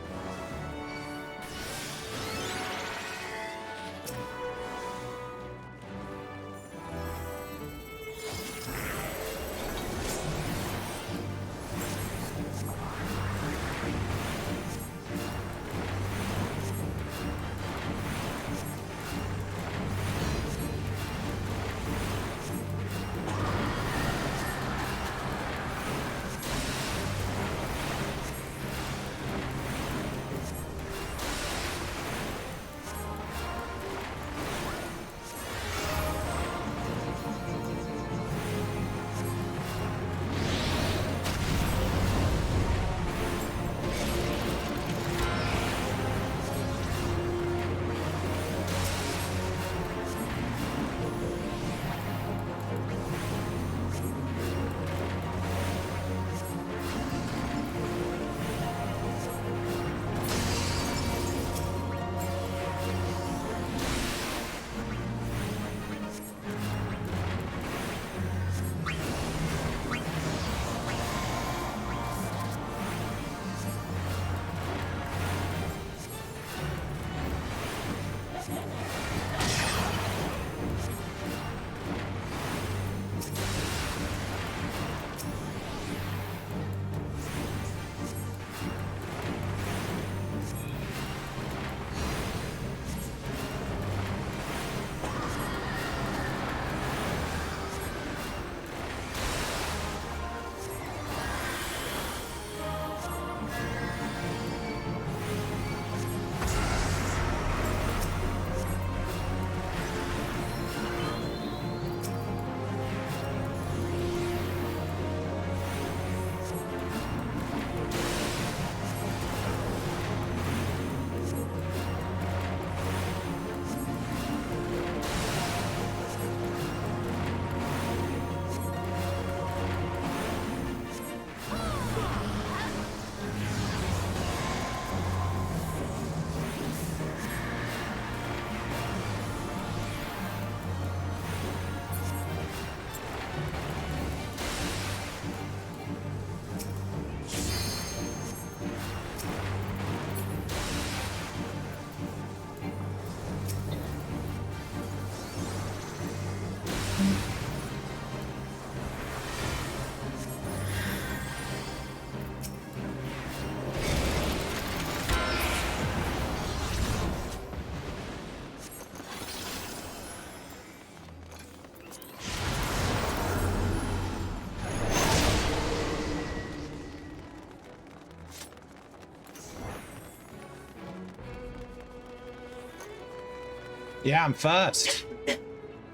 Yeah, I'm first.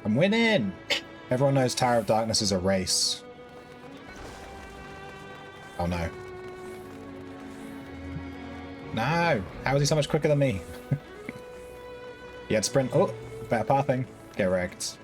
I'm winning. Everyone knows Tower of Darkness is a race. Oh no. No! How is he so much quicker than me? He had sprint. Oh, better pathing. Get wrecked.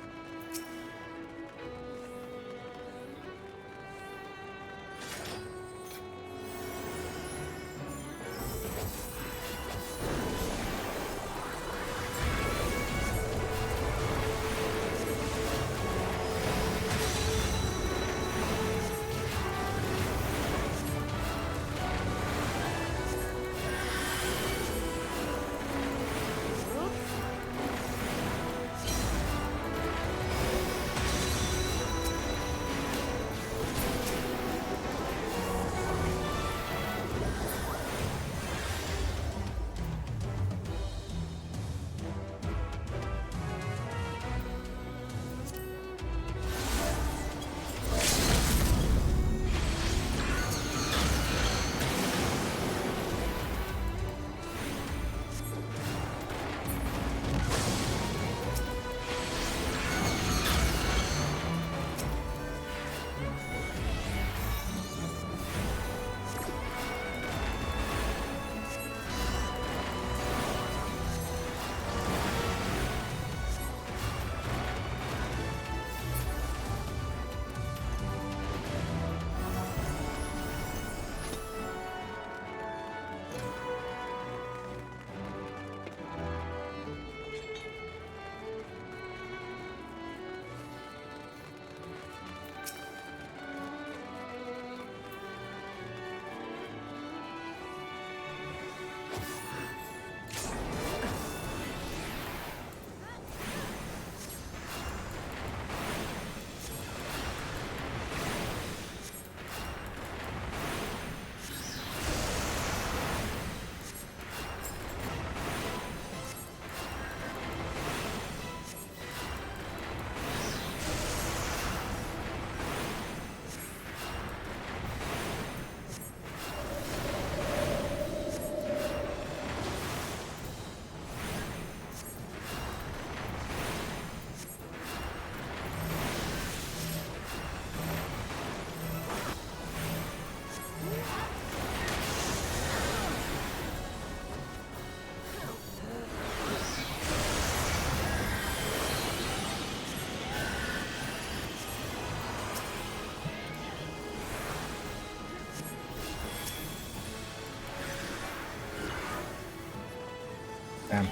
Damn.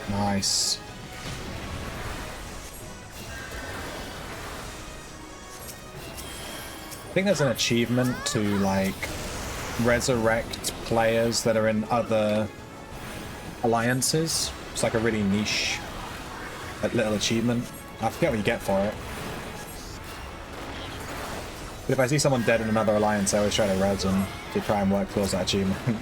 Nice. I think there's an achievement to like resurrect players that are in other alliances. It's like a really niche little achievement. I forget what you get for it. But if I see someone dead in another alliance, I always try to res them to try and work towards that achievement.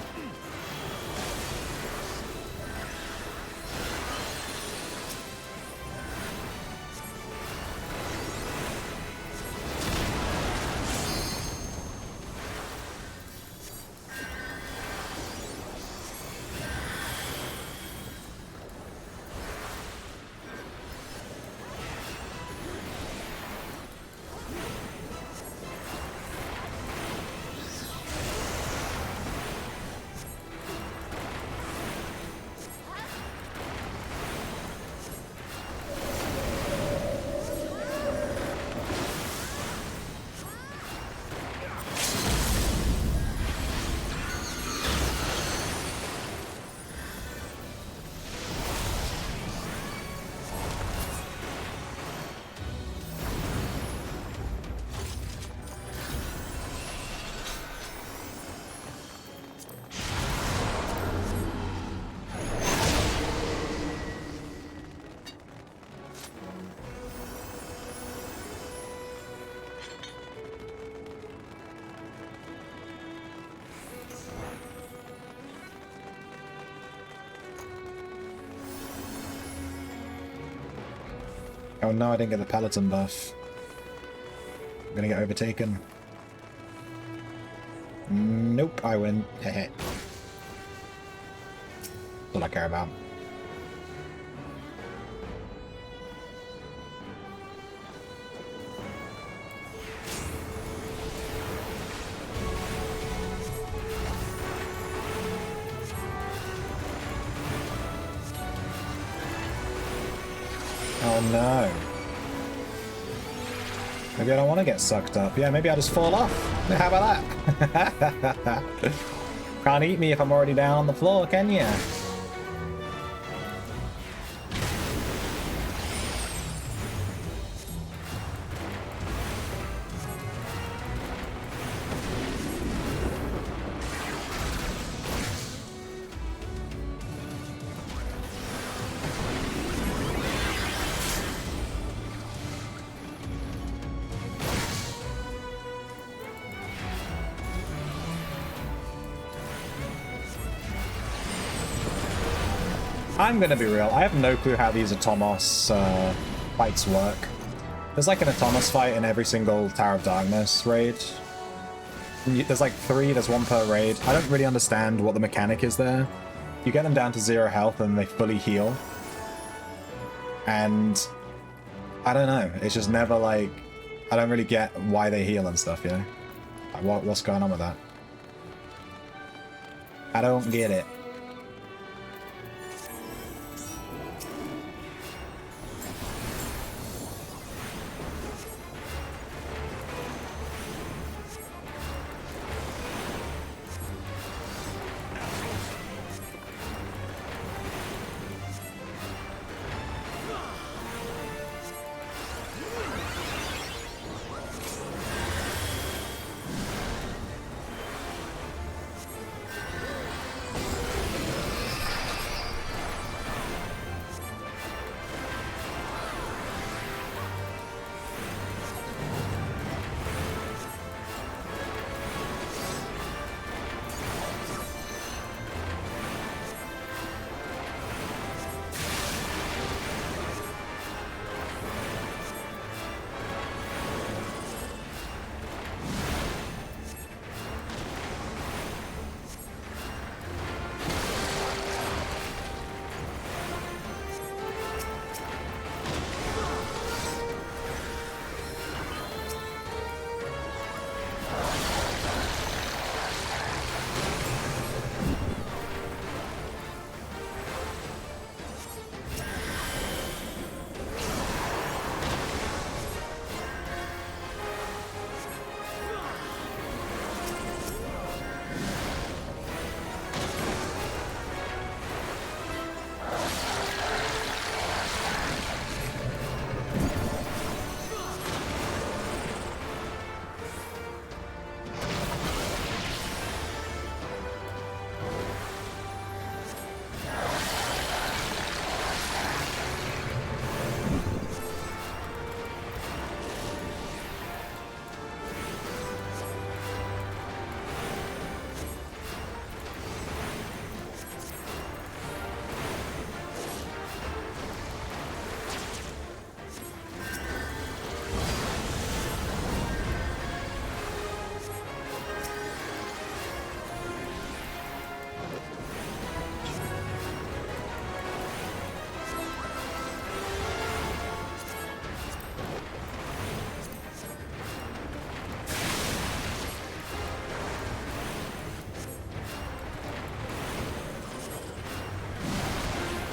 Oh no, I didn't get the Peloton buff. I'm gonna get overtaken. Nope, I win. Heh. That's all I care about. Oh no. Maybe I don't want to get sucked up. Yeah, maybe I'll just fall off. How about that? Can't eat me if I'm already down on the floor, can ya? I'm gonna be real, I have no clue how these Atomos fights work. There's like an Atomos fight in every single Tower of Darkness raid. There's like 3, there's 1 per raid. I don't really understand what the mechanic is there. You get them down to 0 health and they fully heal. And I don't know, it's just never like, I don't really get why they heal and stuff, you know? Like, what's going on with that? I don't get it.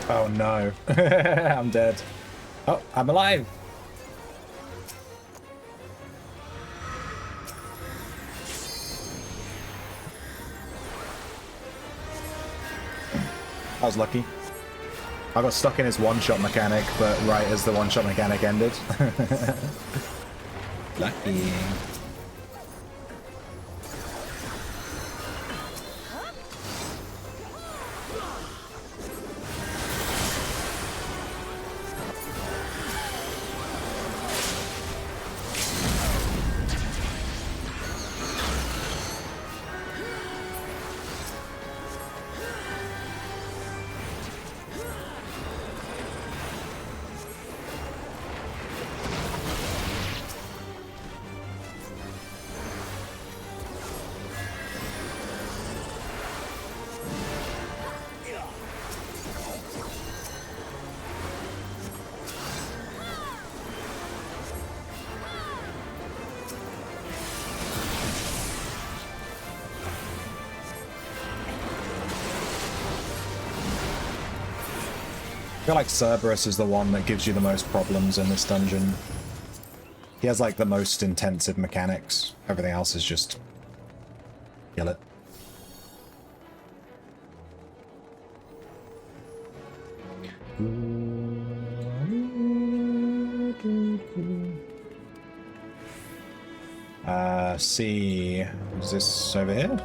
Oh no. I'm dead. Oh, I'm alive. I was lucky. I got stuck in his one-shot mechanic, but right as the one-shot mechanic ended. Lucky. feel like Cerberus is the one that gives you the most problems in this dungeon. He has like the most intensive mechanics. Everything else is just kill it. See, is this over here?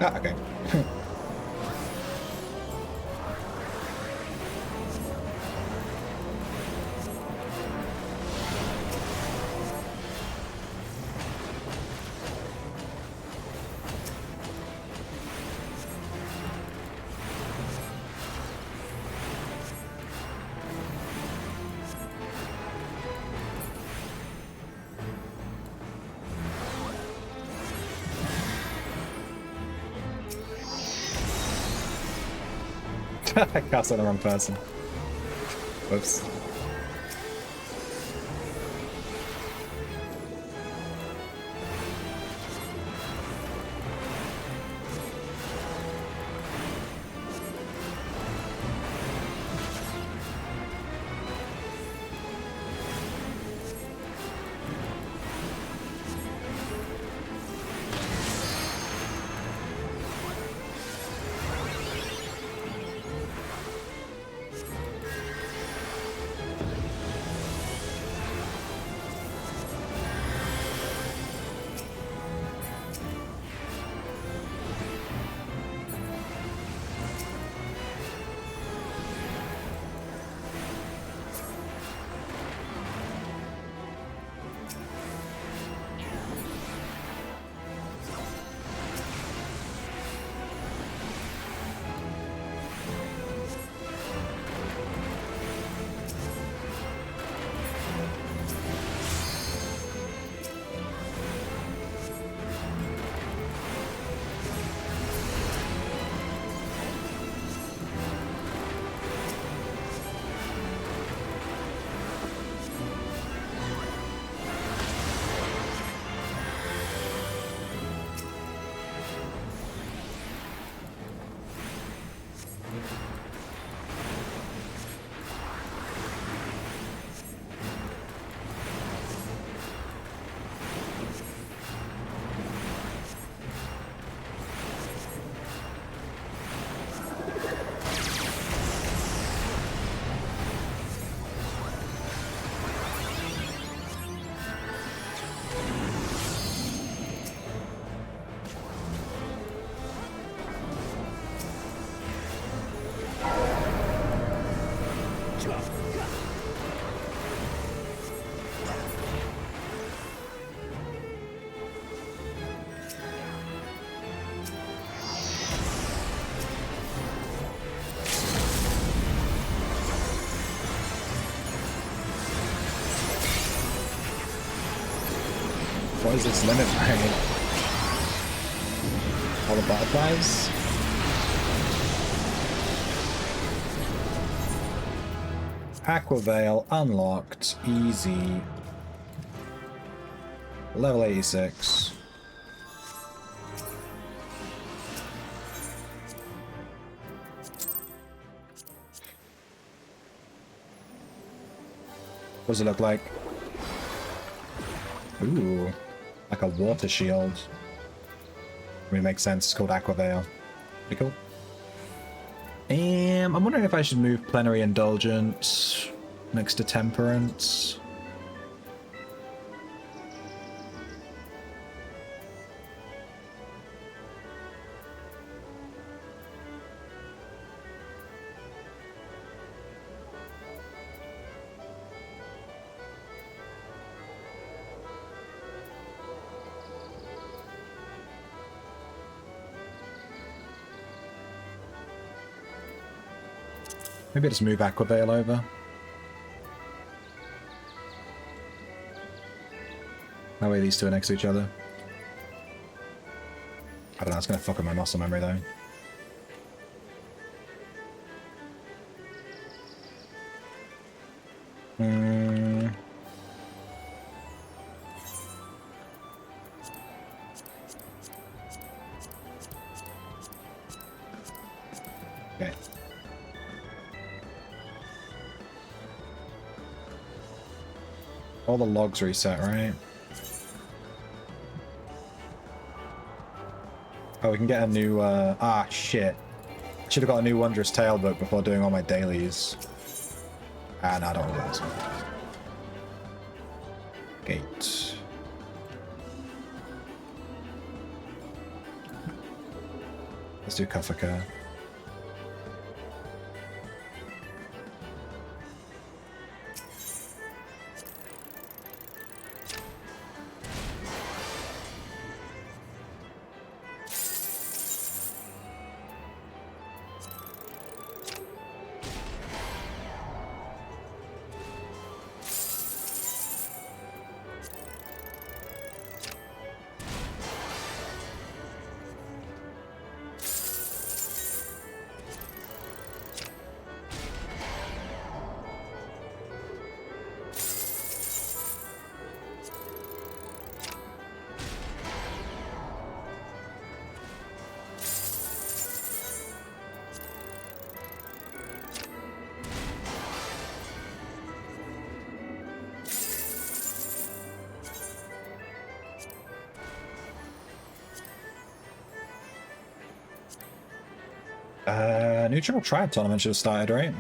Ah, okay. I cast on the wrong person. Whoops. What is this limit break? All the butterflies? Aqua Veil unlocked. Easy. Level 86. What does it look like? Ooh, like a water shield. Really makes sense. It's called Aqua Veil. Pretty cool. I'm wondering if I should move Plenary Indulgence next to Temperance. Maybe just move Aqua Veil over. That way these two are next to each other. I don't know, it's gonna fuck with my muscle memory though. Mm. Okay. All the logs reset, right? Oh, we can get a new, ah, shit. Should have got a new Wondrous Tale book before doing all my dailies. Ah, no, I don't want to do this one. Gate. Let's do Kafaka. Neutral Tribe tournament should have started, right?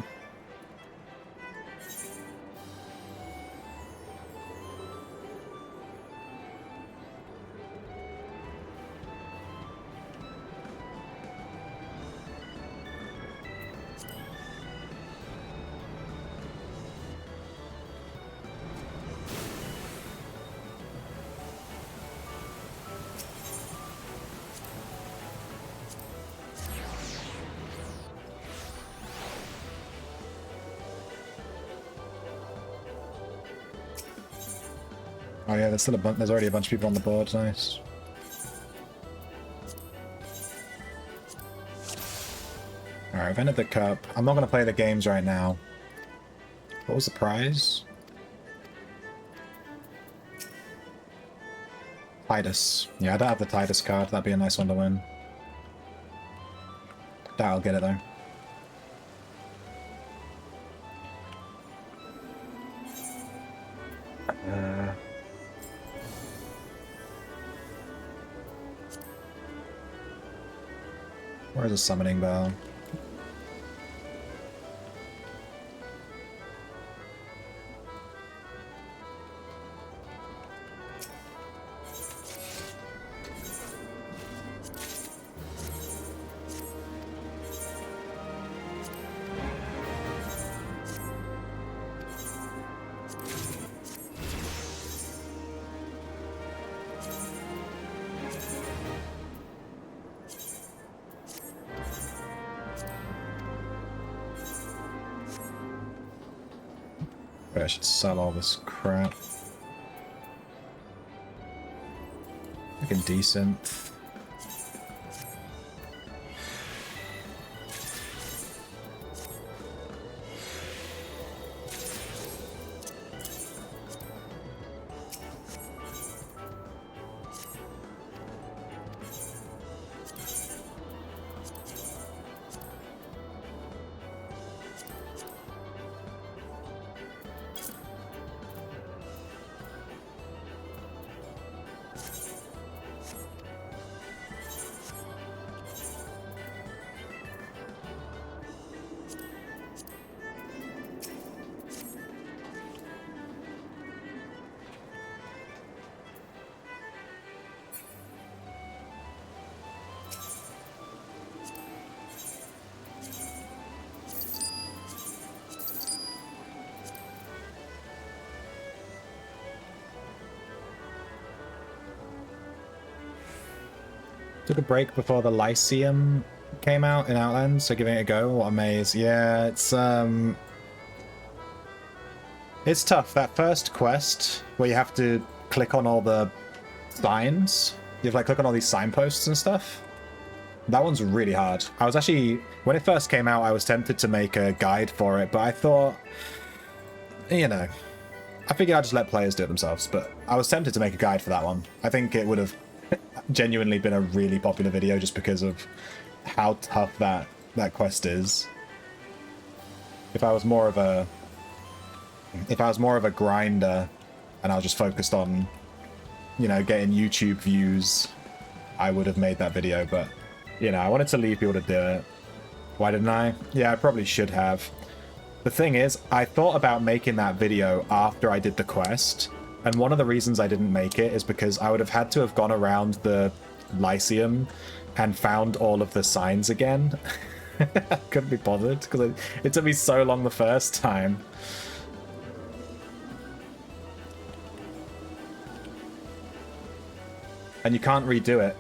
Oh yeah, there's still there's already a bunch of people on the board. Nice. All right, I've ended the cup. I'm not gonna play the games right now. What was the prize? Titus. Yeah, I don't have the Titus card. That'd be a nice one to win. Doubt I'll get it though. Where's the summoning bell? I should sell all this crap. Looking decent. Took a break before the Lyceum came out in Outlands, so giving it a go. What a maze. Yeah, it's tough. That first quest where you have to click on all the signs. You have to like click on all these signposts and stuff. That one's really hard. I was actually, when it first came out, I was tempted to make a guide for it, but I thought you know, I figured I'd just let players do it themselves, but I was tempted to make a guide for that one. I think it would have genuinely been a really popular video just because of how tough that quest is. If I was more of a grinder and I was just focused on, you know, getting YouTube views, I would have made that video, but, you know, I wanted to leave people to do it. Why didn't I? Yeah, I probably should have. The thing is, I thought about making that video after I did the quest, and one of the reasons I didn't make it is because I would have had to have gone around the Lyceum and found all of the signs again. I couldn't be bothered, because it took me so long the first time. And you can't redo it.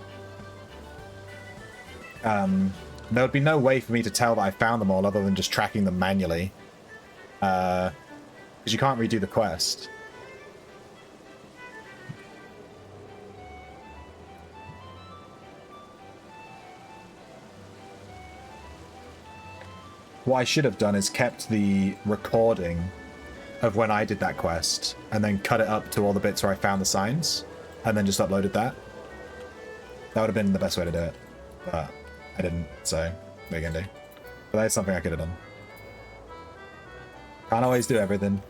There would be no way for me to tell that I found them all other than just tracking them manually. Because you can't redo the quest. What I should have done is kept the recording of when I did that quest, and then cut it up to all the bits where I found the signs, and then just uploaded that. That would have been the best way to do it. But I didn't, so what are you gonna do? But that's something I could have done. Can't always do everything.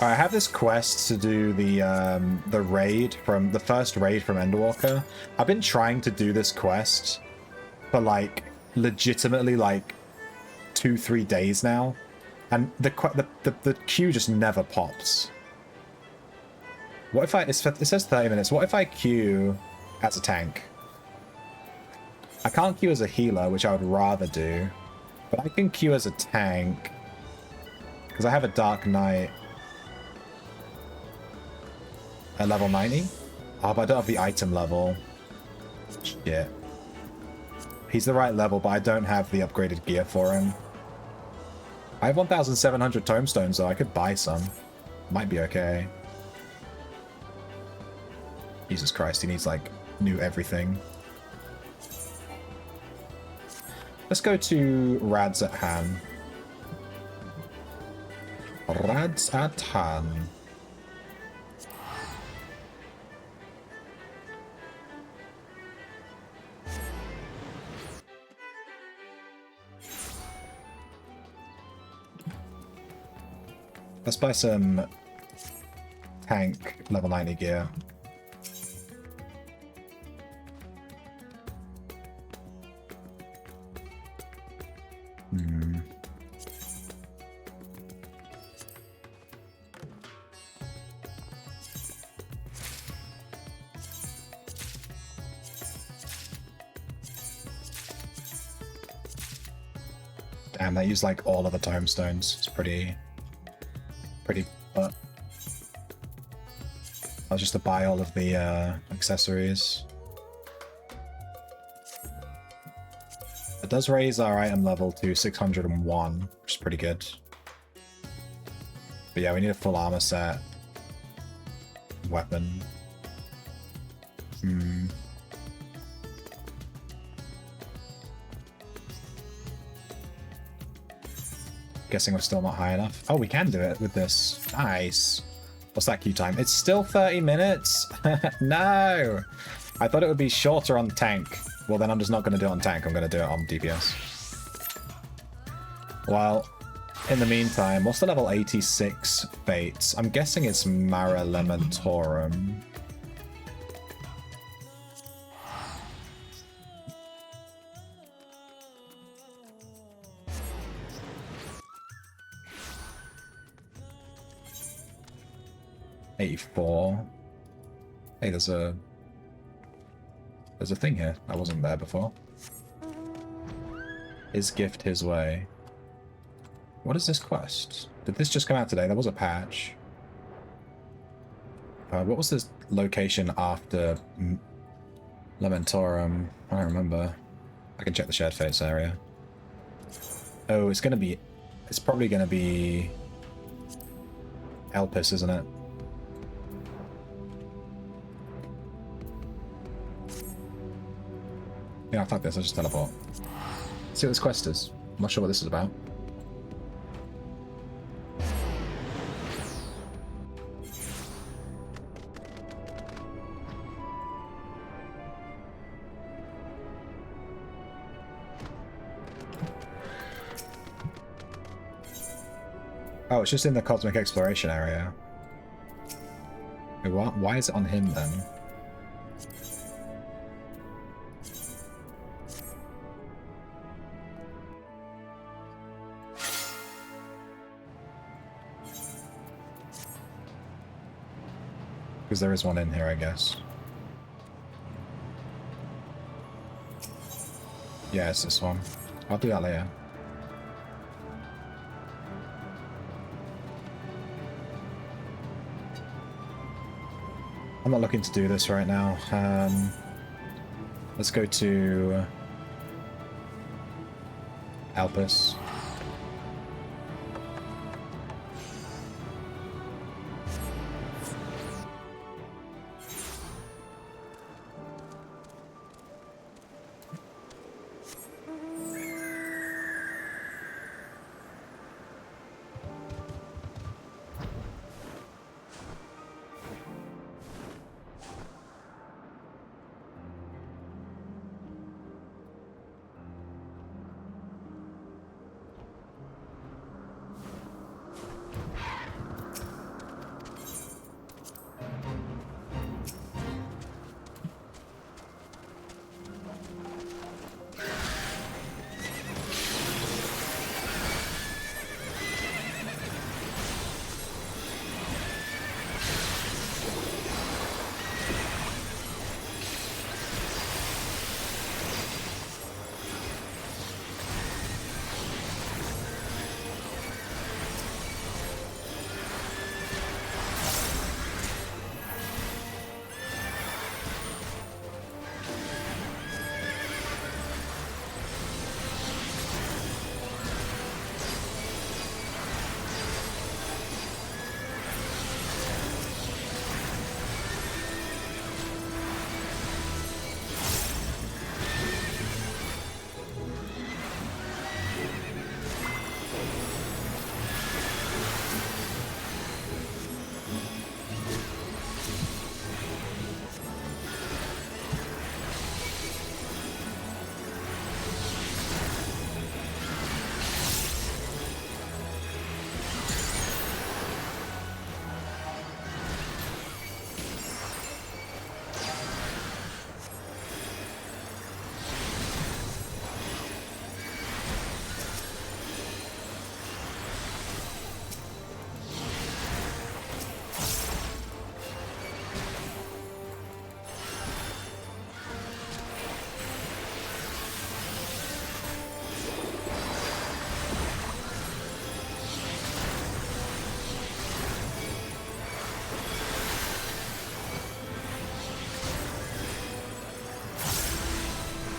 Alright, I have this quest to do the raid from the first raid from Endwalker. I've been trying to do this quest for like legitimately like 2-3 days now, and the queue just never pops. What if it says 30 minutes? What if I queue as a tank? I can't queue as a healer, which I would rather do, but I can queue as a tank because I have a Dark Knight at level 90. Oh, but I don't have the item level. Shit. He's the right level, but I don't have the upgraded gear for him. I have 1,700 tomestones, though. I could buy some. Might be okay. Jesus Christ, he needs, like, new everything. Let's go to Rads at Han. Rads at Han. Let's buy some tank level 90 gear. Damn, that used like all of the tomestones. It's pretty but that was just to buy all of the accessories. It does raise our item level to 601, which is pretty good. But yeah, we need a full armor set. Weapon. Guessing we're still not high enough. Oh, we can do it with this. Nice. What's that queue time? It's still 30 minutes? No! I thought it would be shorter on tank. Well, then I'm just not going to do it on tank. I'm going to do it on DPS. Well, in the meantime, what's the level 86 fates? I'm guessing it's Mara Lementorum. Hey, there's a thing here. I wasn't there before. His gift his way. What is this quest? Did this just come out today? There was a patch. What was this location after Lementorum? I don't remember. I can check the shared fates area. Oh, it's probably gonna be Elpis, isn't it? Yeah, fuck this, I'll just teleport. See what this quest is. I'm not sure what this is about. Oh, it's just in the Cosmic Exploration area. Wait, what? Why is it on him then? Because there is one in here, I guess. Yeah, it's this one. I'll do that later. I'm not looking to do this right now. Let's go to Alpus.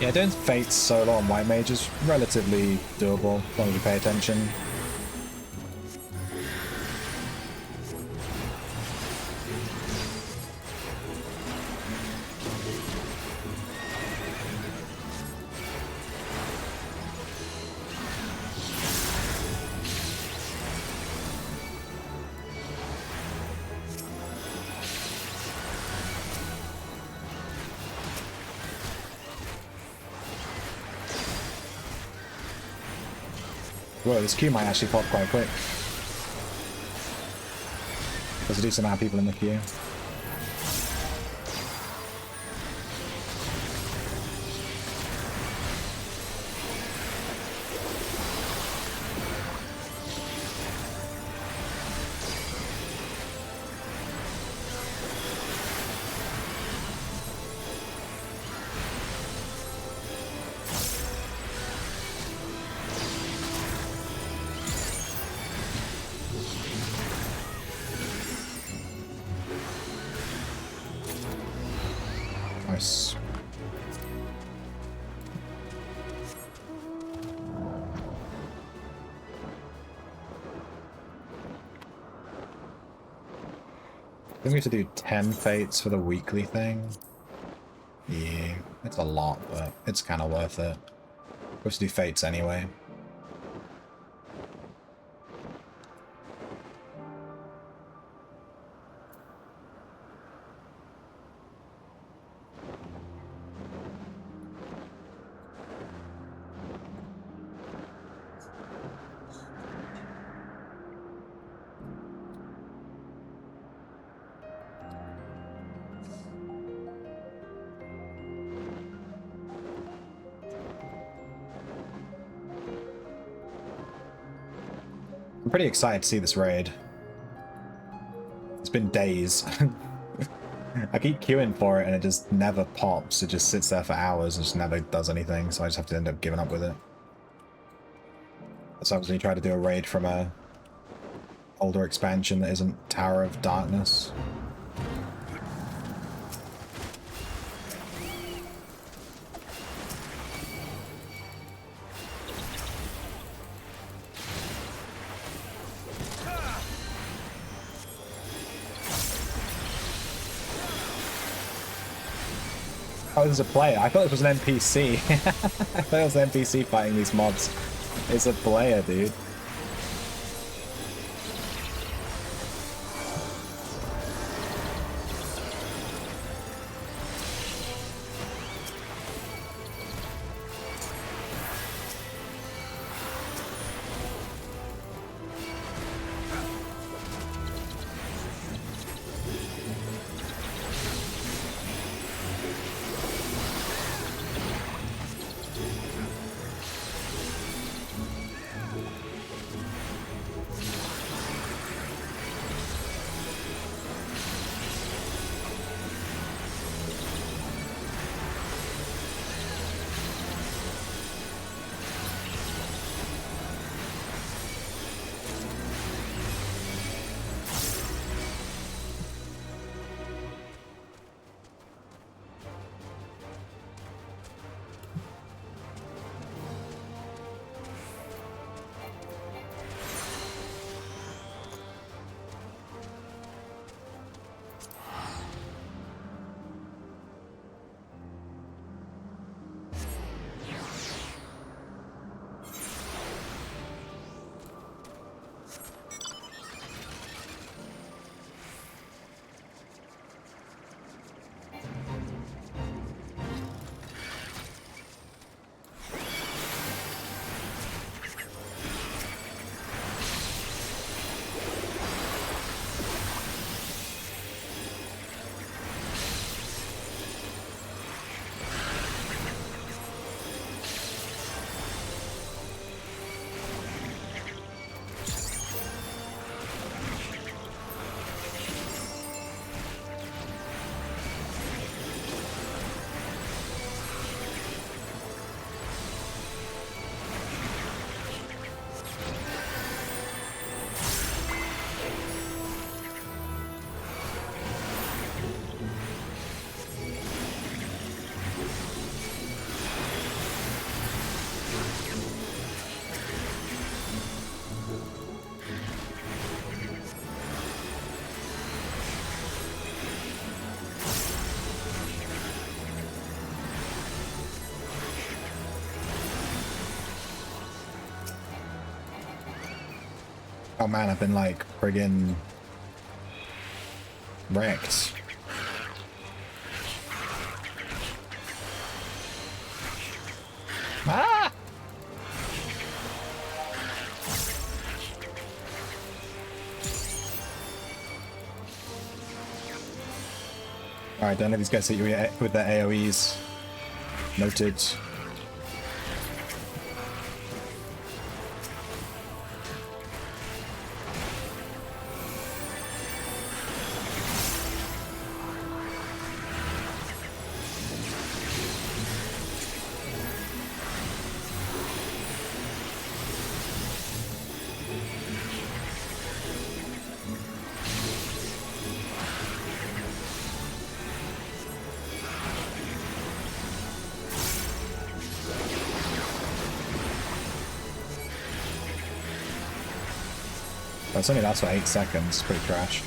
Yeah, doing Fate solo on White Mage is relatively doable, as long as you pay attention. Whoa, this queue might actually pop quite quick. There's a decent amount of people in the queue. Nice. I think we have to do 10 fates for the weekly thing. Yeah, it's a lot, but it's kind of worth it. We're supposed to do fates anyway. I'm pretty excited to see this raid. It's been days. I keep queuing for it and it just never pops. It just sits there for hours and just never does anything, so I just have to end up giving up with it. So I was going to try to do a raid from a older expansion that isn't Tower of Darkness. Oh, this is a player. I thought this was an NPC. I thought it was an NPC fighting these mobs. It's a player, dude. Oh man, I've been like friggin' wrecked. Ah! Alright, don't let these guys hit you with their AoEs. Noted. It's only lasts for 8 seconds, pretty trash.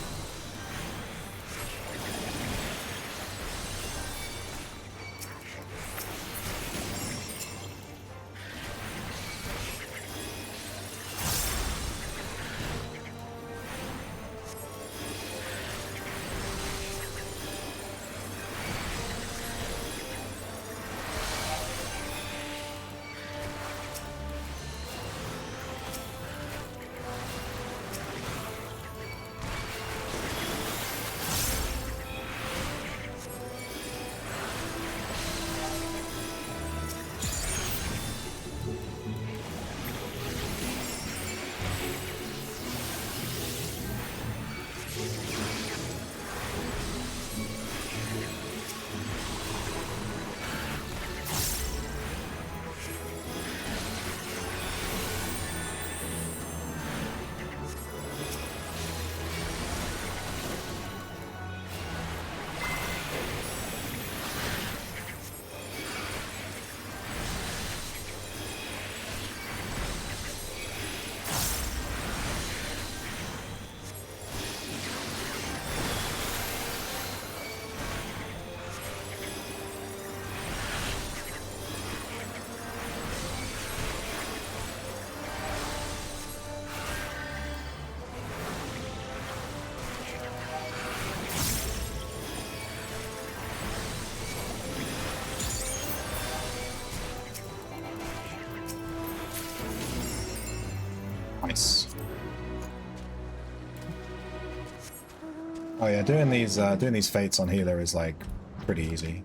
Oh yeah, doing these fates on healer is like pretty easy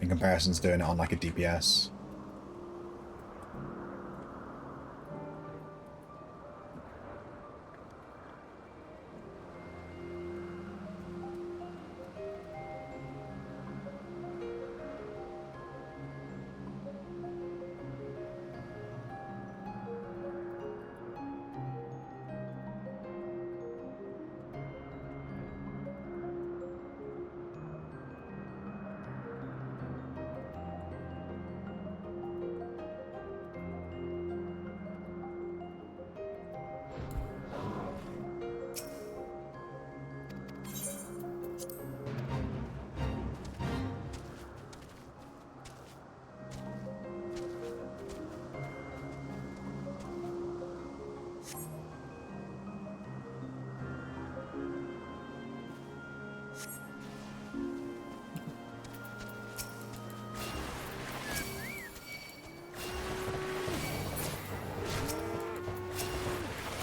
in comparison to doing it on like a DPS.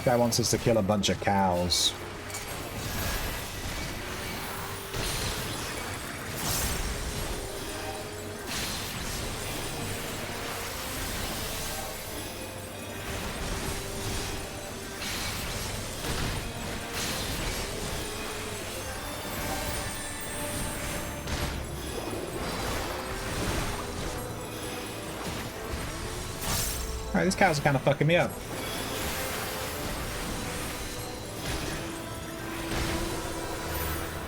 Guy wants us to kill a bunch of cows. Alright, these cows are kind of fucking me up.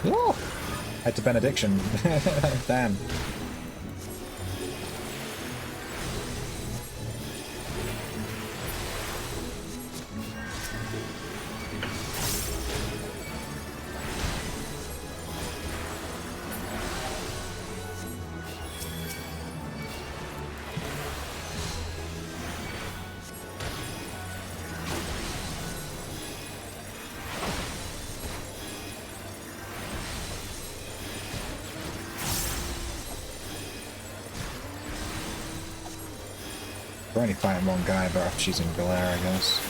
Whoa! Head to benediction. Damn. We're only fighting one guy, but after she's in Galera, I guess.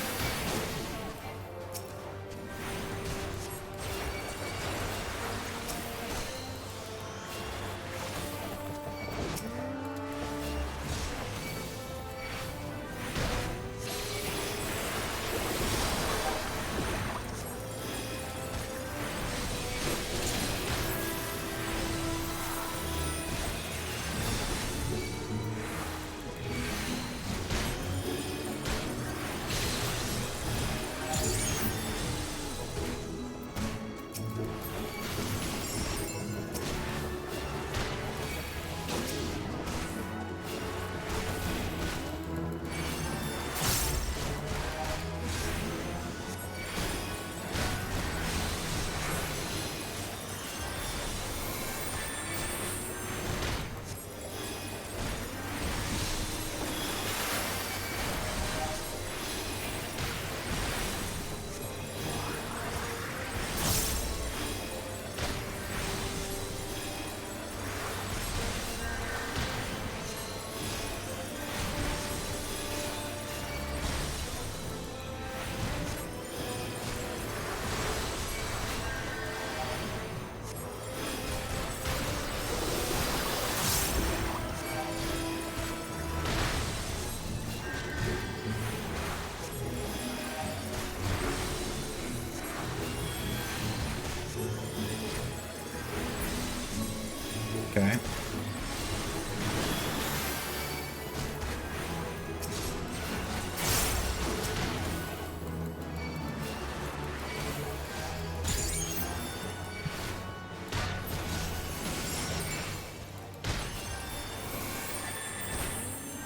Okay.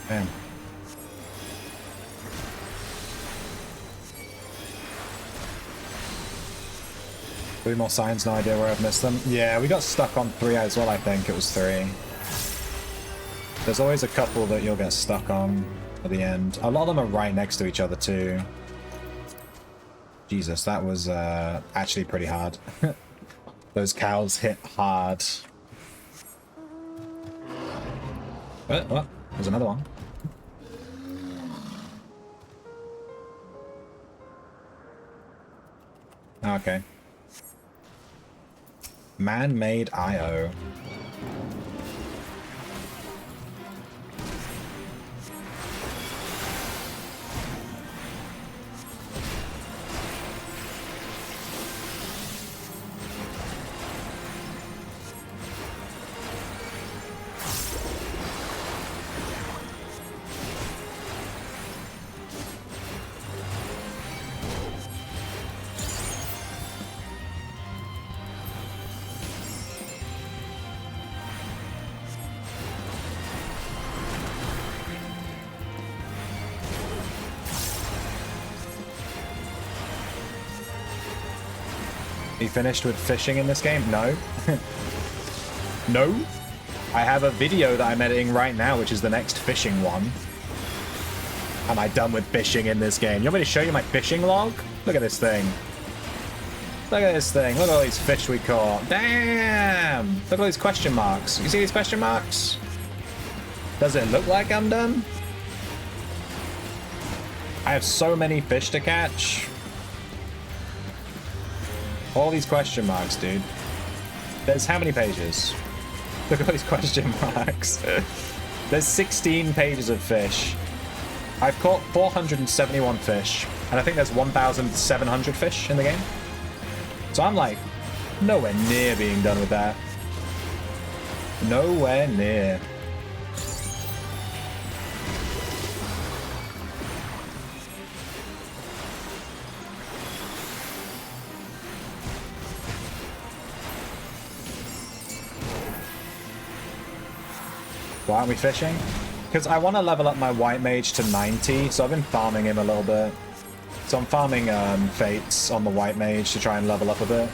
Damn. 3 more signs, no idea where I've missed them. Yeah, we got stuck on 3 as well, I think. It was 3. There's always a couple that you'll get stuck on at the end. A lot of them are right next to each other, too. Jesus, that was actually pretty hard. Those cows hit hard. Oh, there's another one. Okay. Man-made IO. Are you finished with fishing in this game? No. No. I have a video that I'm editing right now, which is the next fishing one. Am I done with fishing in this game? You want me to show you my fishing log? Look at this thing. Look at this thing. Look at all these fish we caught. Damn! Look at all these question marks. You see these question marks? Does it look like I'm done? I have so many fish to catch. All these question marks, dude. There's how many pages? Look at all these question marks. There's 16 pages of fish. I've caught 471 fish, and I think there's 1,700 fish in the game. So I'm like, nowhere near being done with that. Nowhere near. Why aren't we fishing? Because I want to level up my white mage to 90, so I've been farming him a little bit. So I'm farming fates on the white mage to try and level up a bit.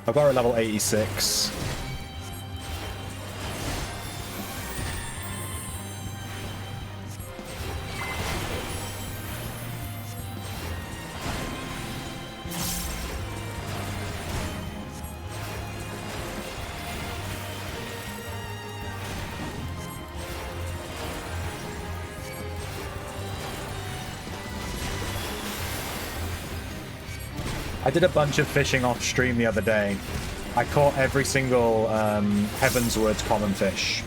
I've got her at level 86. I did a bunch of fishing off stream the other day. I caught every single Heavensward common fish.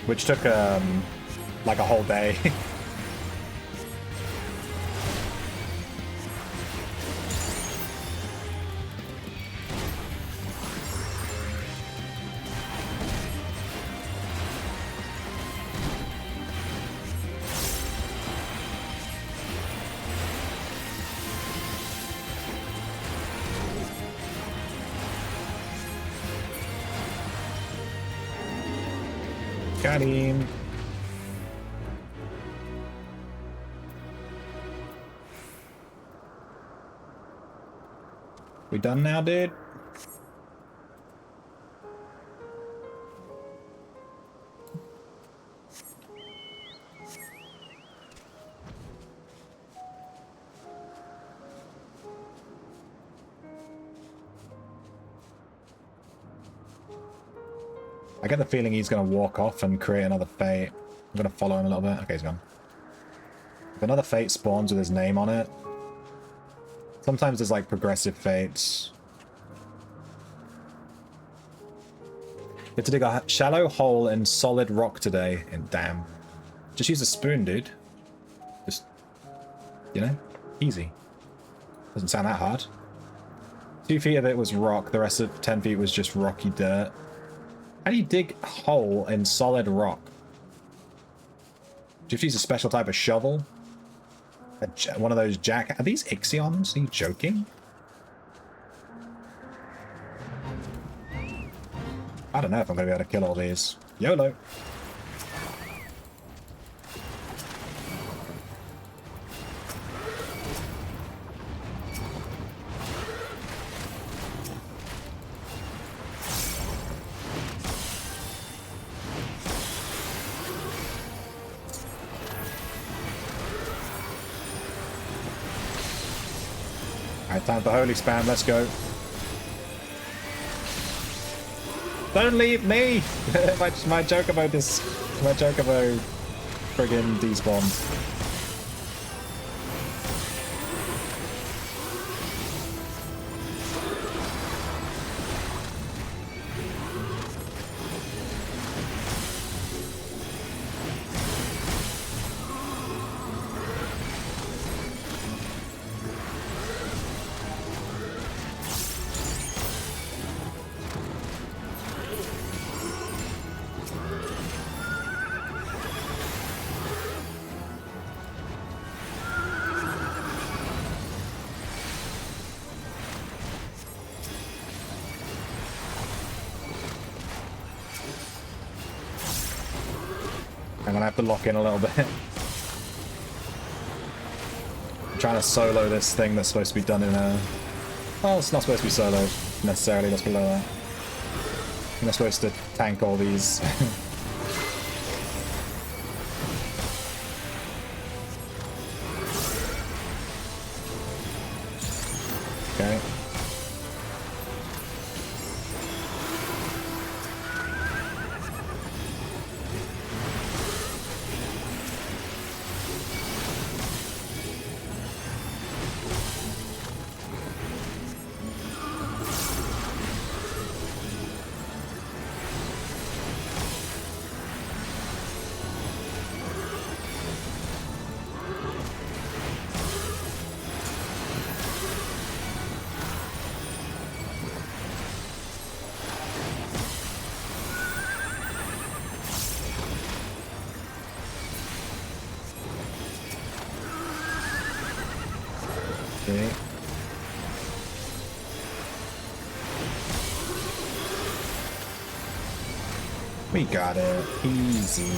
Which took like a whole day. Got him. We done now, dude? I get the feeling he's going to walk off and create another fate. I'm going to follow him a little bit. Okay, he's gone. If another fate spawns with his name on it. Sometimes there's like progressive fates. You have to dig a shallow hole in solid rock today. And damn. Just use a spoon, dude. Just, you know, easy. Doesn't sound that hard. 2 feet of it was rock. The rest of 10 feet was just rocky dirt. How do you dig a hole in solid rock? Do you have to use a special type of shovel? One of those jack... Are these Ixions? Are you joking? I don't know if I'm going to be able to kill all these. YOLO. Alright, time for holy spam, let's go. Don't leave me! my Chocobo friggin' despawned. gonna have to lock in a little bit. I'm trying to solo this thing that's supposed to be done in a... Well, it's not supposed to be soloed necessarily, let's below that. I'm not supposed to tank all these. Okay. Okay. We got it. Easy.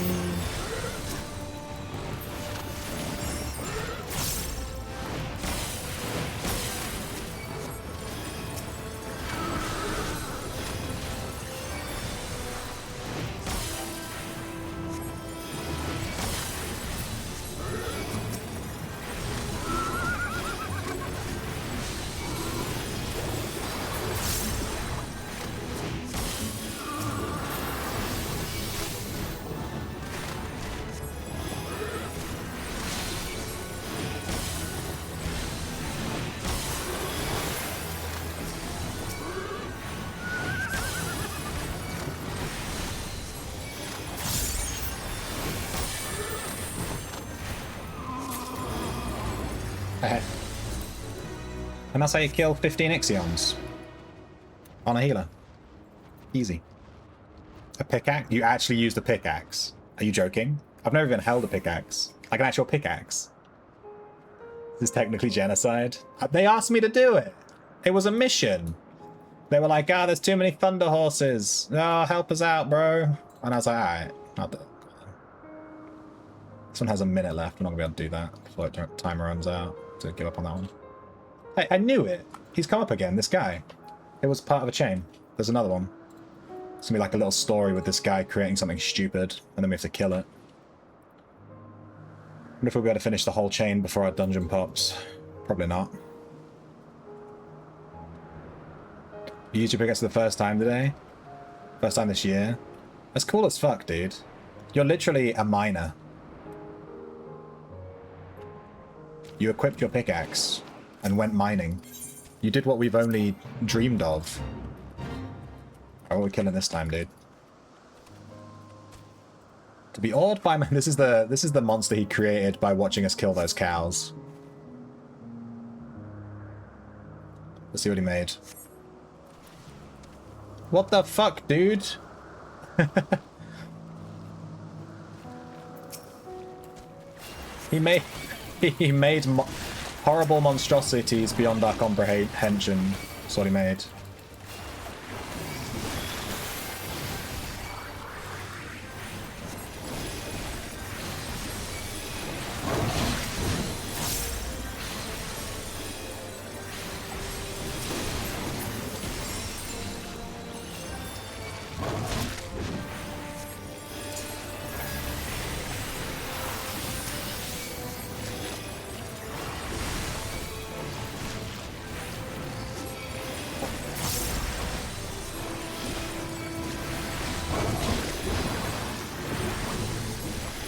And that's how you kill 15 Ixions. On a healer. Easy. A pickaxe? You actually used a pickaxe? Are you joking? I've never even held a pickaxe. Like an actual pickaxe. This is technically genocide. They asked me to do it. It was a mission. They were like, there's too many thunder horses. Oh, help us out, bro. And I was like, alright. I'll do it. This one has a minute left. We're not going to be able to do that before the timer runs out. To give up on that one. Hey, I knew it. He's come up again, this guy. It was part of a chain. There's another one. It's going to be like a little story with this guy creating something stupid, and then we have to kill it. I wonder if we'll be able to finish the whole chain before our dungeon pops. Probably not. You used your pickaxe for the first time today? First time this year? That's cool as fuck, dude. You're literally a miner. You equipped your pickaxe and went mining. You did what we've only dreamed of. How are we killing this time, dude? To be awed by this is the monster he created by watching us kill those cows. Let's see what he made. What the fuck, dude? He made horrible monstrosities beyond our comprehension. That's what he made.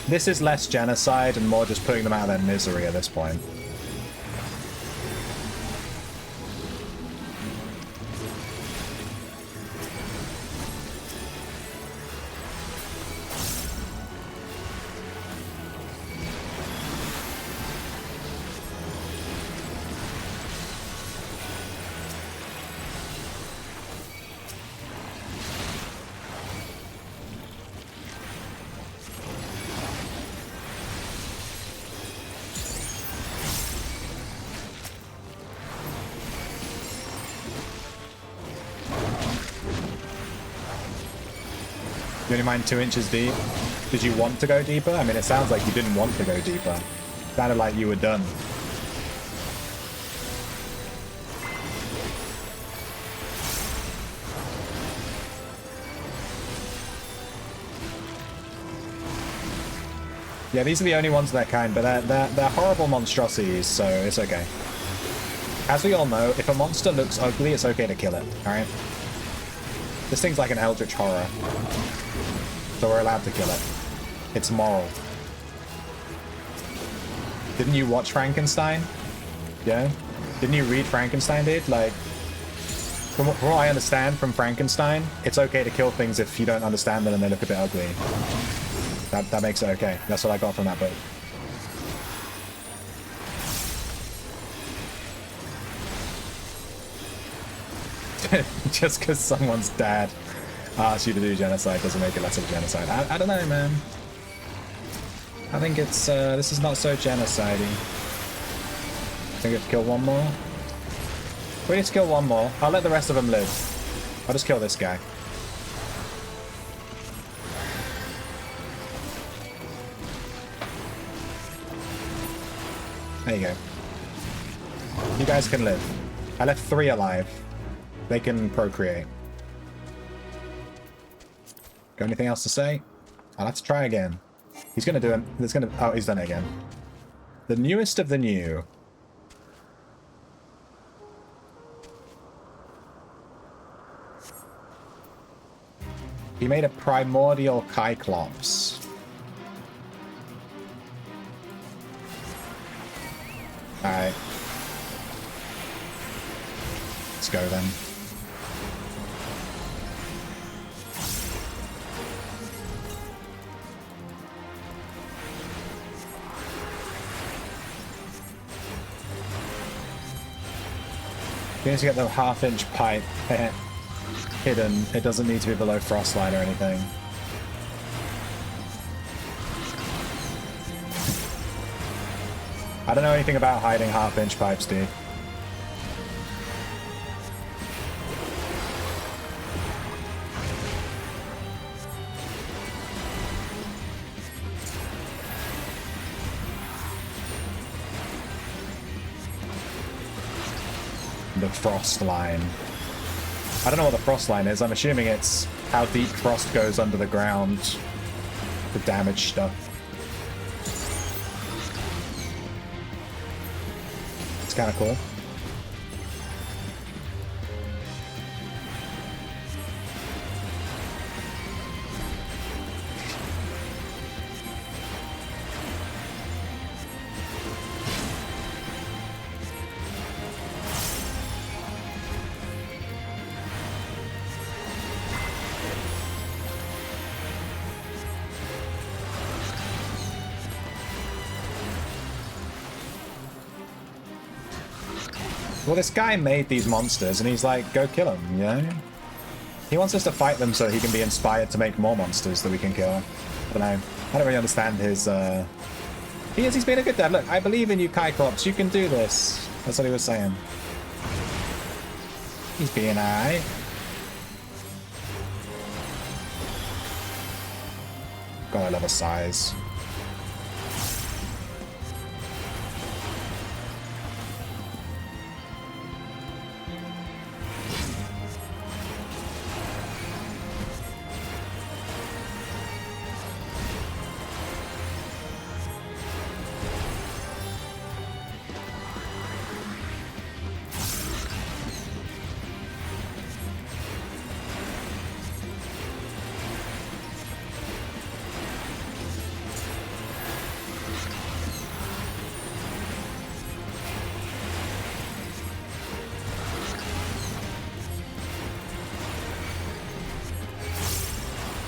This is less genocide and more just putting them out of their misery at this point. You only mine 2 inches deep. Did you want to go deeper? I mean, it sounds like you didn't want to go deeper. Sounded like you were done. Yeah, these are the only ones of their kind, but they're horrible monstrosities, so it's okay. As we all know, if a monster looks ugly, it's okay to kill it, alright? This thing's like an eldritch horror. So we're allowed to kill it. It's moral. Didn't you watch Frankenstein? Yeah? Didn't you read Frankenstein, dude? Like, from what I understand from Frankenstein, it's okay to kill things if you don't understand them and they look a bit ugly. That makes it okay. That's what I got from that book. Just because someone's dad asks you to do genocide doesn't make it less of a genocide. I don't know, man. I think it's, this is not so genocide-y. I think we have to kill one more. We need to kill one more. I'll let the rest of them live. I'll just kill this guy. There you go. You guys can live. I left 3 alive. They can procreate. Got anything else to say? I'll have to try again. He's gonna do it. There's gonna. Oh, he's done it again. The newest of the new. He made a primordial Cyclops. Alright. Let's go then. You need to get the half-inch pipe hidden. It doesn't need to be below frostline or anything. I don't know anything about hiding half-inch pipes, dude. The frost line. I don't know what the frost line is. I'm assuming it's how deep frost goes under the ground to damage stuff. It's kind of cool. Well, this guy made these monsters, and he's like, go kill them, you know? He wants us to fight them so he can be inspired to make more monsters that we can kill. I don't know. I don't really understand his, He's been a good dad. Look, I believe in you, Cyclops. You can do this. That's what he was saying. He's being alright. God, I love a size.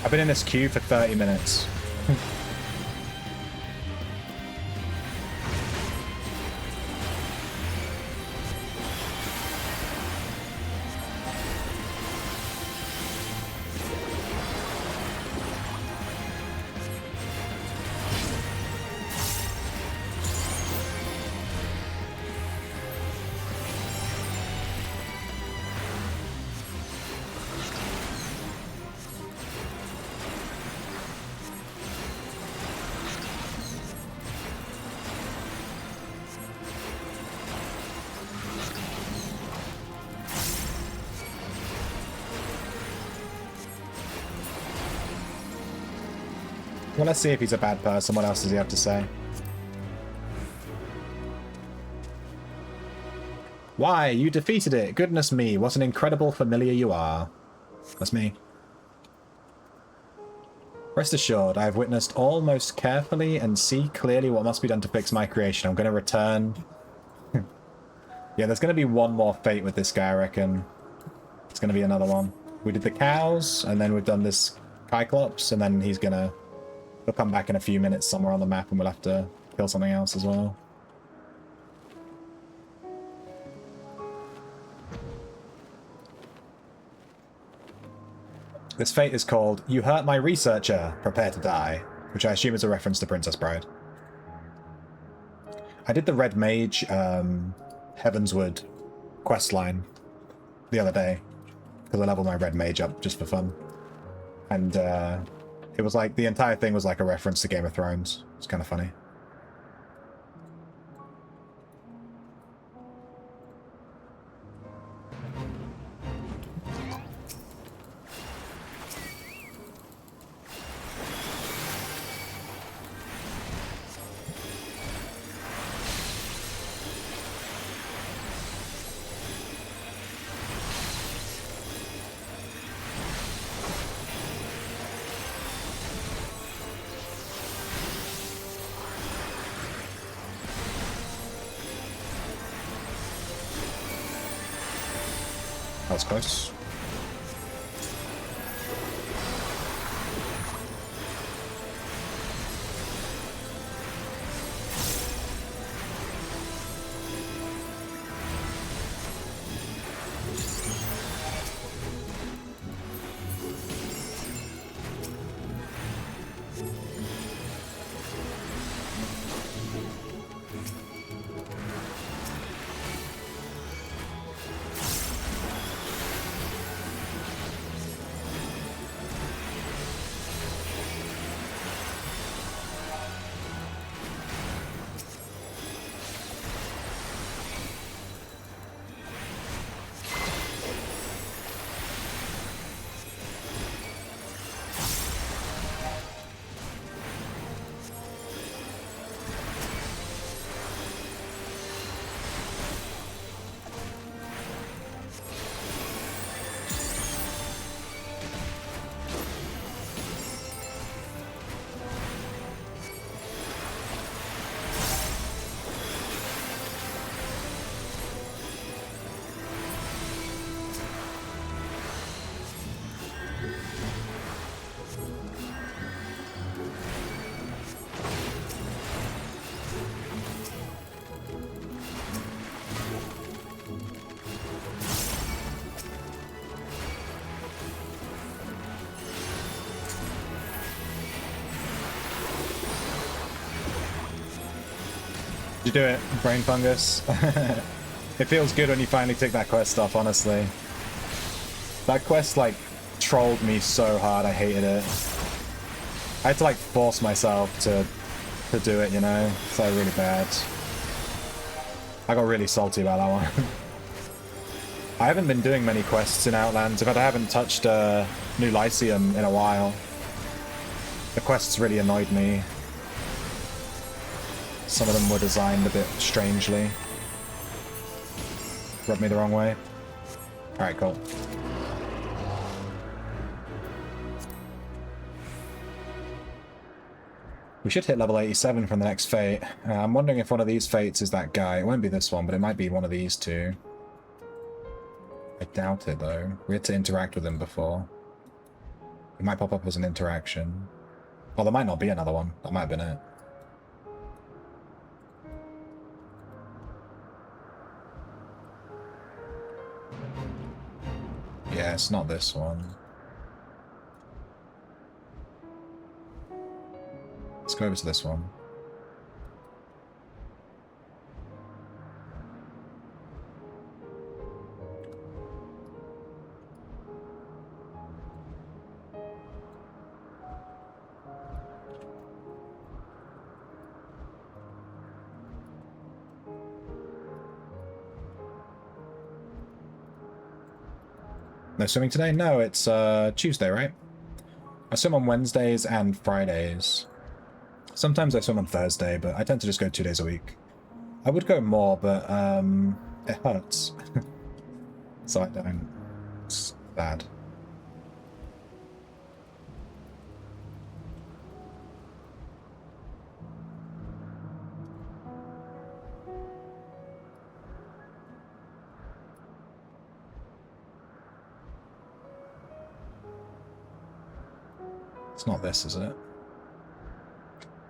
I've been in this queue for 30 minutes. Well, let's see if he's a bad person. What else does he have to say? Why? You defeated it. Goodness me, what an incredible familiar you are. That's me. Rest assured, I have witnessed all most carefully and see clearly what must be done to fix my creation. I'm going to return. Yeah, there's going to be one more fate with this guy, I reckon. It's going to be another one. We did the cows, and then we've done this Cyclops, and then he's going to... He'll come back in a few minutes somewhere on the map, and we'll have to kill something else as well. This fate is called You Hurt My Researcher, Prepare to Die, which I assume is a reference to Princess Bride. I did the Red Mage Heavensward questline the other day, because I leveled my Red Mage up just for fun. And it was like, the entire thing was like a reference to Game of Thrones. It's kind of funny. That was close. You do it, brain fungus. It feels good when you finally take that quest off, honestly. That quest, like, trolled me so hard, I hated it. I had to, like, force myself to do it, you know? It's, like, really bad. I got really salty about that one. I haven't been doing many quests in Outlands. In fact, I haven't touched New Lyceum in a while. The quests really annoyed me. Some of them were designed a bit strangely. Rubbed me the wrong way. Alright, cool. We should hit level 87 from the next fate. I'm wondering if one of these fates is that guy. It won't be this one, but it might be one of these two. I doubt it, though. We had to interact with him before. It might pop up as an interaction. Well, there might not be another one. That might have been it. Yeah, it's not this one. Let's go over to this one. No swimming today? No, it's Tuesday, right? I swim on Wednesdays and Fridays. Sometimes I swim on Thursday, but I tend to just go 2 days a week. I would go more, but it hurts. So I don't. It's bad. It's not this, is it?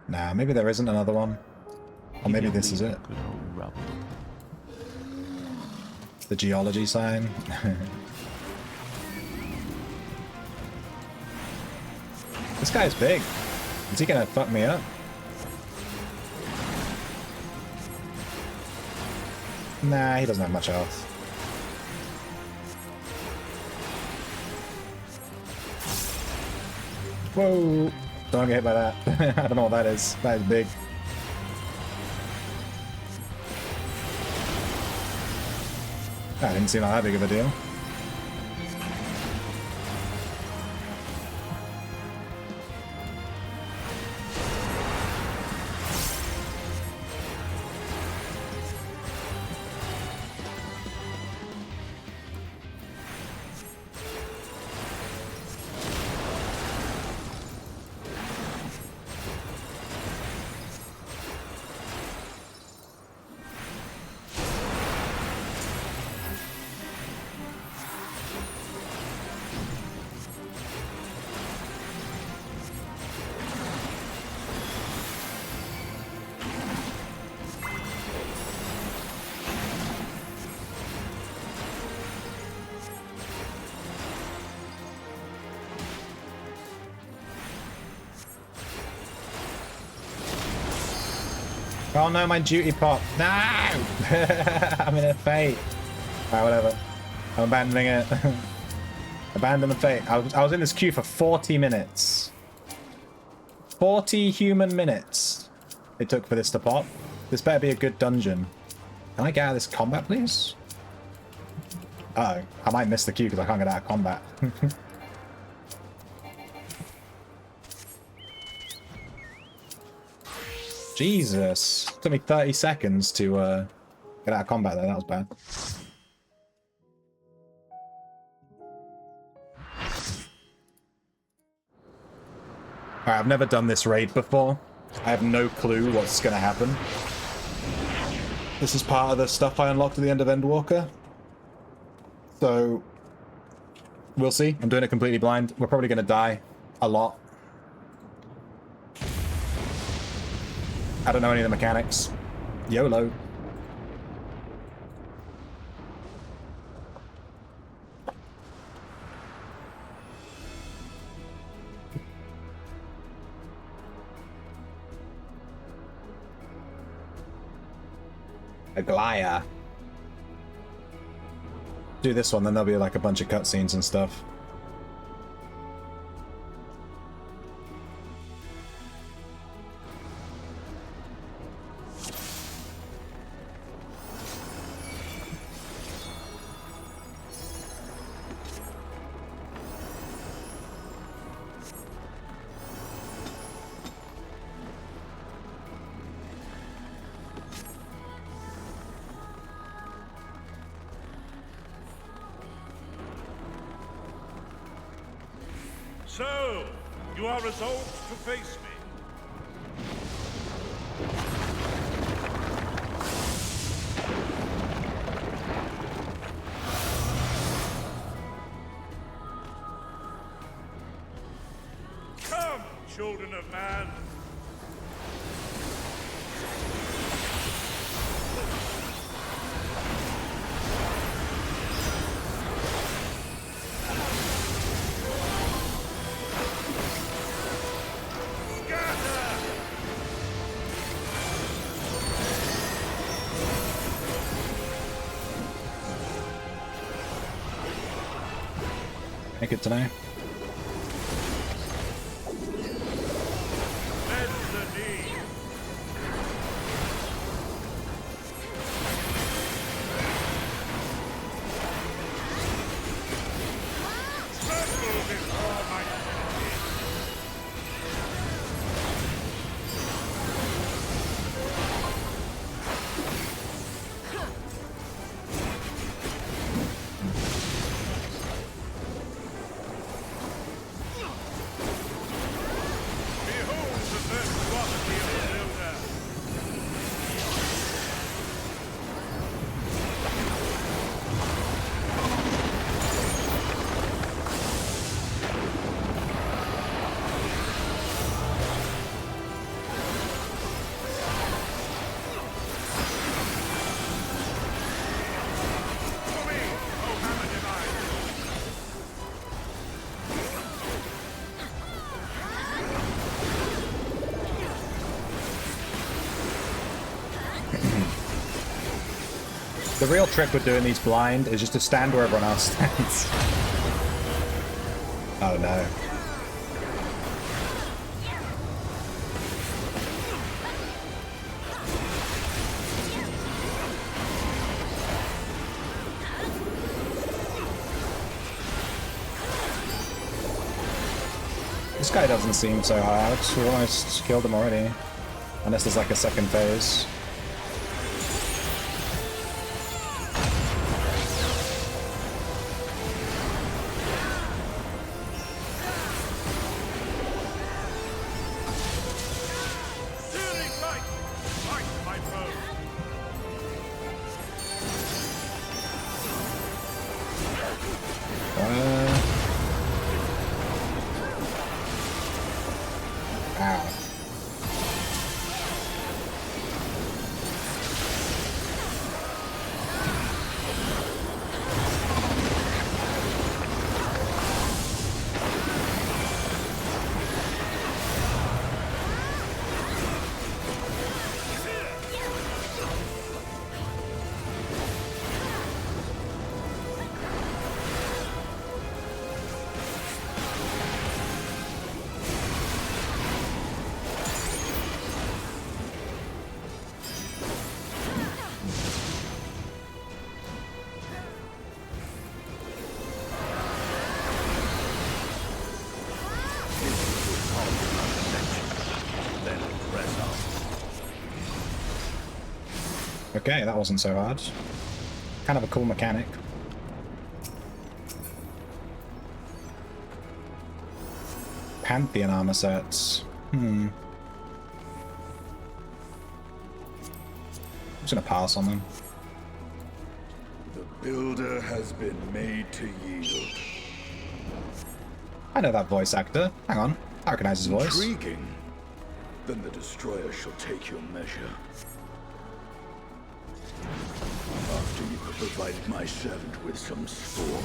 Nah, maybe there isn't another one. Or maybe this is it. The geology sign. This guy's big. Is he gonna fuck me up? Nah, he doesn't have much health. Whoa! Don't get hit by that. I don't know what that is. That is big. That didn't seem like that big of a deal. Oh no, my duty pop. No! I'm in a fate. Alright, whatever. I'm abandoning it. Abandon the fate. I was in this queue for 40 minutes. 40 human minutes it took for this to pop. This better be a good dungeon. Can I get out of this combat, please? Uh-oh. I might miss the queue because I can't get out of combat. Jesus. Took me 30 seconds to get out of combat there. That was bad. Alright, I've never done this raid before. I have no clue what's going to happen. This is part of the stuff I unlocked at the end of Endwalker. So, we'll see. I'm doing it completely blind. We're probably going to die a lot. I don't know any of the mechanics. YOLO. Aglaya. Do this one, then there'll be like a bunch of cutscenes and stuff. So, you are resolved to face me. Come, children of man. Good to know. Bend the knee. Tremble before my The real trick with doing these blind is just to stand where everyone else stands. Oh no. This guy doesn't seem so hard. We almost killed him already. Unless there's like a second phase. Searing light! Fight my foe! Ow. Okay, that wasn't so hard. Kind of a cool mechanic. Pantheon armor sets. I'm just gonna pass on them. The builder has been made to yield. I know that voice actor. Hang on. I recognize his voice. Intriguing. Then the destroyer shall take your measure. After you have provided my servant with some sport.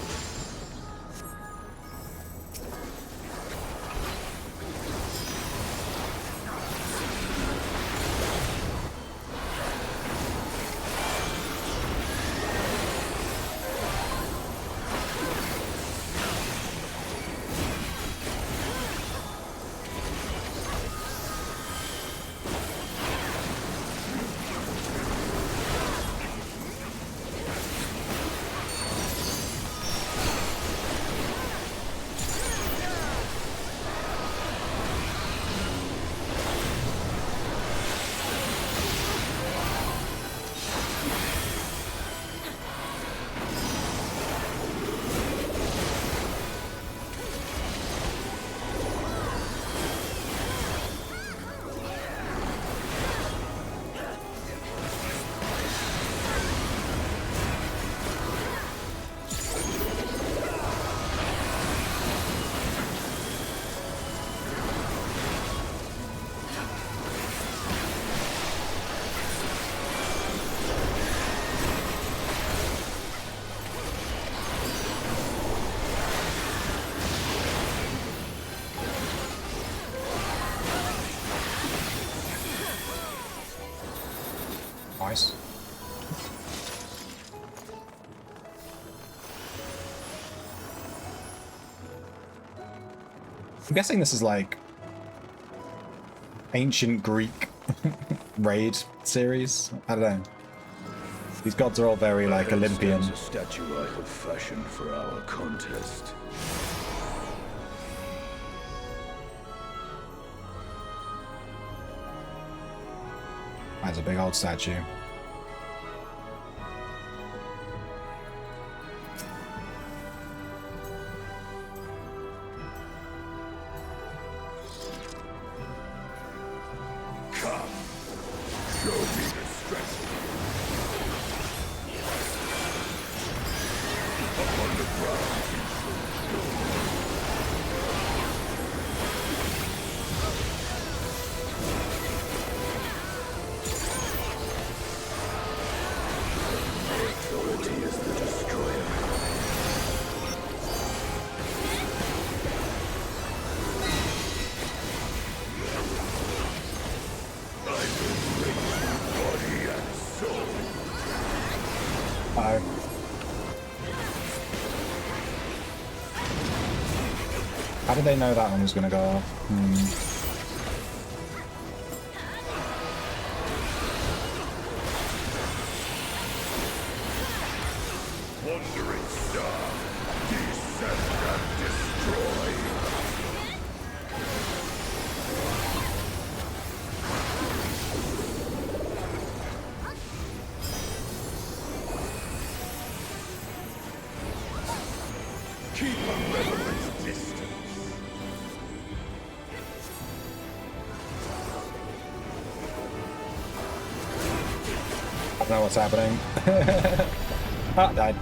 Nice. I'm guessing this is like ancient Greek raid series. I don't know. These gods are all very like Olympian. There's a statue I have fashioned for our contest. That's a big old statue. Come, show me the strength. Upon the ground. How did they know that one was going to go off? Wandering star, descend and destroy. Keep a reverent distance. I don't know what's happening. Ah, died.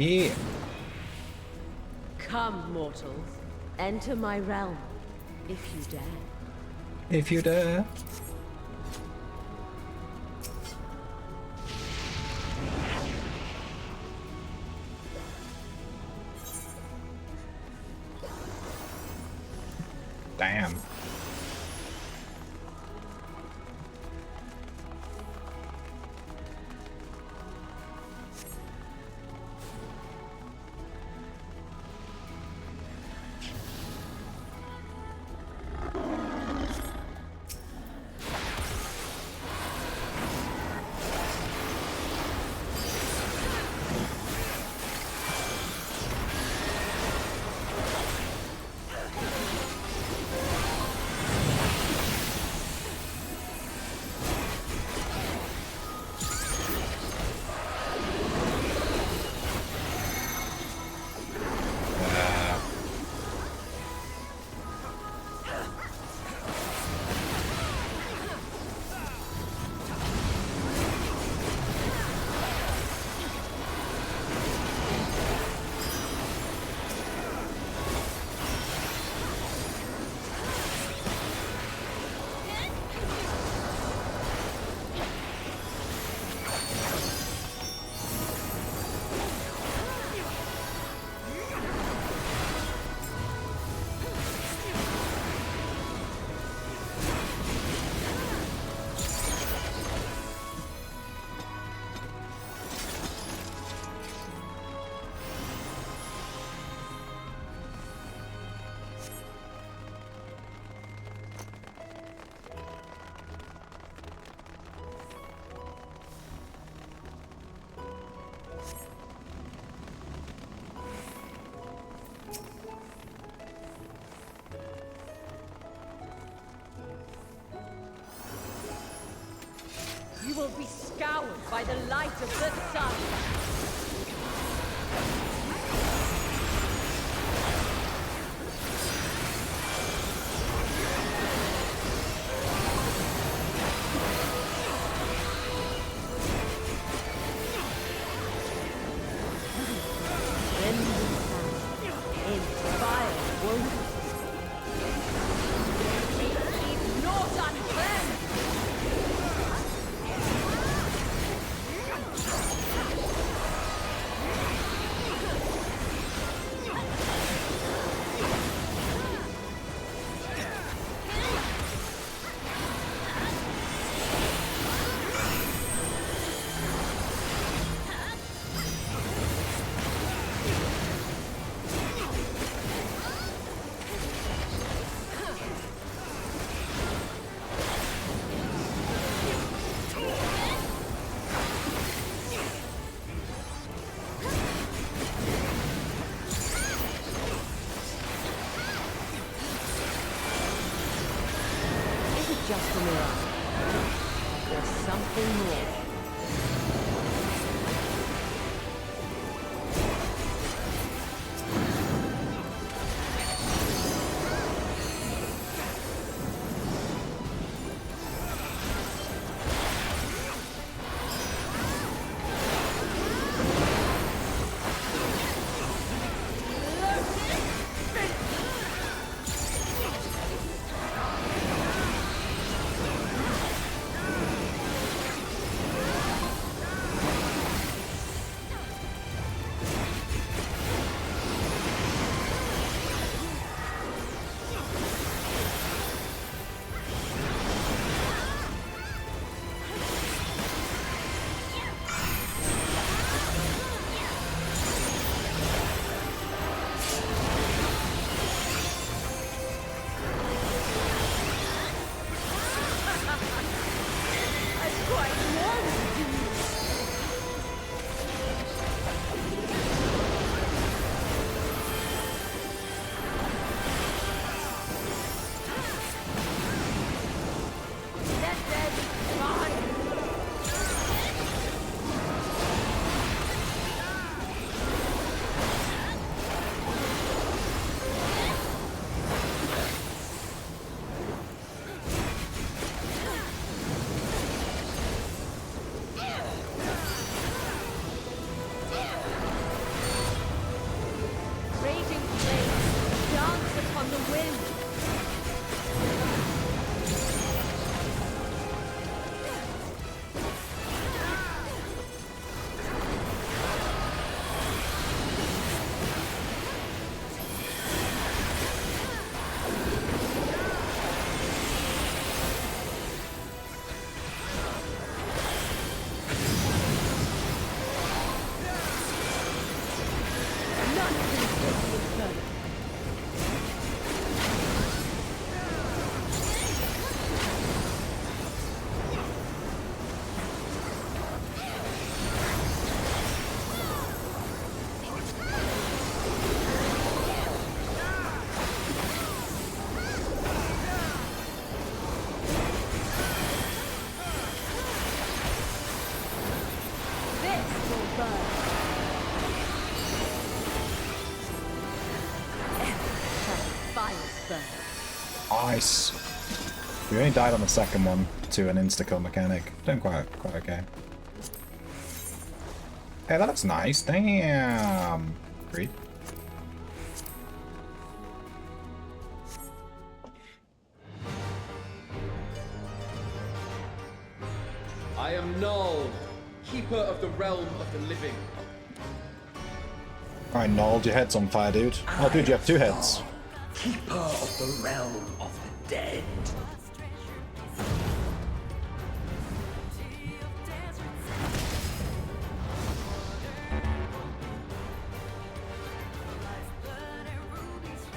Yeah. Come, mortals. Enter my realm, if you dare. If you dare. Damn. You will be scoured by the light of the sun. There's something more. Nice. We only died on the second one to an insta-kill mechanic. Doing quite okay. Hey, that looks nice. Damn. Great. I am Null, keeper of the realm of the living. Alright, Noel, your head's on fire, dude. Oh, dude, you have two heads. Keeper of the realm of the dead.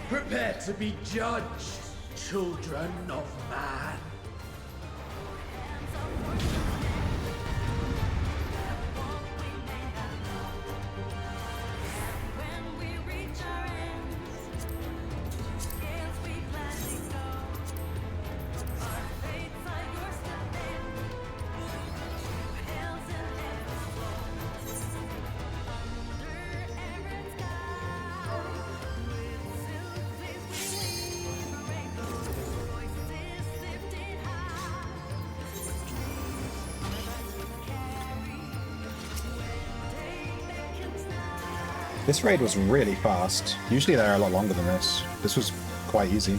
Prepare to be judged, children of man. This raid was really fast. Usually they're a lot longer than this. This was quite easy.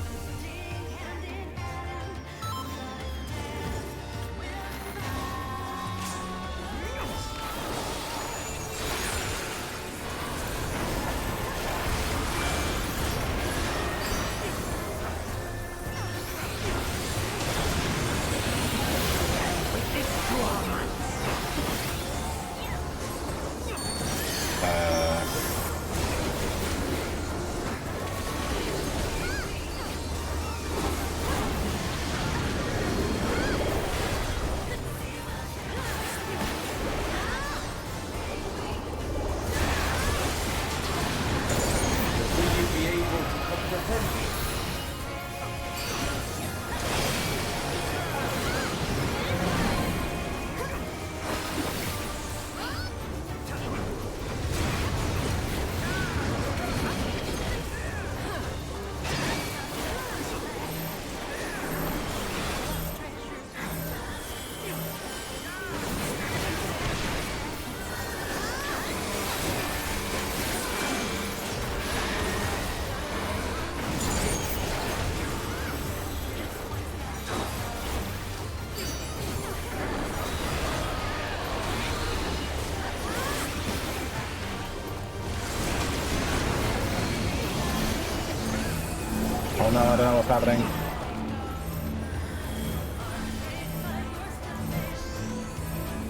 no, I don't know what's happening.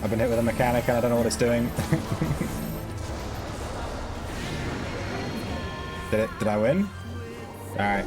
I've been hit with a mechanic and I don't know what it's doing. Did I win? Alright.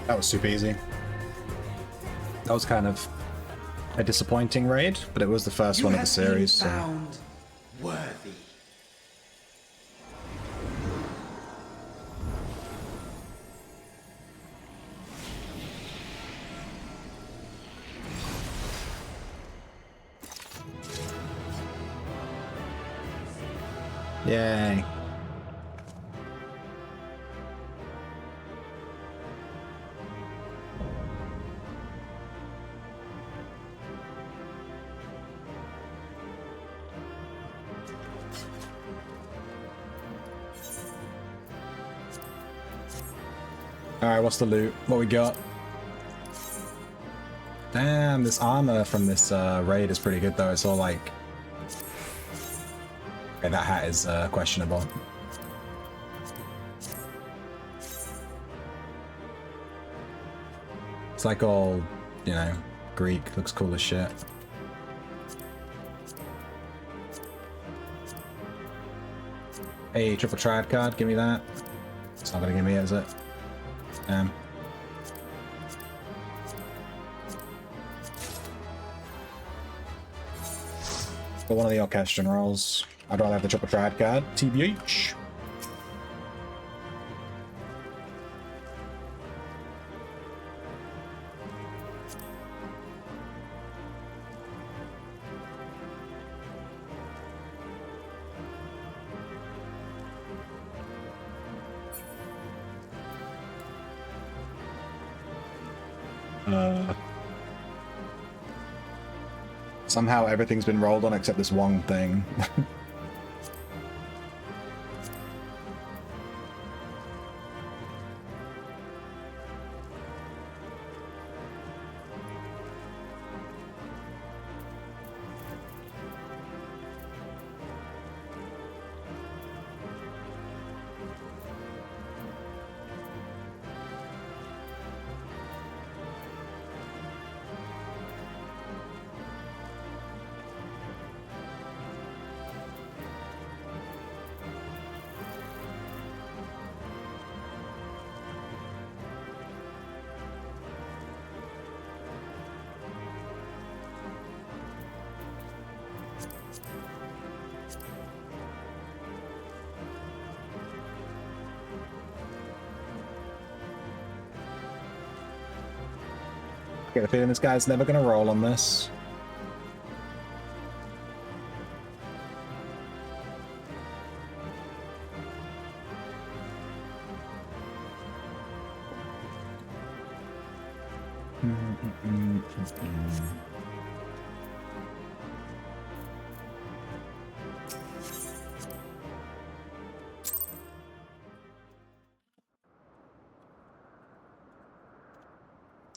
That was super easy. That was kind of a disappointing raid, but it was the first one of the series, so... Found worthy. Yay. Alright, what's the loot? What we got? Damn, this armor from this raid is pretty good though. It's all like... Okay, that hat is questionable. It's like all, you know, Greek. Looks cool as shit. Hey, triple triad card, give me that. It's not gonna give me it, is it? Damn. Got one of the orchestration rolls. I'd rather have the triple triad card. TBH. Somehow everything's been rolled on except this one thing. get the feeling this guy's never gonna roll on this.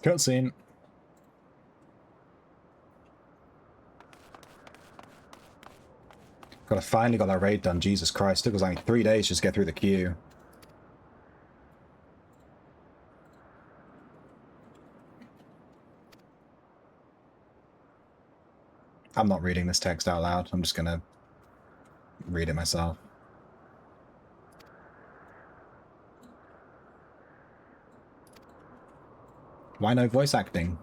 Cutscene. God, I finally got that raid done. Jesus Christ, took us like 3 days just to get through the queue. I'm not reading this text out loud. I'm just gonna read it myself. Why no voice acting?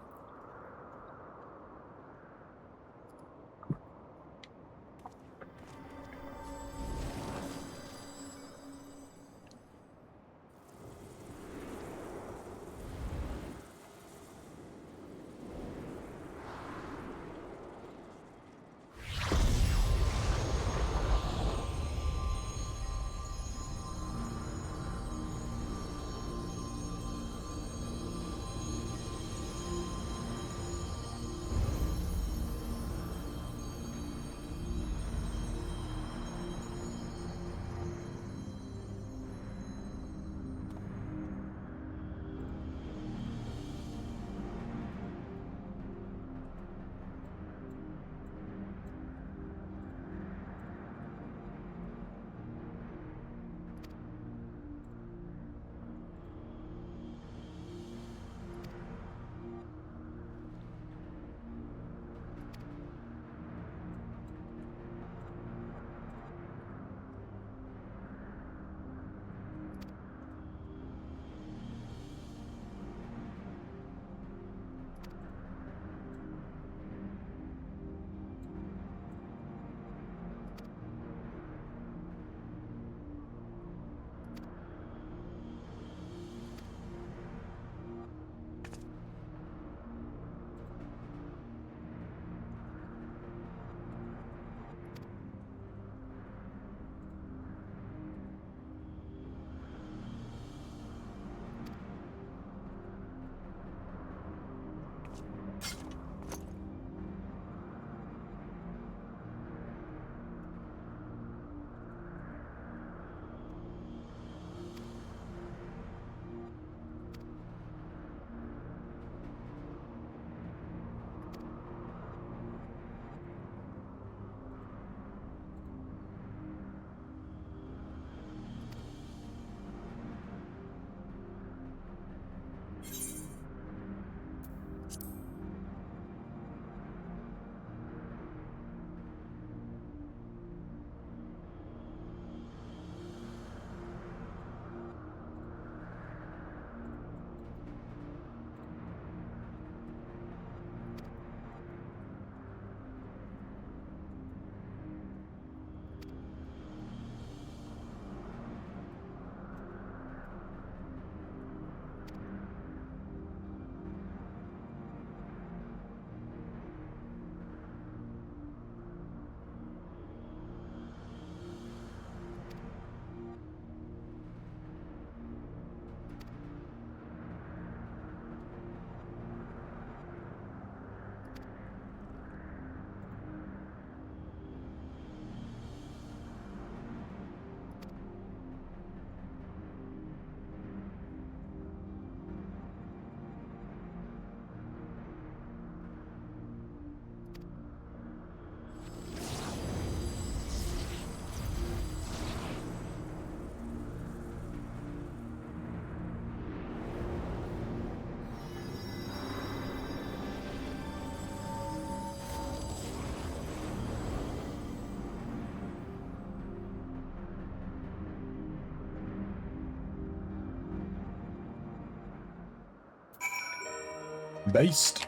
Based.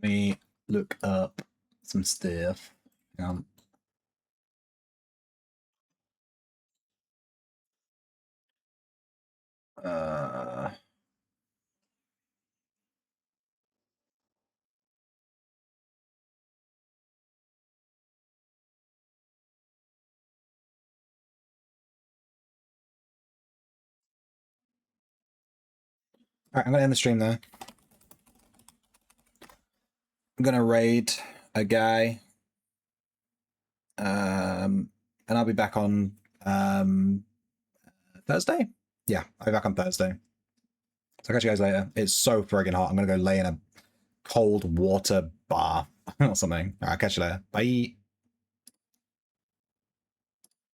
Let me look up some stuff. Uh, Alright, I'm gonna end the stream there. I'm gonna raid a guy. And I'll be back on Thursday? Yeah, I'll be back on Thursday. So I'll catch you guys later. It's so friggin' hot. I'm gonna go lay in a cold water bath or something. Alright, I'll catch you later. Bye.